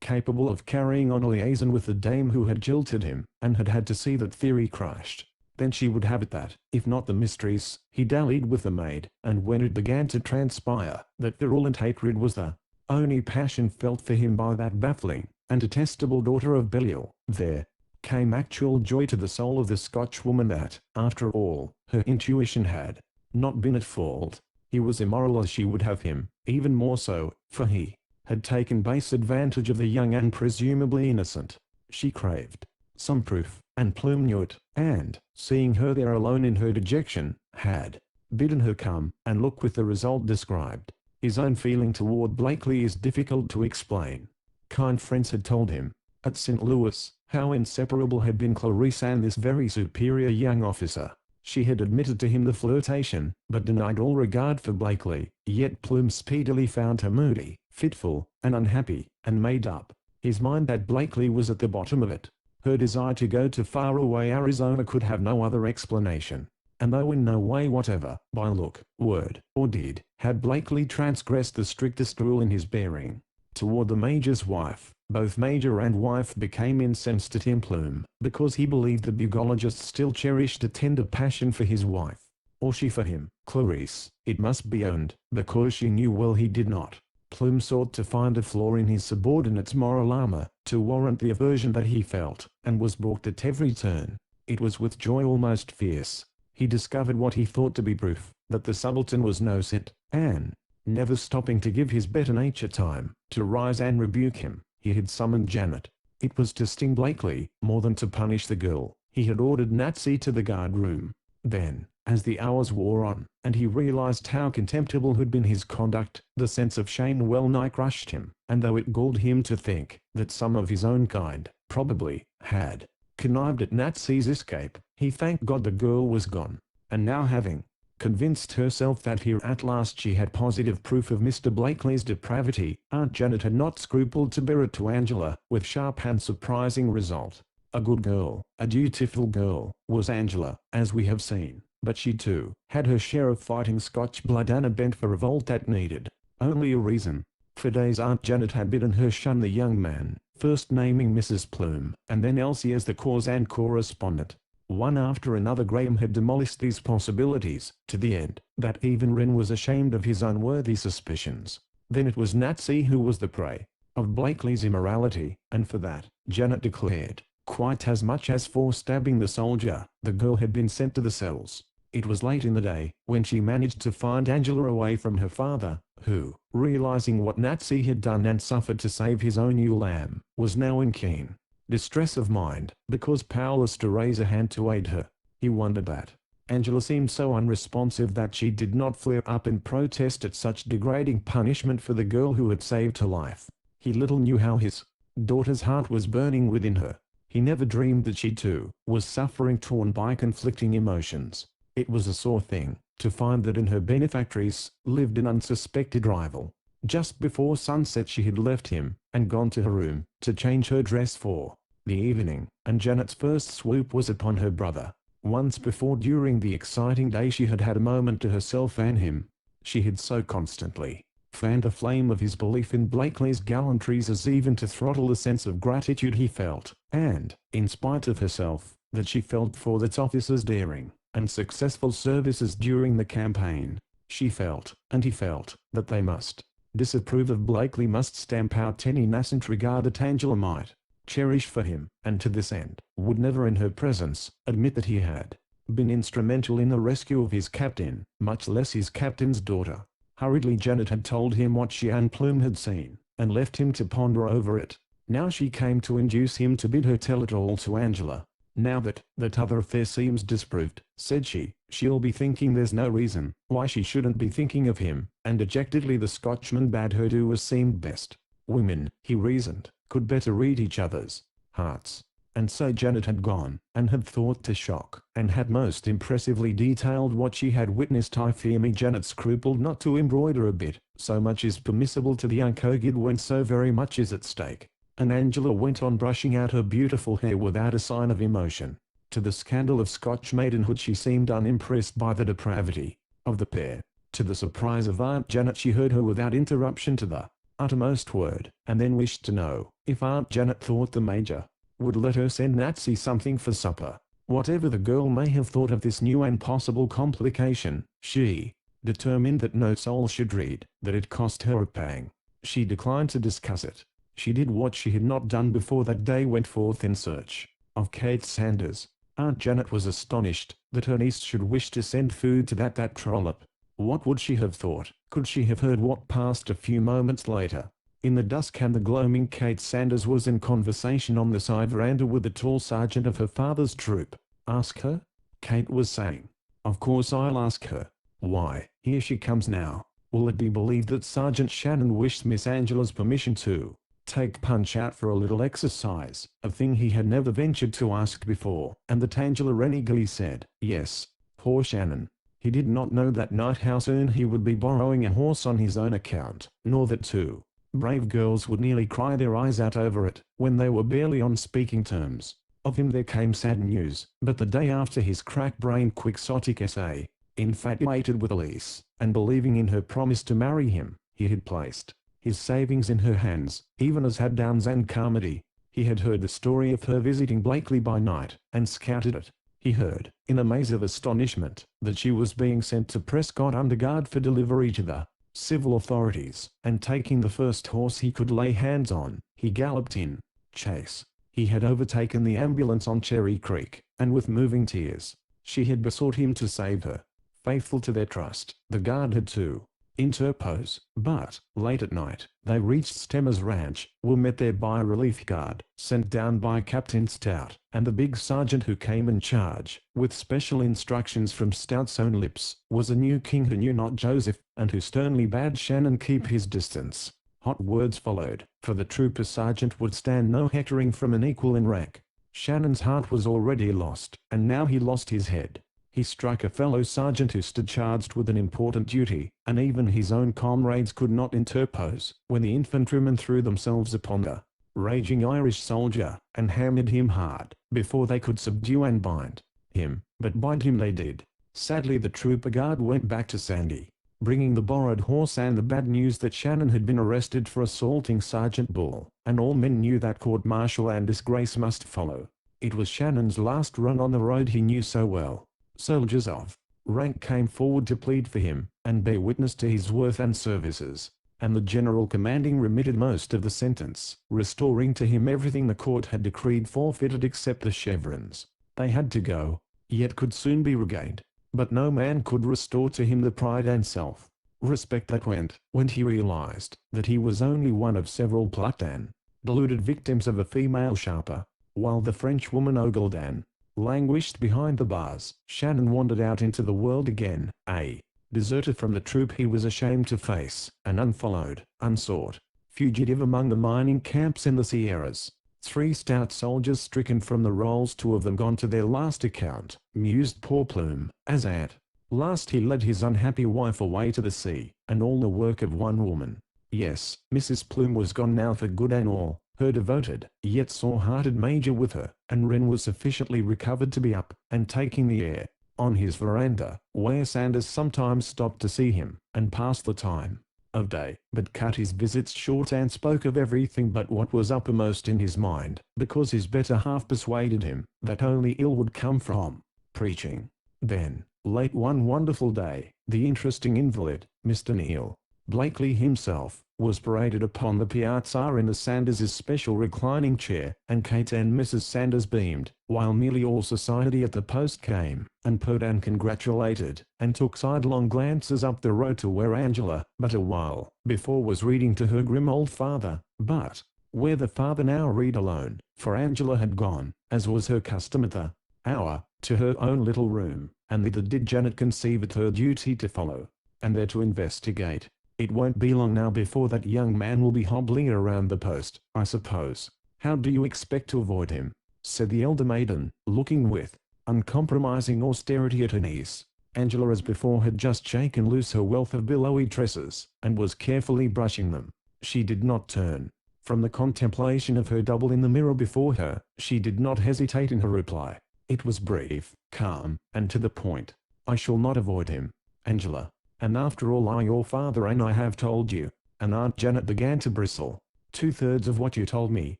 capable of carrying on a liaison with the dame who had jilted him, and had had to see that theory crushed. Then she would have it that, if not the mistress, he dallied with the maid, and when it began to transpire that virulent hatred was the only passion felt for him by that baffling and detestable daughter of Belial, there came actual joy to the soul of the Scotchwoman that, after all, her intuition had not been at fault. He was immoral as she would have him, even more so, for he had taken base advantage of the young and presumably innocent. She craved some proof, and Plume knew it, and, seeing her there alone in her dejection, had bidden her come and look, with the result described. His own feeling toward Blakely is difficult to explain. Kind friends had told him, at St. Louis, how inseparable had been Clarice and this very superior young officer. She had admitted to him the flirtation, but denied all regard for Blakely, yet Plume speedily found her moody, fitful, and unhappy, and made up his mind that Blakely was at the bottom of it. Her desire to go to faraway Arizona could have no other explanation, and though in no way whatever, by look, word, or deed, had Blakely transgressed the strictest rule in his bearing toward the Major's wife, both Major and wife became incensed at him, Plume, because he believed the bugologist still cherished a tender passion for his wife, or she for him. Clarice, it must be owned, because she knew well he did not. Plume sought to find a flaw in his subordinate's moral armor, to warrant the aversion that he felt, and was balked at every turn. It was with joy almost fierce he discovered what he thought to be proof, that the subaltern was no saint, and, never stopping to give his better nature time to rise and rebuke him, he had summoned Janet. It was to sting Blakely, more than to punish the girl. He had ordered Natsy to the guard-room. Then, as the hours wore on, and he realized how contemptible had been his conduct, the sense of shame well-nigh crushed him, and though it galled him to think that some of his own kind, probably, had connived at Natsy's escape, he thanked God the girl was gone. And now, having convinced herself that here at last she had positive proof of Mr. Blakely's depravity, Aunt Janet had not scrupled to bear it to Angela, with sharp and surprising result. A good girl, a dutiful girl, was Angela, as we have seen, but she too had her share of fighting Scotch blood and a bent for revolt that needed only a reason. For days Aunt Janet had bidden her shun the young man, first naming Mrs. Plume, and then Elsie as the cause and correspondent. One after another Graham had demolished these possibilities, to the end that even Wren was ashamed of his unworthy suspicions. Then it was Natsy who was the prey of Blakely's immorality, and for that, Janet declared, quite as much as for stabbing the soldier. The girl had been sent to the cells. It was late in the day when she managed to find Angela away from her father, who, realizing what Nazi had done and suffered to save his own ewe lamb, was now in keen distress of mind, because powerless to raise a hand to aid her. He wondered that Angela seemed so unresponsive that she did not flare up in protest at such degrading punishment for the girl who had saved her life. He little knew how his daughter's heart was burning within her. He never dreamed that she too was suffering, torn by conflicting emotions. It was a sore thing to find that in her benefactress lived an unsuspected rival. Just before sunset she had left him and gone to her room to change her dress for the evening, and Janet's first swoop was upon her brother. Once before during the exciting day she had had a moment to herself and him. She had so constantly fanned the flame of his belief in Blakely's gallantries as even to throttle the sense of gratitude he felt, and, in spite of herself, that she felt for that officer's daring and successful services during the campaign. She felt, and he felt, that they must disapprove of Blakely, must stamp out any nascent regard that Angela might cherish for him, and to this end, would never in her presence admit that he had been instrumental in the rescue of his captain, much less his captain's daughter. Hurriedly Janet had told him what she and Plume had seen, and left him to ponder over it. Now she came to induce him to bid her tell it all to Angela. Now that other affair seems disproved, said she, she'll be thinking there's no reason why she shouldn't be thinking of him, and dejectedly the Scotchman bade her do as seemed best. Women, he reasoned, could better read each other's hearts. And so Janet had gone, and had thought to shock, and had most impressively detailed what she had witnessed. I fear me Janet scrupled not to embroider a bit. So much is permissible to the young Kogid when so very much is at stake. And Angela went on brushing out her beautiful hair without a sign of emotion. To the scandal of Scotch maidenhood she seemed unimpressed by the depravity of the pair. To the surprise of Aunt Janet she heard her without interruption to the uttermost word, and then wished to know if Aunt Janet thought the Major would let her send Nazi something for supper. Whatever the girl may have thought of this new and possible complication, she determined that no soul should read that it cost her a pang. She declined to discuss it. She did what she had not done before that day, went forth in search of Kate Sanders. Aunt Janet was astonished that her niece should wish to send food to that trollop. What would she have thought, could she have heard what passed a few moments later? In the dusk and the gloaming, Kate Sanders was in conversation on the side veranda with the tall sergeant of her father's troop. Ask her? Kate was saying. Of course I'll ask her. Why, here she comes now. Will it be believed that Sergeant Shannon wished Miss Angela's permission to take Punch out for a little exercise, a thing he had never ventured to ask before, and that Angela renegally said, yes. Poor Shannon. He did not know that night how soon he would be borrowing a horse on his own account, nor that two brave girls would nearly cry their eyes out over it, when they were barely on speaking terms. Of him there came sad news, but the day after his crack-brained quixotic essay, infatuated with Elise, and believing in her promise to marry him, he had placed his savings in her hands, even as had Downs and Carmody. He had heard the story of her visiting Blakely by night, and scouted it. He heard, in a maze of astonishment, that she was being sent to Prescott under guard for delivery to the civil authorities, and taking the first horse he could lay hands on, he galloped in chase. He had overtaken the ambulance on Cherry Creek, and with moving tears, she had besought him to save her. Faithful to their trust, the guard had to interpose, but, late at night, they reached Stemmer's ranch, were met there by a relief guard, sent down by Captain Stout, and the big sergeant who came in charge, with special instructions from Stout's own lips, was a new king who knew not Joseph, and who sternly bade Shannon keep his distance. Hot words followed, for the trooper sergeant would stand no hectoring from an equal in rank. Shannon's heart was already lost, and now he lost his head. He struck a fellow sergeant who stood charged with an important duty, and even his own comrades could not interpose, when the infantrymen threw themselves upon the raging Irish soldier, and hammered him hard, before they could subdue and bind him, but bind him they did. Sadly the trooper guard went back to Sandy, bringing the borrowed horse and the bad news that Shannon had been arrested for assaulting Sergeant Bull, and all men knew that court-martial and disgrace must follow. It was Shannon's last run on the road he knew so well. Soldiers of rank came forward to plead for him, and bear witness to his worth and services. and the general commanding remitted most of the sentence, restoring to him everything the court had decreed forfeited except the chevrons. They had to go, yet could soon be regained. But no man could restore to him the pride and self-respect that went when he realized that he was only one of several plucked and deluded victims of a female sharper. While the Frenchwoman ogled and languished behind the bars, Shannon wandered out into the world again, a deserter from the troop he was ashamed to face, an unfollowed, unsought fugitive among the mining camps in the Sierras. 3 stout soldiers stricken from the rolls, 2 of them gone to their last account, mused poor Plume, as at last he led his unhappy wife away to the sea, and all the work of one woman. Yes, Mrs. Plume was gone now for good, and all her devoted, yet sore-hearted major with her, and Wren was sufficiently recovered to be up, and taking the air, on his veranda, where Sanders sometimes stopped to see him, and pass the time of day, but cut his visits short and spoke of everything but what was uppermost in his mind, because his better half persuaded him that only ill would come from preaching. Then, late one wonderful day, the interesting invalid, Mr. Neil Blakely himself, was paraded upon the piazza in the Sanders' special reclining chair, and Kate and Mrs. Sanders beamed, while nearly all society at the post came, and purred and congratulated, and took sidelong glances up the road to where Angela, but a while before, was reading to her grim old father, but where the father now read alone, for Angela had gone, as was her custom at the hour, to her own little room, and thither did Janet conceive it her duty to follow, and there to investigate. It won't be long now before that young man will be hobbling around the post, I suppose. How do you expect to avoid him? Said the elder maiden, looking with uncompromising austerity at her niece. Angela, as before, had just shaken loose her wealth of billowy tresses, and was carefully brushing them. She did not turn from the contemplation of her double in the mirror before her. She did not hesitate in her reply. It was brief, calm, and to the point. I shall not avoid him, Angela. And after all, your father and I have told you. And Aunt Janet began to bristle. 2/3 of what you told me,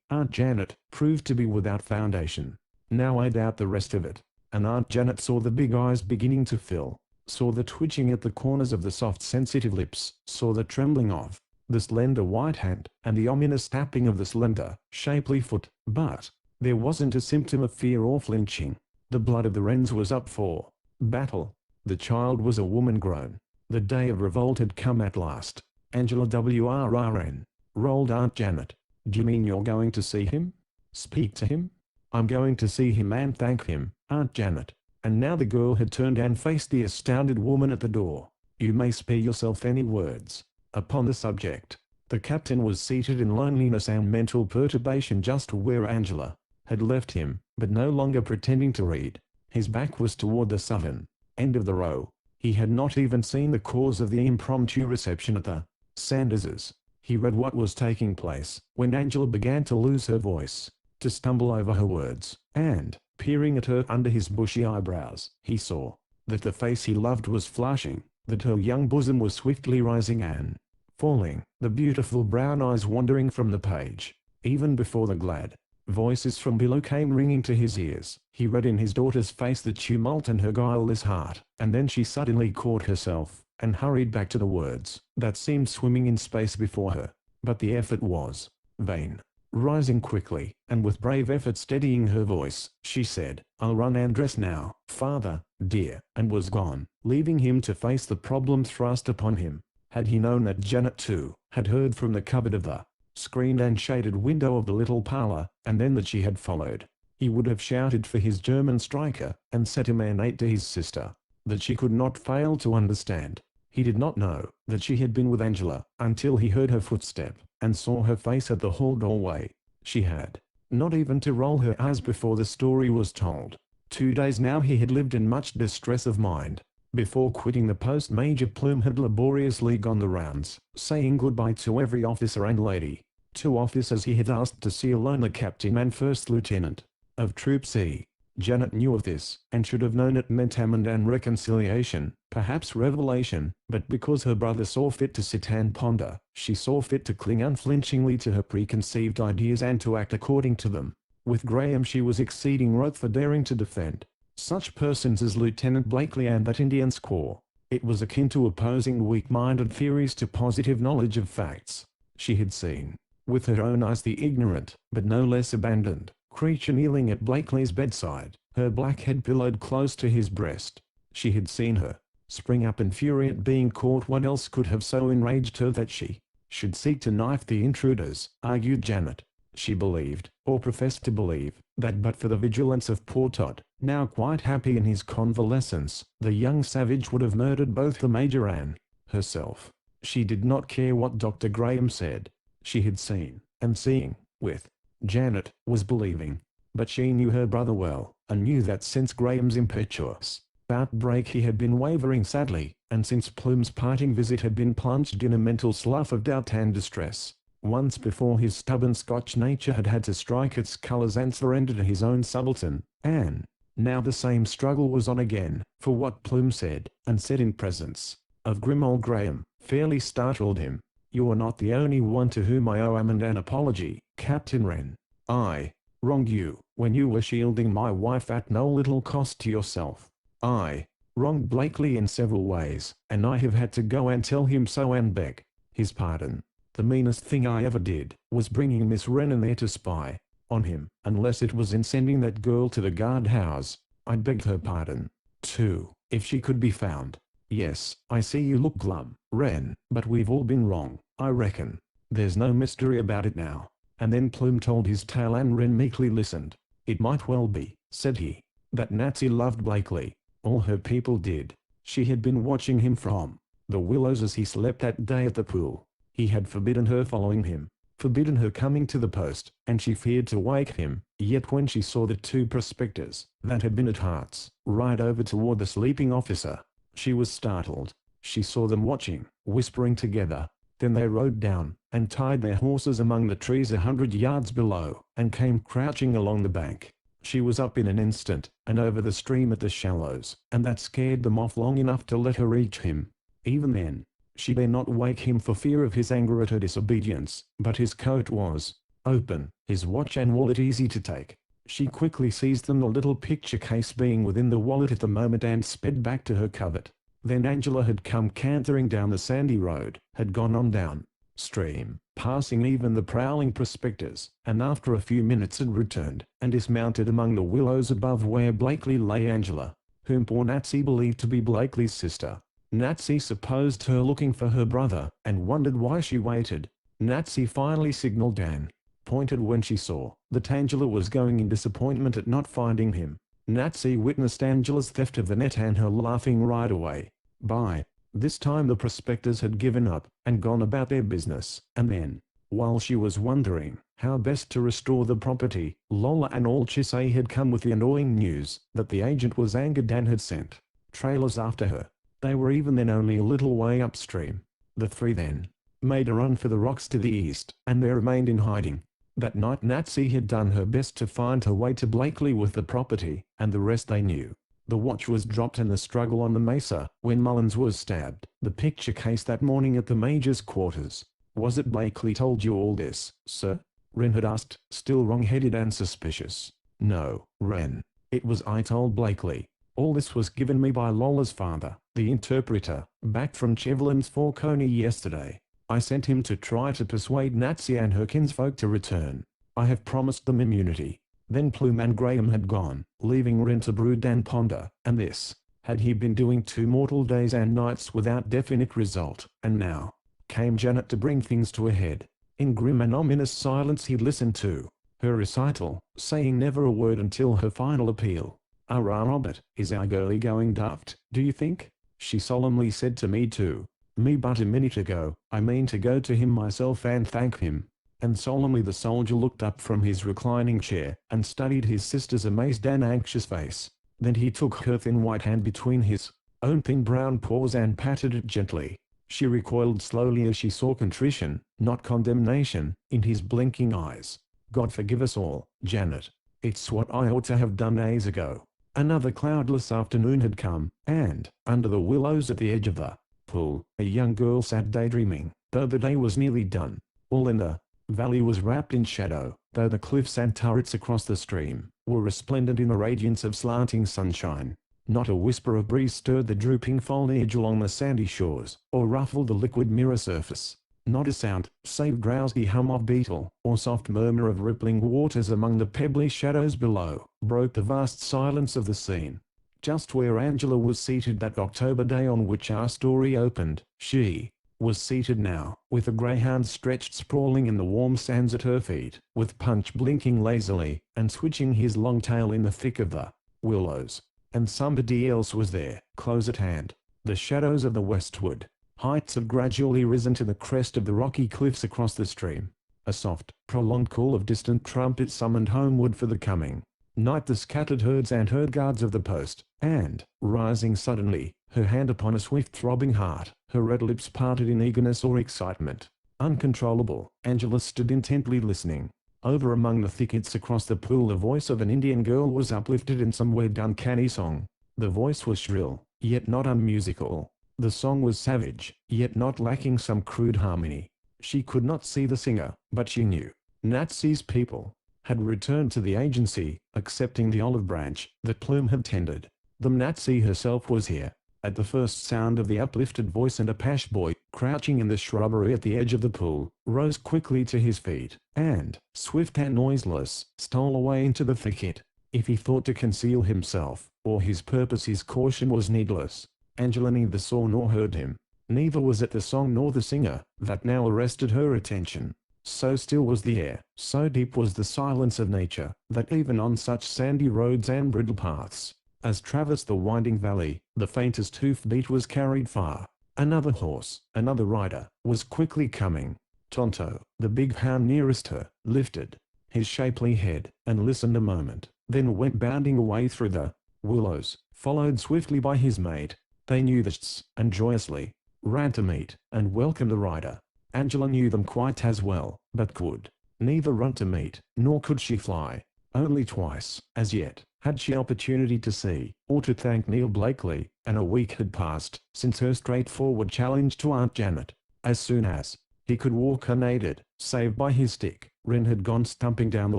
Aunt Janet, proved to be without foundation. Now I doubt the rest of it. And Aunt Janet saw the big eyes beginning to fill, saw the twitching at the corners of the soft sensitive lips, saw the trembling of the slender white hand, and the ominous tapping of the slender, shapely foot. But there wasn't a symptom of fear or flinching. The blood of the Wrens was up for battle. The child was a woman grown. The day of revolt had come at last. Angela WRRN, rolled Aunt Janet. Do you mean you're going to see him? Speak to him? I'm going to see him and thank him, Aunt Janet. And now the girl had turned and faced the astounded woman at the door. You may spare yourself any words upon the subject. The captain was seated in loneliness and mental perturbation just where Angela had left him, but no longer pretending to read. His back was toward the southern end of the row. He had not even seen the cause of the impromptu reception at the Sanderses. He read what was taking place when Angela began to lose her voice, to stumble over her words, and, peering at her under his bushy eyebrows, he saw that the face he loved was flushing, that her young bosom was swiftly rising and falling, the beautiful brown eyes wandering from the page. Even before the glad voices from below came ringing to his ears, he read in his daughter's face the tumult in her guileless heart, and then she suddenly caught herself, and hurried back to the words that seemed swimming in space before her. But the effort was vain. Rising quickly, and with brave effort steadying her voice, she said, I'll run and dress now, father, dear, and was gone, leaving him to face the problem thrust upon him. Had he known that Janet too had heard from the cupboard of the screened and shaded window of the little parlor, and then that she had followed, he would have shouted for his German striker, and set him an aid to his sister, that she could not fail to understand. He did not know that she had been with Angela, until he heard her footstep, and saw her face at the hall doorway. She had not even to roll her eyes before the story was told. 2 days now he had lived in much distress of mind. Before quitting the post, Major Plume had laboriously gone the rounds, saying goodbye to every officer and lady. 2 officers he had asked to see alone, the captain and first lieutenant of Troop C. Janet knew of this, and should have known it meant amend and reconciliation, perhaps revelation, but because her brother saw fit to sit and ponder, she saw fit to cling unflinchingly to her preconceived ideas and to act according to them. With Graham she was exceeding wroth for daring to defend such persons as Lieutenant Blakely and that Indian squaw. It was akin to opposing weak-minded theories to positive knowledge of facts. She had seen, with her own eyes, the ignorant, but no less abandoned, creature kneeling at Blakely's bedside, her black head pillowed close to his breast. She had seen her spring up in fury at being caught. What else could have so enraged her that she should seek to knife the intruders, argued Janet. She believed, or professed to believe, that but for the vigilance of poor Todd, now quite happy in his convalescence, the young savage would have murdered both the Major and herself. She did not care what Dr. Graham said. She had seen, and seeing, with Janet, was believing. But she knew her brother well, and knew that since Graham's impetuous outbreak he had been wavering sadly, and since Plume's parting visit had been plunged in a mental slough of doubt and distress. Once before his stubborn Scotch nature had had to strike its colours and surrender to his own subaltern, and now the same struggle was on again, for what Plume said, and said in presence of grim old Graham, fairly startled him. You are not the only one to whom I owe an apology, Captain Wren. I wronged you when you were shielding my wife at no little cost to yourself. I wronged Blakely in several ways, and I have had to go and tell him so and beg his pardon. The meanest thing I ever did was bringing Miss Wren in there to spy on him, unless it was in sending that girl to the guardhouse. I begged her pardon, too, if she could be found. Yes, I see you look glum, Wren, but we've all been wrong, I reckon. There's no mystery about it now. And then Plume told his tale and Wren meekly listened. It might well be, said he, that Nancy loved Blakely. All her people did. She had been watching him from the willows as he slept that day at the pool. He had forbidden her following him, forbidden her coming to the post, and she feared to wake him. Yet when she saw the two prospectors that had been at Hart's ride over toward the sleeping officer, she was startled. She saw them watching, whispering together. Then they rode down, and tied their horses among the trees 100 yards below, and came crouching along the bank. She was up in an instant, and over the stream at the shallows, and that scared them off long enough to let her reach him. Even then, she dare not wake him for fear of his anger at her disobedience, but his coat was open, his watch and wallet easy to take. She quickly seized them, the little picture case being within the wallet at the moment, and sped back to her covert. Then Angela had come cantering down the sandy road, had gone on down stream, passing even the prowling prospectors, and after a few minutes had returned, and dismounted among the willows above where Blakely lay. Angela, whom poor Natsy believed to be Blakely's sister. Natsy supposed her looking for her brother, and wondered why she waited. Natsy finally signaled and pointed when she saw that Angela was going in disappointment at not finding him. Natsy witnessed Angela's theft of the net and her laughing ride away. By this time the prospectors had given up, and gone about their business, and then, while she was wondering how best to restore the property, Lola and all Chisay had come with the annoying news that the agent was angered and had sent trailers after her. They were even then only a little way upstream. The three then made a run for the rocks to the east, and there remained in hiding. That night Natsy had done her best to find her way to Blakely with the property, and the rest they knew. The watch was dropped in the struggle on the mesa, when Mullins was stabbed. The picture case that morning at the Major's quarters. Was it Blakely told you all this, sir? Wren had asked, still wrong-headed and suspicious. No, Wren. It was I told Blakely. All this was given me by Lola's father, the interpreter, back from Chevelin's Fort Coney yesterday. I sent him to try to persuade Natsy and her kinsfolk to return. I have promised them immunity. Then Plume and Graham had gone, leaving Wren to brood and ponder, and this had he been doing 2 mortal days and nights without definite result. And now came Janet to bring things to a head. In grim and ominous silence he listened to her recital, saying never a word until her final appeal. Robert, is our girlie going daft, do you think? She solemnly said to me too. Me but a minute ago. I mean to go to him myself and thank him. And solemnly the soldier looked up from his reclining chair, and studied his sister's amazed and anxious face. Then he took her thin white hand between his own thin brown paws and patted it gently. She recoiled slowly as she saw contrition, not condemnation, in his blinking eyes. God forgive us all, Janet. It's what I ought to have done days ago. Another cloudless afternoon had come, and, under the willows at the edge of the pool, a young girl sat daydreaming, though the day was nearly done. All in the valley was wrapped in shadow, though the cliffs and turrets across the stream were resplendent in the radiance of slanting sunshine. Not a whisper of breeze stirred the drooping foliage along the sandy shores, or ruffled the liquid mirror surface. Not a sound, save drowsy hum of beetle, or soft murmur of rippling waters among the pebbly shadows below, broke the vast silence of the scene. Just where Angela was seated that October day on which our story opened, she was seated now, with a greyhound stretched sprawling in the warm sands at her feet, with Punch blinking lazily, and switching his long tail in the thick of the willows. And somebody else was there, close at hand. The shadows of the westward heights had gradually risen to the crest of the rocky cliffs across the stream. A soft, prolonged call of distant trumpets summoned homeward for the coming night the scattered herds and herd guards of the post, and, rising suddenly, her hand upon a swift throbbing heart, her red lips parted in eagerness or excitement. Uncontrollable, Angela stood intently listening. Over among the thickets across the pool the voice of an Indian girl was uplifted in some weird uncanny song. The voice was shrill, yet not unmusical. The song was savage, yet not lacking some crude harmony. She could not see the singer, but she knew. Natsy's people had returned to the agency, accepting the olive branch that Plume had tendered. The Natsy herself was here. At the first sound of the uplifted voice, and Apache boy, crouching in the shrubbery at the edge of the pool, rose quickly to his feet, and, swift and noiseless, stole away into the thicket. If he thought to conceal himself, or his purpose, his caution was needless. Angela neither saw nor heard him. Neither was it the song nor the singer that now arrested her attention. So still was the air, so deep was the silence of nature, that even on such sandy roads and bridle paths as traversed the winding valley, the faintest hoofbeat was carried far. Another horse, another rider, was quickly coming. Tonto, the big hound nearest her, lifted his shapely head, and listened a moment, then went bounding away through the willows, followed swiftly by his mate. They knew this, and joyously ran to meet and welcome the rider. Angela knew them quite as well, but could neither run to meet, nor could she fly. Only twice, as yet, had she opportunity to see, or to thank Neil Blakely, and a week had passed since her straightforward challenge to Aunt Janet. As soon as he could walk unaided, save by his stick, Wren had gone stumping down the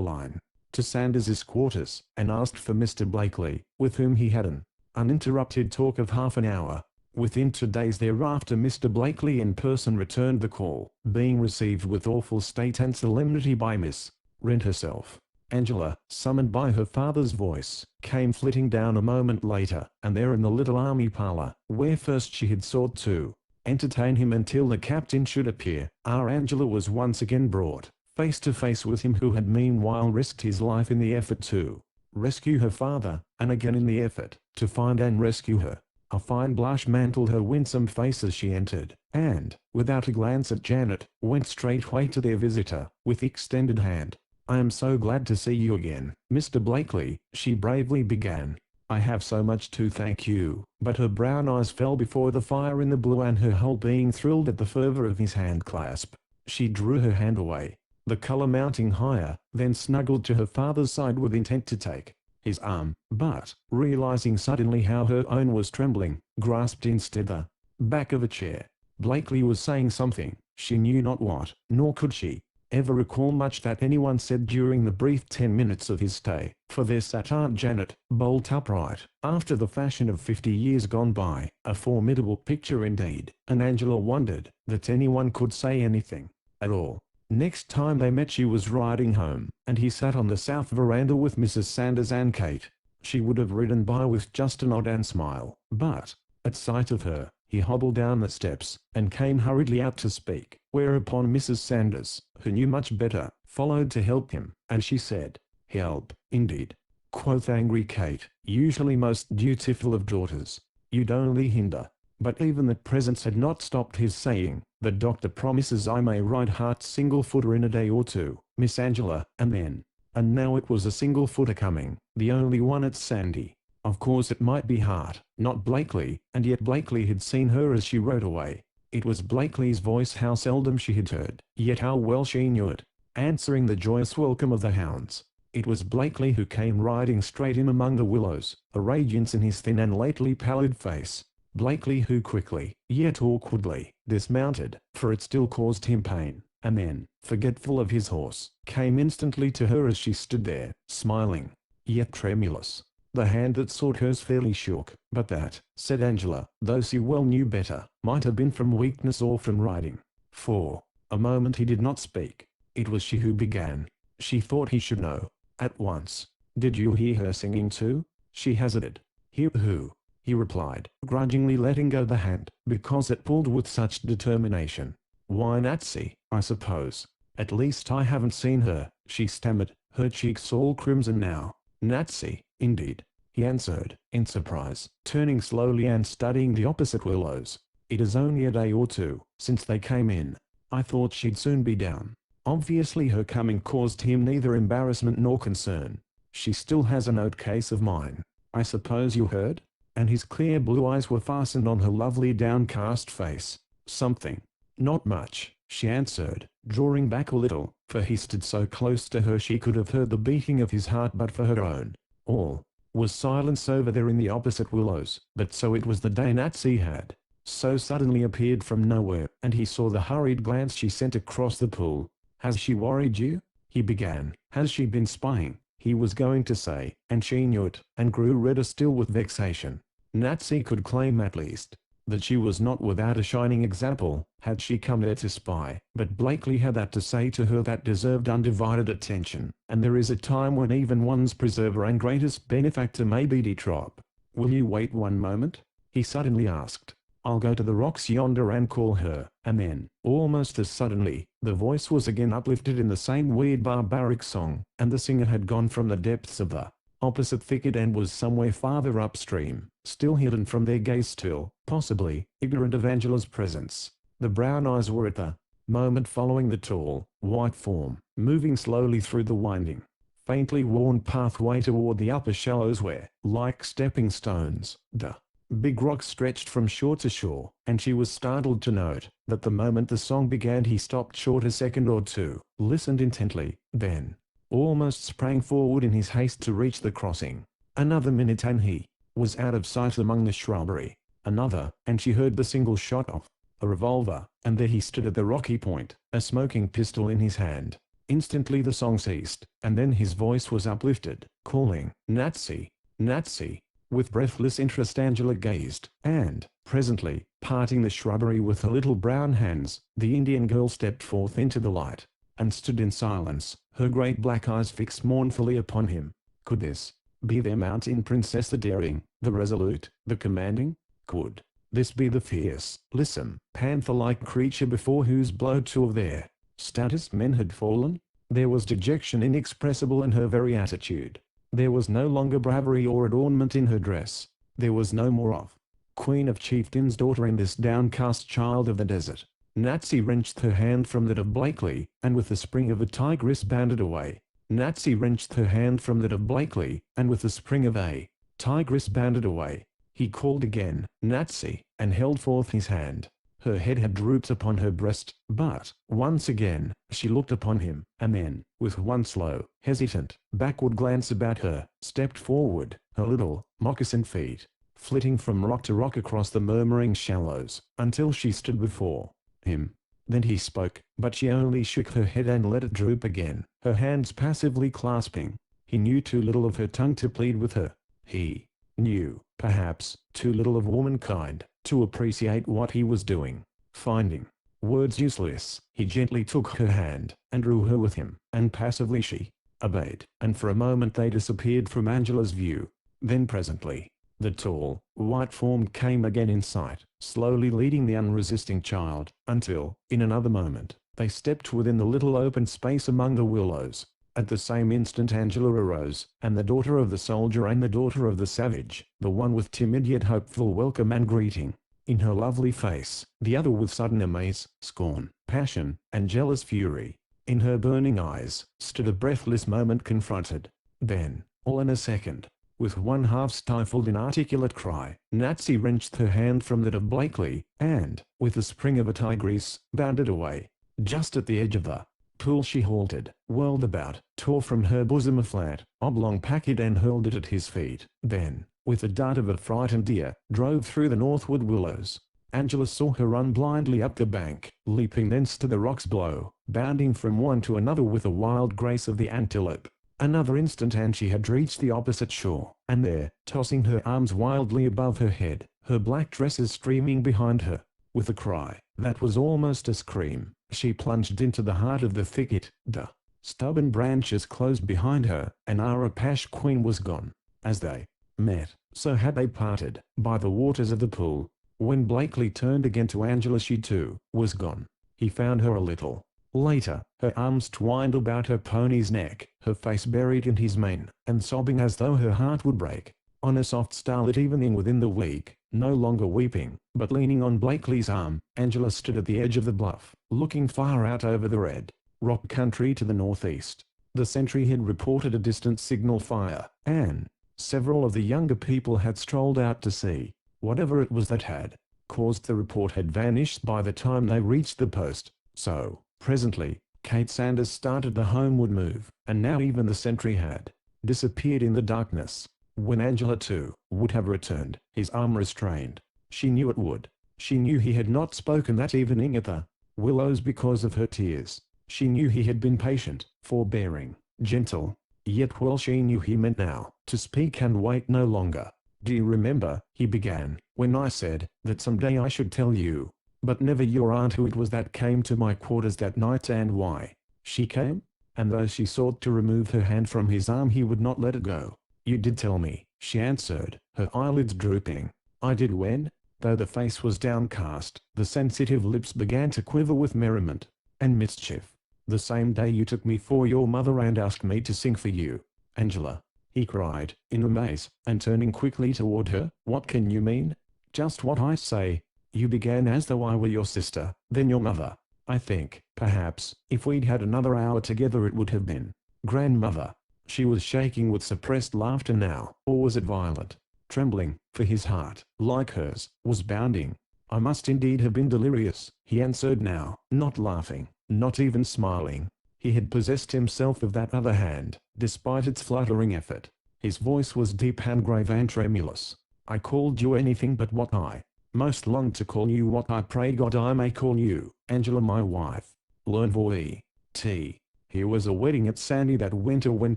line to Sanders's quarters, and asked for Mr. Blakely, with whom he had an uninterrupted talk of half an hour. Within 2 days thereafter Mr. Blakely in person returned the call, being received with awful state and solemnity by Miss Wren herself. Angela, summoned by her father's voice, came flitting down a moment later, and there in the little army parlor, where first she had sought to entertain him until the captain should appear, our Angela was once again brought face to face with him who had meanwhile risked his life in the effort to rescue her father, and again in the effort to find and rescue her. A fine blush mantled her winsome face as she entered, and, without a glance at Janet, went straightway to their visitor, with extended hand. "I am so glad to see you again, Mr. Blakely," she bravely began. "I have so much to thank you," but her brown eyes fell before the fire in the blue, and her whole being thrilled at the fervor of his hand clasp. She drew her hand away, the color mounting higher, then snuggled to her father's side with intent to take his arm, but, realizing suddenly how her own was trembling, grasped instead the back of a chair. Blakely was saying something, she knew not what, nor could she ever recall much that anyone said during the brief 10 minutes of his stay, for there sat Aunt Janet, bolt upright, after the fashion of 50 years gone by, a formidable picture indeed, and Angela wondered that anyone could say anything at all. Next time they met she was riding home, and he sat on the south veranda with Mrs. Sanders and Kate. She would have ridden by with just a nod and smile, but, at sight of her, he hobbled down the steps, and came hurriedly out to speak, whereupon Mrs. Sanders, who knew much better, followed to help him, and she said, "Help, indeed," quoth angry Kate, usually most dutiful of daughters. "You'd only hinder." But even the presence had not stopped his saying, "The doctor promises I may ride Hart's single-footer in a day or two, Miss Angela," and then, and now it was a single-footer coming, the only one at Sandy. Of course it might be Hart, not Blakely, and yet Blakely had seen her as she rode away. It was Blakely's voice, how seldom she had heard, yet how well she knew it, answering the joyous welcome of the hounds. It was Blakely who came riding straight in among the willows, a radiance in his thin and lately pallid face. Blakely who quickly, yet awkwardly, dismounted, for it still caused him pain, and then, forgetful of his horse, came instantly to her as she stood there, smiling, yet tremulous. The hand that sought hers fairly shook. "But that," said Angela, though she well knew better, "might have been from weakness or from riding." For a moment he did not speak. It was she who began. She thought he should know at once. "Did you hear her singing too?" she hazarded. "Hear who?" he replied, grudgingly letting go the hand, because it pulled with such determination. "Why, Natsy, I suppose. At least I haven't seen her," she stammered, her cheeks all crimson now. "Natsy, indeed," he answered, in surprise, turning slowly and studying the opposite willows. "It is only a day or two since they came in. I thought she'd soon be down." Obviously her coming caused him neither embarrassment nor concern. "She still has a note case of mine. I suppose you heard?" And his clear blue eyes were fastened on her lovely downcast face. "Something. Not much," she answered, drawing back a little, for he stood so close to her she could have heard the beating of his heart but for her own. All was silence over there in the opposite willows, but so it was the day Natsy had so suddenly appeared from nowhere, and he saw the hurried glance she sent across the pool. "Has she worried you?" he began. "Has she been spying?" he was going to say, and she knew it, and grew redder still with vexation. Natsy could claim at least that she was not without a shining example, had she come there to spy, but Blakely had that to say to her that deserved undivided attention, and there is a time when even one's preserver and greatest benefactor may be de trop. "Will you wait one moment?" he suddenly asked. "I'll go to the rocks yonder and call her." And then, almost as suddenly, the voice was again uplifted in the same weird barbaric song, and the singer had gone from the depths of the opposite thicket and was somewhere farther upstream, still hidden from their gaze, still, possibly, ignorant of Angela's presence. The brown eyes were at the moment following the tall, white form, moving slowly through the winding, faintly worn pathway toward the upper shallows where, like stepping stones, the big rocks stretched from shore to shore, and she was startled to note that the moment the song began he stopped short a second or two, listened intently, then almost sprang forward in his haste to reach the crossing. Another minute and he was out of sight among the shrubbery. Another, and she heard the single shot of a revolver, and there he stood at the rocky point, a smoking pistol in his hand. Instantly the song ceased, and then his voice was uplifted, calling, "Natsy, Natsy." With breathless interest Angela gazed, and, presently, parting the shrubbery with her little brown hands, the Indian girl stepped forth into the light, and stood in silence, her great black eyes fixed mournfully upon him. Could this be their mountain princess, the daring, the resolute, the commanding? Could this be the fierce, lissom, panther-like creature before whose blow two of their stoutest men had fallen? There was dejection inexpressible in her very attitude. There was no longer bravery or adornment in her dress. There was no more of Queen of Chieftains' daughter in this downcast child of the desert. Natsy wrenched her hand from that of Blakely, and with the spring of a tigress bounded away. Natsy wrenched her hand from that of Blakely, and with the spring of a tigress bounded away. He called again, "Natsy," and held forth his hand. Her head had drooped upon her breast, but, once again, she looked upon him, and then, with one slow, hesitant, backward glance about her, stepped forward, her little, moccasined feet flitting from rock to rock across the murmuring shallows, until she stood before him. Then he spoke, but she only shook her head and let it droop again, her hands passively clasping. He knew too little of her tongue to plead with her. He knew, perhaps, too little of womankind to appreciate what he was doing. Finding words useless, he gently took her hand, and drew her with him, and passively she obeyed, and for a moment they disappeared from Angela's view. Then presently, the tall, white form came again in sight, slowly leading the unresisting child, until, in another moment, they stepped within the little open space among the willows. At the same instant Angela arose, and the daughter of the soldier and the daughter of the savage, the one with timid yet hopeful welcome and greeting in her lovely face, the other with sudden amaze, scorn, passion, and jealous fury in her burning eyes, stood a breathless moment confronted. Then, all in a second, with one half-stifled inarticulate cry, Natsy wrenched her hand from that of Blakely, and, with the spring of a tigress, bounded away. Just at the edge of the pool she halted, whirled about, tore from her bosom a flat, oblong packet and hurled it at his feet. Then, with the dart of a frightened deer, drove through the northward willows. Angela saw her run blindly up the bank, leaping thence to the rocks below, bounding from one to another with the wild grace of the antelope. Another instant and she had reached the opposite shore, and there, tossing her arms wildly above her head, her black dresses streaming behind her, with a cry that was almost a scream, she plunged into the heart of the thicket. The stubborn branches closed behind her, and our Apache queen was gone. As they met, so had they parted, by the waters of the pool. When Blakely turned again to Angela, she too was gone. He found her a little later, her arms twined about her pony's neck, her face buried in his mane, and sobbing as though her heart would break. On a soft starlit evening within the week, no longer weeping, but leaning on Blakely's arm, Angela stood at the edge of the bluff, looking far out over the red rock country to the northeast. The sentry had reported a distant signal fire, and several of the younger people had strolled out to see. Whatever it was that had caused the report had vanished by the time they reached the post. So, presently, Kate Sanders started the homeward move, and now even the sentry had disappeared in the darkness. When Angela too would have returned, his arm restrained. She knew it would. She knew he had not spoken that evening at the willows because of her tears. She knew he had been patient, forbearing, gentle. Yet well she knew he meant now to speak and wait no longer. "Do you remember," he began, "when I said that someday I should tell you, but never your aunt who it was that came to my quarters that night and why she came?" And though she sought to remove her hand from his arm, he would not let it go. "You did tell me," she answered, her eyelids drooping. "I did when?" Though the face was downcast, the sensitive lips began to quiver with merriment and mischief. "The same day you took me for your mother and asked me to sing for you." "Angela," he cried, in amaze, and turning quickly toward her, "what can you mean?" "Just what I say. You began as though I were your sister, then your mother. I think, perhaps, if we'd had another hour together it would have been grandmother." She was shaking with suppressed laughter now, or was it violent? Trembling, for his heart, like hers, was bounding. "I must indeed have been delirious," he answered now, not laughing, not even smiling. He had possessed himself of that other hand, despite its fluttering effort. His voice was deep and grave and tremulous. "I called you anything but what I most longed to call you, what I pray God I may call you, Angela, my wife." Learn voy. T. Here was a wedding at Sandy that winter when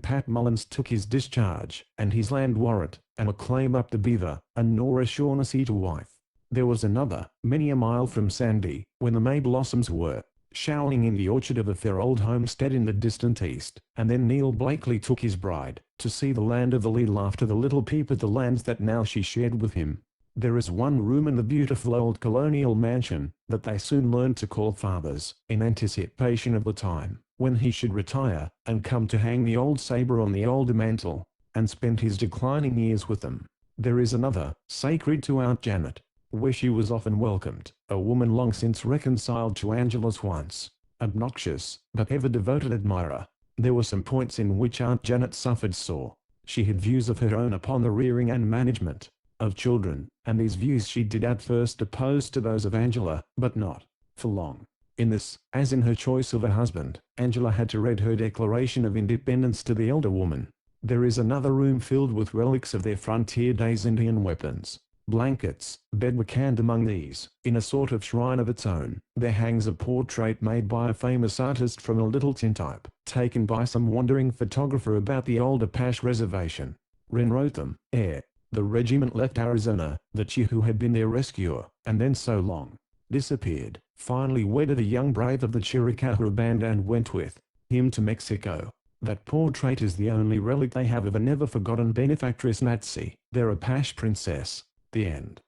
Pat Mullins took his discharge, and his land warrant, and a claim up the Beaver, and Nora Shaughnessy to wife. There was another, many a mile from Sandy, when the May blossoms were showering in the orchard of a fair old homestead in the distant east, and then Neil Blakely took his bride, to see the land of the Lidl after the little peep at the lands that now she shared with him. There is one room in the beautiful old colonial mansion, that they soon learned to call father's, in anticipation of the time when he should retire, and come to hang the old sabre on the older mantle, and spend his declining years with them. There is another, sacred to Aunt Janet, where she was often welcomed, a woman long since reconciled to Angela's once obnoxious, but ever devoted admirer. There were some points in which Aunt Janet suffered sore. She had views of her own upon the rearing and management of children, and these views she did at first oppose to those of Angela, but not for long. In this, as in her choice of a husband, Angela had to read her declaration of independence to the elder woman. There is another room filled with relics of their frontier days, Indian weapons, blankets, bedwork, and among these, in a sort of shrine of its own, there hangs a portrait made by a famous artist from a little tintype, taken by some wandering photographer about the old Apache reservation. Wren wrote them, ere the regiment left Arizona, that she who had been their rescuer, and then so long disappeared, finally wedded a young brave of the Chiricahua band and went with him to Mexico. That portrait is the only relic they have of a never-forgotten benefactress Nazi, their Apache princess. The end.